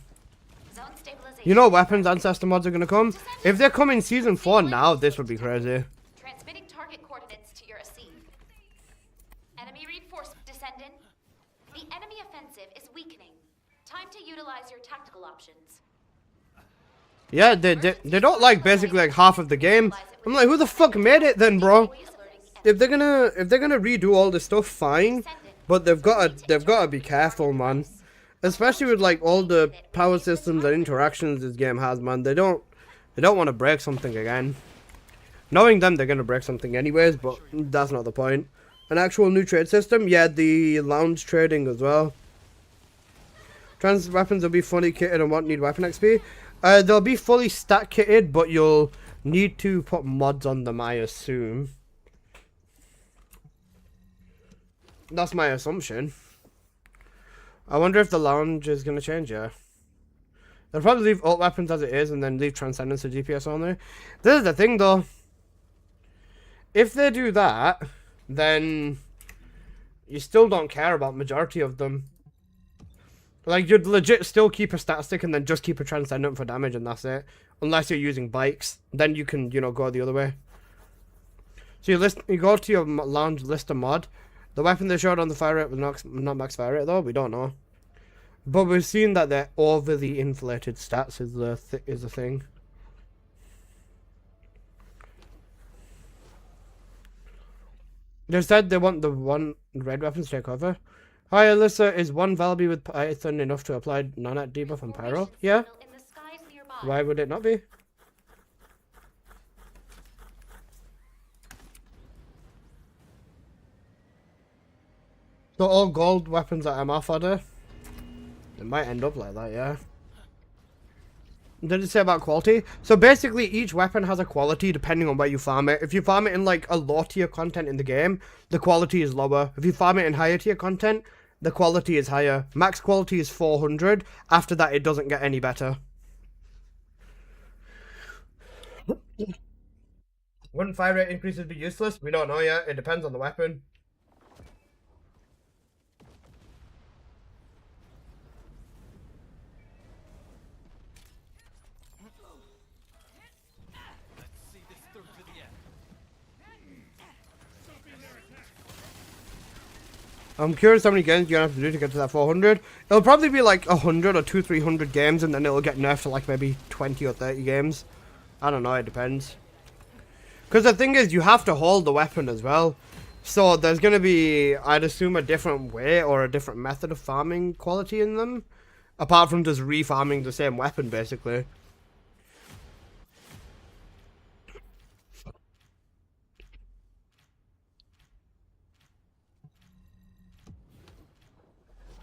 You know, weapons ancestor mods are gonna come. If they come in Season 4 now, this would be crazy. Transmitting target coordinates to your AC. Enemy reinforcement, Descendant. The enemy offensive is weakening. Time to utilize your tactical options. Yeah, they don't like basically like half of the game. I'm like, who the fuck made it then, bro? If they're gonna redo all this stuff, fine. But they've gotta be careful, man. Especially with like all the power systems and interactions this game has, man. They don't want to break something again. Knowing them, they're gonna break something anyways, but that's not the point. An actual new trade system, yeah, the lounge trading as well. Trans weapons will be fully kitted and won't need weapon XP. They'll be fully stat kitted, but you'll need to put mods on them, I assume. That's my assumption. I wonder if the lounge is gonna change, yeah. They'll probably leave alt weapons as it is and then leave Transcendence to DPS only. This is the thing though. If they do that, then you still don't care about majority of them. Like, you'd legit still keep a stat stick and then just keep a Transcendent for damage and that's it. Unless you're using bikes. Then you can, you know, go the other way. So you go to your lounge, list a mod. The weapon they showed on the fire rate was not max fire rate though, we don't know. But we've seen that they're overly inflated stats is the thing. They said they want the one red weapons to take over. Hi Alyssa, is one Valby with Python enough to apply non-at debuff on Pyro? Yeah. Why would it not be? So all gold weapons at MR fodder? It might end up like that, yeah. Did it say about quality? So basically each weapon has a quality depending on where you farm it. If you farm it in like a low tier content in the game, the quality is lower. If you farm it in higher tier content, the quality is higher. Max quality is 400. After that it doesn't get any better. Wouldn't fire rate increases be useless? We don't know yet. It depends on the weapon. I'm curious how many games you're gonna have to do to get to that 400. It'll probably be like 100 or 200-300 games, and then it'll get nerfed to like maybe 20 or 30 games. I don't know, it depends. Because the thing is, you have to hold the weapon as well. So there's gonna be, I'd assume, a different way or a different method of farming quality in them. Apart from just refarming the same weapon, basically.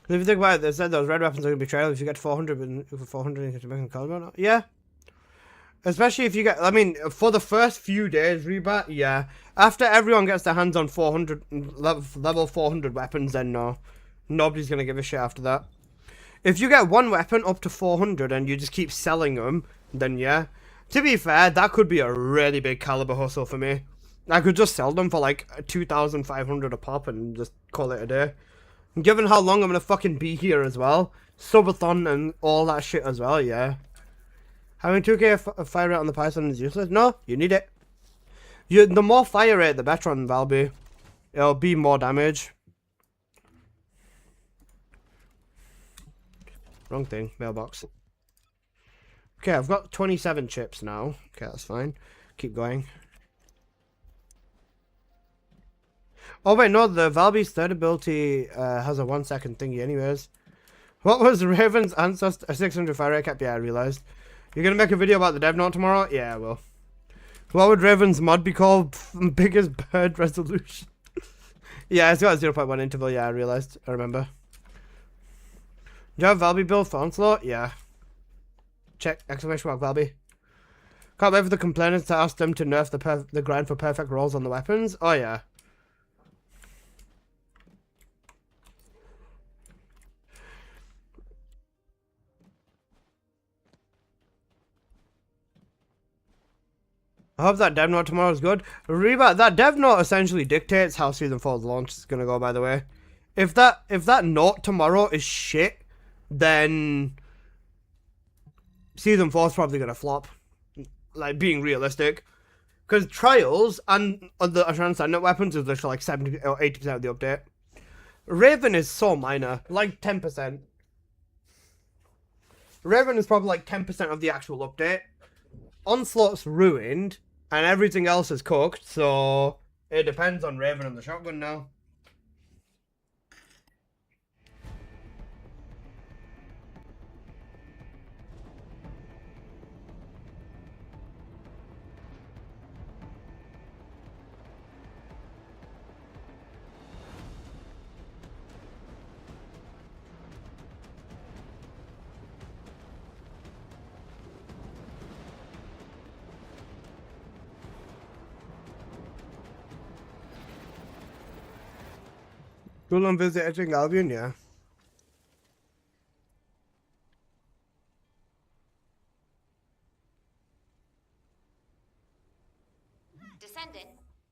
If you think about it, they said those red weapons are going to be trailed if you get 400, but 400 you get to make a caliber. Yeah. Especially if you get, I mean, for the first few days, Rebat, yeah. After everyone gets their hands on 400, level 400 weapons, then no. Nobody's going to give a shit after that. If you get one weapon up to 400 and you just keep selling them, then yeah. To be fair, that could be a really big caliber hustle for me. I could just sell them for like 2,500 a pop and just call it a day. Given how long I'm gonna fucking be here as well, subathon and all that shit as well, yeah. Having 2k fire rate on the Python is useless? No, you need it. The more fire rate, the better on Valby. It'll be more damage. Wrong thing, mailbox. Okay, I've got 27 chips now. Okay, that's fine. Keep going. Oh wait, no, the Valby's third ability has a 1 second thingy anyways. What was Raven's ancestor? 600 fire rate cap? Yeah, I realized. You're gonna make a video about the dev note tomorrow? Yeah, I will. What would Raven's mod be called? Biggest bird resolution. Yeah, it's got a 0.1 interval. Yeah, I realized. I remember. Do you have Valby build for Onslaught? Yeah. Check! Exclamation mark Valby. Can't wait for the complainants to ask them to nerf the grind for perfect rolls on the weapons. Oh yeah. I hope that dev note tomorrow is good. Reba, that dev note essentially dictates how Season 4's launch is gonna go, by the way. If that note tomorrow is shit, then Season 4 is probably gonna flop. Like, being realistic. Because Trials and the Transcendent weapons is literally like 70 or 80% of the update. Raven is so minor, like 10%. Raven is probably like 10% of the actual update. Onslaught's ruined, and everything else is cooked, so it depends on Raven and the shotgun now. Cool on visiting Albion, yeah. Descendant,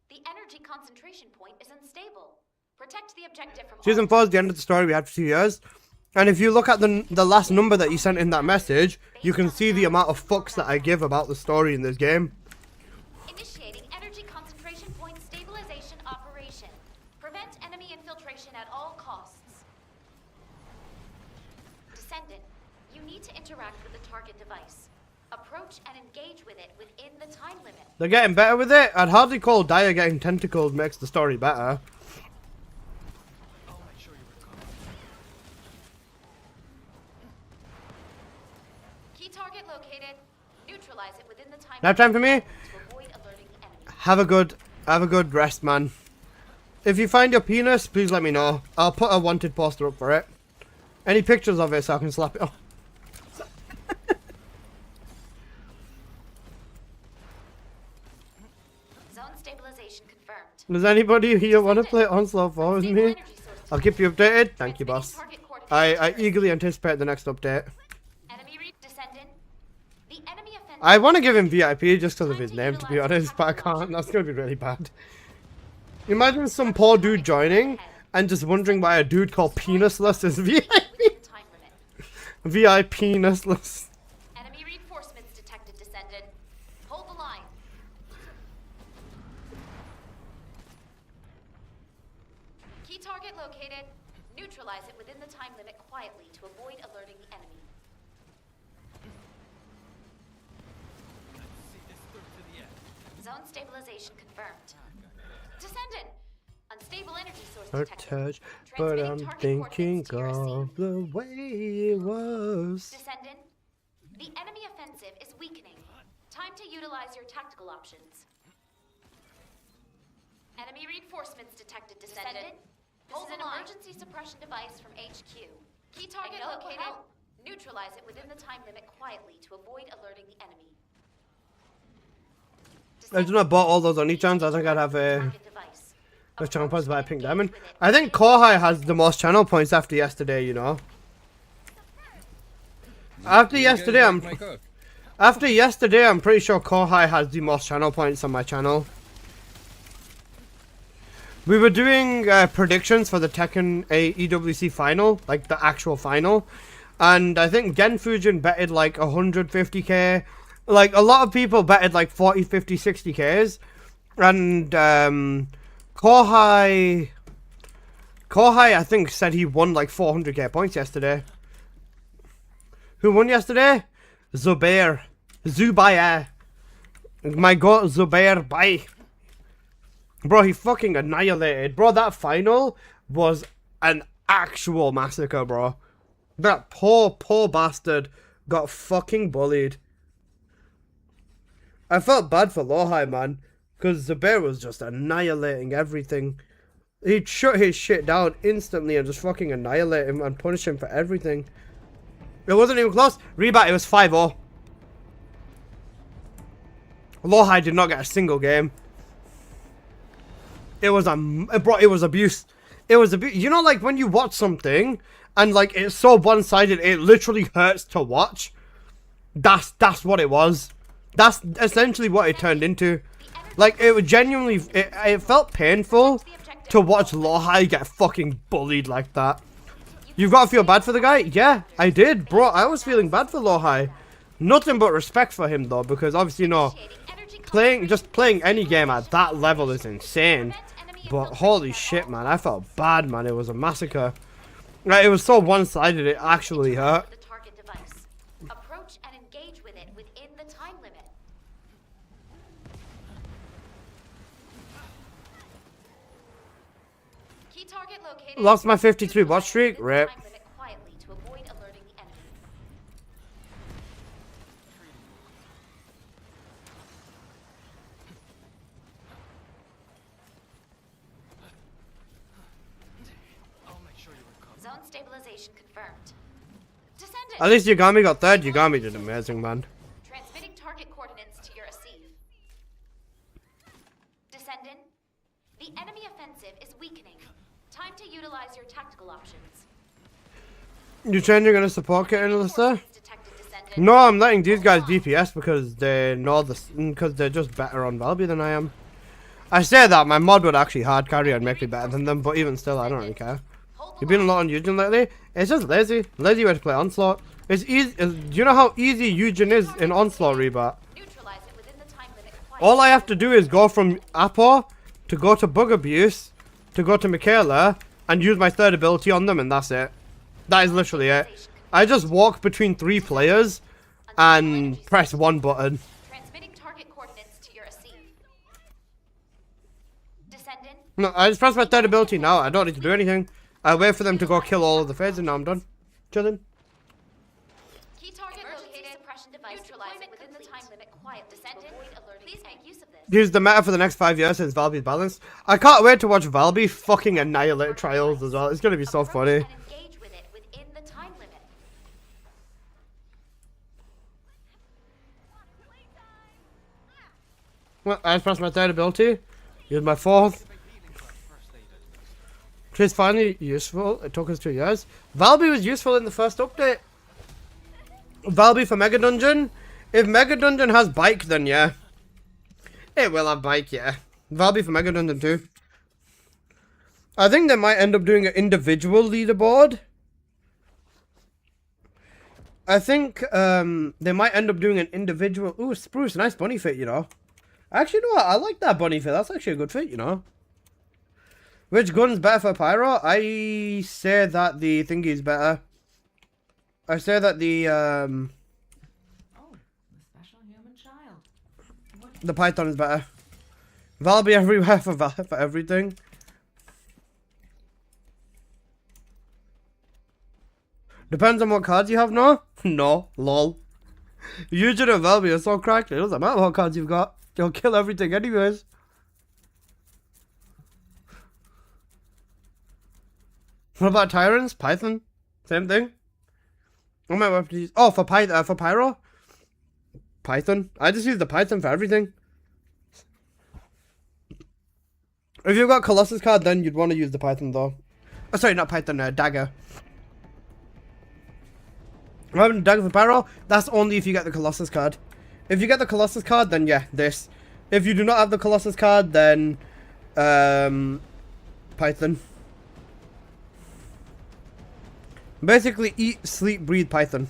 the energy concentration point is unstable. Protect the objective from Season 4 is the end of the story we had for 2 years. And if you look at the last number that you sent in that message, you can see the amount of fucks that I give about the story in this game. Initiating energy concentration point stabilization operation. Prevent enemy infiltration at all costs. Descendant, you need to interact with the target device. Approach and engage with it within the time limit. They're getting better with it. I'd hardly call Dyer getting tentacles makes the story better. I'll make sure you recover. Key target located. Neutralize it within the time Nap time for me? to avoid alerting the enemy. Have a good rest, man. If you find your penis, please let me know. I'll put a wanted poster up for it. Any pictures of it so I can slap it off. Zone stabilization confirmed. Does anybody here want to play Onslaught 4 with Stable me? energy source I'll keep you updated. Thank you, transmitting boss. target coordinates I to eagerly anticipate the next update. enemy descendant. The enemy offensive. I want to give him VIP just because of his name, to be honest, but I can't. That's going to be really bad. Imagine some poor dude joining and just wondering why a dude called Penisless is VIP. Time limit. VIP Penisless. Enemy reinforcements detected, descendant. Hold the line. Key target located. Neutralize it within the time limit quietly to avoid alerting the enemy. Let's see this through to the end. Zone stabilization confirmed. Descendant. Unstable energy source Her detected. touch, but Transmitting I'm target thinking coordinates to your scene. of the way it was. Descendant, the enemy offensive is weakening. Time to utilize your tactical options. Enemy reinforcements detected, descendant. This is an emergency suppression device from HQ. Key target located. Neutralize it within the time limit quietly to avoid alerting the enemy. I do not bought all those on each chance. I think I'd have a Target device. channel points by Pink Diamond. I think Kohai has the most channel points after yesterday, you know. After yesterday, I'm pretty sure Kohai has the most channel points on my channel. We were doing predictions for the Tekken EWC final, like the actual final, and I think Genfujin betted like 150k. Like a lot of people betted like 40, 50, 60k's, and Kohai I think said he won like 400k points yesterday. Who won yesterday? Zubair. My god, Zubair, bye. Bro, he fucking annihilated. Bro, that final was an actual massacre, bro. That poor bastard got fucking bullied. I felt bad for Lohai, man. Because Zubair was just annihilating everything. He'd shut his shit down instantly and just fucking annihilate him and punish him for everything. It wasn't even close. Rebat, it was 5-0. Lohai did not get a single game. It was it was abuse. It was abuse. You know, like when you watch something and like it's so one-sided, it literally hurts to watch. That's what it was. That's essentially what it turned into. Like it was genuinely, it felt painful to watch Lohai get fucking bullied like that. You've got to feel bad for the guy? Yeah, I did, bro. I was feeling bad for Lohai. Nothing but respect for him though, because obviously, you know, playing any game at that level is insane. But holy shit, man, I felt bad, man. It was a massacre. Like, it was so one-sided, it actually hurt. The target device. Approach and engage with it within the time limit. Key target located. Lost my 53 watch streak. Rip. Time limit quietly to avoid alerting the enemy. I'll make sure you recover. Zone stabilization confirmed. Descendant. At least Yagami got third. Yagami did amazing, man. Transmitting target coordinates to your receive. Descendant, the enemy offensive is weakening. Time to utilize your tactical options. You changing gonna support kit, Alyssa? Detected, descendant. No, I'm letting these guys DPS because they know because they're just better on Valby than I am. I say that my mod would actually hard carry and make me better than them, but even still, I don't really care. You've been a lot on Eugen lately. It's just lazy way to play Onslaught. It's easy. Do you know how easy Eugen is in Onslaught Rebat? Neutralize it within the time limit. All I have to do is go from Apo to go to Bug Abuse to go to Michaela and use my third ability on them, and that's it. That is literally it. I just walk between 3 players and press 1 button. Transmitting target coordinates to your Asif. Descendant. No, I just press my third ability now. I don't need to do anything. I wait for them to go kill all of the phases and now I'm done. Chilling. Key target located. Suppression device. Neutralize it within the time limit. Quiet. Descendant. Please make use of this. Use the meta for the next 5 years since Valby's balanced. I can't wait to watch Valby fucking annihilate Trials as well. It's gonna be so funny. And engage with it within the time limit. Well, I just pressed my third ability. Use my fourth. She's finally useful. It took us 2 years. Valby was useful in the first update. Valby for Mega Dungeon. If Mega Dungeon has bike, then yeah. It will have bike, yeah. Valby for Mega Dungeon too. I think they might end up doing an individual leaderboard. I think they might end up doing an individual. Ooh, Spruce, nice bunny fit, you know. Actually, no, I like that bunny fit. That's actually a good fit, you know. Which gun's better for Pyro? I say that the thingy's better. I say that the Oh, the special human child. the Python is better. Valby everywhere for everything. Depends on what cards you have, no? No, lol. Eugen and Valby are so cracked. It doesn't matter what cards you've got. You'll kill everything anyways. What about Tyrants? Python? Same thing? What am I weapon to use? Oh, for Pyro? Python? I just use the Python for everything. If you've got Colossus card, then you'd want to use the Python though. Oh, sorry, not Python, Dagger. I'm having a Dagger for Pyro. That's only if you get the Colossus card. If you get the Colossus card, then yeah, this. If you do not have the Colossus card, then Python. Basically, eat, sleep, breathe Python.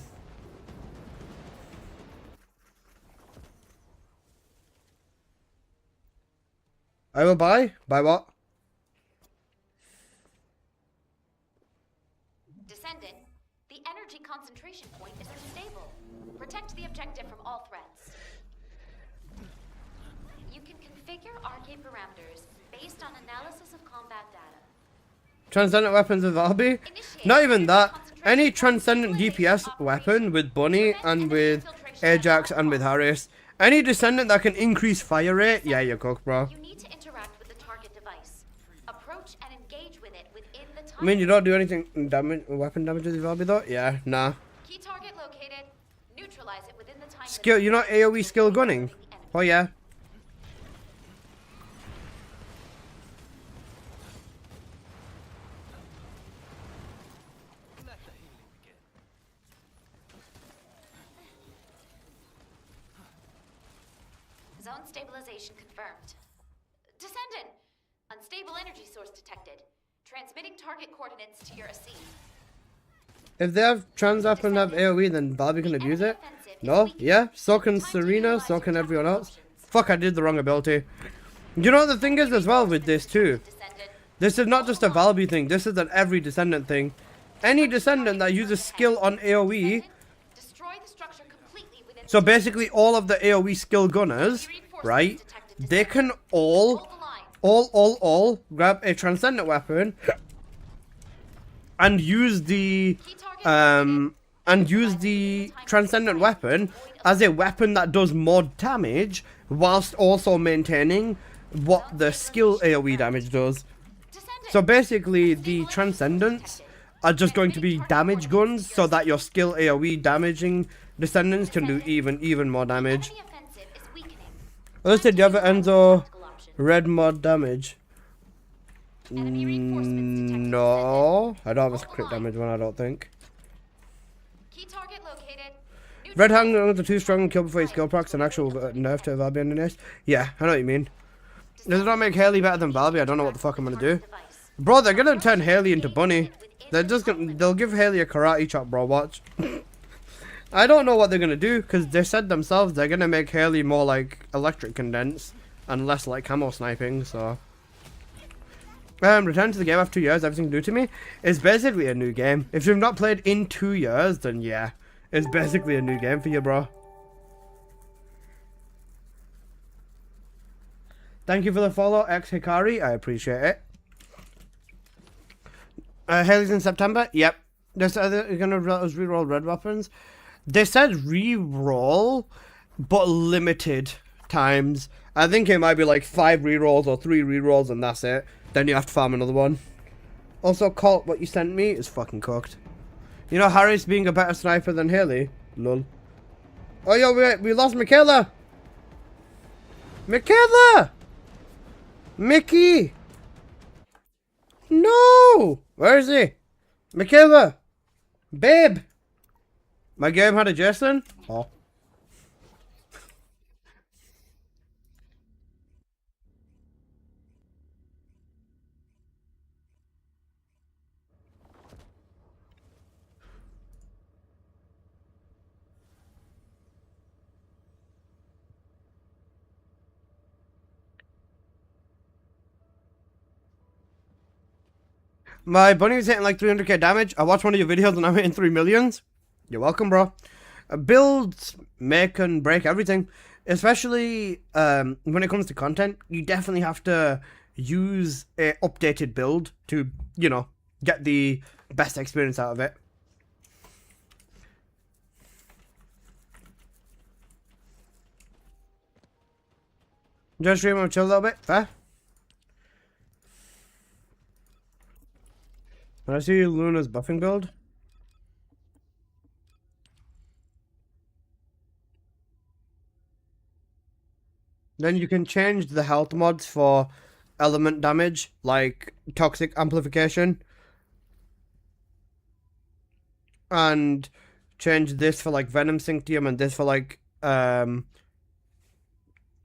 I will buy. Buy what? Descendant, the energy concentration point is unstable. Protect the objective from all threats. You can configure RK parameters based on analysis of combat data. Transcendent weapons with Valby? Not even that. Any transcendent DPS weapon with Bunny and with Ajax and with Harris. Any descendant that can increase fire rate, yeah, you're cooked, bro. You need to interact with the target device. Approach and engage with it within the time. I mean, you don't do anything weapon damage with Valby though? Yeah, nah. Key target located. Neutralize it within the time. Skill, you're not AoE skill gunning? Oh yeah. Zone stabilization confirmed. Descendant! Unstable energy source detected. Transmitting target coordinates to your Asif. If they have trans up and have AoE, then Valby can abuse it? No? Yeah? So can Serena, so can everyone else. Fuck, I did the wrong ability. You know what the thing is as well with this too? This is not just a Valby thing, this is an every Descendant thing. Any Descendant that uses skill on AoE, Destroy the structure completely within. so basically all of the AoE skill gunners, right? They can all grab a Transcendent weapon and use the Transcendent weapon as a weapon that does more damage whilst also maintaining what the skill AoE damage does. So basically the Transcendents are just going to be damage guns so that your skill AoE damaging Descendants can do even more damage. Listed, do you have an Enzo red mod damage? No, I don't have a crit damage one, I don't think. Key target located. Red Hand are too strong and kill before you skill procs, an actual nerf to Valby underneath. Yeah, I know what you mean. Does it not make Haley better than Valby? I don't know what the fuck I'm gonna do. Bro, they're gonna turn Haley into Bunny. They'll give Haley a karate chop, bro, watch. I don't know what they're gonna do, because they said themselves they're gonna make Haley more like electric condense and less like camo sniping, so. Return to the game after 2 years, everything new to me. It's basically a new game. If you've not played in 2 years, then yeah. It's basically a new game for you, bro. Thank you for the follow, X Hikari. I appreciate it. Haley's in September? Yep. They said they're gonna reroll red weapons. They said reroll, but limited times. I think it might be like 5 rerolls or 3 rerolls and that's it. Then you have to farm another one. Also, Colt, what you sent me is fucking cooked. You know Harris being a better sniper than Haley? Lol. Oh, yo, we lost Michaela! Michaela! Mickey! No! Where is he? Michaela! Babe! My game had a Jason? Oh. My bunny was hitting like 300k damage. I watched one of your videos and I'm hitting 3 millions. You're welcome, bro. Builds make and break everything. Especially when it comes to content, you definitely have to use a updated build to, you know, get the best experience out of it. Just stream and chill a little bit. Fair. When I see Luna's buffing build. Then you can change the health mods for element damage, like toxic amplification. And change this for like venom synctium and this for like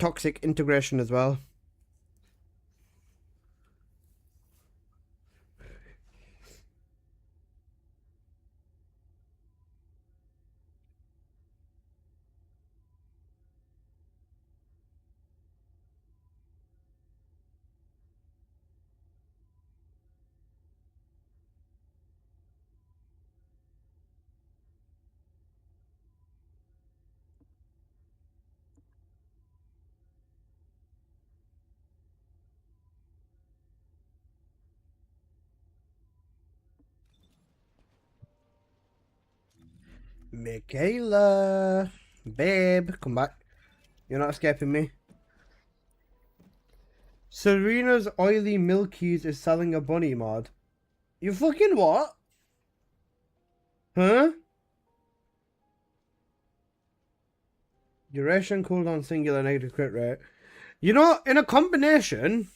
toxic integration as well. Michaela, babe, come back. You're not escaping me. Serena's Oily Milkies is selling a bunny mod. You fucking what? Huh? Duration, cooldown, singular, negative crit rate. You know, in a combination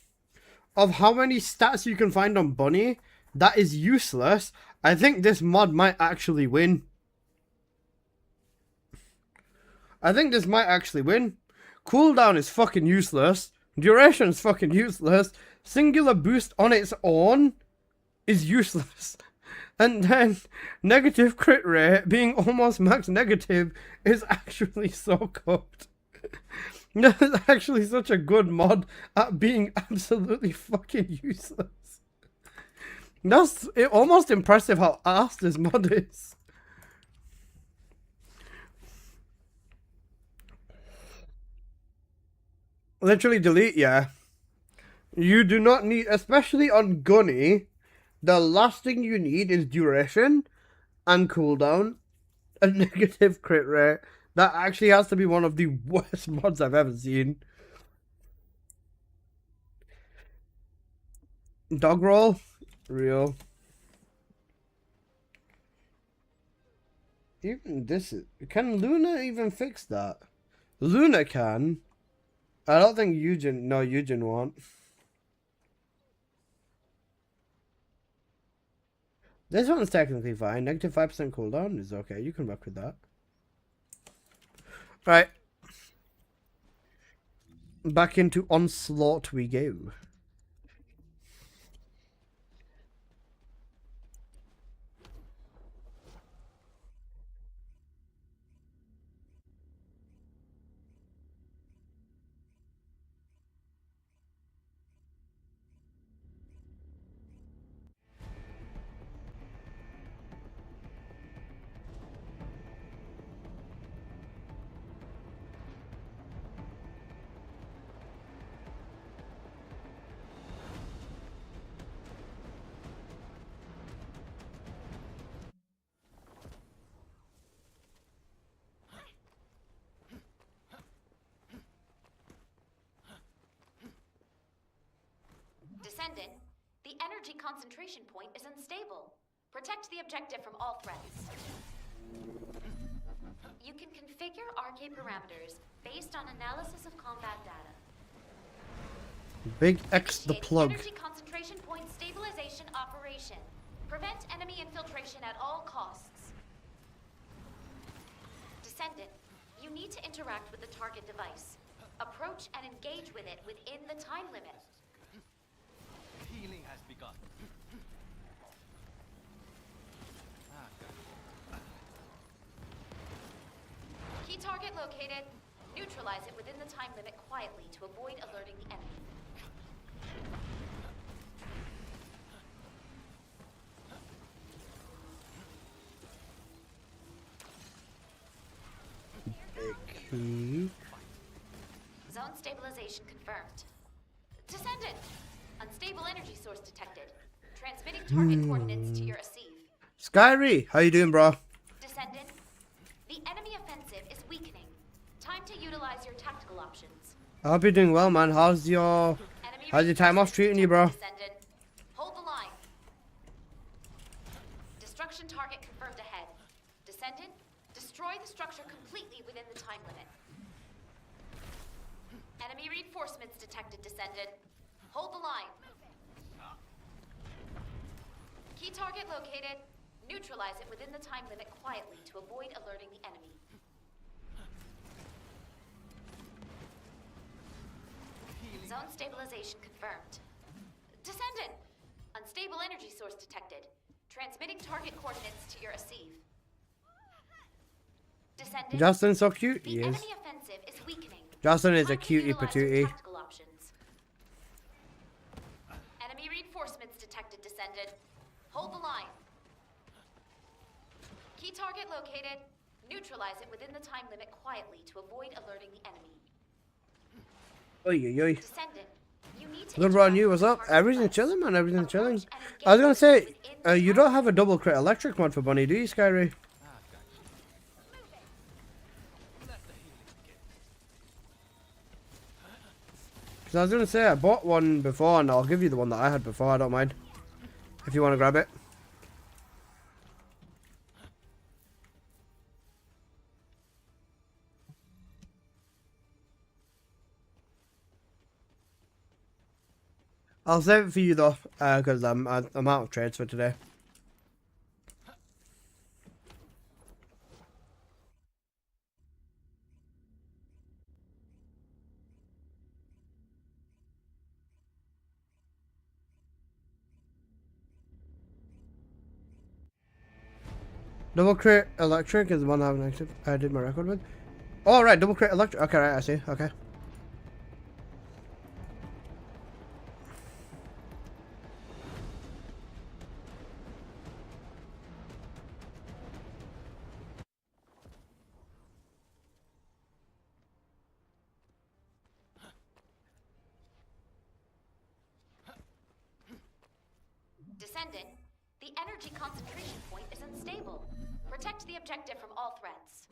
of how many stats you can find on bunny, that is useless. I think this mod might actually win. I think this might actually win. Cooldown is fucking useless. Duration is fucking useless. Singular boost on its own is useless. And then negative crit rate being almost max negative is actually so cooked. That is actually such a good mod at being absolutely fucking useless. That's almost impressive how ass this mod is. Literally delete, yeah. You do not need, especially on Gunny, the last thing you need is duration and cooldown and negative crit rate. That actually has to be one of the worst mods I've ever seen. Dog roll? Real. Even this is... Can Luna even fix that? Luna can. I don't think Eugen... No, Eugen won't. This one's technically fine. Negative 5% cooldown is okay. You can work with that. Right. back into Onslaught we go. Descendant, the energy concentration point is unstable. Protect the objective from all threats. You can configure RK parameters based on analysis of combat data. Big X the Initiate plug. Energy concentration point stabilization operation. Prevent enemy infiltration at all costs. Descendant, you need to interact with the target device. Approach and engage with it within the time limit. Healing has begun. Key target located. Neutralize it within the time limit quietly to avoid alerting the enemy. Okay. Zone stabilization confirmed. Descendant! Unstable energy source detected. Transmitting target coordinates to your Asive. Skyry, how you doing, bro? Descendant, the enemy offensive is weakening. Time to utilize your tactical options. I hope you're doing well, man. How's your time off treating you, bro? Descendant, hold the line. Destruction target confirmed ahead. Descendant, destroy the structure completely within the time limit. Enemy reinforcements detected, Descendant. Hold the line. Key target located. Neutralize it within the time limit quietly to avoid alerting the enemy. Zone stabilization confirmed. Descendant! Unstable energy source detected. Transmitting target coordinates to your Asive. Descendant. Justin's so cute. The He is. enemy offensive is weakening. Justin is a Time to cutie utilize your patootie. tactical options. Enemy reinforcements detected, Descendant. Hold the line. Key target located. Neutralize it within the time limit quietly to avoid alerting the enemy. Oi, oi, oi. Descendant, you need to Good bro, interact you, with what's up? target Everything's device. chilling, man. Everything's chilling. Approach and I was gonna engage say, within the you time don't have a double crit electric mod for Bunny, do you, Skyry? Because I was gonna say, I bought one before, and I'll give you the one that I had before. I don't mind if you want to grab it. I'll save it for you though, because I'm out of trades for today. Double crit electric is the one I haven't active. I did my record with. Oh right, double crit electric. Okay, right, I see. Okay. Descendant, the energy concentration point is unstable. Protect the objective from all threats.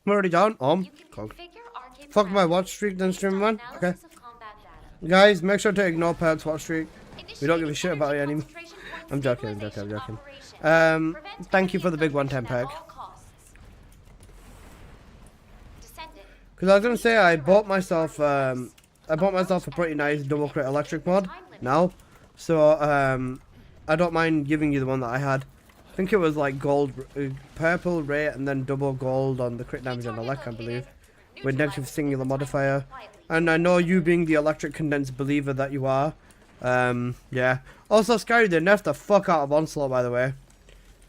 I'm already down. You can Cool. configure RK Fuck my parameters watch streak then, based stream on man. Okay. analysis of combat data. Guys, make sure to ignore Perk's watch streak. We don't give a Initiating shit about it energy anymore. concentration point I'm joking, I'm joking, I'm stabilization joking. operation. Prevent Thank you enemy for the big infiltration 110 at pack. all costs. Descendant, Because I was gonna say I bought myself a pretty nice double crit electric mod now, so I don't mind giving you the one that I had. I think it was like gold, purple rate, and then double gold on the crit damage on the left, I believe. with negative singular modifier. Quietly. And I know you being the electric condensed believer that you are. Yeah. Also, Scary, they nerfed the fuck out of Onslaught, by the way.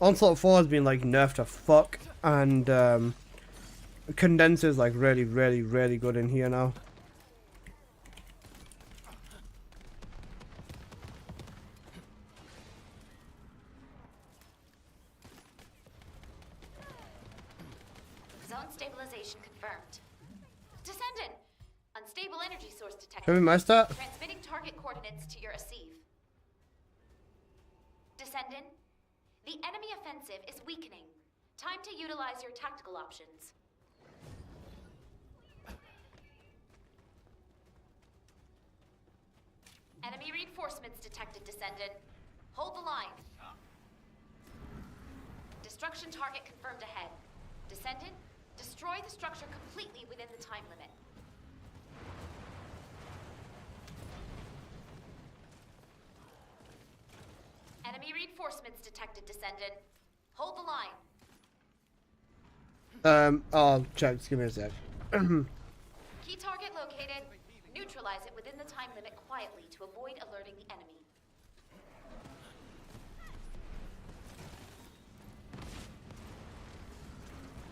Onslaught 4 has been, like, nerfed to fuck. And, Condenser is, like, really, really, really good in here now. Zone stabilization confirmed. Descendant! Unstable energy source detected. Show me my stat. Transmitting target coordinates to your Asive. Descendant, the enemy offensive is weakening. Time to utilize your tactical options. Enemy reinforcements detected, Descendant. Hold the line. Destruction target confirmed ahead. Descendant, destroy the structure completely within the time limit. Enemy reinforcements detected, Descendant. Hold the line. I'll check. Just give me a sec. Key target located. Neutralize it within the time limit quietly to avoid alerting the enemy.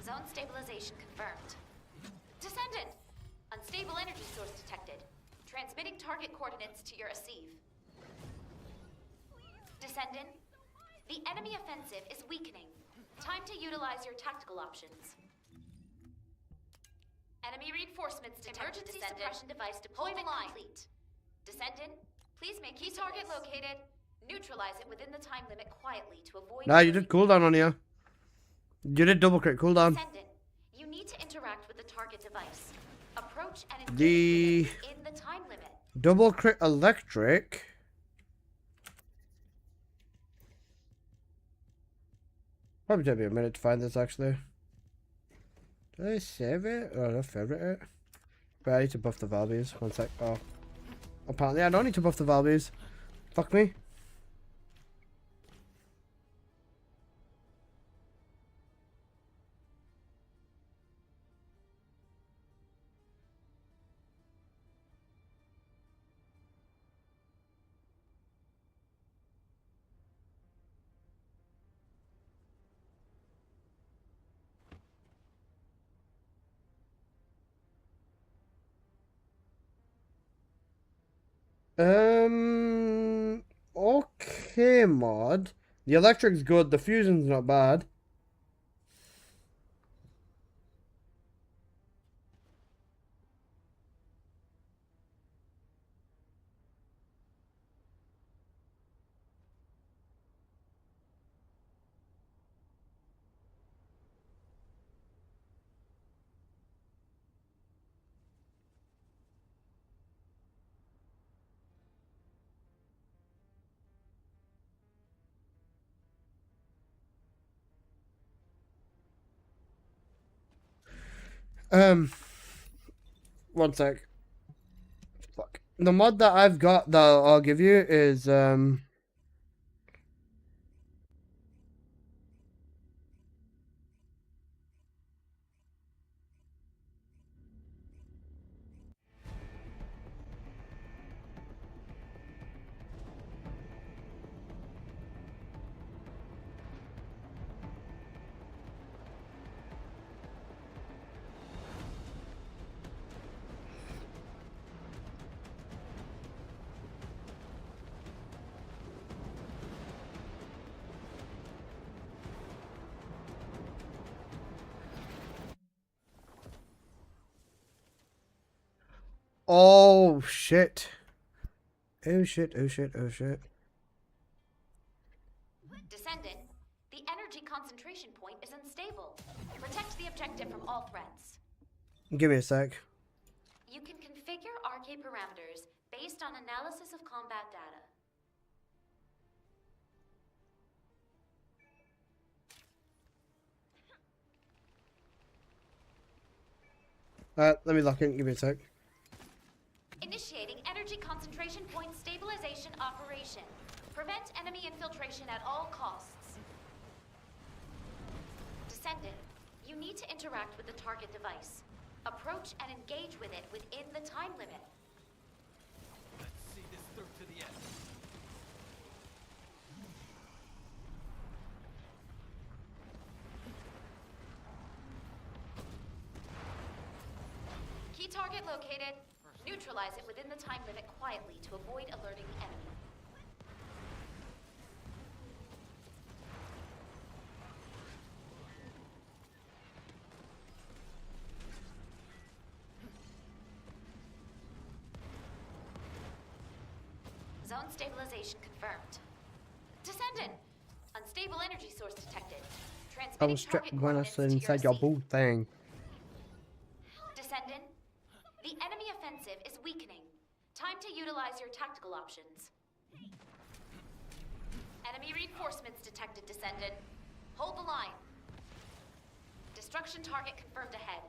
Zone stabilization confirmed. Descendant! Unstable energy source detected. Transmitting target coordinates to your Asive. Descendant, the enemy offensive is weakening. Time to utilize your tactical options. Enemy reinforcements detected. Emergency suppression device deployment complete. Descendant, please make key target located. Neutralize it within the time limit quietly to avoid. Nah, you did cooldown on you. You did double crit cooldown. Descendant, you need to interact with the target device. Approach and engage The with it in the time limit. double crit electric. Probably take me a minute to find this actually. Did I save it? Or did I favorite it? But I need to buff the Valbies. One sec. Oh. Apparently I don't need to buff the Valbies. Fuck me. Okay, mod. The electric's good, the fusion's not bad. One sec. Fuck. The mod that I've got that I'll give you is, oh shit. Oh shit, oh shit, oh shit. Descendant, the energy concentration point is unstable. Protect the objective from all threats. Give me a sec. You can configure RK parameters based on analysis of combat data. Let me lock in, give me a sec. Initiating energy concentration point stabilization operation. Prevent enemy infiltration at all costs. Descendant, you need to interact with the target device. Approach and engage with it within the time limit. Let's see this through to the end. Key target located. Neutralize it within the time limit quietly to avoid alerting the enemy. Zone stabilization confirmed. Descendant! Unstable energy source detected. I Transmitting was trapped target when I coordinates said to inside your receive. boo thing. Descendant, the enemy offensive is weakening. Time to utilize your tactical options. Enemy reinforcements detected, Descendant. Hold the line. Destruction target confirmed ahead.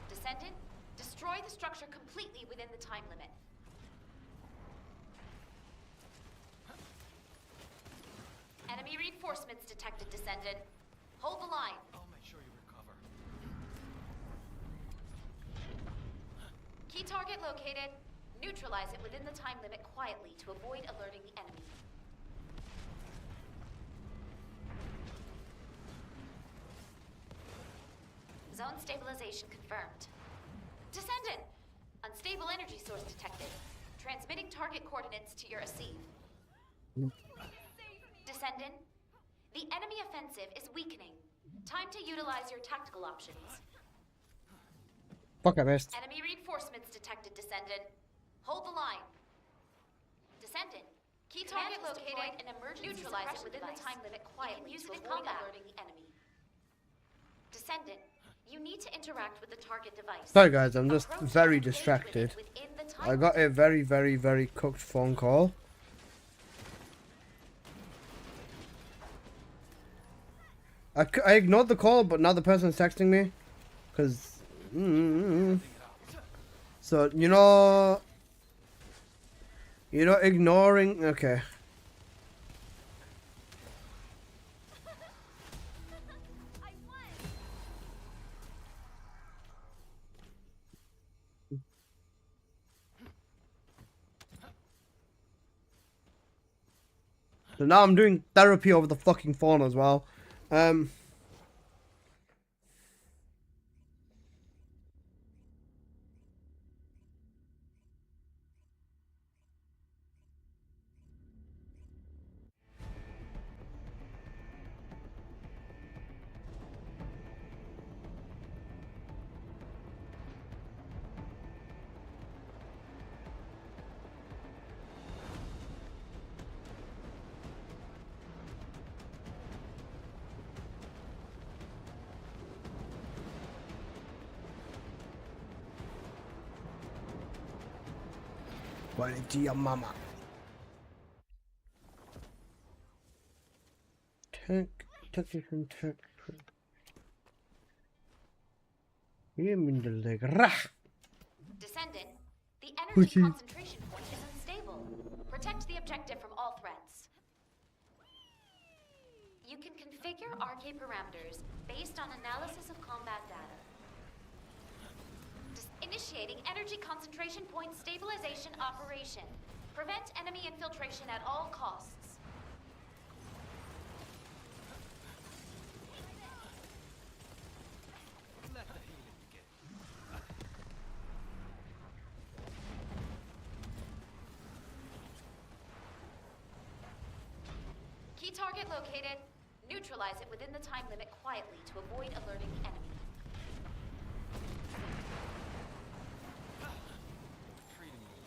Descendant, destroy the structure completely within the time limit. Enemy reinforcements detected, Descendant. Hold the line. I'll make sure you recover. Key target located. Neutralize it within the time limit quietly to avoid alerting the enemy. Zone stabilization confirmed. Descendant! Unstable energy source detected. Transmitting target coordinates to your Asive. Descendant, the enemy offensive is weakening. Time to utilize your tactical options. Fuck, I missed. Enemy reinforcements detected, Descendant. Hold the line. Descendant, key target located and neutralize it within the time limit quietly to avoid alerting the enemy. Descendant, you need to interact with the target device. Sorry guys, I'm just Approach very and engage distracted. with it within the time I got limit. a very cooked phone call. I ignored the call, but now the person's texting me. Cause, so ignoring. Okay. So now I'm doing therapy over the fucking phone as well. Quality your mama. Tech. Give me the leg. Descendant, the energy Pussy. concentration point is unstable. Protect the objective from all threats. You can configure RK parameters based on analysis of combat data. Initiating energy concentration point stabilization operation. Prevent enemy infiltration at all costs. Let the healing begin. Key target located. Neutralize it within the time limit quietly to avoid alerting the enemy. Treating you.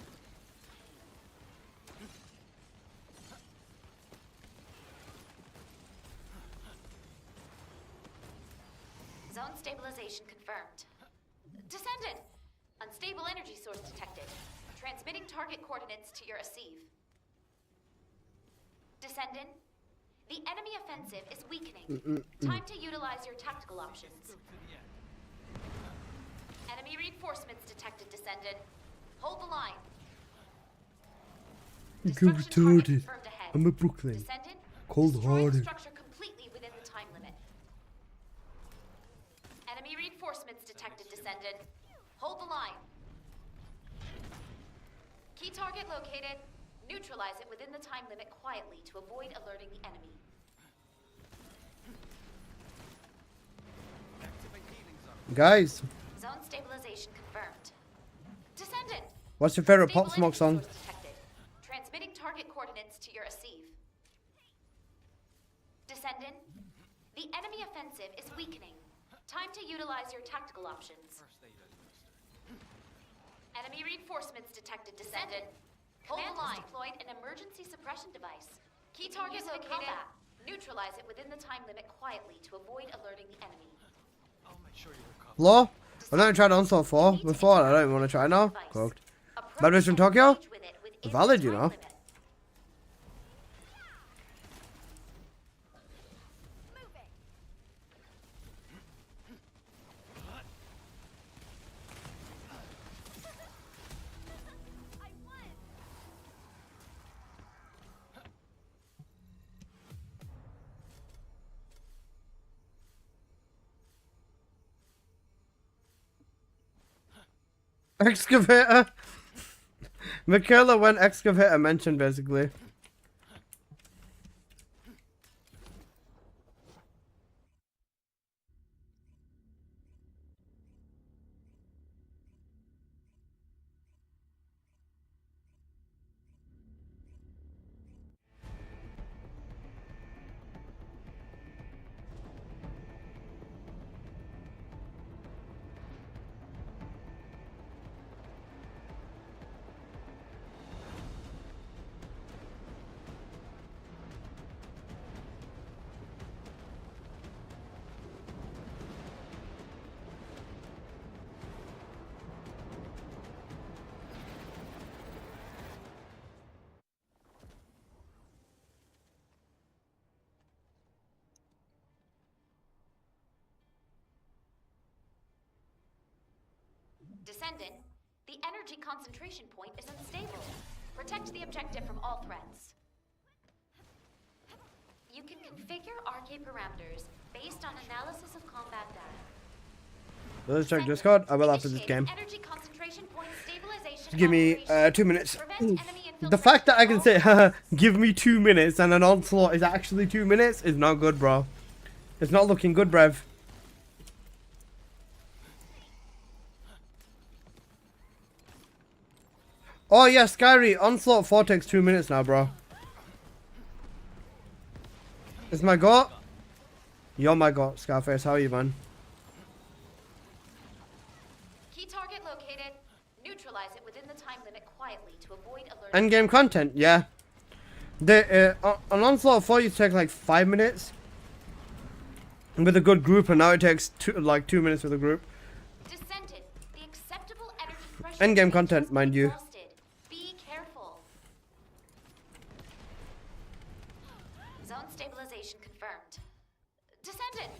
Zone stabilization confirmed. Descendant! Unstable energy source detected. Transmitting target coordinates to your Asive. Descendant, the enemy offensive is weakening. Time to utilize your tactical options. Through to the end. Enemy reinforcements detected, Descendant. Hold the line. Destruction target confirmed ahead. I'm a Brooklyn. Descendant, destroy the Cold-hearted. structure completely within the time limit. Enemy reinforcements detected, Descendant. Hold the line. Key target located. Neutralize it within the time limit quietly to avoid alerting the enemy. Activate healing zone. Guys, Zone stabilization confirmed. Descendant. what's your favorite Stable Pop Smoke energy song? source detected. Transmitting target coordinates to your Asive. Descendant. The enemy offensive is weakening. Time to utilize your tactical options. First aid administered. Enemy reinforcements detected. Descendant. Hold the line. Deployed an emergency suppression device. Key target located. Neutralize it within the time limit quietly to avoid alerting the enemy. I'll make sure you recover. Hello? I never tried Onslaught 4 before, I don't even want to try it now. Cooked. Bad News from Tokyo? Valid, you know. Excavator. Michaela when excavator mentioned basically. Descendant, the energy concentration point is unstable. Protect the objective from all threats. You can configure RK parameters based on analysis of combat data. Let's check Discord. I will after this game. Energy concentration point stabilization Give me operation. 2 minutes. Prevent enemy The fact that I can say, infiltration. haha, give me 2 minutes and an onslaught is actually 2 minutes is not good, bro. It's not looking good, brev. Oh yeah, Skyry, onslaught 4 takes 2 minutes now, bro. It's my goat. You're my goat, Scarface. How are you, man? Key target located. Neutralize it within the time limit quietly to avoid alerting. Endgame content, yeah. On onslaught 4 you take like 5 minutes with a good group, and now it takes 2 minutes with a group. Descendant, the acceptable energy pressure Endgame range content, has mind been you. exhausted. Be careful. Zone stabilization confirmed. Descendant,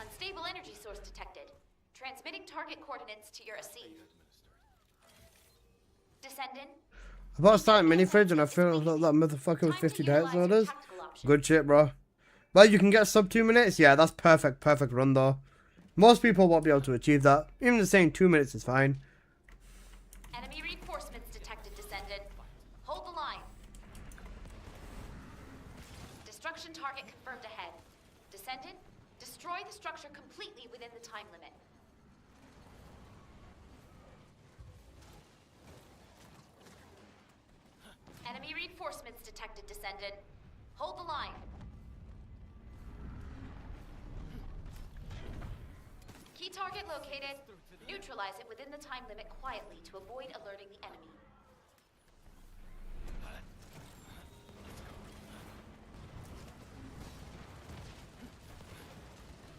unstable energy source detected. Transmitting target coordinates to your Asive. Descendant. I bought a starting mini fridge and I feel like that motherfucker with 50 diets orders. Good shit, bro. Well, you can get sub 2 minutes. Yeah, that's perfect run though. Most people won't be able to achieve that. Even just saying 2 minutes is fine. Enemy reinforcements detected, Descendant. Hold the line. Destruction target confirmed ahead. Descendant, destroy the structure completely within the time limit. Enemy reinforcements detected, Descendant. Hold the line. Key target located. Neutralize it within the time limit quietly to avoid alerting the enemy.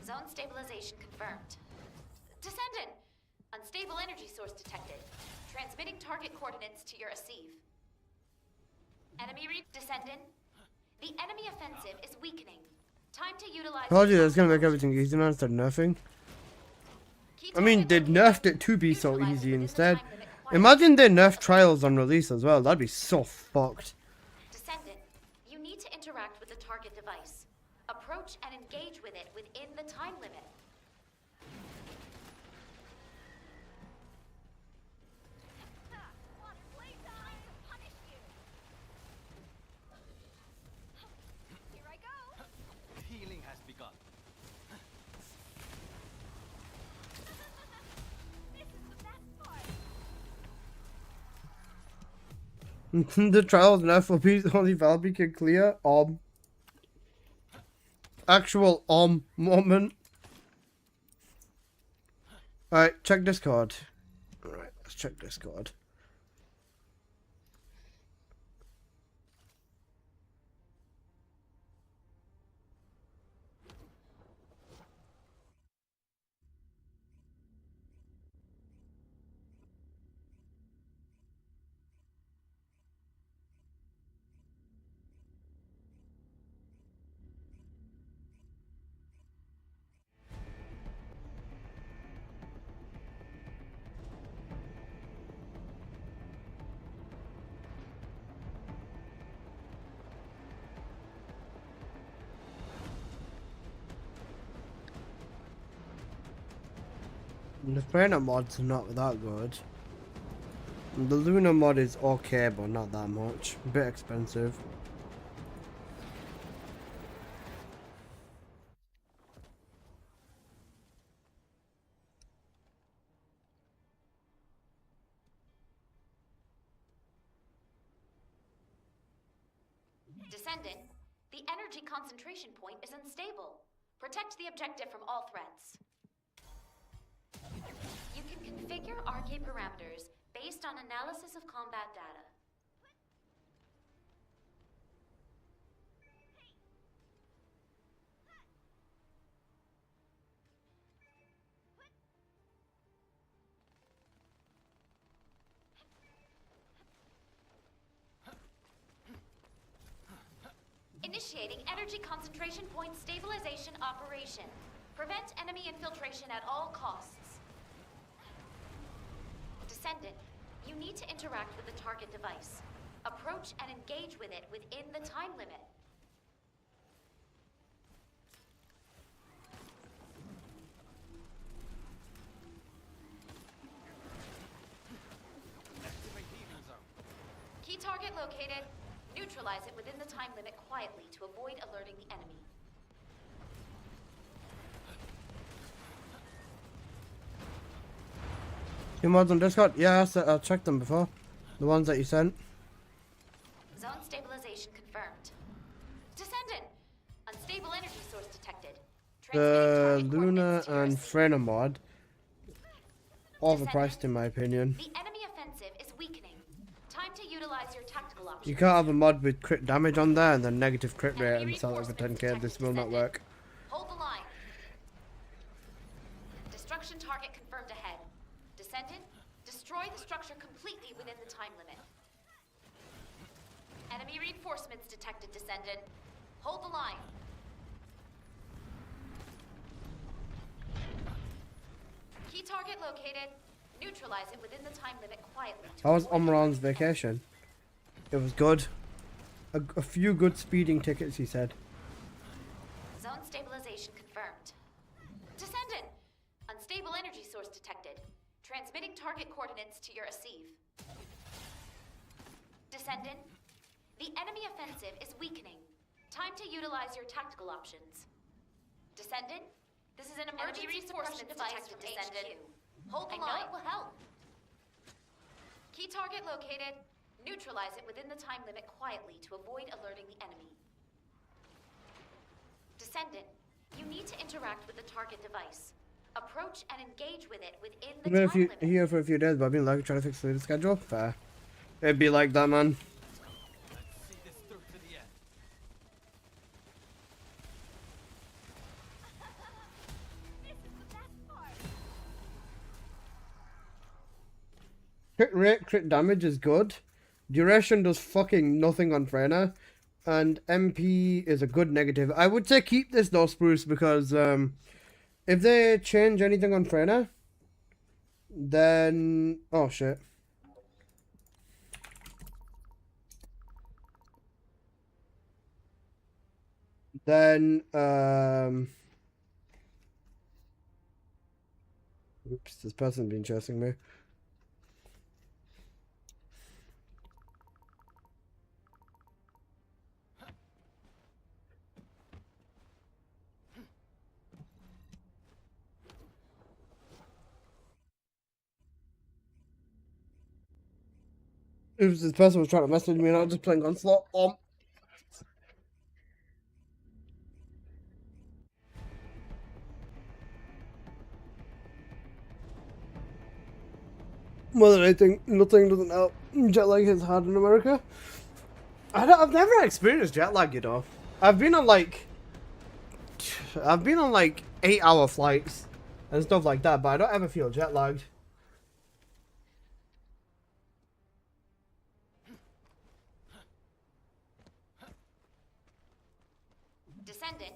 Zone stabilization confirmed. Descendant! Unstable energy source detected. Transmitting target coordinates to your Asive. Enemy Descendant. The enemy offensive is weakening. Time to utilize... Told you that's gonna make everything easy now instead of nerfing. I mean, they nerfed it to be so easy instead. Imagine they nerf trials on release as well. That'd be so fucked. Descendant, you need to interact with the target device. Approach and engage with it within the time limit. The trials and FOBs only Valby can clear. Actual moment. Alright, check Discord. Alright, let's check Discord. The Frena mod's not that good. The Luna mod is okay, but not that much. A bit expensive. Descendant, the energy concentration point is unstable. Protect the objective from all threats. You can configure RK parameters based on analysis of combat data. Initiating energy concentration point stabilization operation. Prevent enemy infiltration at all costs. Descendant, you need to interact with the target device. Approach and engage with it within the time limit. Activate healing zone. Key target located. Neutralize it within the time limit quietly to avoid alerting the enemy. Your mods on Discord? Yeah, I checked them before. The ones that you sent. Zone stabilization confirmed. Descendant! Unstable energy source detected. The Transmitting target Luna coordinates to your and receiver. Frena mod. Overpriced in my opinion. The enemy offensive is weakening. Time to utilize your tactical options. You can't have a mod with crit damage on there and then negative crit rate Enemy and sell it for reinforcements 10k. This will not detected. work. Hold the line. Destruction target confirmed ahead. Descendant, destroy the structure completely within the time limit. Enemy reinforcements detected, Descendant. Hold the line. Key target located. Neutralize it within the time limit quietly. to How was avoid Omran's alerting the enemy. vacation? It was good. A few good speeding tickets, he said. Zone stabilization confirmed. Descendant! Unstable energy source detected. Transmitting target coordinates to your receive. Descendant, the enemy offensive is weakening. Time to utilize your tactical options. Descendant, this is an emergency suppression device from Descendant. Hold the line. I know it will help. Key target located. Neutralize it within the time limit quietly to avoid alerting the enemy. Descendant, you need to interact with the target device. Approach and engage with it within the I've been time limit. here for a few days, but I've been like trying to fix the schedule. Fair. It'd be like that, man. Let's see this through to the end. Crit rate, crit damage is good. Duration does fucking nothing on Frena. And MP is a good negative. I would say keep this though, Spruce, because if they change anything on Frena, then... Oh, shit. Then, oops, this person's been chasing me. It was this person was trying to message me and I was just playing Onslaught. More than anything, nothing doesn't help. Jet lag is hard in America. I've never experienced jet lag, you know. I've been on like 8-hour flights and stuff like that, but I don't ever feel jet lagged. Descendant,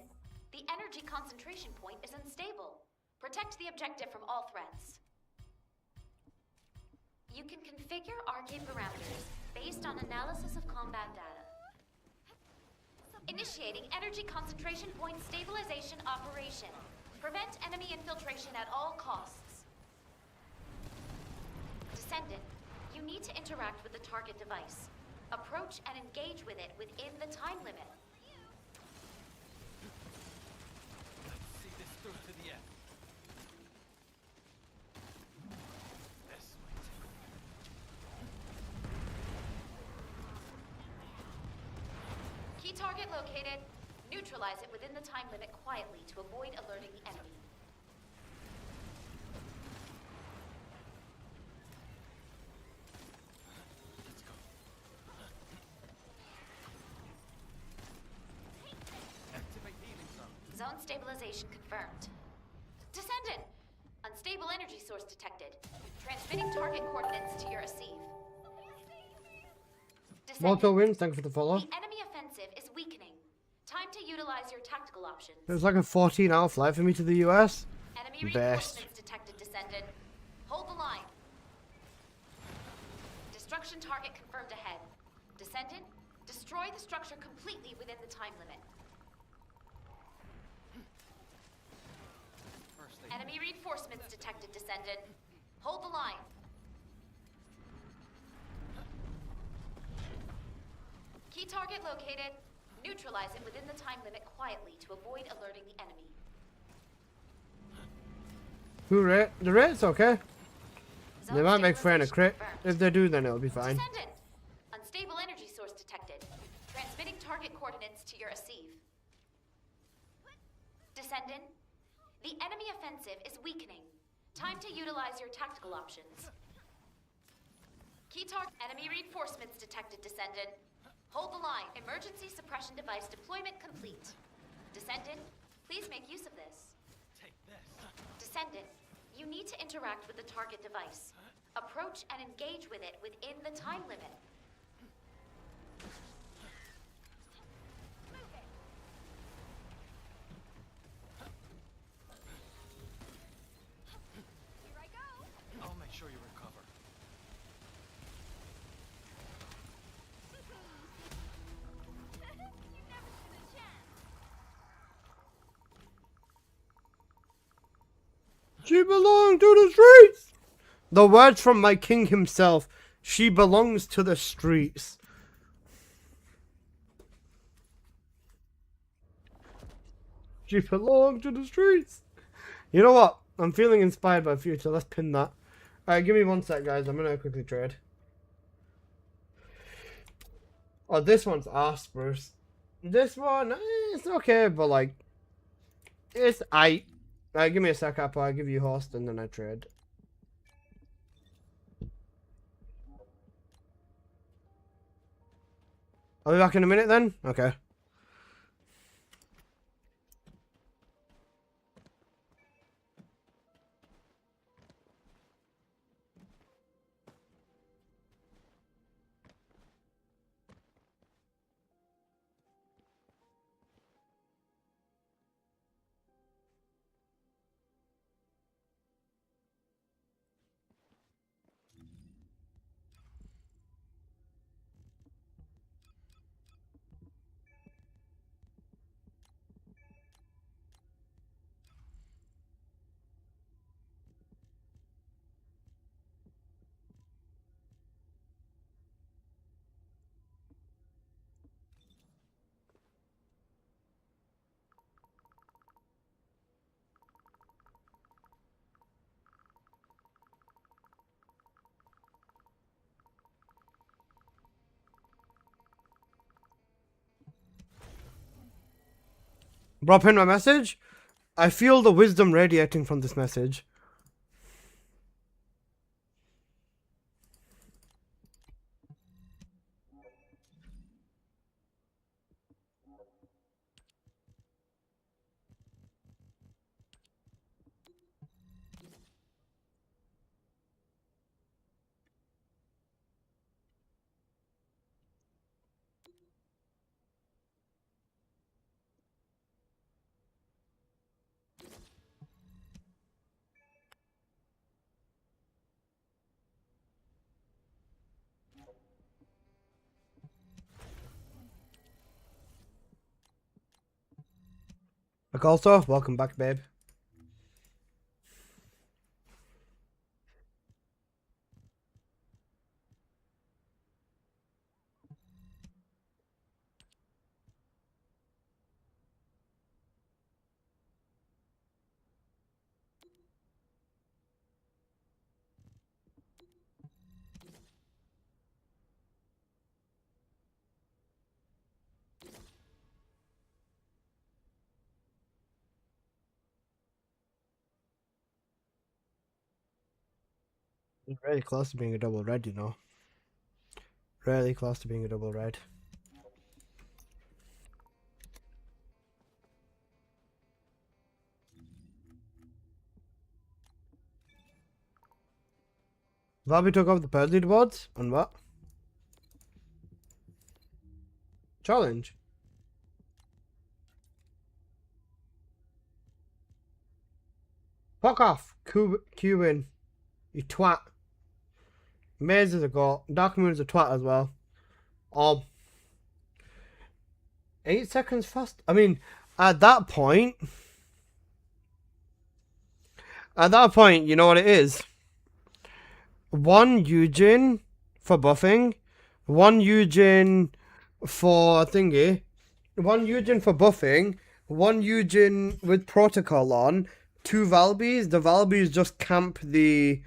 the energy concentration point is unstable. Protect the objective from all threats. You can configure RK parameters based on analysis of combat data. Initiating energy concentration point stabilization operation. Prevent enemy infiltration at all costs. Descendant, you need to interact with the target device. Approach and engage with it within the time limit. Let's see this through to the end. This might take. Key target located. Neutralize it within the time limit quietly to avoid alerting the enemy. Let's go. Activate healing zone. Zone stabilization confirmed. Descendant! Unstable energy source detected. Transmitting target coordinates to your receive. Mortal wins, thanks for the follow. The enemy offensive is weakening. Time to utilize your tactical options. It was like a 14-hour flight for me to the US. Enemy Best. reinforcements detected, Descendant. Hold the line. Destruction target confirmed ahead. Descendant, destroy the structure completely within the time limit. First aid. Enemy reinforcements detected, Descendant. Hold the line. Key target located. Neutralize it within the time limit quietly to avoid alerting the enemy. Who rate? The rate's okay. Zone They might make friend a stabilization crit. confirmed. If they do, then it'll be fine. Descendant! Unstable energy source detected. Transmitting target coordinates to your receive. Descendant, the enemy offensive is weakening. Time to utilize your tactical options. Key target enemy reinforcements detected, Descendant. Hold the line. Emergency suppression device deployment complete. Descendant, please make use of this. Take this. Descendant, you need to interact with the target device. Approach and engage with it within the time limit. Here I go. I'll make sure you recover. You never stood a chance. She belongs to the streets. The words from my king himself. She belongs to the streets. She belongs to the streets. You know what? I'm feeling inspired by Future. Let's pin that. Alright, give me one sec, guys. I'm gonna quickly trade. Oh, this one's Aspers. This one, it's okay, but like, it's aight. Alright, give me a sec, Apple. I'll give you host and then I trade. I'll be back in a minute then? Okay. Bro, pin my message. I feel the wisdom radiating from this message. Like also, welcome back, babe. It's really close to being a double red, you know. Really close to being a double red. Bobby took off the Purge leaderboards? On what? Challenge. Fuck off, Q-Win. You twat. Maze is a goat. Dark Moon is a twat as well. 8 seconds fast. I mean, at that point, you know what it is? 1 Eugen for buffing, 1 Eugen for thingy, 1 Eugen for buffing, 1 Eugen with protocol on, 2 Valbys. The Valbys just camp the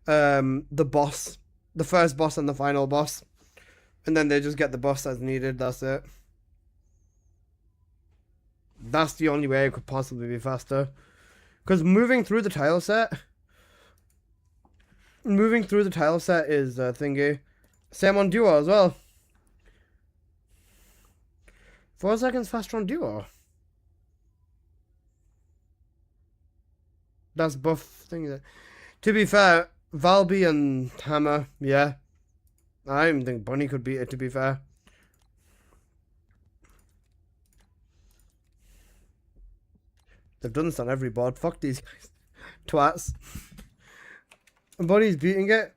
boss, the first boss and the final boss, and then they just get the boss as needed. That's it. That's the only way it could possibly be faster. Because moving through the tile set is thingy. Same on duo as well. 4 seconds faster on duo. That's buff thingy. To be fair, Valby and Hammer, yeah. I don't even think Bunny could beat it, to be fair. They've done this on every board. Fuck these guys. Twats. Bunny's beating it.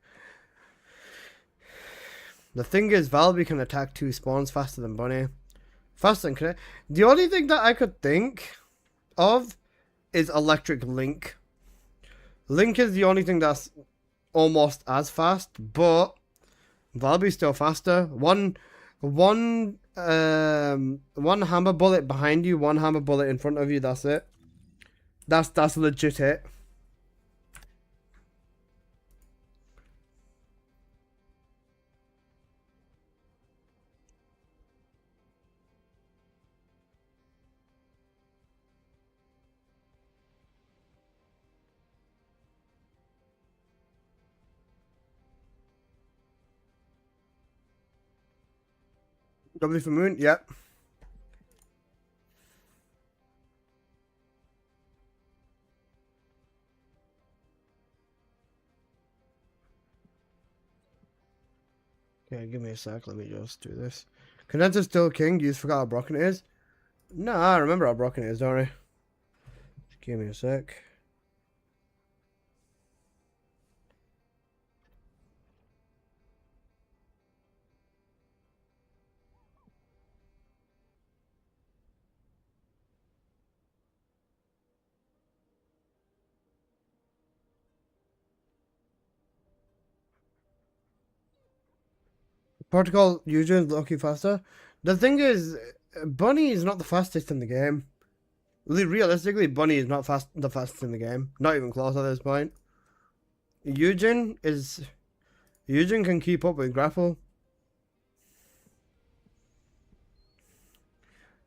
The thing is, Valby can attack 2 spawns faster than Bunny. Faster than Connect. The only thing that I could think of is Electric Link. Link is the only thing that's almost as fast, but Valby's still faster. One hammer bullet behind you, 1 hammer bullet in front of you, that's it. That's legit it. W for Moon, yep. Okay, give me a sec. Let me just do this. Condenser's still king. You just forgot how broken it is? No, I remember how broken it is, don't I? Just give me a sec. Protocol Eugen's lucky faster. The thing is, Bunny is not the fastest in the game. Realistically, Bunny is not the fastest in the game. Not even close at this point. Eugen can keep up with Grapple.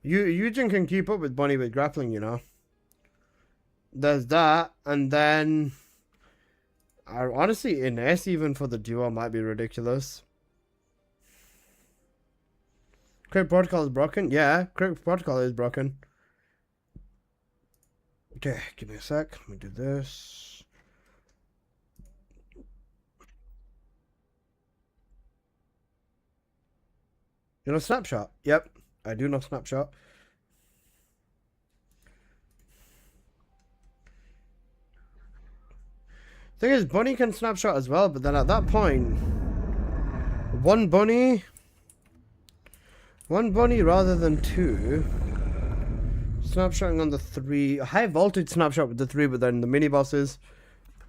Eugen can keep up with Bunny with grappling, you know. There's that, and then honestly, Ines even for the duo might be ridiculous. Crypt Protocol is broken? Yeah, Crypt Protocol is broken. Okay, give me a sec. Let me do this. You know Snapshot? Yep, I do know Snapshot. Thing is, Bunny can Snapshot as well, but then at that point, one bunny rather than two. Snapshotting on the 3. High voltage snapshot with the 3, but then the mini bosses,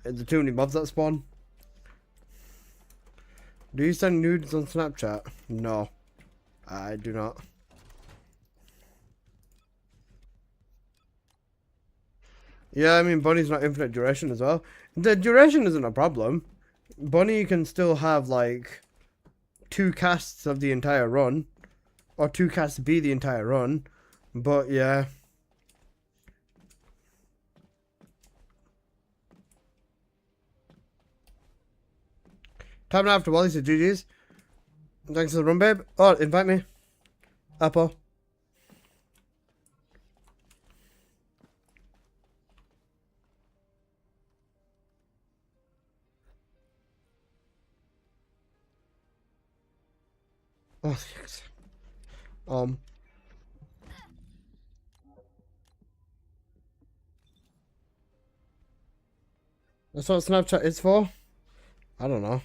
the too many mobs that spawn. Do you send nudes on Snapchat? No, I do not. Yeah, I mean, Bunny's not infinite duration as well. The duration isn't a problem. Bunny can still have, like, 2 casts of the entire run. Or 2 casts be the entire run. But, yeah. Time after Wally said GG's. Thanks for the run, babe. Oh, invite me. Apple. Oh, thanks. That's what Snapchat is for? I don't know.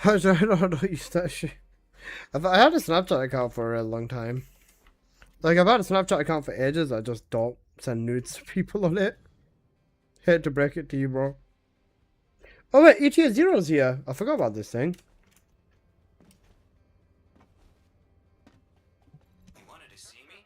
How do I not use that shit? I had a Snapchat account for a long time. Like, I've had a Snapchat account for ages. I just don't send nudes to people on it. Hate to break it to you, bro. Oh, wait, ETA Zero's here. I forgot about this thing. You wanted to see me?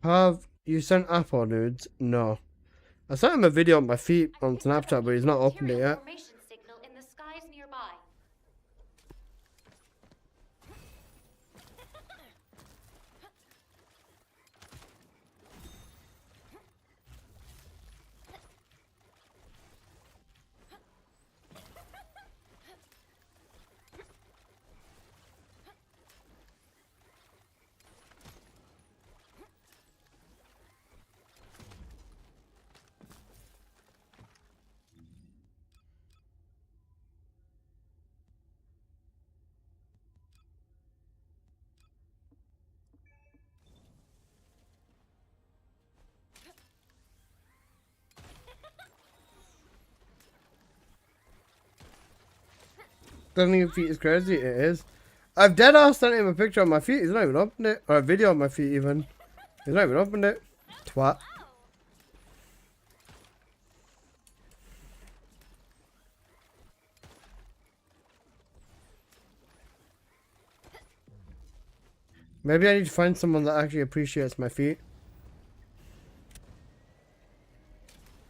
Have you sent Apple nudes? No. I sent him a video of my feet on Snapchat, but he's not opened it yet. Formation signal in the skies nearby. Sending your feet is crazy. It is. I've dead ass sent him a picture of my feet. He's not even opened it. Or a video of my feet even. He's not even opened it. Twat. Maybe I need to find someone that actually appreciates my feet.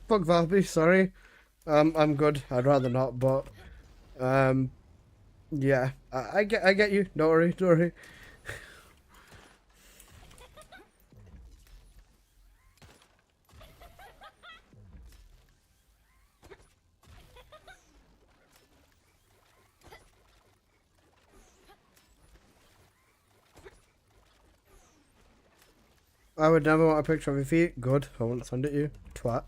Fuck Valby, sorry. I'm good. I'd rather not, but yeah. I get you. Don't worry, don't worry. I would never want a picture of your feet. Good. I won't send it you. Twat.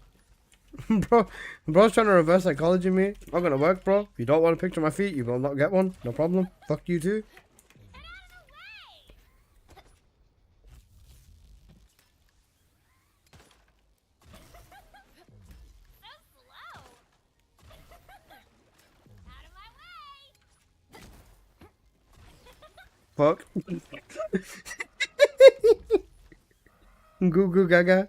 Bro's trying to reverse psychology me. Not gonna work, bro. If you don't want a picture of my feet, you will not get one. No problem. Fuck you too. Fuck. Goo goo gaga.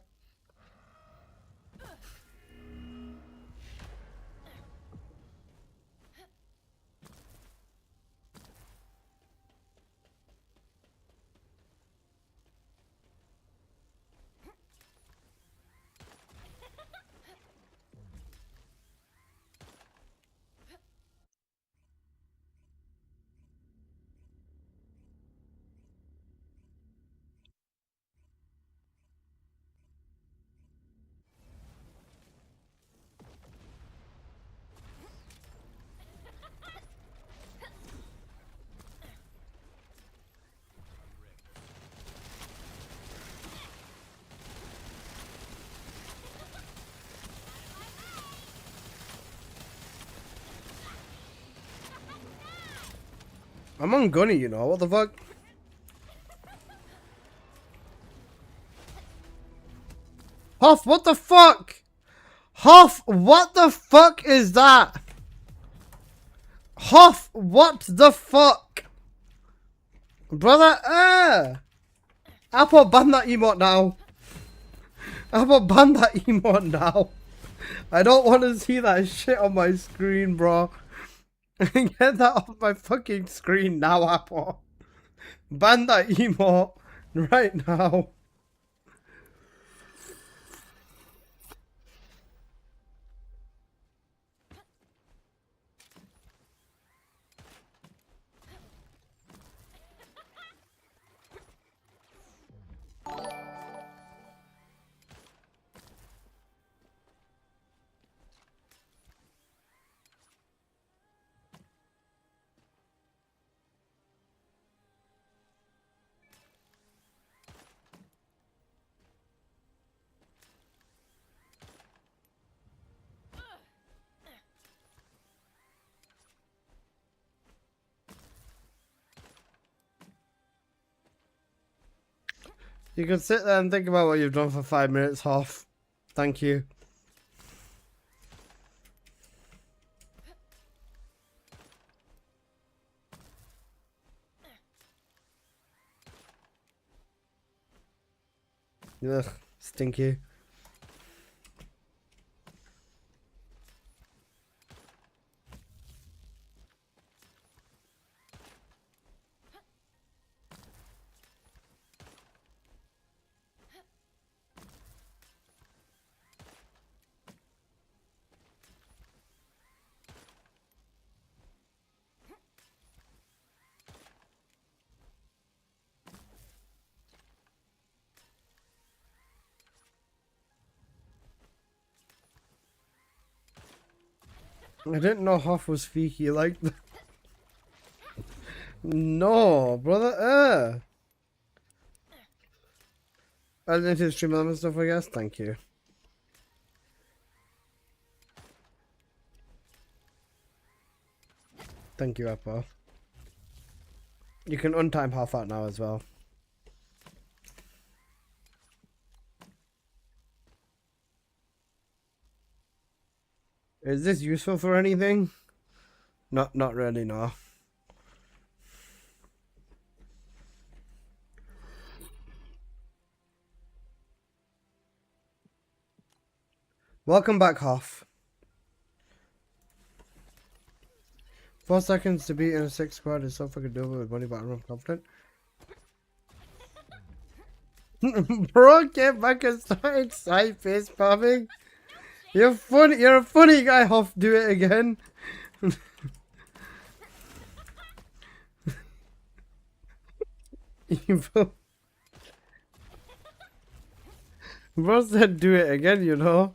I'm on Gunny, you know. What the fuck? Huff, what the fuck? Huff, what the fuck is that? Huff, what the fuck? Brother, Apple, ban that emote now. Apple, ban that emote now. I don't want to see that shit on my screen, bro. Get that off my fucking screen now, Apple. Ban that emote right now. You can sit there and think about what you've done for 5 minutes, Hoff. Thank you. Ugh, stinky. I didn't know Hoff was freaky like that. No, brother. I'll into stream element stuff, I guess. Thank you. Thank you, Apple. You can untime half out now as well. Is this useful for anything? Not really, no. Welcome back, Hoff. 4 seconds to beat in a 6 squad is so fucking doable with money, but I'm confident. Bro, get back and start side face bombing. You're funny. You're a funny guy, Hoff. Do it again. Evil. Bro said do it again, you know.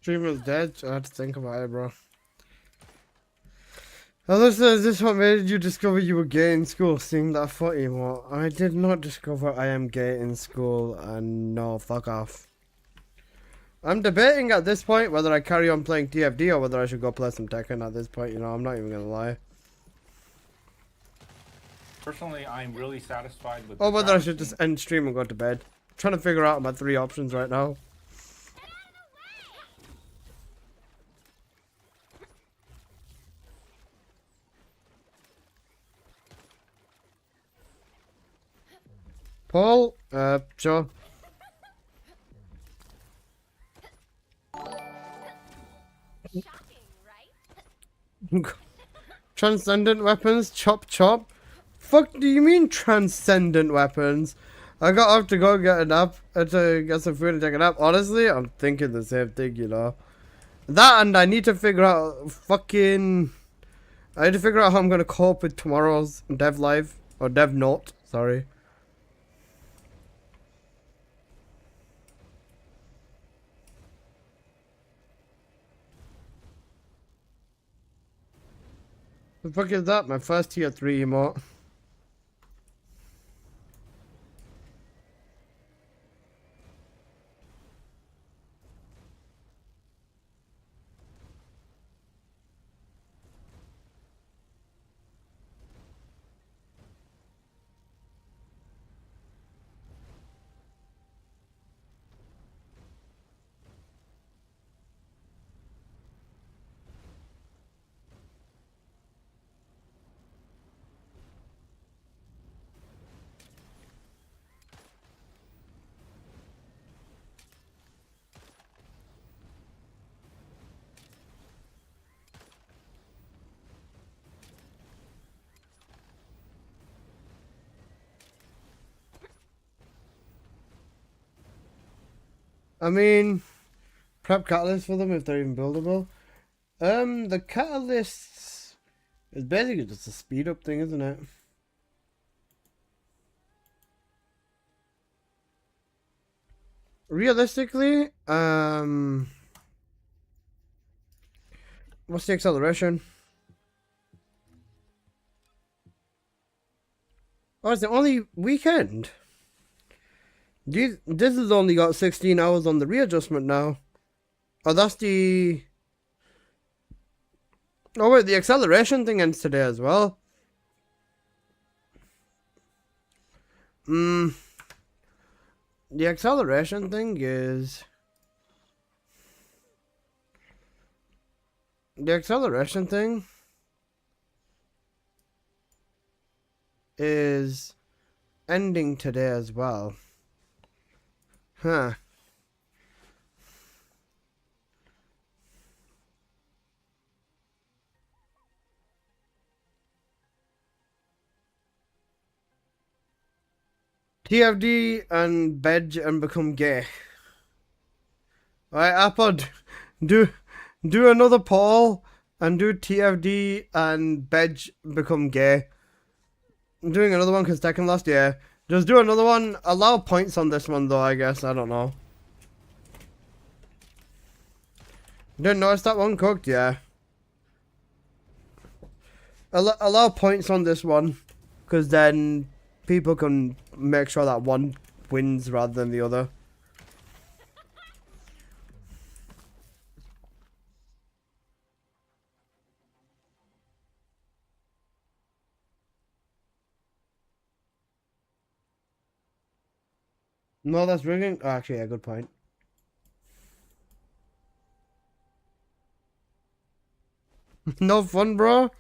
Streamer's dead. I had to think about it, bro. Alyssa, is this what made you discover you were gay in school? Seeing that foot emote. I did not discover I am gay in school, and no, fuck off. I'm debating at this point whether I carry on playing TFD or whether I should go play some Tekken at this point, you know, I'm not even gonna lie. Personally, I'm really satisfied with. Or this whether I hour should scene. just end stream and go to bed. I'm trying to figure out my 3 options right now. Paul, sure. Transcendent weapons, chop chop. Fuck do you mean transcendent weapons? I got up to go get a nap, to get some food and take a nap. Honestly, I'm thinking the same thing, you know. That and I need to figure out fucking... I need to figure out how I'm gonna cope with tomorrow's dev live, or dev note, sorry. The fuck is that? My first tier 3 emote. I mean, prep catalysts for them if they're even buildable. The catalysts is basically just a speed up thing, isn't it? Realistically, what's the acceleration? Oh, it's the only weekend. This has only got 16 hours on the readjustment now. Oh, that's the... Oh wait, the acceleration thing ends today as well. The acceleration thing is... The acceleration thing is ending today as well. Huh. TFD and Bedge and become gay. Alright, Apod, do another poll and do TFD and Bedge become gay. I'm doing another one because Tekken lost, yeah. Just do another one. Allow points on this one though, I guess. I don't know. Didn't notice that one cooked, yeah. Allow points on this one. Because then people can make sure that one wins rather than the other. No, that's ringing. Oh, actually, yeah, good point. No fun, bro.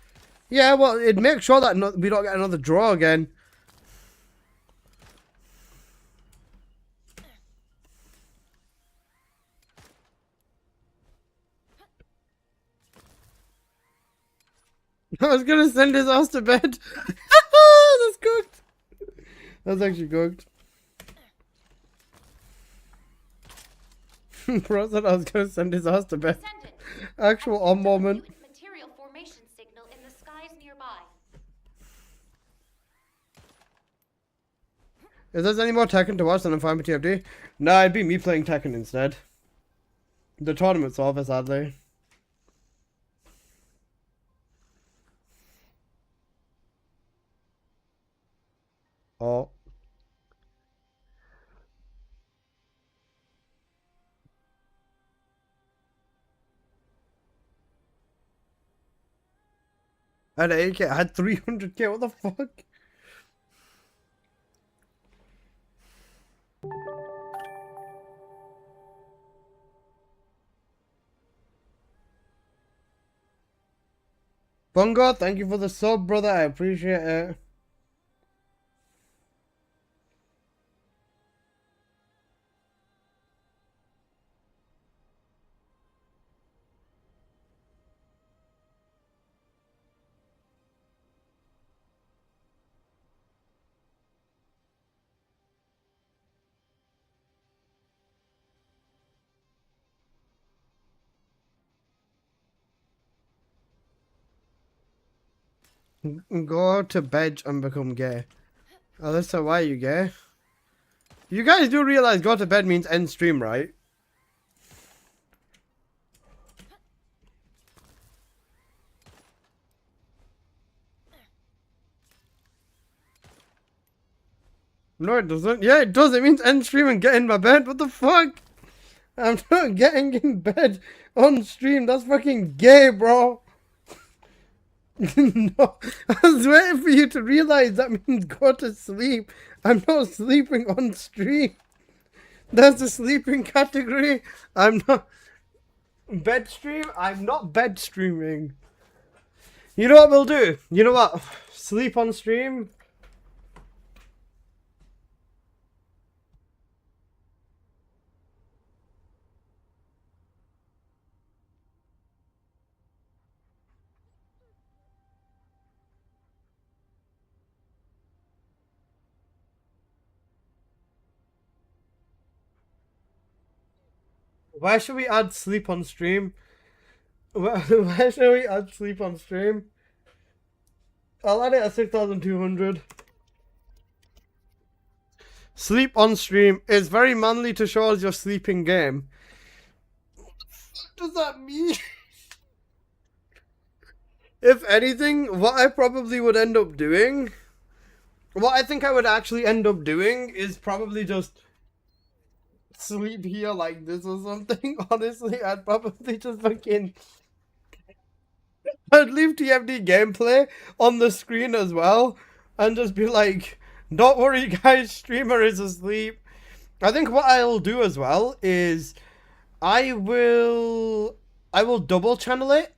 Yeah, well, it makes sure that we don't get another draw again. I was gonna send his ass to bed. That's cooked. That's actually cooked. Bro said I was gonna send his ass to bed. Actual on moment. Material formation signal in the skies nearby. If there's any more Tekken to watch, then I'm fine with TFD. Nah, it'd be me playing Tekken instead. The tournament's over, sadly. Oh. I had 8K, I had 300K, what the fuck? Bungo, thank you for the sub, brother, I appreciate it. Go to bed and become gay. Alyssa, why are you gay? You guys do realize go to bed means end stream, right? No, it doesn't. Yeah, it does. It means end stream and get in my bed. What the fuck? I'm not getting in bed on stream. That's fucking gay, bro. No, I was waiting for you to realize that means go to sleep. I'm not sleeping on stream. That's a sleeping category. I'm not bed stream. I'm not bed streaming. You know what we'll do? You know what? Sleep on stream. Why should we add sleep on stream? Why should we add sleep on stream? I'll add it at 6,200. Sleep on stream is very manly to show us your sleeping game. What the fuck does that mean? If anything, what I probably would end up doing, what I think I would actually end up doing is probably just sleep here like this or something. Honestly, I'd probably just fucking... I'd leave TFD gameplay on the screen as well and just be like, don't worry guys, streamer is asleep. I think what I'll do as well is I will double channel it.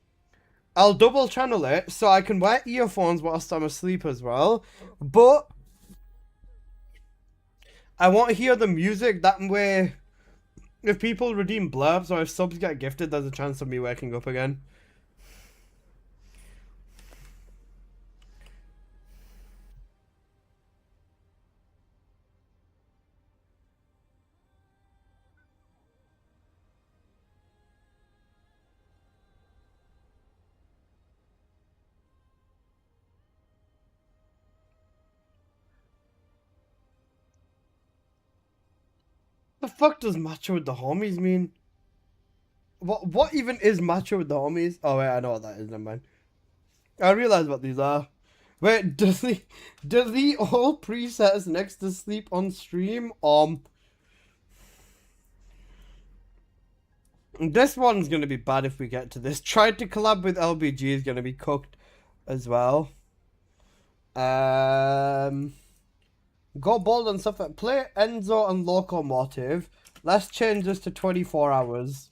I'll double channel it so I can wear earphones whilst I'm asleep as well. But I won't hear the music that way. If people redeem blurbs or if subs get gifted, there's a chance of me waking up again. The fuck does macho with the homies mean? What even is macho with the homies? Oh wait, I know what that is, never mind. I realize what these are. Wait, delete all presets next to sleep on stream. This one's gonna be bad if we get to this. Tried to collab with LBG is gonna be cooked as well. Go bold and stuff. Play Enzo and Locomotive. Let's change this to 24 hours.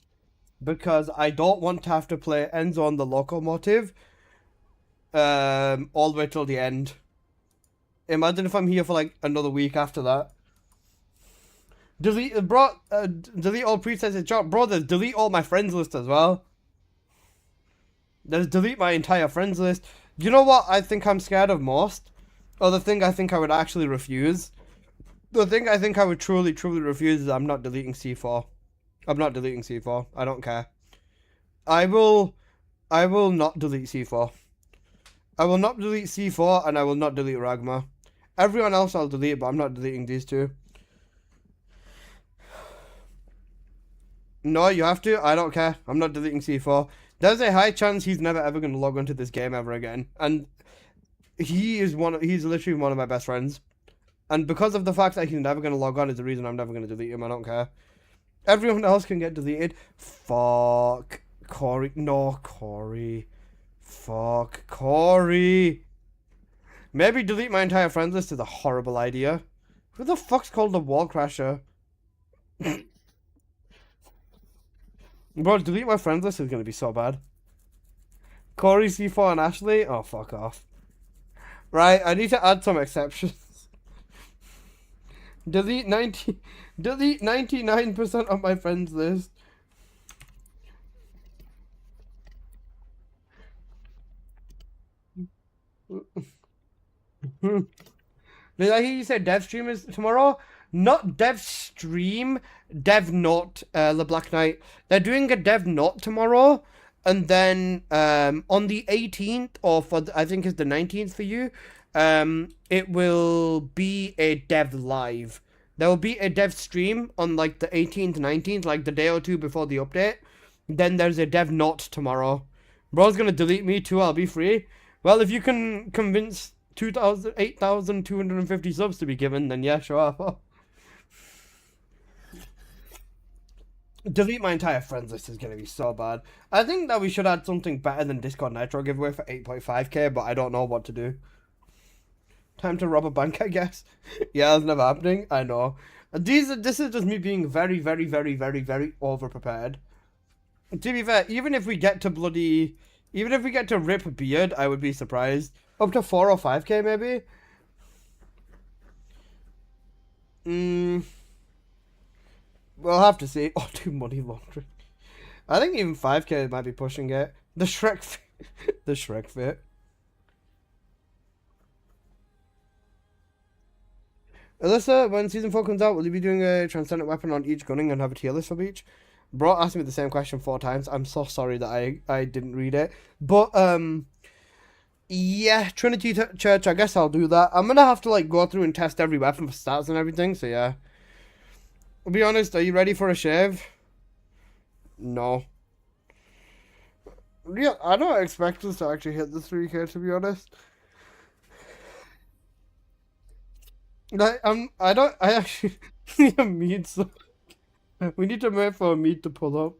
Because I don't want to have to play Enzo and the Locomotive. All the way till the end. Imagine if I'm here for like another week after that. Delete, delete all presets. Bro, there's delete all my friends list as well. There's delete my entire friends list. You know what I think I'm scared of most? Or the thing I think I would actually refuse. The thing I think I would truly refuse is I'm not deleting C4. I'm not deleting C4. I don't care. I will not delete C4. I will not delete C4 and I will not delete Ragma. Everyone else I'll delete, but I'm not deleting these two. No, you have to. I don't care. I'm not deleting C4. There's a high chance he's never ever going to log onto this game ever again. And he's literally one of my best friends. And because of the fact that he's never going to log on is the reason I'm never going to delete him. I don't care. Everyone else can get deleted. Fuck. Corey. No, Corey. Fuck. Corey. Maybe delete my entire friends list is a horrible idea. Who the fuck's called the Wall Crasher? Bro, delete my friends list is going to be so bad. Corey, C4, and Ashley? Oh, fuck off. Right, I need to add some exceptions. Delete 99% of my friends list. Did I hear you say dev stream is tomorrow? Not dev stream, dev not, the Black Knight. They're doing a dev not tomorrow, and then on the 18th, or I think it's the 19th for you, it will be a dev live. There will be a dev stream on like the 18th, 19th, like the day or two before the update. Then there's a dev not tomorrow. Bro's gonna delete me too, I'll be free. Well, if you can convince 8,250 subs to be given, then yeah, sure. Delete my entire friends list is going to be so bad. I think that we should add something better than Discord Nitro giveaway for 8.5k, but I don't know what to do. Time to rob a bank, I guess. Yeah, that's never happening. I know. This is just me being very, very, very, very, very over-prepared. To be fair, even if we get to rip beard, I would be surprised. Up to 4 or 5k, maybe? We'll have to see. Oh, do money laundering. I think even 5k might be pushing it. The Shrek fit. The Shrek fit. Alyssa, when Season 4 comes out, will you be doing a transcendent weapon on each gunning and have a tier list for each? Bro asked me the same question 4 times. I'm so sorry that I didn't read it. But, yeah, Trinity Church, I guess I'll do that. I'm gonna have to, like, go through and test every weapon for stats and everything, so yeah. I'll be honest, are you ready for a shave? No. Yeah, I don't expect us to actually hit the 3k, to be honest. Like, I actually need a meat, so we need to wait for a meat to pull up.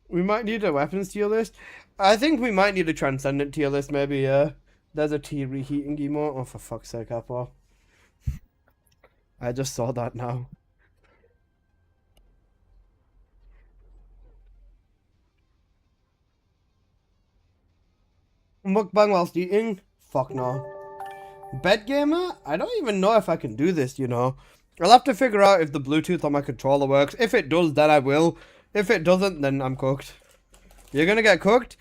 We might need a weapons tier list. I think we might need a transcendent tier list, maybe, yeah. There's a T reheating emote. Oh, for fuck's sake, Apple. I just saw that now. Mukbang whilst eating? Fuck no. Bed gamer? I don't even know if I can do this, you know. I'll have to figure out if the Bluetooth on my controller works. If it does, then I will. If it doesn't, then I'm cooked. You're gonna get cooked?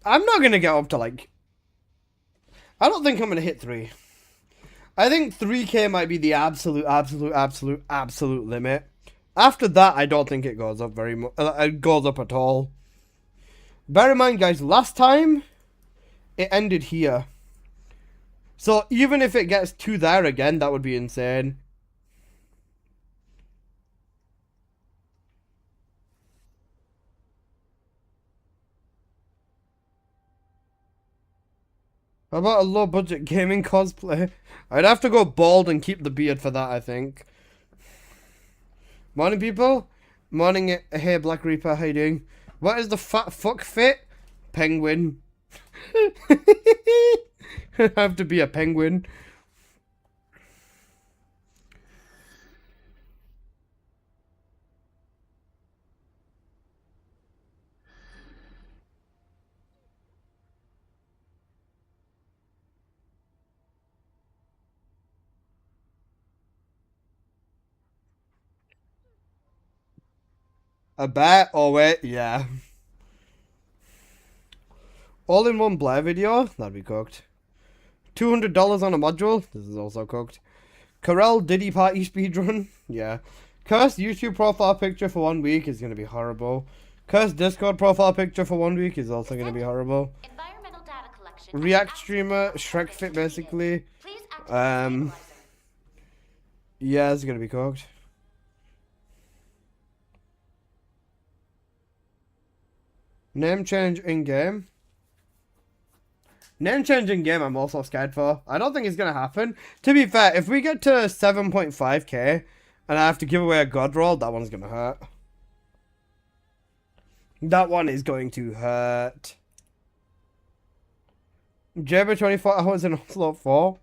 I'm not gonna get up to like... I don't think I'm gonna hit 3. I think 3k might be the absolute limit. After that, I don't think it goes up very much. It goes up at all. Bear in mind, guys, last time, it ended here. So even if it gets to there again, that would be insane. How about a low budget gaming cosplay? I'd have to go bald and keep the beard for that, I think. Morning, people. Morning, hey Black Reaper, how you doing? What is the fat fuck fit? Penguin. I have to be a penguin. A bat? Oh wait, yeah. All-in-one Blair video? That'd be cooked. $200 on a module? This is also cooked. Corel Diddy Party speedrun? Yeah. Cursed YouTube profile picture for 1 week is going to be horrible. Cursed Discord profile picture for 1 week is also going to be horrible. Environmental data collection. React streamer, Shrek fit basically. Yeah, it's going to be cooked. Name change in game. Name change in game I'm also scared for. I don't think it's going to happen. To be fair, if we get to 7.5k and I have to give away a god roll, that one's going to hurt. That one is going to hurt. Jabber 24 hours in Oslo 4.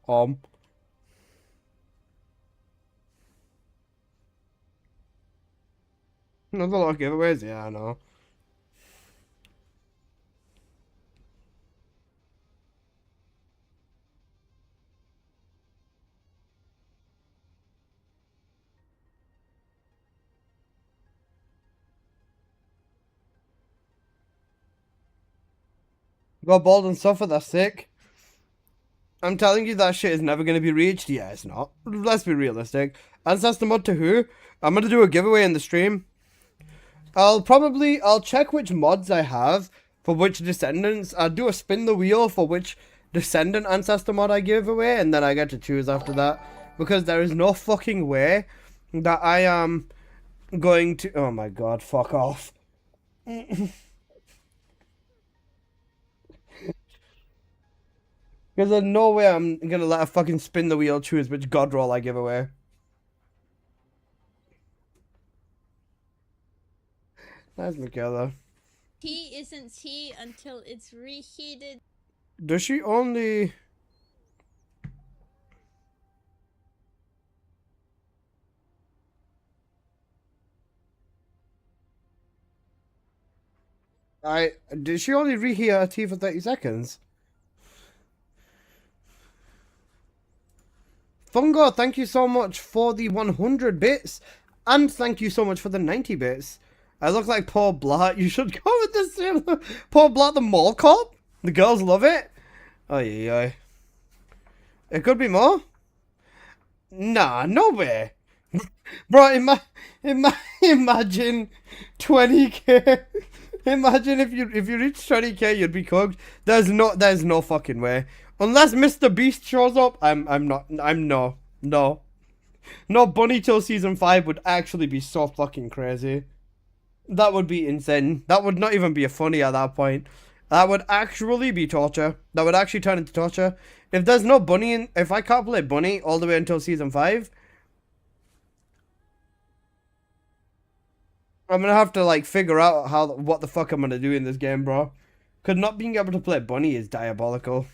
Another lot of giveaways? Yeah, I know. Go bald and suffer, that's sick. I'm telling you that shit is never going to be reached. Yeah, it's not. Let's be realistic. Ancestor mod to who? I'm going to do a giveaway in the stream. I'll check which mods I have for which descendants. I'll do a spin the wheel for which descendant ancestor mod I give away, and then I get to choose after that. Because there is no fucking way that I am going to... Oh my god, fuck off. Because there's no way I'm going to let a fucking spin the wheel choose which god roll I give away. Nice, Michaela. Tea isn't tea until it's reheated. Does she only... Did she only reheat her tea for 30 seconds? Fungo, thank you so much for the 100 bits. And thank you so much for the 90 bits. I look like Paul Blart. You should go with this. Paul Blart, the mall cop. The girls love it. Oh yeah. It could be more. Nah, no way. Bro, imagine 20k. Imagine if you reach 20k, you'd be cooked. There's no fucking way. Unless Mr. Beast shows up, no. No Bunny till season 5 would actually be so fucking crazy. That would be insane. That would not even be a funny at that point. That would actually be torture. That would actually turn into torture. If there's no Bunny if I can't play Bunny all the way until season 5, I'm gonna have to like figure out what the fuck I'm gonna do in this game, bro. Cause not being able to play Bunny is diabolical.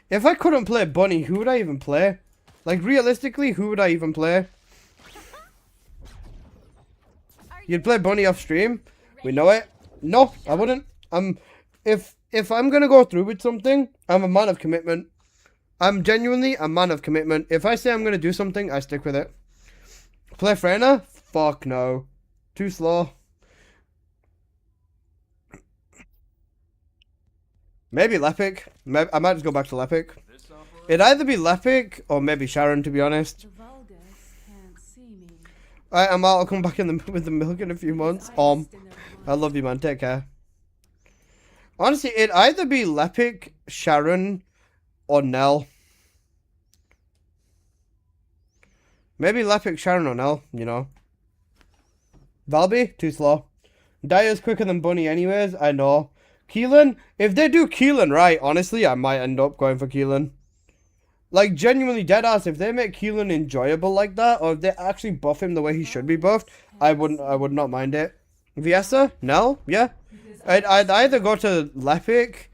If I couldn't play Bunny, who would I even play? Like realistically, who would I even play? You'd play Bunny off stream. We know it. No, I wouldn't. If I'm gonna go through with something, I'm a man of commitment. I'm genuinely a man of commitment. If I say I'm gonna do something, I stick with it. Play Freyna? Fuck no. Too slow. Maybe Lepic. I might just go back to Lepic. It'd either be Lepic or maybe Sharon, to be honest. Alright, I'm out. I'll come back with the milk in a few months. I love you, man. Take care. Honestly, it'd either be Lepic, Sharon, or Nell. Maybe Lepic, Sharon, or Nell, you know. Valby, too slow. Dire's quicker than Bunny anyways, I know. Keelan, if they do Keelan right, honestly, I might end up going for Keelan. Like, genuinely deadass, if they make Keelan enjoyable like that, or if they actually buff him the way he should be buffed, I would not mind it. Viessa? Nell? Yeah. I'd either go to Lepic.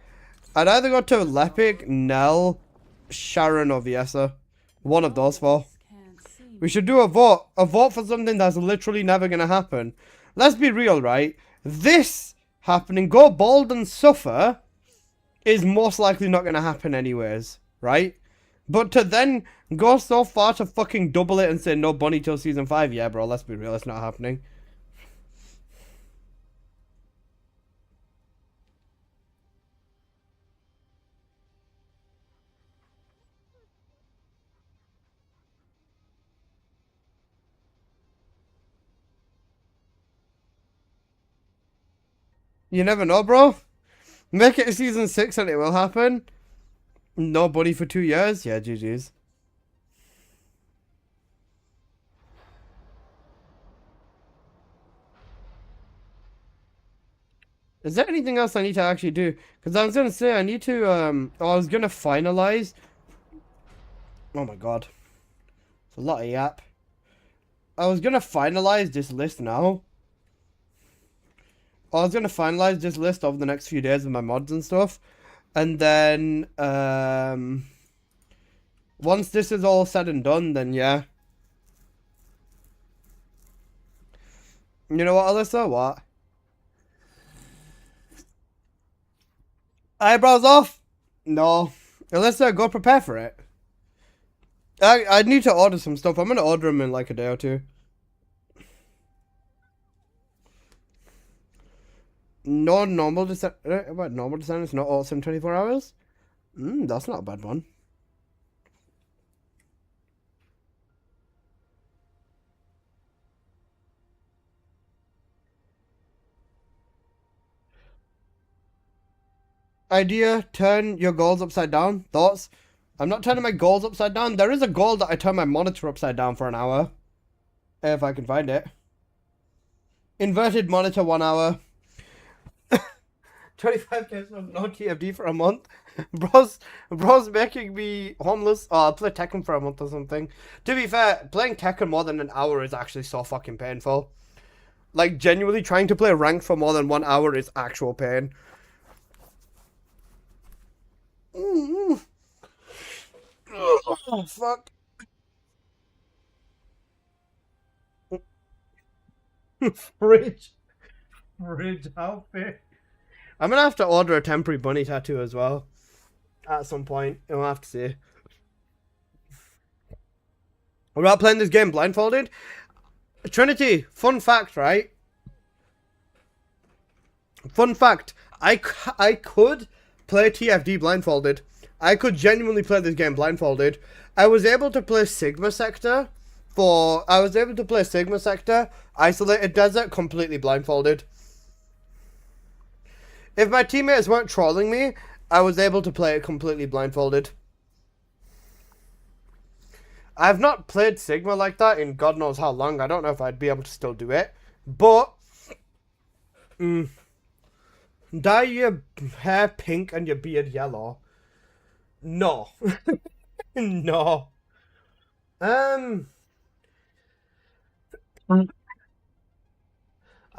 I'd either go to Lepic, Nell, Sharon, or Viessa. One of those four. We should do a vote. A vote for something that's literally never going to happen. Let's be real, right? This happening, go bald and suffer, is most likely not going to happen anyways, right? But to then go so far to fucking double it and say no Bunny till season 5, yeah, bro, let's be real, it's not happening. You never know, bro. Make it season 6 and it will happen. No Bunny for 2 years? Yeah, GG's. Is there anything else I need to actually do? Because I was gonna say I need to I was gonna finalize. Oh my god, it's a lot of yap. I was gonna finalize this list now. I was gonna finalize this list over the next few days with my mods and stuff, and then once this is all said and done, then yeah. You know what, Alyssa? What? Eyebrows off? No. Alyssa, go prepare for it. I need to order some stuff. I'm gonna order them in like a day or two. No normal descent. What normal descent is not awesome 24 hours? That's not a bad one. Idea, turn your goals upside down. Thoughts? I'm not turning my goals upside down. There is a goal that I turn my monitor upside down for an hour. If I can find it. Inverted monitor 1 hour. 25k of no TFD for a month. Bro's making me homeless. Oh, I'll play Tekken for a month or something. To be fair, playing Tekken more than an hour is actually so fucking painful. Like, genuinely trying to play ranked for more than 1 hour is actual pain. Oh, fuck. Fridge outfit. I'm gonna have to order a temporary bunny tattoo as well. At some point. We'll have to see. We're not playing this game blindfolded. Trinity, fun fact, right? Fun fact. I could play TFD blindfolded. I could genuinely play this game blindfolded. I was able to play Sigma Sector Isolated Desert, completely blindfolded. If my teammates weren't trolling me, I was able to play it completely blindfolded. I've not played Sigma like that in God knows how long. I don't know if I'd be able to still do it. But, dye your hair pink and your beard yellow. No. No. I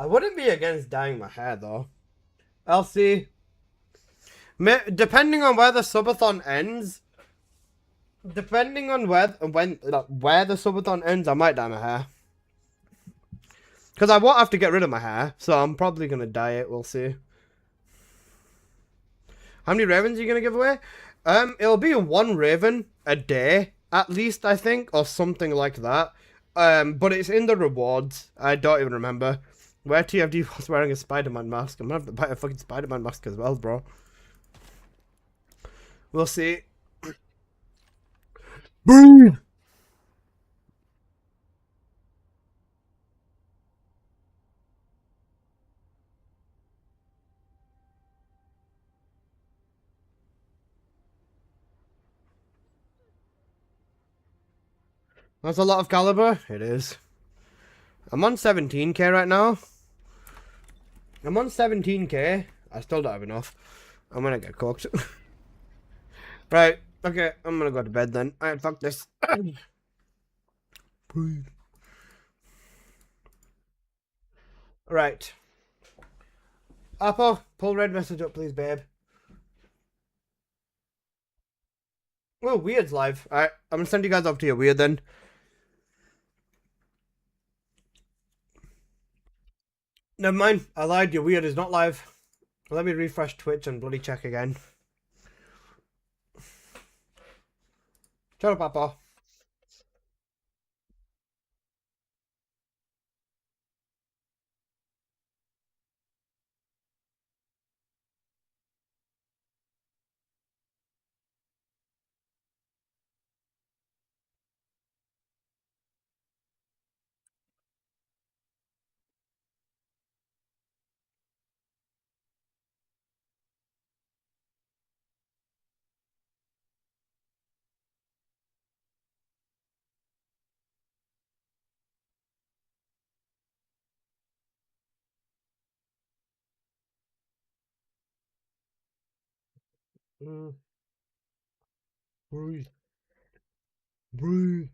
wouldn't be against dyeing my hair though. I'll see. Depending on where the subathon ends. Depending on where the subathon ends, I might dye my hair. Because I won't have to get rid of my hair, so I'm probably gonna dye it. We'll see. How many ravens are you gonna give away? It'll be 1 raven a day, at least, I think, or something like that. But it's in the rewards. I don't even remember. Where TFD was wearing a Spider-Man mask. I'm gonna have to buy a fucking Spider-Man mask as well, bro. We'll see. Boom! That's a lot of caliber. It is. I'm on 17k right now. I'm on 17k. I still don't have enough. I'm gonna get cooked. Right. Okay. I'm gonna go to bed then. Alright, fuck this. Right. Apple, pull red message up, please, babe. Oh, Weird's live. Alright. I'm gonna send you guys up to your Weird then. Never mind. I lied. Your Weird is not live. Let me refresh Twitch and bloody check again. Shut up, Papa. Breathe. Breathe.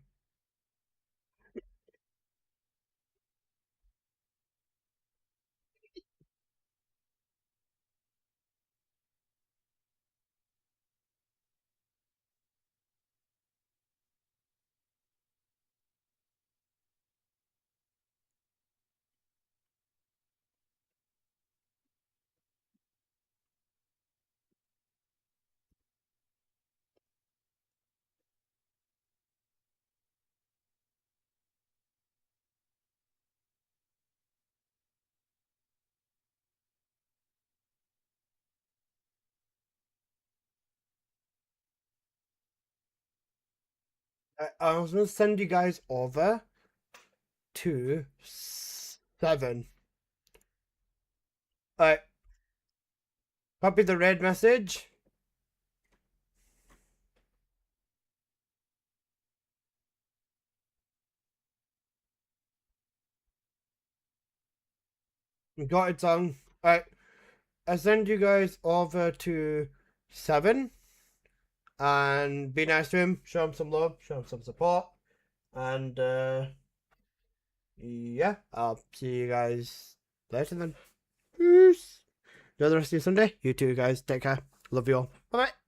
I was gonna send you guys over to 7. Alright. Copy the red message. Got it on. Alright. I send you guys over to 7. And be nice to him. Show him some love. Show him some support. And yeah, I'll see you guys later then. Peace. Enjoy the rest of your Sunday. You too, guys. Take care. Love you all. Bye bye.